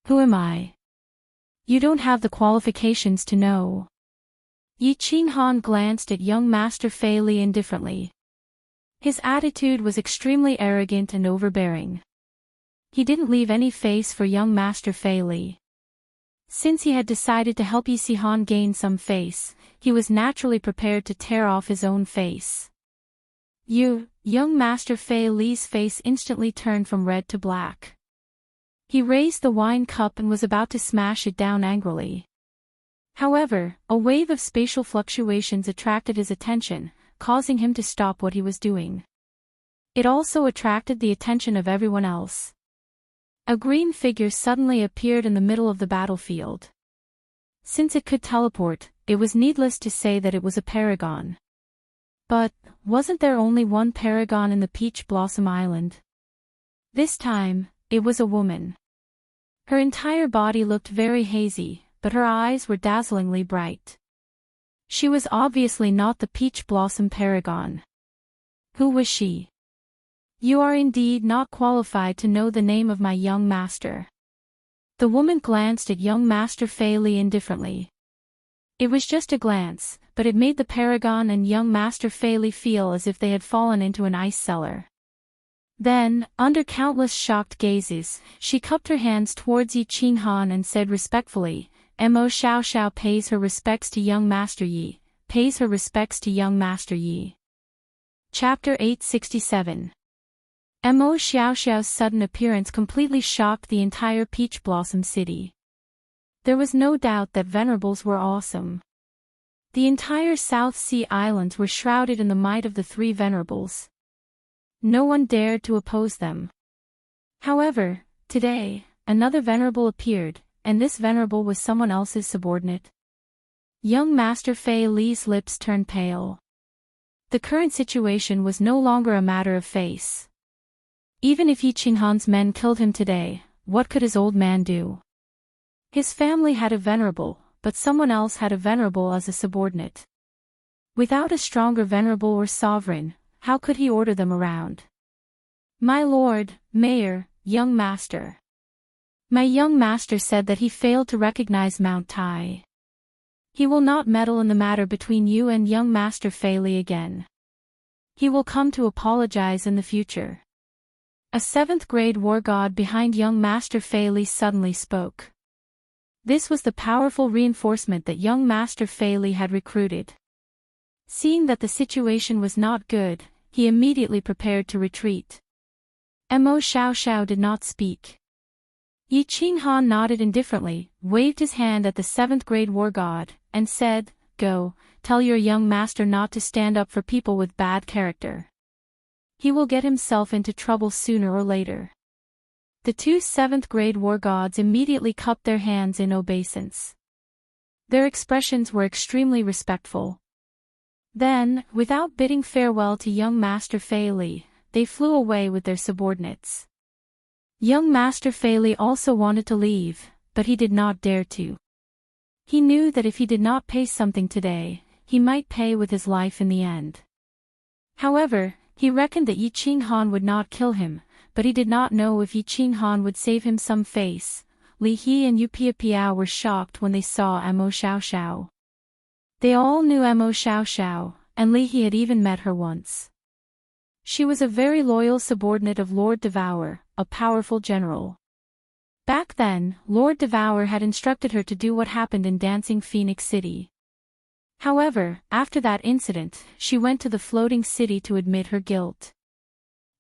Speaker 1: "Who am I?" "You don't have the qualifications to know." Yi Qinghan glanced at young Master Fei Li indifferently. His attitude was extremely arrogant and overbearing. He didn't leave any face for young Master Fei Li. Since he had decided to help Yi Qinghan gain some face, he was naturally prepared to tear off his own face. Young Master Fei Li's face instantly turned from red to black. He raised the wine cup and was about to smash it down angrily. However, a wave of spatial fluctuations attracted his attention, causing him to stop what he was doing. It also attracted the attention of everyone else. A green figure suddenly appeared in the middle of the battlefield. Since it could teleport, it was needless to say that it was a paragon. But, wasn't there only one paragon in the Peach Blossom Island? This time, it was a woman. Her entire body looked very hazy, but her eyes were dazzlingly bright. She was obviously not the Peach Blossom paragon. Who was she? "You are indeed not qualified to know the name of my young master." The woman glanced at young Master Fei Li indifferently. It was just a glance, but it made the paragon and young Master Fei Li feel as if they had fallen into an ice cellar. Then, under countless shocked gazes, she cupped her hands towards Yi Qinghan and said respectfully, "Mo Xiaoxiao pays her respects to young Master Yi, pays her respects to young Master Yi." Chapter 867. Mo Xiaoxiao's sudden appearance completely shocked the entire Peach Blossom City. There was no doubt that venerables were awesome. The entire South Sea Islands were shrouded in the might of the three venerables. No one dared to oppose them. However, today, another venerable appeared, and this venerable was someone else's subordinate. Young Master Fei Li's lips turned pale. The current situation was no longer a matter of face. Even if Yi Qinghan's men killed him today, what could his old man do? His family had a venerable, but someone else had a venerable as a subordinate. Without a stronger venerable or sovereign, how could he order them around? "My lord, mayor, young master." My young master said that he failed to recognize Mount Tai. He will not meddle in the matter between you and young Master Fei Li again. He will come to apologize in the future. A 7th grade war god behind young Master Fei Li suddenly spoke. This was the powerful reinforcement that young Master Fei Li had recruited. Seeing that the situation was not good, he immediately prepared to retreat. Mo Xiaoxiao did not speak. Yi Qinghan nodded indifferently, waved his hand at the 7th grade war god, and said, "Go, tell your young master not to stand up for people with bad character. He will get himself into trouble sooner or later." The two 7th grade war gods immediately cupped their hands in obeisance. Their expressions were extremely respectful. Then, without bidding farewell to young Master Fei Li, they flew away with their subordinates. Young Master Fei Li also wanted to leave, but he did not dare to. He knew that if he did not pay something today, he might pay with his life in the end. However, he reckoned that Yi Qinghan would not kill him, but he did not know if Yi Qinghan would save him some face. Li He and Yu Piapiao were shocked when they saw Mo Xiaoxiao. They all knew Mo Xiaoxiao, and Li He had even met her once. She was a very loyal subordinate of Lord Devour, a powerful general. Back then, Lord Devour had instructed her to do what happened in Dancing Phoenix City. However, after that incident, she went to the floating city to admit her guilt.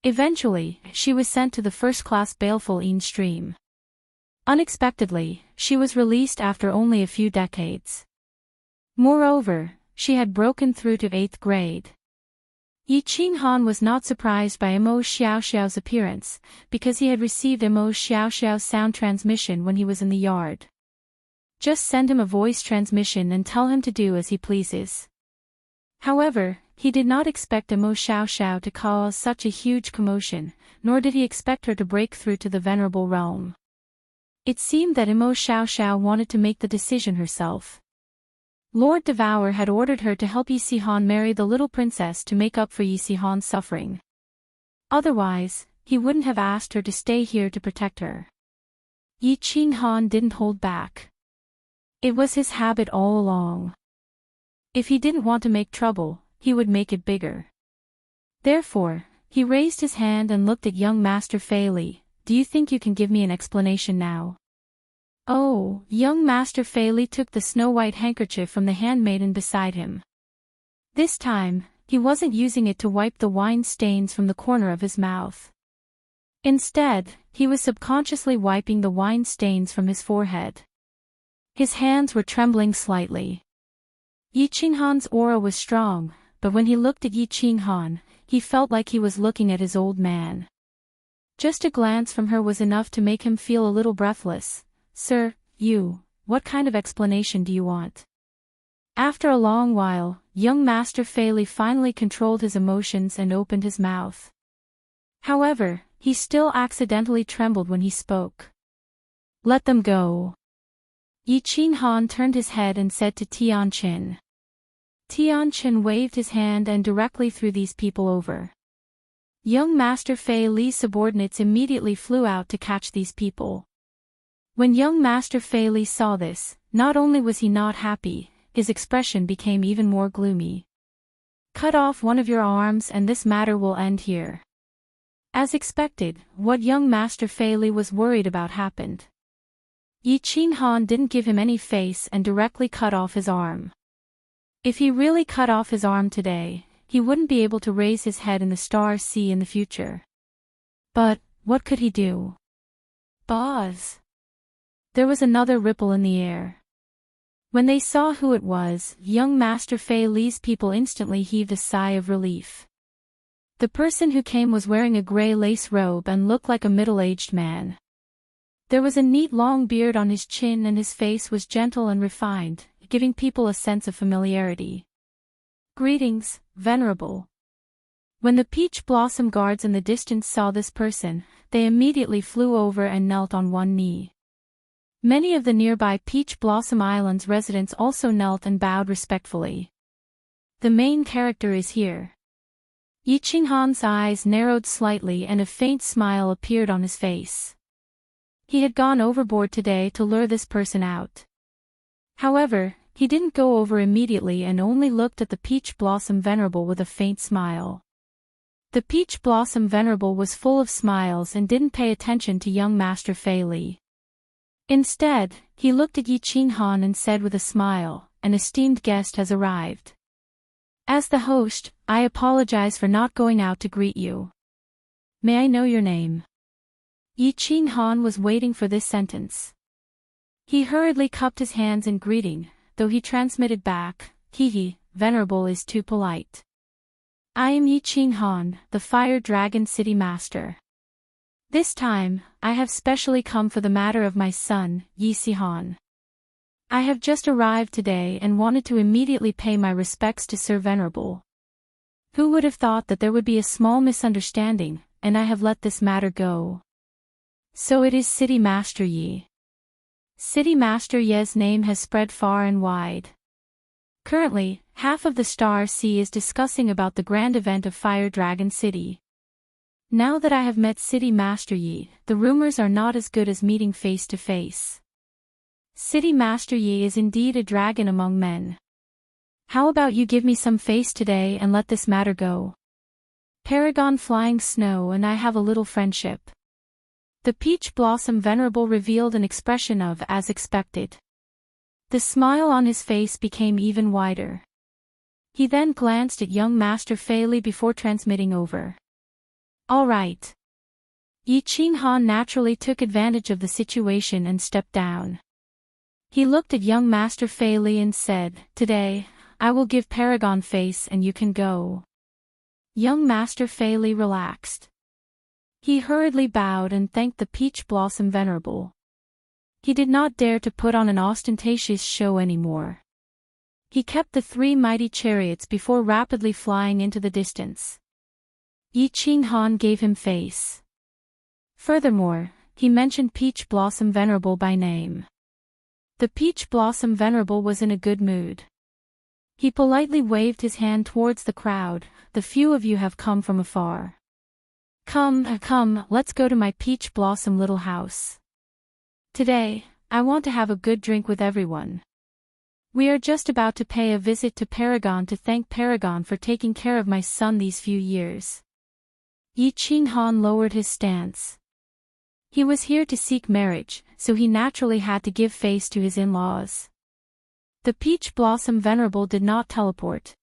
Speaker 1: Eventually, she was sent to the first-class baleful Een stream. Unexpectedly, she was released after only a few decades. Moreover, she had broken through to 8th grade. Yi Qinghan was not surprised by Mo Xiaoxiao's appearance, because he had received Mo Xiaoxiao's sound transmission when he was in the yard. Just send him a voice transmission and tell him to do as he pleases. However, he did not expect Mo Xiaoxiao to cause such a huge commotion, nor did he expect her to break through to the venerable realm. It seemed that Mo Xiaoxiao wanted to make the decision herself. Lord Devour had ordered her to help Yi Sihan marry the little princess to make up for Yi Sihan's suffering. Otherwise, he wouldn't have asked her to stay here to protect her. Yi Qinghan didn't hold back. It was his habit all along. If he didn't want to make trouble, he would make it bigger. Therefore, he raised his hand and looked at young Master Fei Li. Do you think you can give me an explanation now? Oh, young Master Fei Li took the snow-white handkerchief from the handmaiden beside him. This time, he wasn't using it to wipe the wine stains from the corner of his mouth. Instead, he was subconsciously wiping the wine stains from his forehead. His hands were trembling slightly. Yi Qinghan's aura was strong, but when he looked at Yi Qinghan, he felt like he was looking at his old man. Just a glance from her was enough to make him feel a little breathless. Sir, what kind of explanation do you want? After a long while, young Master Fei Li finally controlled his emotions and opened his mouth. However, he still accidentally trembled when he spoke. Let them go. Yi Qinghan turned his head and said to Tianqin. Tianqin waved his hand and directly threw these people over. Young Master Fei Li's subordinates immediately flew out to catch these people. When young Master Fei Li saw this, not only was he not happy, his expression became even more gloomy. Cut off one of your arms and this matter will end here. As expected, what young Master Fei Li was worried about happened. Yi Qinghan didn't give him any face and directly cut off his arm. If he really cut off his arm today, he wouldn't be able to raise his head in the Star Sea in the future. But, what could he do? Buzz! There was another ripple in the air. When they saw who it was, young Master Fei Li's people instantly heaved a sigh of relief. The person who came was wearing a gray lace robe and looked like a middle-aged man. There was a neat long beard on his chin and his face was gentle and refined, giving people a sense of familiarity. Greetings, Venerable. When the peach blossom guards in the distance saw this person, they immediately flew over and knelt on one knee. Many of the nearby Peach Blossom Island's residents also knelt and bowed respectfully. The main character is here. Yi Qinghan's eyes narrowed slightly and a faint smile appeared on his face. He had gone overboard today to lure this person out. However, he didn't go over immediately and only looked at the Peach Blossom Venerable with a faint smile. The Peach Blossom Venerable was full of smiles and didn't pay attention to young Master Fei Li. Instead, he looked at Yi Qinghan and said with a smile, "An esteemed guest has arrived. As the host, I apologize for not going out to greet you. May I know your name?" Yi Qinghan was waiting for this sentence. He hurriedly cupped his hands in greeting, though he transmitted back, "Hehe, Venerable is too polite. I am Yi Qinghan, the Fire Dragon City Master. This time, I have specially come for the matter of my son, Yi Sihan. I have just arrived today and wanted to immediately pay my respects to Sir Venerable. Who would have thought that there would be a small misunderstanding, and I have let this matter go. So it is City Master Yi. City Master Ye's name has spread far and wide. Currently, half of the Star Sea is discussing about the grand event of Fire Dragon City. Now that I have met City Master Yi, the rumors are not as good as meeting face to face. City Master Yi is indeed a dragon among men. How about you give me some face today and let this matter go? Paragon Flying Snow and I have a little friendship." The Peach Blossom Venerable revealed an expression of as expected. The smile on his face became even wider. He then glanced at young Master Fei Li before transmitting over. "All right. Yi Qinghan naturally took advantage of the situation and stepped down. He looked at young Master Fei Li and said, "Today, I will give Paragon face and you can go." Young Master Fei Li relaxed. He hurriedly bowed and thanked the Peach Blossom Venerable. He did not dare to put on an ostentatious show anymore. He kept the 3 mighty chariots before rapidly flying into the distance. Yi Qinghan gave him face. Furthermore, he mentioned Peach Blossom Venerable by name. The Peach Blossom Venerable was in a good mood. He politely waved his hand towards the crowd. "The few of you have come from afar. Come, let's go to my Peach Blossom little house. Today, I want to have a good drink with everyone. We are just about to pay a visit to Paragon to thank Paragon for taking care of my son these few years." Yi Qinghan lowered his stance. He was here to seek marriage, so he naturally had to give face to his in-laws. The Peach Blossom Venerable did not teleport.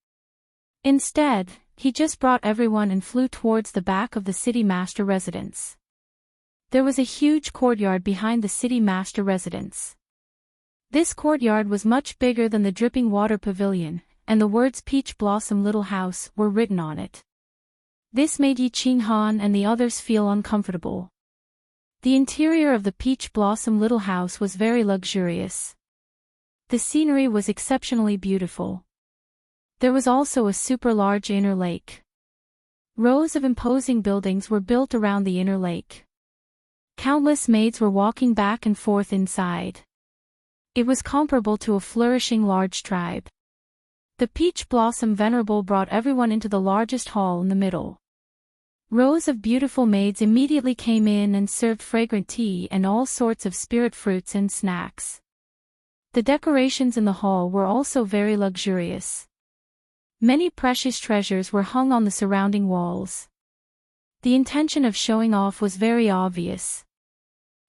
Speaker 1: Instead, he just brought everyone and flew towards the back of the city master residence. There was a huge courtyard behind the city master residence. This courtyard was much bigger than the dripping water pavilion, and the words Peach Blossom Little House were written on it. This made Yi Qinghan and the others feel uncomfortable. The interior of the Peach Blossom Little House was very luxurious. The scenery was exceptionally beautiful. There was also a super large inner lake. Rows of imposing buildings were built around the inner lake. Countless maids were walking back and forth inside. It was comparable to a flourishing large tribe. The Peach Blossom Venerable brought everyone into the largest hall in the middle. Rows of beautiful maids immediately came in and served fragrant tea and all sorts of spirit fruits and snacks. The decorations in the hall were also very luxurious. Many precious treasures were hung on the surrounding walls. The intention of showing off was very obvious.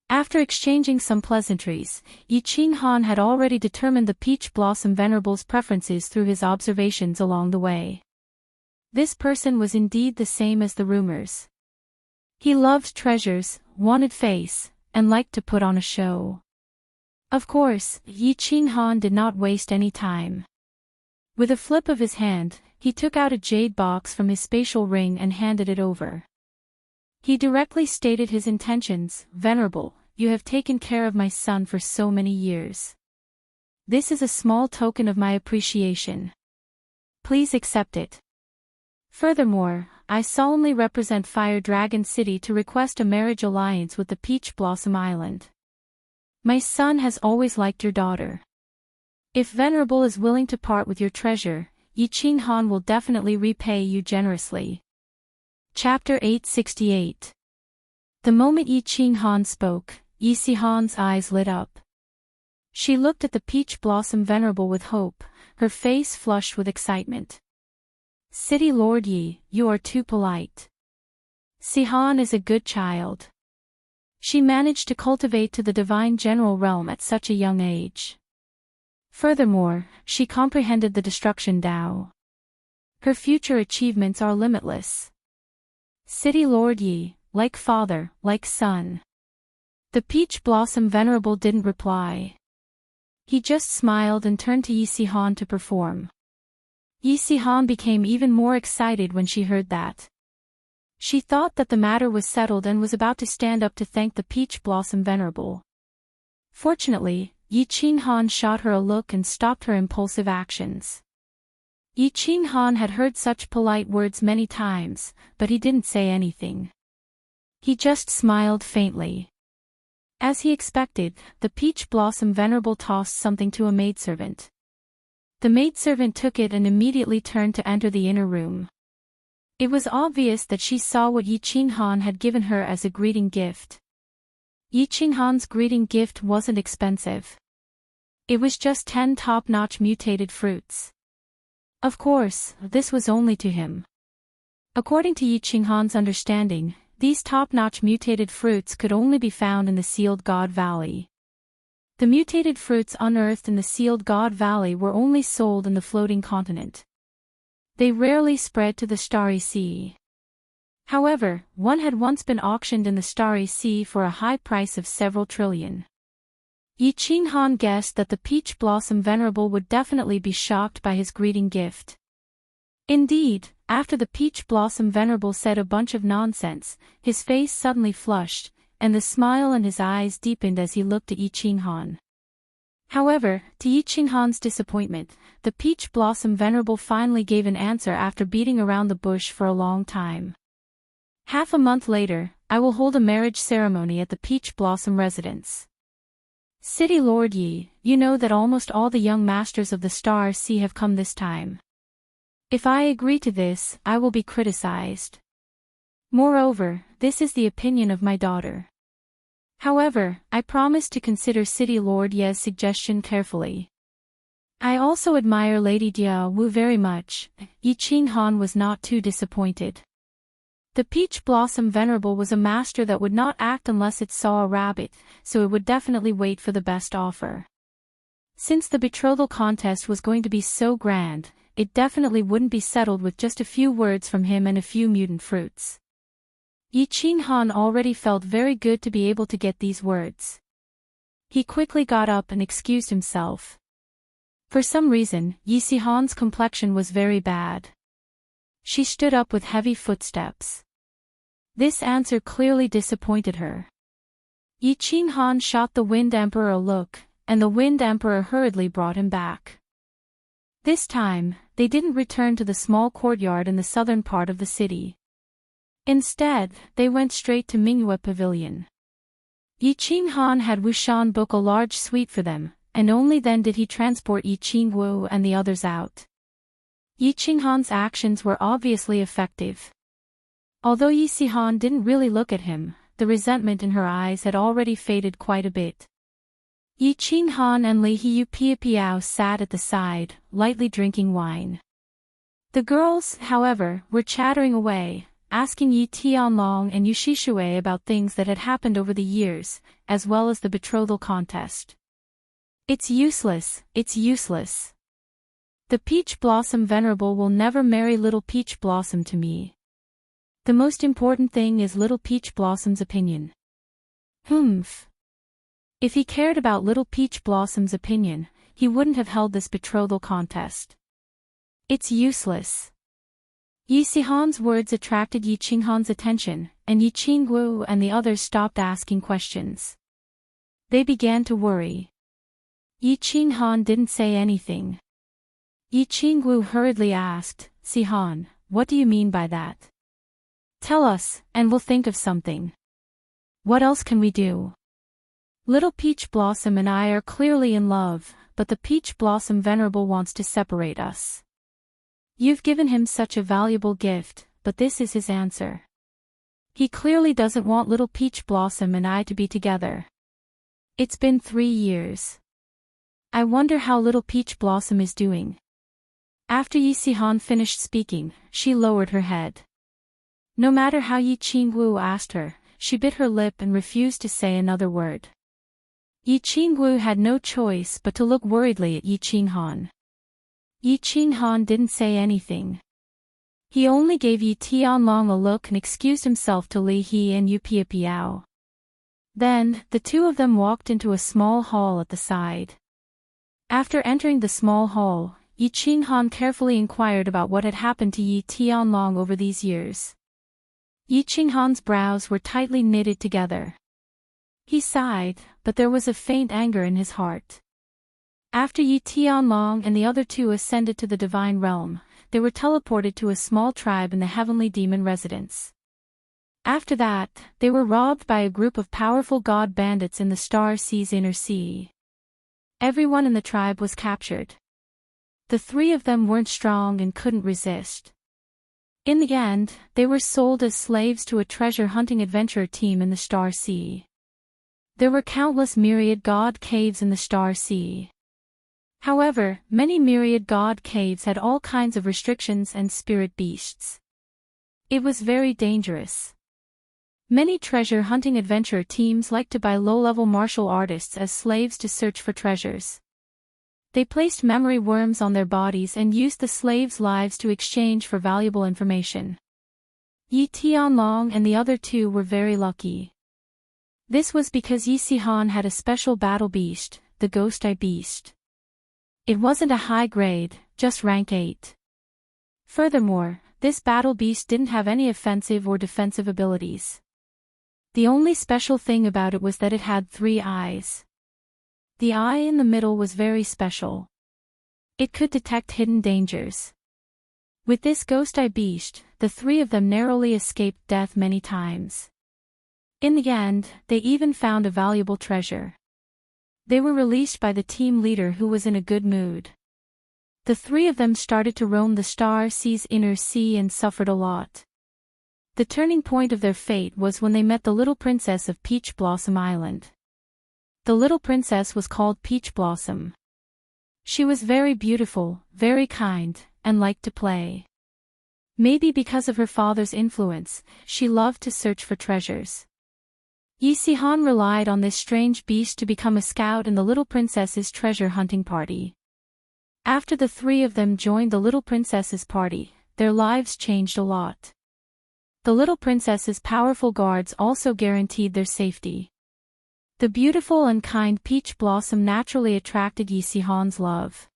Speaker 1: After exchanging some pleasantries, Yi Qinghan had already determined the Peach Blossom Venerable's preferences through his observations along the way. This person was indeed the same as the rumors. He loved treasures, wanted face, and liked to put on a show. Of course, Yi Qinghan did not waste any time. With a flip of his hand, he took out a jade box from his spatial ring and handed it over. He directly stated his intentions. "Venerable, you have taken care of my son for so many years. This is a small token of my appreciation. Please accept it. Furthermore, I solemnly represent Fire Dragon City to request a marriage alliance with the Peach Blossom Island. My son has always liked your daughter. If Venerable is willing to part with your treasure, Yi Qinghan will definitely repay you generously." Chapter 868. The moment Yi Qinghan spoke, Yi Sihan's eyes lit up. She looked at the Peach Blossom Venerable with hope, her face flushed with excitement. "City Lord Yi, you are too polite. Sihan is a good child. She managed to cultivate to the divine general realm at such a young age. Furthermore, she comprehended the destruction Tao. Her future achievements are limitless. City Lord Yi, like father, like son." The Peach Blossom Venerable didn't reply. He just smiled and turned to Yi Sihan to perform. Yi Sihan became even more excited when she heard that. She thought that the matter was settled and was about to stand up to thank the Peach Blossom Venerable. Fortunately, Yi Qinghan shot her a look and stopped her impulsive actions. Yi Qinghan had heard such polite words many times, but he didn't say anything. He just smiled faintly. As he expected, the Peach Blossom Venerable tossed something to a maidservant. The maidservant took it and immediately turned to enter the inner room. It was obvious that she saw what Yi Qinghan had given her as a greeting gift. Yi Qinghan's greeting gift wasn't expensive. It was just 10 top-notch mutated fruits. Of course, this was only to him. According to Yi Qinghan's understanding, these top-notch mutated fruits could only be found in the Sealed God Valley. The mutated fruits unearthed in the Sealed God Valley were only sold in the floating continent. They rarely spread to the Starry Sea. However, one had once been auctioned in the Starry Sea for a high price of several trillion. Yi Qinghan guessed that the Peach Blossom Venerable would definitely be shocked by his greeting gift. Indeed, after the Peach Blossom Venerable said a bunch of nonsense, his face suddenly flushed, and the smile in his eyes deepened as he looked at Yi Qinghan. However, to Yi Qinghan's disappointment, the Peach Blossom Venerable finally gave an answer after beating around the bush for a long time. Half a month later, I will hold a marriage ceremony at the Peach Blossom residence. City Lord Yi, you know that almost all the young masters of the Star Sea have come this time. If I agree to this, I will be criticized. Moreover, this is the opinion of my daughter. However, I promise to consider City Lord Ye's suggestion carefully. I also admire Lady Jia Wu very much. Yi Qinghan was not too disappointed. The Peach Blossom Venerable was a master that would not act unless it saw a rabbit, so it would definitely wait for the best offer. Since the betrothal contest was going to be so grand, it definitely wouldn't be settled with just a few words from him and a few mutant fruits. Yi Qinghan already felt very good to be able to get these words. He quickly got up and excused himself. For some reason, Yi Qihan's complexion was very bad. She stood up with heavy footsteps. This answer clearly disappointed her. Yi Qinghan shot the Wind Emperor a look, and the Wind Emperor hurriedly brought him back. This time, they didn't return to the small courtyard in the southern part of the city. Instead, they went straight to Mingyue Pavilion. Yi Qinghan had Wushan book a large suite for them, and only then did he transport Yi Qingwu and the others out. Yi Qinghan's actions were obviously effective. Although Yi Qihan didn't really look at him, the resentment in her eyes had already faded quite a bit. Yi Qinghan and Li Hiu Piao sat at the side, lightly drinking wine. The girls, however, were chattering away, asking Yi Tianlong and Yu Shishui about things that had happened over the years, as well as the betrothal contest. It's useless, it's useless. The Peach Blossom Venerable will never marry Little Peach Blossom to me. The most important thing is Little Peach Blossom's opinion. Humph. If he cared about Little Peach Blossom's opinion, he wouldn't have held this betrothal contest. It's useless. Yi Qihan's words attracted Yi Qinghan's attention, and Yi Qingwu and the others stopped asking questions. They began to worry. Yi Qinghan didn't say anything. Yi Qingwu hurriedly asked, "Qihan, what do you mean by that? Tell us, and we'll think of something. What else can we do? Little Peach Blossom and I are clearly in love, but the Peach Blossom Venerable wants to separate us. You've given him such a valuable gift, but this is his answer. He clearly doesn't want Little Peach Blossom and I to be together. It's been 3 years. I wonder how Little Peach Blossom is doing." After Yi Qihan finished speaking, she lowered her head. No matter how Yi Qingwu asked her, she bit her lip and refused to say another word. Yi Qingwu had no choice but to look worriedly at Yi Qinghan. Yi Qinghan didn't say anything. He only gave Yi Tianlong a look and excused himself to Li He and Yu Piao. Then, the two of them walked into a small hall at the side. After entering the small hall, Yi Qinghan carefully inquired about what had happened to Yi Tianlong over these years. Yi Qinghan's brows were tightly knitted together. He sighed, but there was a faint anger in his heart. After Yi Tianlong and the other two ascended to the divine realm, they were teleported to a small tribe in the heavenly demon residence. After that, they were robbed by a group of powerful god bandits in the Star Sea's inner sea. Everyone in the tribe was captured. The 3 of them weren't strong and couldn't resist. In the end, they were sold as slaves to a treasure-hunting adventurer team in the Star Sea. There were countless myriad god caves in the Star Sea. However, many myriad god caves had all kinds of restrictions and spirit beasts. It was very dangerous. Many treasure-hunting adventurer teams liked to buy low-level martial artists as slaves to search for treasures. They placed memory worms on their bodies and used the slaves' lives to exchange for valuable information. Yi Tianlong and the other two were very lucky. This was because Yi Sihan had a special battle beast, the Ghost Eye Beast. It wasn't a high grade, just rank 8. Furthermore, this battle beast didn't have any offensive or defensive abilities. The only special thing about it was that it had 3 eyes. The eye in the middle was very special. It could detect hidden dangers. With this Ghost Eye Beast, the 3 of them narrowly escaped death many times. In the end, they even found a valuable treasure. They were released by the team leader who was in a good mood. The 3 of them started to roam the Star Sea's inner sea and suffered a lot. The turning point of their fate was when they met the little princess of Peach Blossom Island. The little princess was called Peach Blossom. She was very beautiful, very kind, and liked to play. Maybe because of her father's influence, she loved to search for treasures. Yi Sihan relied on this strange beast to become a scout in the little princess's treasure hunting party. After the 3 of them joined the little princess's party, their lives changed a lot. The little princess's powerful guards also guaranteed their safety. The beautiful and kind Peach Blossom naturally attracted Yi Sihan's love.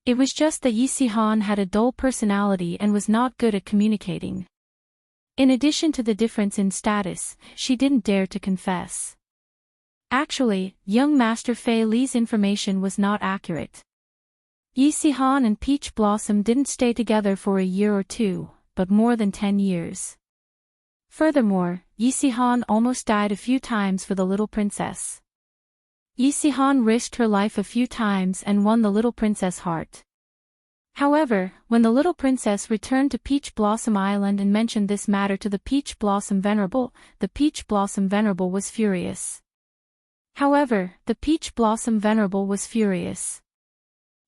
Speaker 1: It was just that Yi Sihan had a dull personality and was not good at communicating. In addition to the difference in status, she didn't dare to confess. Actually, young Master Fei Li's information was not accurate. Yi Sihan and Peach Blossom didn't stay together for a year or 2, but more than 10 years. Furthermore, Yi Sihan almost died a few times for the little princess. Yi Sihan risked her life a few times and won the little princess' heart. However, when the little princess returned to Peach Blossom Island and mentioned this matter to the Peach Blossom Venerable, the Peach Blossom Venerable was furious.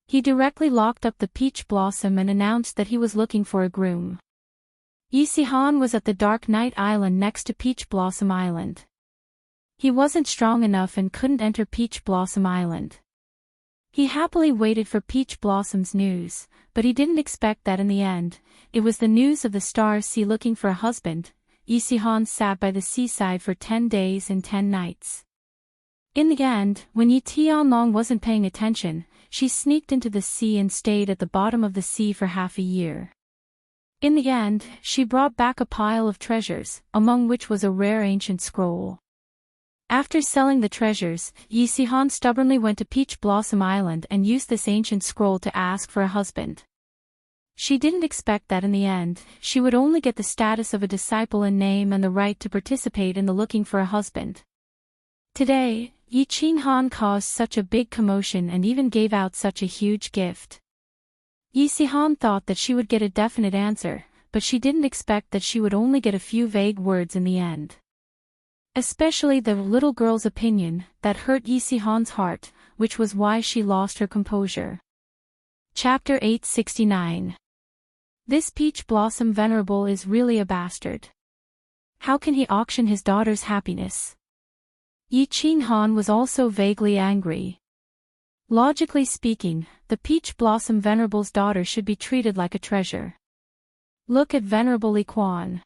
Speaker 1: He directly locked up the Peach Blossom and announced that he was looking for a groom. Yi Sihan was at the Dark Night Island next to Peach Blossom Island. He wasn't strong enough and couldn't enter Peach Blossom Island. He happily waited for Peach Blossom's news, but he didn't expect that in the end, it was the news of the Star Sea looking for a husband. Yi Sihan sat by the seaside for 10 days and 10 nights. In the end, when Yi Tianlong wasn't paying attention, she sneaked into the sea and stayed at the bottom of the sea for half a year. In the end, she brought back a pile of treasures, among which was a rare ancient scroll. After selling the treasures, Yi Sihan stubbornly went to Peach Blossom Island and used this ancient scroll to ask for a husband. She didn't expect that in the end, she would only get the status of a disciple in name and the right to participate in the looking for a husband. Today, Yi Qinghan caused such a big commotion and even gave out such a huge gift. Yi Sihan thought that she would get a definite answer, but she didn't expect that she would only get a few vague words in the end. Especially the little girl's opinion, that hurt Yi Sihan's heart, which was why she lost her composure. Chapter 869. This Peach Blossom Venerable is really a bastard. How can he auction his daughter's happiness? Yi Qinghan was also vaguely angry. Logically speaking, the Peach Blossom Venerable's daughter should be treated like a treasure. Look at Venerable Li Quan.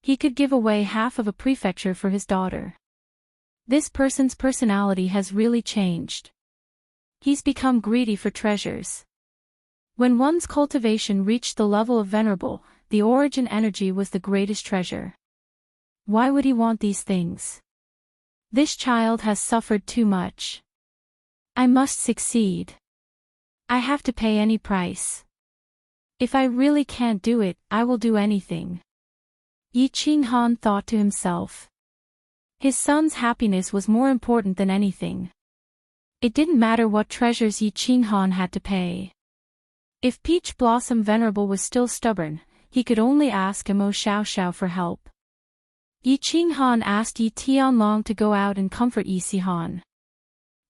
Speaker 1: He could give away half of a prefecture for his daughter. This person's personality has really changed. He's become greedy for treasures. When one's cultivation reached the level of venerable, the origin energy was the greatest treasure. Why would he want these things? This child has suffered too much. I must succeed. I have to pay any price. If I really can't do it, I will do anything. Yi Qinghan thought to himself. His son's happiness was more important than anything. It didn't matter what treasures Yi Qinghan had to pay. If Peach Blossom Venerable was still stubborn, he could only ask Mo Xiaoxiao for help. Yi Qinghan asked Yi Tianlong to go out and comfort Yi Sihan.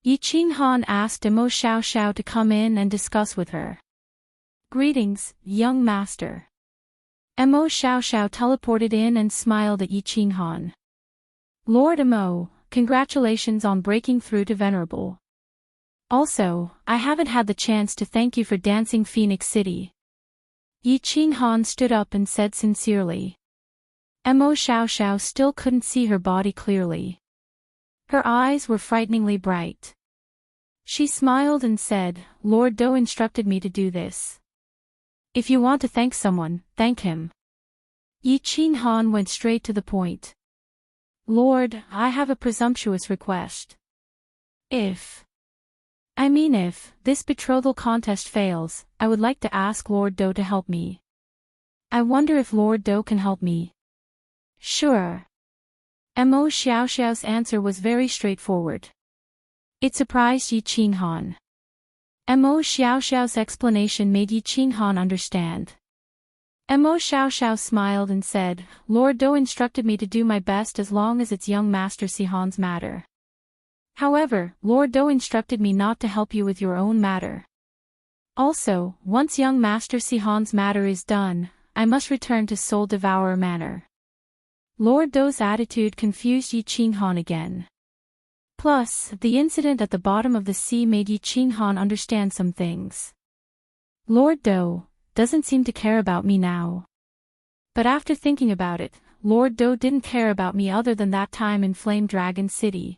Speaker 1: Yi Qinghan asked Mo Xiaoxiao to come in and discuss with her. Greetings, young master. Mo Xiaoxiao teleported in and smiled at Yi Qinghan. Lord Mo, congratulations on breaking through to Venerable. Also, I haven't had the chance to thank you for dancing Phoenix City. Yi Qinghan stood up and said sincerely. Mo Xiao Xiao still couldn't see her body clearly. Her eyes were frighteningly bright. She smiled and said, Lord Do instructed me to do this. If you want to thank someone, thank him. Yi Qing Han went straight to the point. Lord, I have a presumptuous request. If this betrothal contest fails, I would like to ask Lord Do to help me. I wonder if Lord Do can help me. Sure. Mo Xiao Xiao's answer was very straightforward. It surprised Yi Qing Han. Mo Xiao Xiao's explanation made Yi Qing Han understand. Mo Xiao Xiao smiled and said, Lord Do instructed me to do my best as long as it's young Master Si Han's matter. However, Lord Do instructed me not to help you with your own matter. Also, once young Master Si Han's matter is done, I must return to Soul Devourer Manor. Lord Do's attitude confused Yi Qing Han again. Plus, the incident at the bottom of the sea made Yi Qing Han understand some things. Lord Do doesn't seem to care about me now. But after thinking about it, Lord Do didn't care about me other than that time in Flame Dragon City.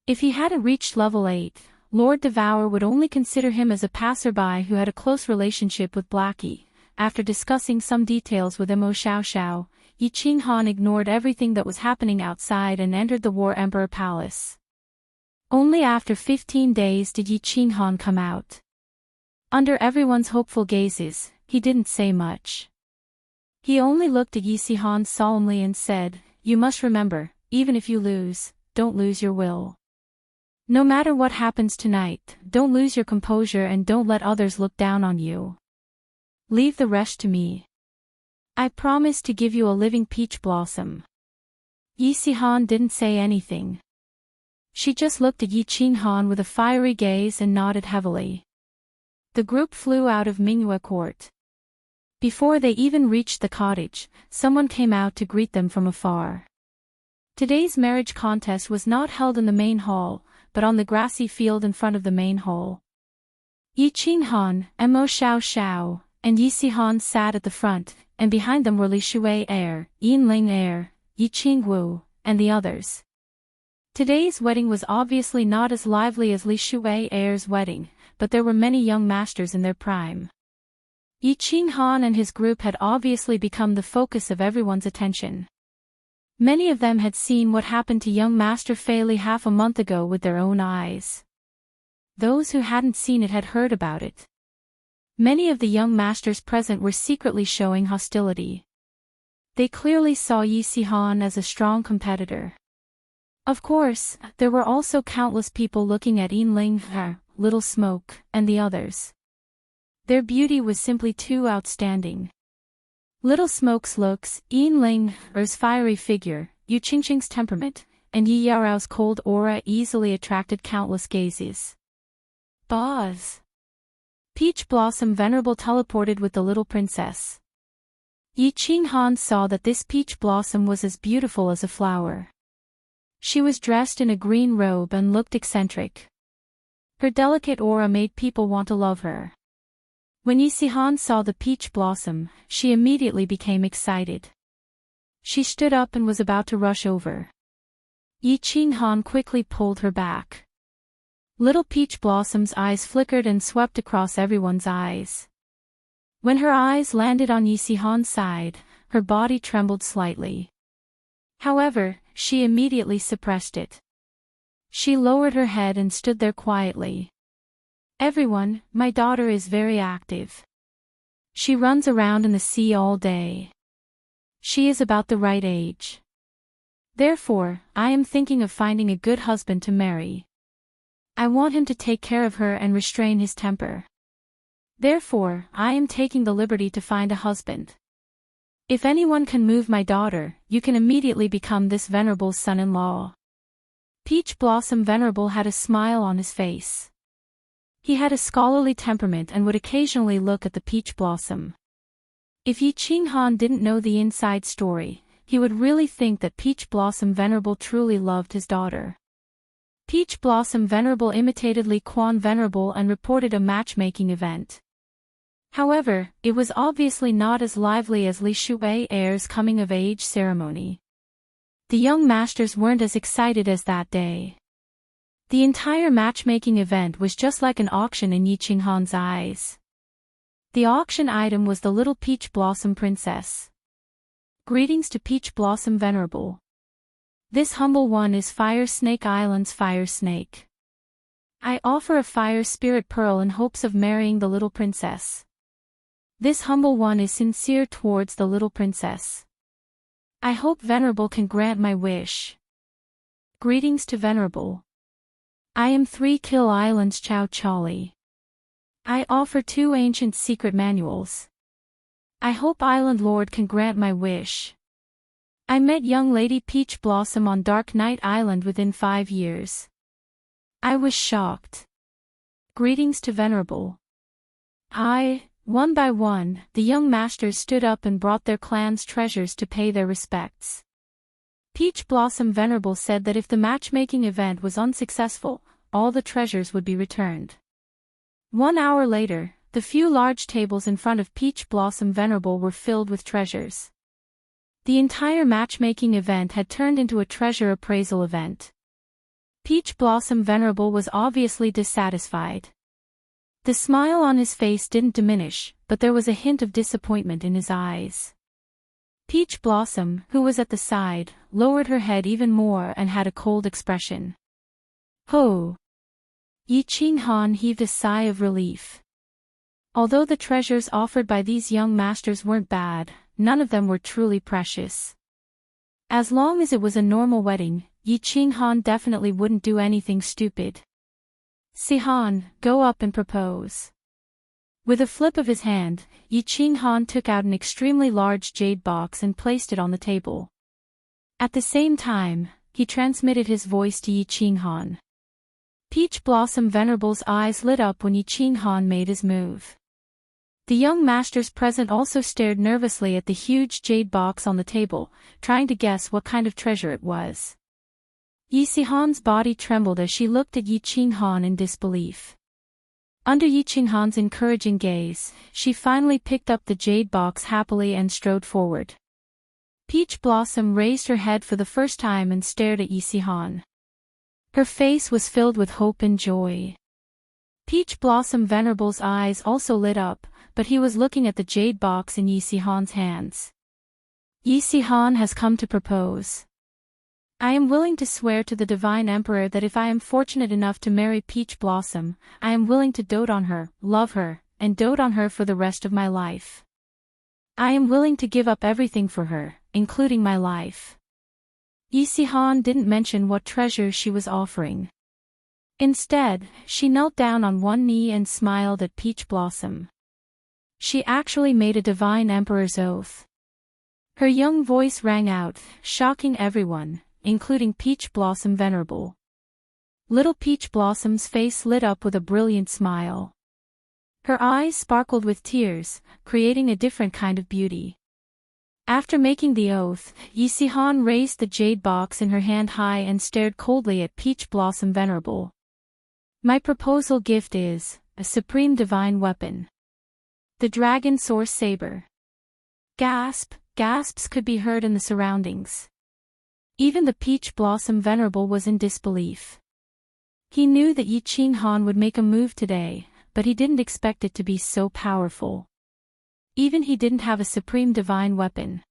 Speaker 1: If he hadn't reached level 8, Lord Devour would only consider him as a passerby who had a close relationship with Blackie. After discussing some details with Mo Xiao Xiao, Yi Qing Han ignored everything that was happening outside and entered the War Emperor Palace. Only after 15 days did Yi Qing Han come out. Under everyone's hopeful gazes, he didn't say much. He only looked at Yi Si Han solemnly and said, You must remember, even if you lose, don't lose your will. No matter what happens tonight, don't lose your composure and don't let others look down on you. Leave the rest to me. I promise to give you a living peach blossom. Yi Si Han didn't say anything. She just looked at Yi Qing Han with a fiery gaze and nodded heavily. The group flew out of Mingyue Court. Before they even reached the cottage, someone came out to greet them from afar. Today's marriage contest was not held in the main hall, but on the grassy field in front of the main hall. Yi Qing Han, Mo Xiao Xiao, and Yi Si Han sat at the front, and behind them were Li Shui Yin Ling Yi Qingwu, and the others. Today's wedding was obviously not as lively as Li Shui's wedding, but there were many young masters in their prime. Yi Qing Han and his group had obviously become the focus of everyone's attention. Many of them had seen what happened to young Master Fei Li half a month ago with their own eyes. Those who hadn't seen it had heard about it. Many of the young masters present were secretly showing hostility. They clearly saw Yi Si Han as a strong competitor. Of course, there were also countless people looking at Yin Ling, Little Smoke, and the others. Their beauty was simply too outstanding. Little Smoke's looks, Yin Ling's fiery figure, Yu Qingqing's temperament, and Yi Yaorao's cold aura easily attracted countless gazes. Buzz! Peach Blossom Venerable teleported with the little princess. Yi Qing Han saw that this peach blossom was as beautiful as a flower. She was dressed in a green robe and looked eccentric. Her delicate aura made people want to love her. When Yi Si Han saw the peach blossom, she immediately became excited. She stood up and was about to rush over. Yi Qing Han quickly pulled her back. Little Peach Blossom's eyes flickered and swept across everyone's eyes. When her eyes landed on Yi Si Han's side, her body trembled slightly. However, she immediately suppressed it. She lowered her head and stood there quietly. Everyone, my daughter is very active. She runs around in the sea all day. She is about the right age. Therefore, I am thinking of finding a good husband to marry. I want him to take care of her and restrain his temper. Therefore, I am taking the liberty to find a husband. If anyone can move my daughter, you can immediately become this venerable's son-in-law. Peach Blossom Venerable had a smile on his face. He had a scholarly temperament and would occasionally look at the peach blossom. If Yi Qing Han didn't know the inside story, he would really think that Peach Blossom Venerable truly loved his daughter. Peach Blossom Venerable imitated Li Quan Venerable and reported a matchmaking event. However, it was obviously not as lively as Li Shui Heir's coming-of-age ceremony. The young masters weren't as excited as that day. The entire matchmaking event was just like an auction in Yi Qinghan's eyes. The auction item was the little Peach Blossom Princess. Greetings to Peach Blossom Venerable. This humble one is Fire Snake Island's Fire Snake. I offer a fire spirit pearl in hopes of marrying the little princess. This humble one is sincere towards the little princess. I hope Venerable can grant my wish. Greetings to Venerable. I am 3 Kill Island's Chow Chali. I offer 2 ancient secret manuals. I hope Island Lord can grant my wish. I met young Lady Peach Blossom on Dark Night Island within 5 years. I was shocked. Greetings to Venerable. One by one, the young masters stood up and brought their clan's treasures to pay their respects. Peach Blossom Venerable said that if the matchmaking event was unsuccessful, all the treasures would be returned. 1 hour later, the few large tables in front of Peach Blossom Venerable were filled with treasures. The entire matchmaking event had turned into a treasure appraisal event. Peach Blossom Venerable was obviously dissatisfied. The smile on his face didn't diminish, but there was a hint of disappointment in his eyes. Peach Blossom, who was at the side, lowered her head even more and had a cold expression. Ho! Yi Qinghan heaved a sigh of relief. Although the treasures offered by these young masters weren't bad, none of them were truly precious. As long as it was a normal wedding, Yi Qinghan definitely wouldn't do anything stupid. Sihan, go up and propose. With a flip of his hand, Yi Qinghan took out an extremely large jade box and placed it on the table. At the same time, he transmitted his voice to Yi Qinghan. Peach Blossom Venerable's eyes lit up when Yi Qinghan made his move. The young masters present also stared nervously at the huge jade box on the table, trying to guess what kind of treasure it was. Yi Sihan's body trembled as she looked at Yi Qinghan in disbelief. Under Yi Qinghan's encouraging gaze, she finally picked up the jade box happily and strode forward. Peach Blossom raised her head for the first time and stared at Yi Sihan. Her face was filled with hope and joy. Peach Blossom Venerable's eyes also lit up, but he was looking at the jade box in Yi Sihan's hands. Yi Sihan has come to propose. I am willing to swear to the Divine Emperor that if I am fortunate enough to marry Peach Blossom, I am willing to dote on her, love her, and dote on her for the rest of my life. I am willing to give up everything for her, including my life. Yi Sihan didn't mention what treasure she was offering. Instead, she knelt down on one knee and smiled at Peach Blossom. She actually made a Divine Emperor's oath. Her young voice rang out, shocking everyone, including Peach Blossom Venerable. Little Peach Blossom's face lit up with a brilliant smile. Her eyes sparkled with tears, creating a different kind of beauty. After making the oath, Yi Sihan raised the jade box in her hand high and stared coldly at Peach Blossom Venerable. My proposal gift is a supreme divine weapon. The Dragon Source Saber. Gasps could be heard in the surroundings. Even the Peach Blossom Venerable was in disbelief. He knew that Yi Qinghan would make a move today, but he didn't expect it to be so powerful. Even he didn't have a supreme divine weapon.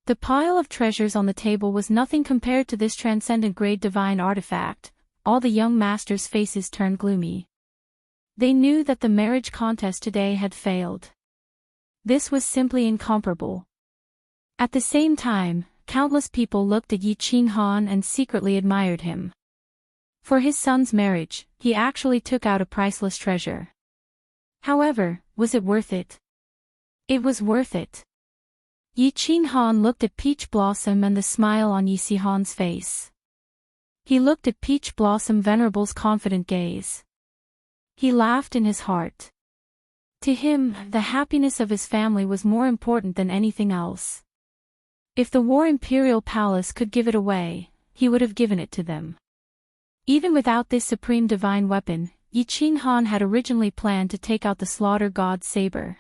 Speaker 1: The pile of treasures on the table was nothing compared to this transcendent grade divine artifact. All the young masters' faces turned gloomy. They knew that the marriage contest today had failed. This was simply incomparable. At the same time, countless people looked at Yi Qinghan and secretly admired him. For his son's marriage, he actually took out a priceless treasure. However, was it worth it? It was worth it. Yi Qinghan looked at Peach Blossom and the smile on Yi Sihan's face. He looked at Peach Blossom Venerable's confident gaze. He laughed in his heart. To him, the happiness of his family was more important than anything else. If the War Imperial Palace could give it away, he would have given it to them. Even without this supreme divine weapon, Yi Qinghan had originally planned to take out the slaughter god's saber.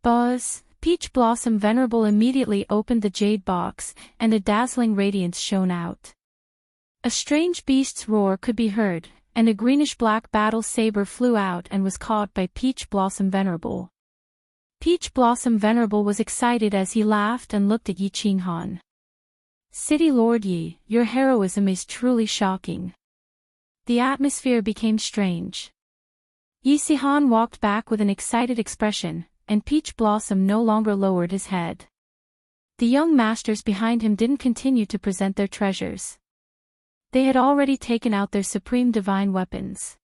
Speaker 1: Buzz! Peach Blossom Venerable immediately opened the jade box, and a dazzling radiance shone out. A strange beast's roar could be heard, and a greenish-black battle saber flew out and was caught by Peach Blossom Venerable. Peach Blossom Venerable was excited as he laughed and looked at Yi Qinghan. City Lord Yi, your heroism is truly shocking. The atmosphere became strange. Yi Qinghan walked back with an excited expression, and Peach Blossom no longer lowered his head. The young masters behind him didn't continue to present their treasures. They had already taken out their supreme divine weapons.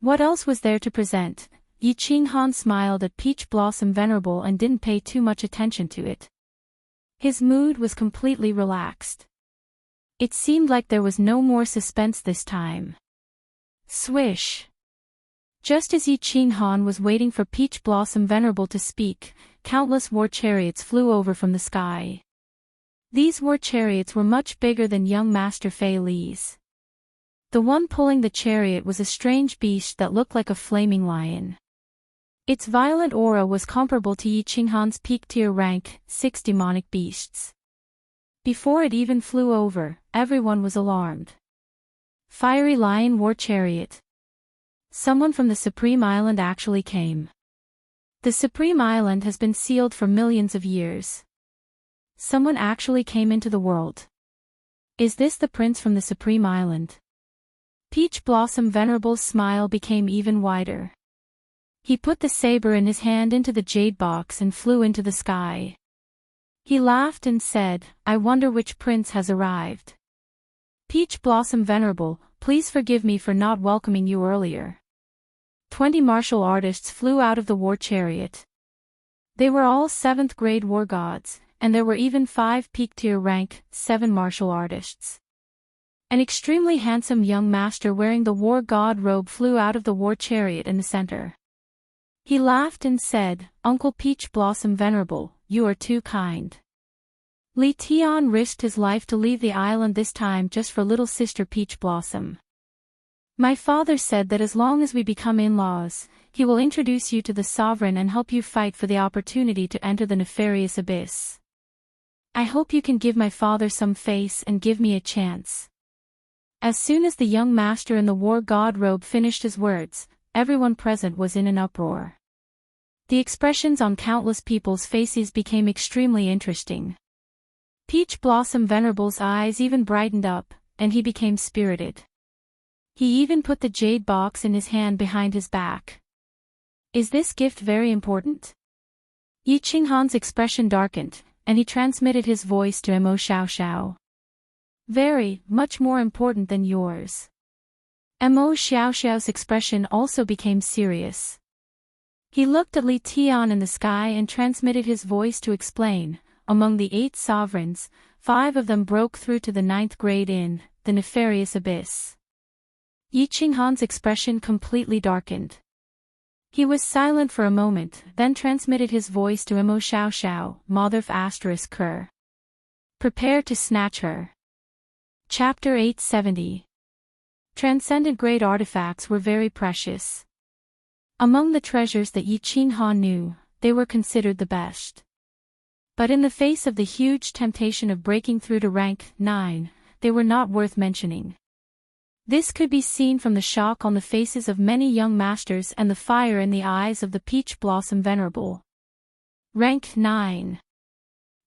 Speaker 1: What else was there to present? Yi Qinghan smiled at Peach Blossom Venerable and didn't pay too much attention to it. His mood was completely relaxed. It seemed like there was no more suspense this time. Swish! Just as Yi Qinghan was waiting for Peach Blossom Venerable to speak, countless war chariots flew over from the sky. These war chariots were much bigger than young Master Fei Li's. The one pulling the chariot was a strange beast that looked like a flaming lion. Its violent aura was comparable to Yi Qinghan's peak tier rank 6 demonic beasts. Before it even flew over, everyone was alarmed. Fiery Lion War Chariot. Someone from the Supreme Island actually came. The Supreme Island has been sealed for millions of years. Someone actually came into the world. Is this the prince from the Supreme Island? Peach Blossom Venerable's smile became even wider. He put the saber in his hand into the jade box and flew into the sky. He laughed and said, I wonder which prince has arrived. Peach Blossom Venerable, please forgive me for not welcoming you earlier. 20 martial artists flew out of the war chariot. They were all 7th grade war gods, and there were even 5 peak tier rank 7 martial artists. An extremely handsome young master wearing the war god robe flew out of the war chariot in the center. He laughed and said, Uncle Peach Blossom Venerable, you are too kind. Li Tian risked his life to leave the island this time just for little sister Peach Blossom. My father said that as long as we become in-laws, he will introduce you to the sovereign and help you fight for the opportunity to enter the nefarious abyss. I hope you can give my father some face and give me a chance. As soon as the young master in the war god robe finished his words, everyone present was in an uproar. The expressions on countless people's faces became extremely interesting. Peach Blossom Venerable's eyes even brightened up, and he became spirited. He even put the jade box in his hand behind his back. Is this gift very important? Yi Qinghan's expression darkened, and he transmitted his voice to Mo Xiaoxiao. Very, much more important than yours. Mo Xiaoxiao's expression also became serious. He looked at Li Tian in the sky and transmitted his voice to explain, among the 8 sovereigns, 5 of them broke through to the 9th grade in the nefarious abyss. Yi Qinghan's expression completely darkened. He was silent for a moment, then transmitted his voice to Mo Xiaoxiao, Motherf *Ker. Prepare to snatch her. Chapter 870. Transcendent grade artifacts were very precious. Among the treasures that Yi Qinghan knew, they were considered the best. But in the face of the huge temptation of breaking through to rank 9, they were not worth mentioning. This could be seen from the shock on the faces of many young masters and the fire in the eyes of the Peach Blossom Venerable. Rank 9.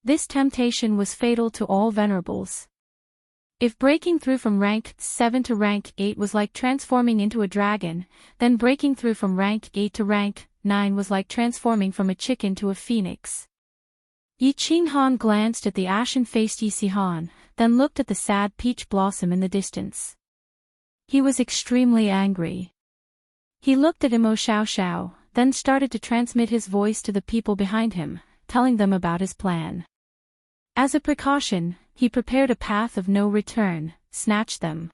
Speaker 1: This temptation was fatal to all venerables. If breaking through from rank 7 to rank 8 was like transforming into a dragon, then breaking through from rank 8 to rank 9 was like transforming from a chicken to a phoenix. Yi Qinghan glanced at the ashen-faced Yi Qinghan, then looked at the sad Peach Blossom in the distance. He was extremely angry. He looked at Mo Xiaoxiao, then started to transmit his voice to the people behind him, telling them about his plan. As a precaution, he prepared a path of no return, snatch them.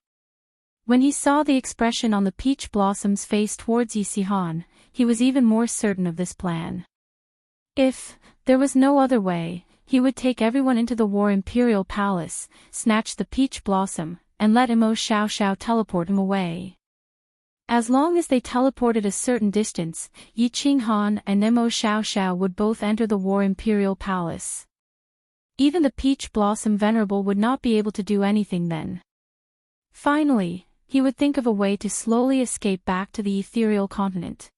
Speaker 1: When he saw the expression on the Peach Blossom's face towards Yi Qinghan, he was even more certain of this plan. If there was no other way, he would take everyone into the War Imperial Palace, snatch the Peach Blossom, and let Mo Xiaoxiao teleport him away. As long as they teleported a certain distance, Yi Qinghan and Nemo Xiaoxiao would both enter the War Imperial Palace. Even the Peach Blossom Venerable would not be able to do anything then. Finally, he would think of a way to slowly escape back to the ethereal continent.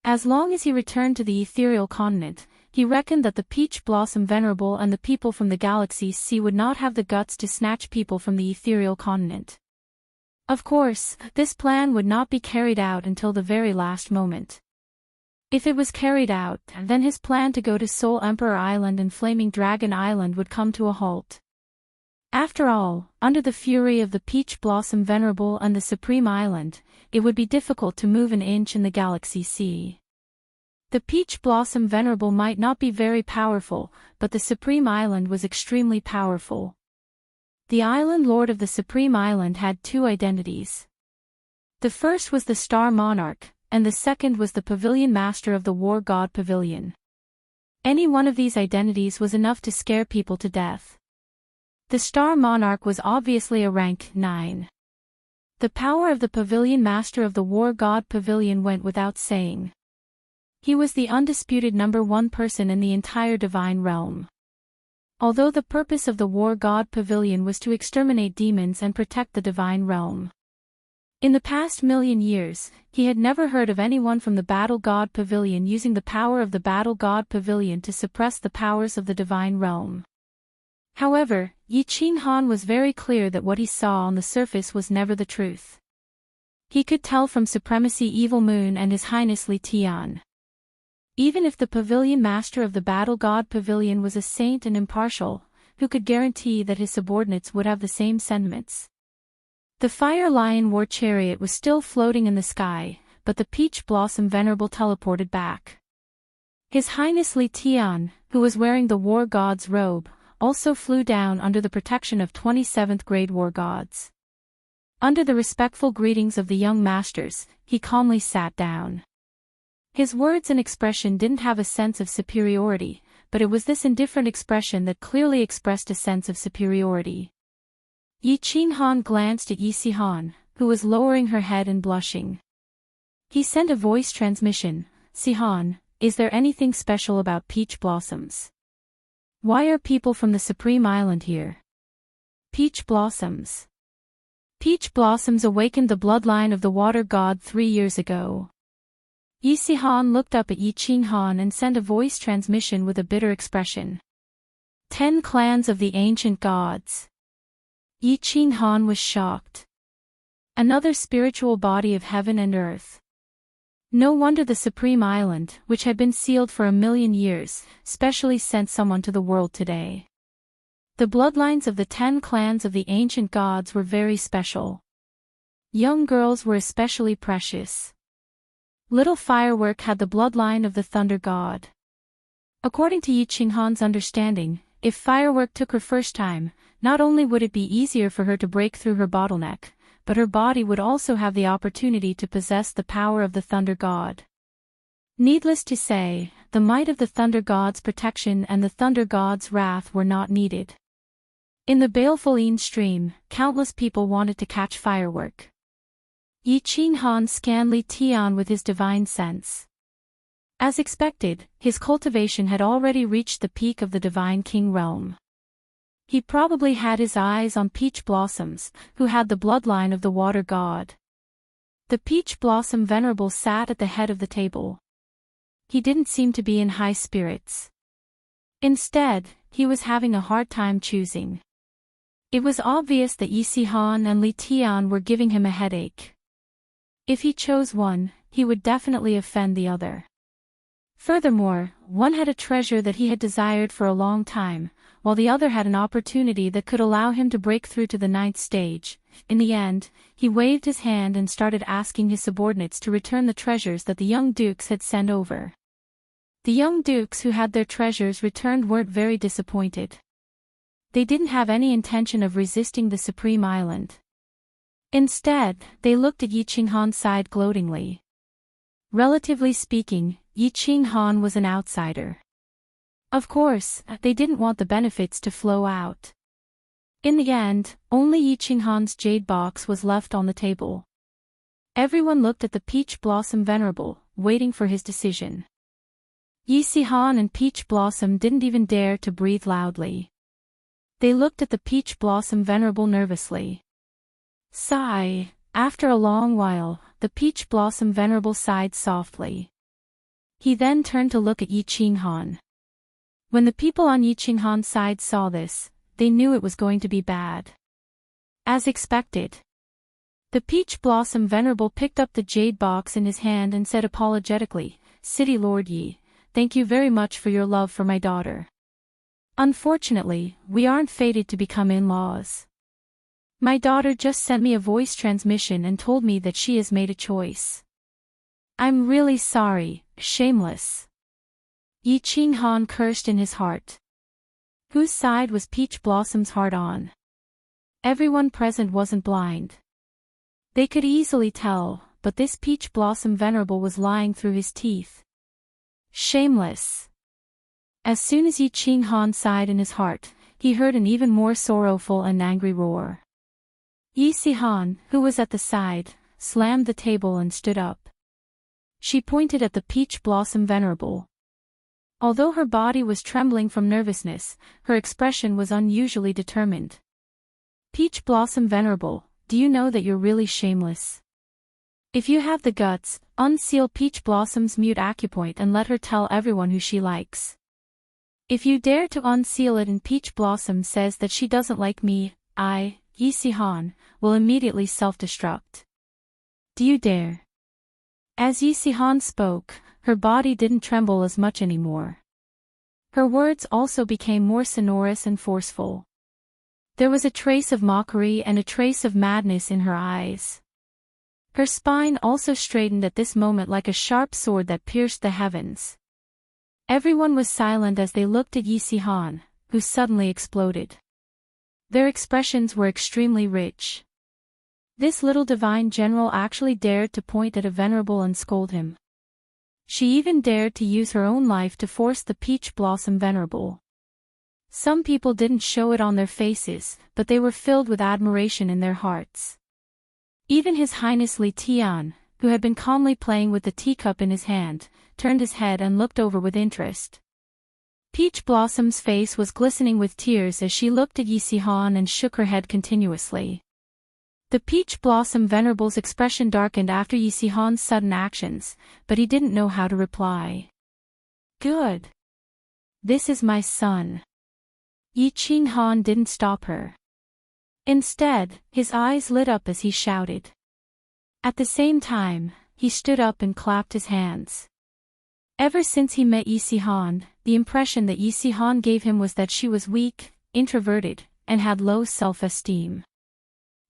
Speaker 1: As long as he returned to the ethereal continent, he reckoned that the Peach Blossom Venerable and the people from the Galaxy Sea would not have the guts to snatch people from the ethereal continent. Of course, this plan would not be carried out until the very last moment. If it was carried out, then his plan to go to Soul Emperor Island and Flaming Dragon Island would come to a halt. After all, under the fury of the Peach Blossom Venerable and the Supreme Island, it would be difficult to move an inch in the Galaxy Sea. The Peach Blossom Venerable might not be very powerful, but the Supreme Island was extremely powerful. The Island Lord of the Supreme Island had two identities. The first was the Star Monarch, and the second was the Pavilion Master of the War God Pavilion. Any one of these identities was enough to scare people to death. The Star Monarch was obviously a rank 9. The power of the Pavilion Master of the War God Pavilion went without saying. He was the undisputed #1 person in the entire divine realm. Although the purpose of the War God Pavilion was to exterminate demons and protect the divine realm. In the past million years, he had never heard of anyone from the Battle God Pavilion using the power of the Battle God Pavilion to suppress the powers of the divine realm. However, Yi Qinghan was very clear that what he saw on the surface was never the truth. He could tell from Supremacy Evil Moon and His Highness Li Tian. Even if the Pavilion Master of the Battle God Pavilion was a saint and impartial, who could guarantee that his subordinates would have the same sentiments? The Fire Lion War Chariot was still floating in the sky, but the Peach Blossom Venerable teleported back. His Highness Li Tian, who was wearing the War God's robe, also flew down under the protection of 27th grade War Gods. Under the respectful greetings of the young masters, he calmly sat down. His words and expression didn't have a sense of superiority, but it was this indifferent expression that clearly expressed a sense of superiority. Yi Qinghan glanced at Yi Sihan, who was lowering her head and blushing. He sent a voice transmission. "Sihan, is there anything special about peach blossoms? Why are people from the Supreme Island here?" Peach blossoms. Peach blossoms awakened the bloodline of the water god 3 years ago. Yi Sihan looked up at Yi Qinghan and sent a voice transmission with a bitter expression. 10 clans of the ancient gods. Yi Qinghan was shocked. Another spiritual body of heaven and earth. No wonder the Supreme Island, which had been sealed for 1,000,000 years, specially sent someone to the world today. The bloodlines of the 10 clans of the ancient gods were very special. Young girls were especially precious. Little Firework had the bloodline of the Thunder God. According to Yi Qinghan's understanding, if Firework took her first time, not only would it be easier for her to break through her bottleneck, but her body would also have the opportunity to possess the power of the Thunder God. Needless to say, the might of the Thunder God's protection and the Thunder God's wrath were not needed. In the baleful Yin stream, countless people wanted to catch Firework. Yi Qinghan scanned Li Tian with his divine sense. As expected, his cultivation had already reached the peak of the divine king realm. He probably had his eyes on Peach Blossoms, who had the bloodline of the water god. The Peach Blossom Venerable sat at the head of the table. He didn't seem to be in high spirits. Instead, he was having a hard time choosing. It was obvious that Yi Sihan and Li Tian were giving him a headache. If he chose one, he would definitely offend the other. Furthermore, one had a treasure that he had desired for a long time, while the other had an opportunity that could allow him to break through to the 9th stage. In the end, he waved his hand and started asking his subordinates to return the treasures that the young dukes had sent over. The young dukes who had their treasures returned weren't very disappointed. They didn't have any intention of resisting the Supreme Island. Instead, they looked at Yi Qinghan's side gloatingly. Relatively speaking, Yi Qinghan was an outsider. Of course, they didn't want the benefits to flow out. In the end, only Yi Qinghan's jade box was left on the table. Everyone looked at the Peach Blossom Venerable, waiting for his decision. Yi Si-han and Peach Blossom didn't even dare to breathe loudly. They looked at the Peach Blossom Venerable nervously. Sigh. After a long while, the Peach Blossom Venerable sighed softly. He then turned to look at Yi Qinghan. When the people on Yi Qinghan's side saw this, they knew it was going to be bad. As expected, the Peach Blossom Venerable picked up the jade box in his hand and said apologetically, "City Lord Yi, thank you very much for your love for my daughter. Unfortunately, we aren't fated to become in-laws. My daughter just sent me a voice transmission and told me that she has made a choice. I'm really sorry, shameless." Yi Qinghan cursed in his heart. Whose side was Peach Blossom's heart on? Everyone present wasn't blind. They could easily tell, but this Peach Blossom Venerable was lying through his teeth. Shameless. As soon as Yi Qinghan sighed in his heart, he heard an even more sorrowful and angry roar. Yi Si-han, who was at the side, slammed the table and stood up. She pointed at the Peach Blossom Venerable. Although her body was trembling from nervousness, her expression was unusually determined. "Peach Blossom Venerable, do you know that you're really shameless? If you have the guts, unseal Peach Blossom's mute acupoint and let her tell everyone who she likes. If you dare to unseal it and Peach Blossom says that she doesn't like me, I, Yi Si-han, will immediately self-destruct. Do you dare?" As Yi Si-han spoke, her body didn't tremble as much anymore. Her words also became more sonorous and forceful. There was a trace of mockery and a trace of madness in her eyes. Her spine also straightened at this moment like a sharp sword that pierced the heavens. Everyone was silent as they looked at Yi Si-han, who suddenly exploded. Their expressions were extremely rich. This little divine general actually dared to point at a venerable and scold him. She even dared to use her own life to force the Peach Blossom Venerable. Some people didn't show it on their faces, but they were filled with admiration in their hearts. Even His Highness Li Tian, who had been calmly playing with the teacup in his hand, turned his head and looked over with interest. Peach Blossom's face was glistening with tears as she looked at Yi Si-han and shook her head continuously. The Peach Blossom Venerable's expression darkened after Yi Si-han's sudden actions, but he didn't know how to reply. "Good. This is my son." Yi Qinghan didn't stop her. Instead, his eyes lit up as he shouted. At the same time, he stood up and clapped his hands. Ever since he met Yi Si-han, the impression that Yi Si-han gave him was that she was weak, introverted, and had low self-esteem.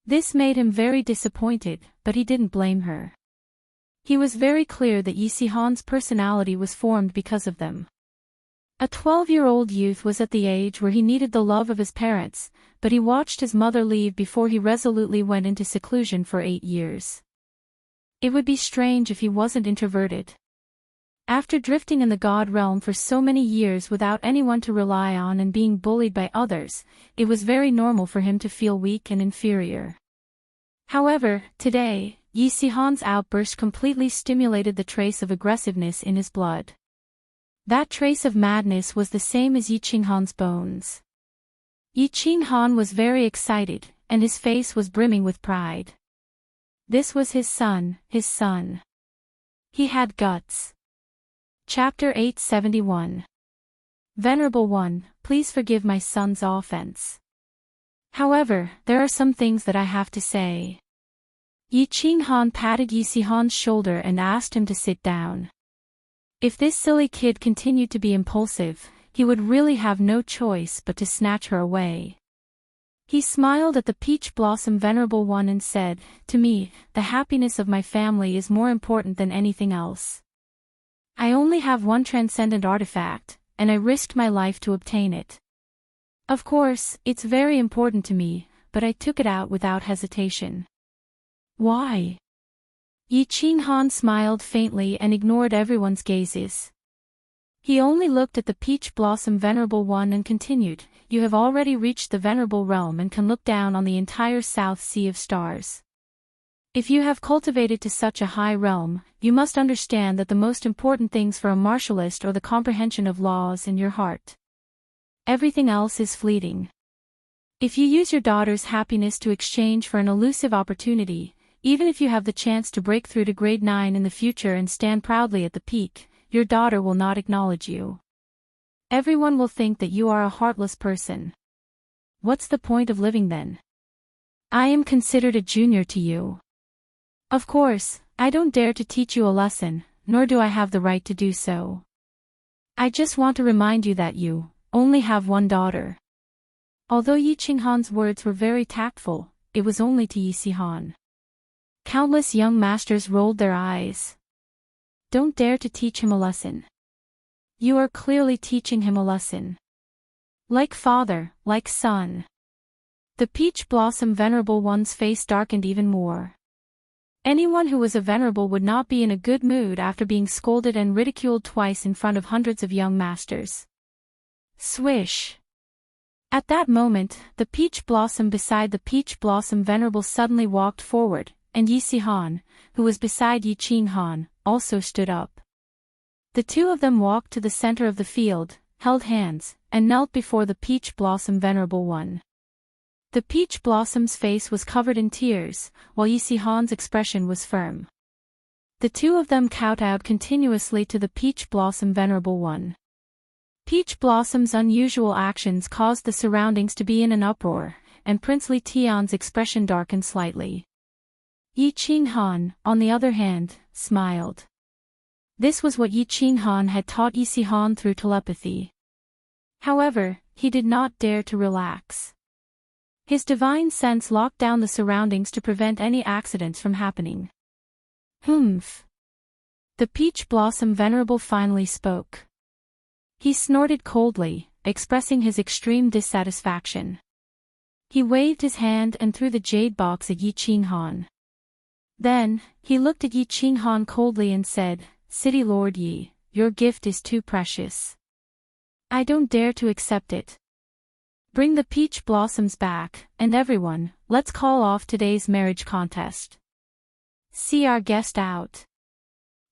Speaker 1: This made him very disappointed, but he didn't blame her. He was very clear that Yi Si-han's personality was formed because of them. A 12-year-old youth was at the age where he needed the love of his parents, but he watched his mother leave before he resolutely went into seclusion for 8 years. It would be strange if he wasn't introverted. After drifting in the God realm for so many years without anyone to rely on and being bullied by others, it was very normal for him to feel weak and inferior. However, today, Yi Si-han's outburst completely stimulated the trace of aggressiveness in his blood. That trace of madness was the same as Yi Qinghan's bones. Yi Qinghan was very excited, and his face was brimming with pride. This was his son, his son. He had guts. Chapter 871. Venerable One, please forgive my son's offense. However, there are some things that I have to say. Yi Qinghan patted Yi Si-han's shoulder and asked him to sit down. If this silly kid continued to be impulsive, he would really have no choice but to snatch her away. He smiled at the Peach Blossom Venerable One and said, "To me, the happiness of my family is more important than anything else. I only have one transcendent artifact, and I risked my life to obtain it. Of course, it's very important to me, but I took it out without hesitation." "Why?" Yi Qinghan smiled faintly and ignored everyone's gazes. He only looked at the Peach Blossom Venerable One and continued, "You have already reached the Venerable Realm and can look down on the entire South Sea of Stars. If you have cultivated to such a high realm, you must understand that the most important things for a martialist are the comprehension of laws and your heart. Everything else is fleeting. If you use your daughter's happiness to exchange for an elusive opportunity, even if you have the chance to break through to grade 9 in the future and stand proudly at the peak, your daughter will not acknowledge you. Everyone will think that you are a heartless person. What's the point of living then? I am considered a junior to you. Of course, I don't dare to teach you a lesson, nor do I have the right to do so. I just want to remind you that you only have one daughter. Although Yi Qinghan's words were very tactful, it was only to Yi Sihan. Countless young masters rolled their eyes. Don't dare to teach him a lesson. You are clearly teaching him a lesson. Like father, like son. The peach blossom venerable one's face darkened even more. Anyone who was a venerable would not be in a good mood after being scolded and ridiculed twice in front of hundreds of young masters. Swish! At that moment, the peach blossom beside the peach blossom venerable suddenly walked forward, and Yi Sihan, who was beside Yi Qinghan, also stood up. The two of them walked to the center of the field, held hands, and knelt before the peach blossom venerable one. The peach blossom's face was covered in tears, while Yi Sihan's expression was firm. The two of them kowtowed continuously to the peach blossom venerable one. Peach blossom's unusual actions caused the surroundings to be in an uproar, and Princely Tian's expression darkened slightly. Yi Qinghan, on the other hand, smiled. This was what Yi Qinghan had taught Yi Sihan through telepathy. However, he did not dare to relax. His divine sense locked down the surroundings to prevent any accidents from happening. Humph! The peach blossom venerable finally spoke. He snorted coldly, expressing his extreme dissatisfaction. He waved his hand and threw the jade box at Yi Qinghan. Then, he looked at Yi Qinghan coldly and said, "City Lord Yi, your gift is too precious. I don't dare to accept it. Bring the peach blossoms back, and everyone, let's call off today's marriage contest. See our guest out."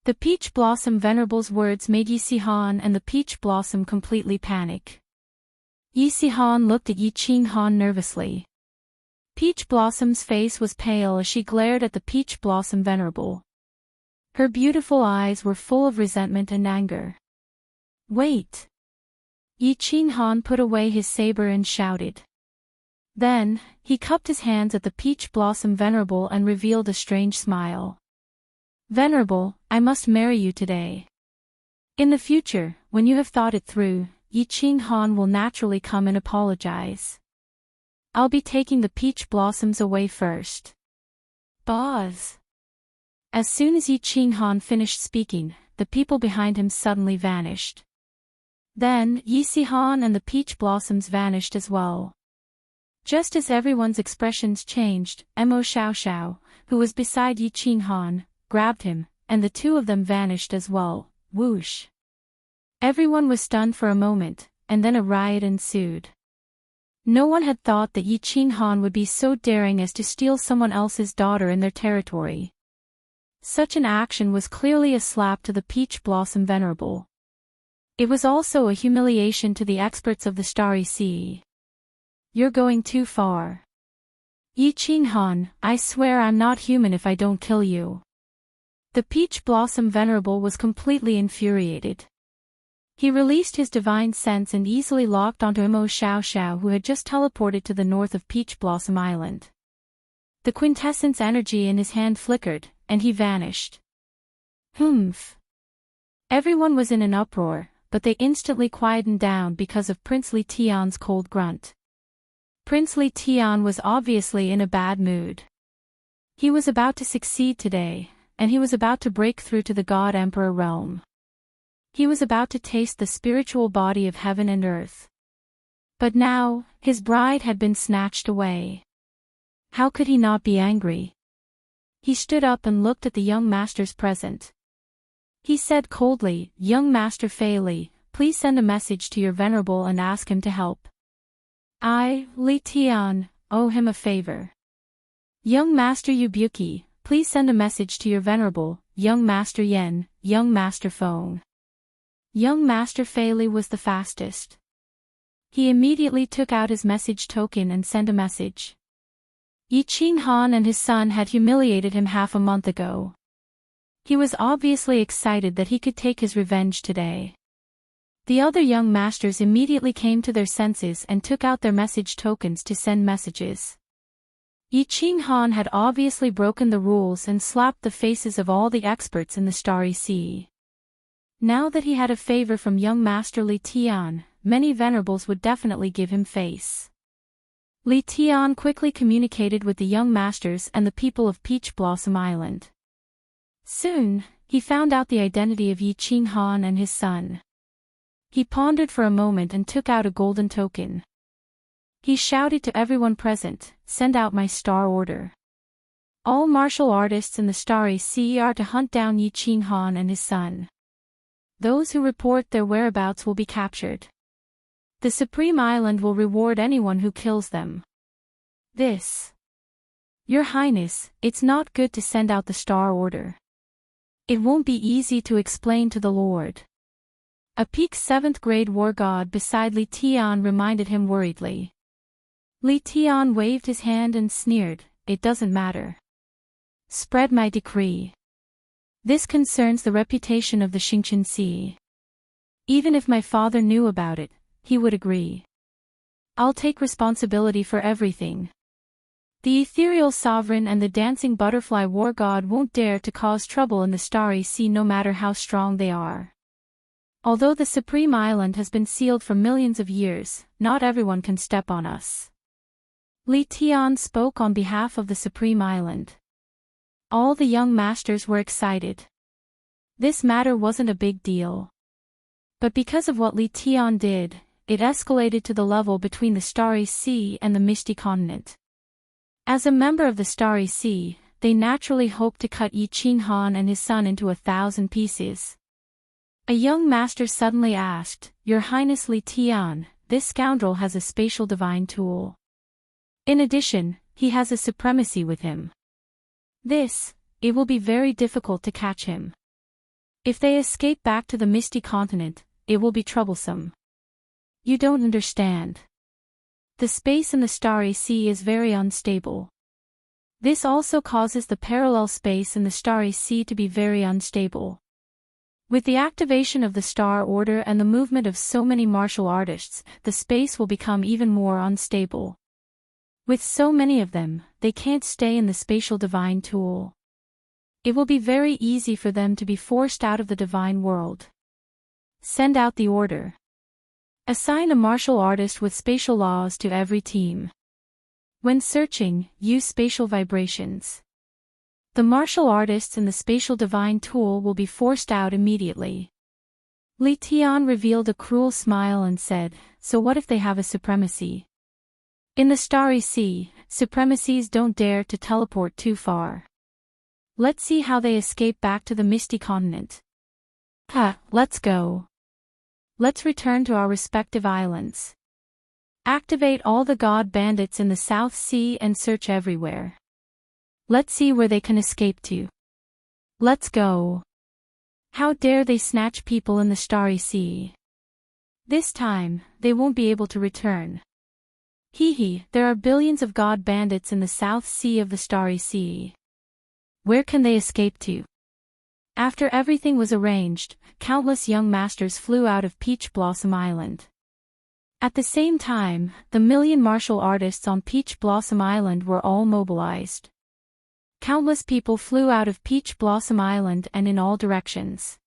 Speaker 1: The peach blossom venerable's words made Yi Sihan and the peach blossom completely panic. Yi Sihan looked at Yi Qinghan nervously. Peach blossom's face was pale as she glared at the peach blossom venerable. Her beautiful eyes were full of resentment and anger. "Wait!" Yi Qinghan put away his saber and shouted. Then, he cupped his hands at the peach blossom venerable and revealed a strange smile. "Venerable, I must marry you today. In the future, when you have thought it through, Yi Qinghan will naturally come and apologize. I'll be taking the peach blossoms away first." Buzz! As soon as Yi Qinghan finished speaking, the people behind him suddenly vanished. Then, Yi Sihan and the peach blossoms vanished as well. Just as everyone's expressions changed, Mo Xiaoxiao, who was beside Yi Qinghan, grabbed him, and the two of them vanished as well. Whoosh! Everyone was stunned for a moment, and then a riot ensued. No one had thought that Yi Qinghan would be so daring as to steal someone else's daughter in their territory. Such an action was clearly a slap to the peach blossom venerable. It was also a humiliation to the experts of the Starry Sea. "You're going too far. Yi Qinghan, I swear I'm not human if I don't kill you." The peach blossom venerable was completely infuriated. He released his divine sense and easily locked onto Mo Xiaoxiao, who had just teleported to the north of Peach Blossom Island. The quintessence energy in his hand flickered, and he vanished. Humph! Everyone was in an uproar, but they instantly quietened down because of Princely Tian's cold grunt. Princely Tian was obviously in a bad mood. He was about to succeed today, and he was about to break through to the God Emperor realm. He was about to taste the spiritual body of heaven and earth. But now, his bride had been snatched away. How could he not be angry? He stood up and looked at the young masters present. He said coldly, "Young Master Fei Li, please send a message to your venerable and ask him to help. I, Li Tian, owe him a favor. Young Master Yubuki, Please send a message to your venerable, young Master Yen, young Master Phone. Young Master Fei Li was the fastest. He immediately took out his message token and sent a message. Yi Qing Han and his son had humiliated him half a month ago. He was obviously excited that he could take his revenge today. The other young masters immediately came to their senses and took out their message tokens to send messages. Yi Qing Han had obviously broken the rules and slapped the faces of all the experts in the Starry Sea. Now that he had a favor from young Master Li Tian, many venerables would definitely give him face. Li Tian quickly communicated with the young masters and the people of Peach Blossom Island. Soon, he found out the identity of Yi Qing Han and his son. He pondered for a moment and took out a golden token. He shouted to everyone present, "Send out my star order. All martial artists in the Starry Sea are to hunt down Yi Qing Han and his son. Those who report their whereabouts will be captured. The Supreme Island will reward anyone who kills them." This. Your Highness, it's not good to send out the star order. It won't be easy to explain to the Lord. A peak 7th grade war god beside Li Tian reminded him worriedly. Li Tian waved his hand and sneered, "It doesn't matter. Spread my decree. This concerns the reputation of the Xingqian Sea. Even if my father knew about it, he would agree. I'll take responsibility for everything. The ethereal sovereign and the dancing butterfly war god won't dare to cause trouble in the Starry Sea no matter how strong they are. Although the Supreme Island has been sealed for millions of years, not everyone can step on us." Li Tian spoke on behalf of the Supreme Island. All the young masters were excited. This matter wasn't a big deal. But because of what Li Tian did, it escalated to the level between the Starry Sea and the Misty Continent. As a member of the Starry Sea, they naturally hoped to cut Yi Qing Han and his son into 1,000 pieces. A young master suddenly asked, "Your Highness Li Tian, this scoundrel has a spatial divine tool. In addition, he has a supremacy with him. It will be very difficult to catch him. If they escape back to the Misty Continent, it will be troublesome. You don't understand. The space in the Starry Sea is very unstable. This also causes the parallel space in the Starry Sea to be very unstable. With the activation of the Star Order and the movement of so many martial artists, the space will become even more unstable. With so many of them, they can't stay in the spatial divine tool. It will be very easy for them to be forced out of the divine world. Send out the order. Assign a martial artist with spatial laws to every team. When searching, use spatial vibrations. The martial artists in the spatial divine tool will be forced out immediately." Li Tian revealed a cruel smile and said, "So what if they have a supremacy? In the Starry Sea, supremacies don't dare to teleport too far. Let's see how they escape back to the Misty Continent. Let's go. Let's return to our respective islands. Activate all the god bandits in the South Sea and search everywhere. Let's see where they can escape to. Let's go. How dare they snatch people in the Starry Sea? This time, they won't be able to return. There are billions of god bandits in the South Sea of the Starry Sea. Where can they escape to?" After everything was arranged, countless young masters flew out of Peach Blossom Island. At the same time, the million martial artists on Peach Blossom Island were all mobilized. Countless people flew out of Peach Blossom Island and in all directions.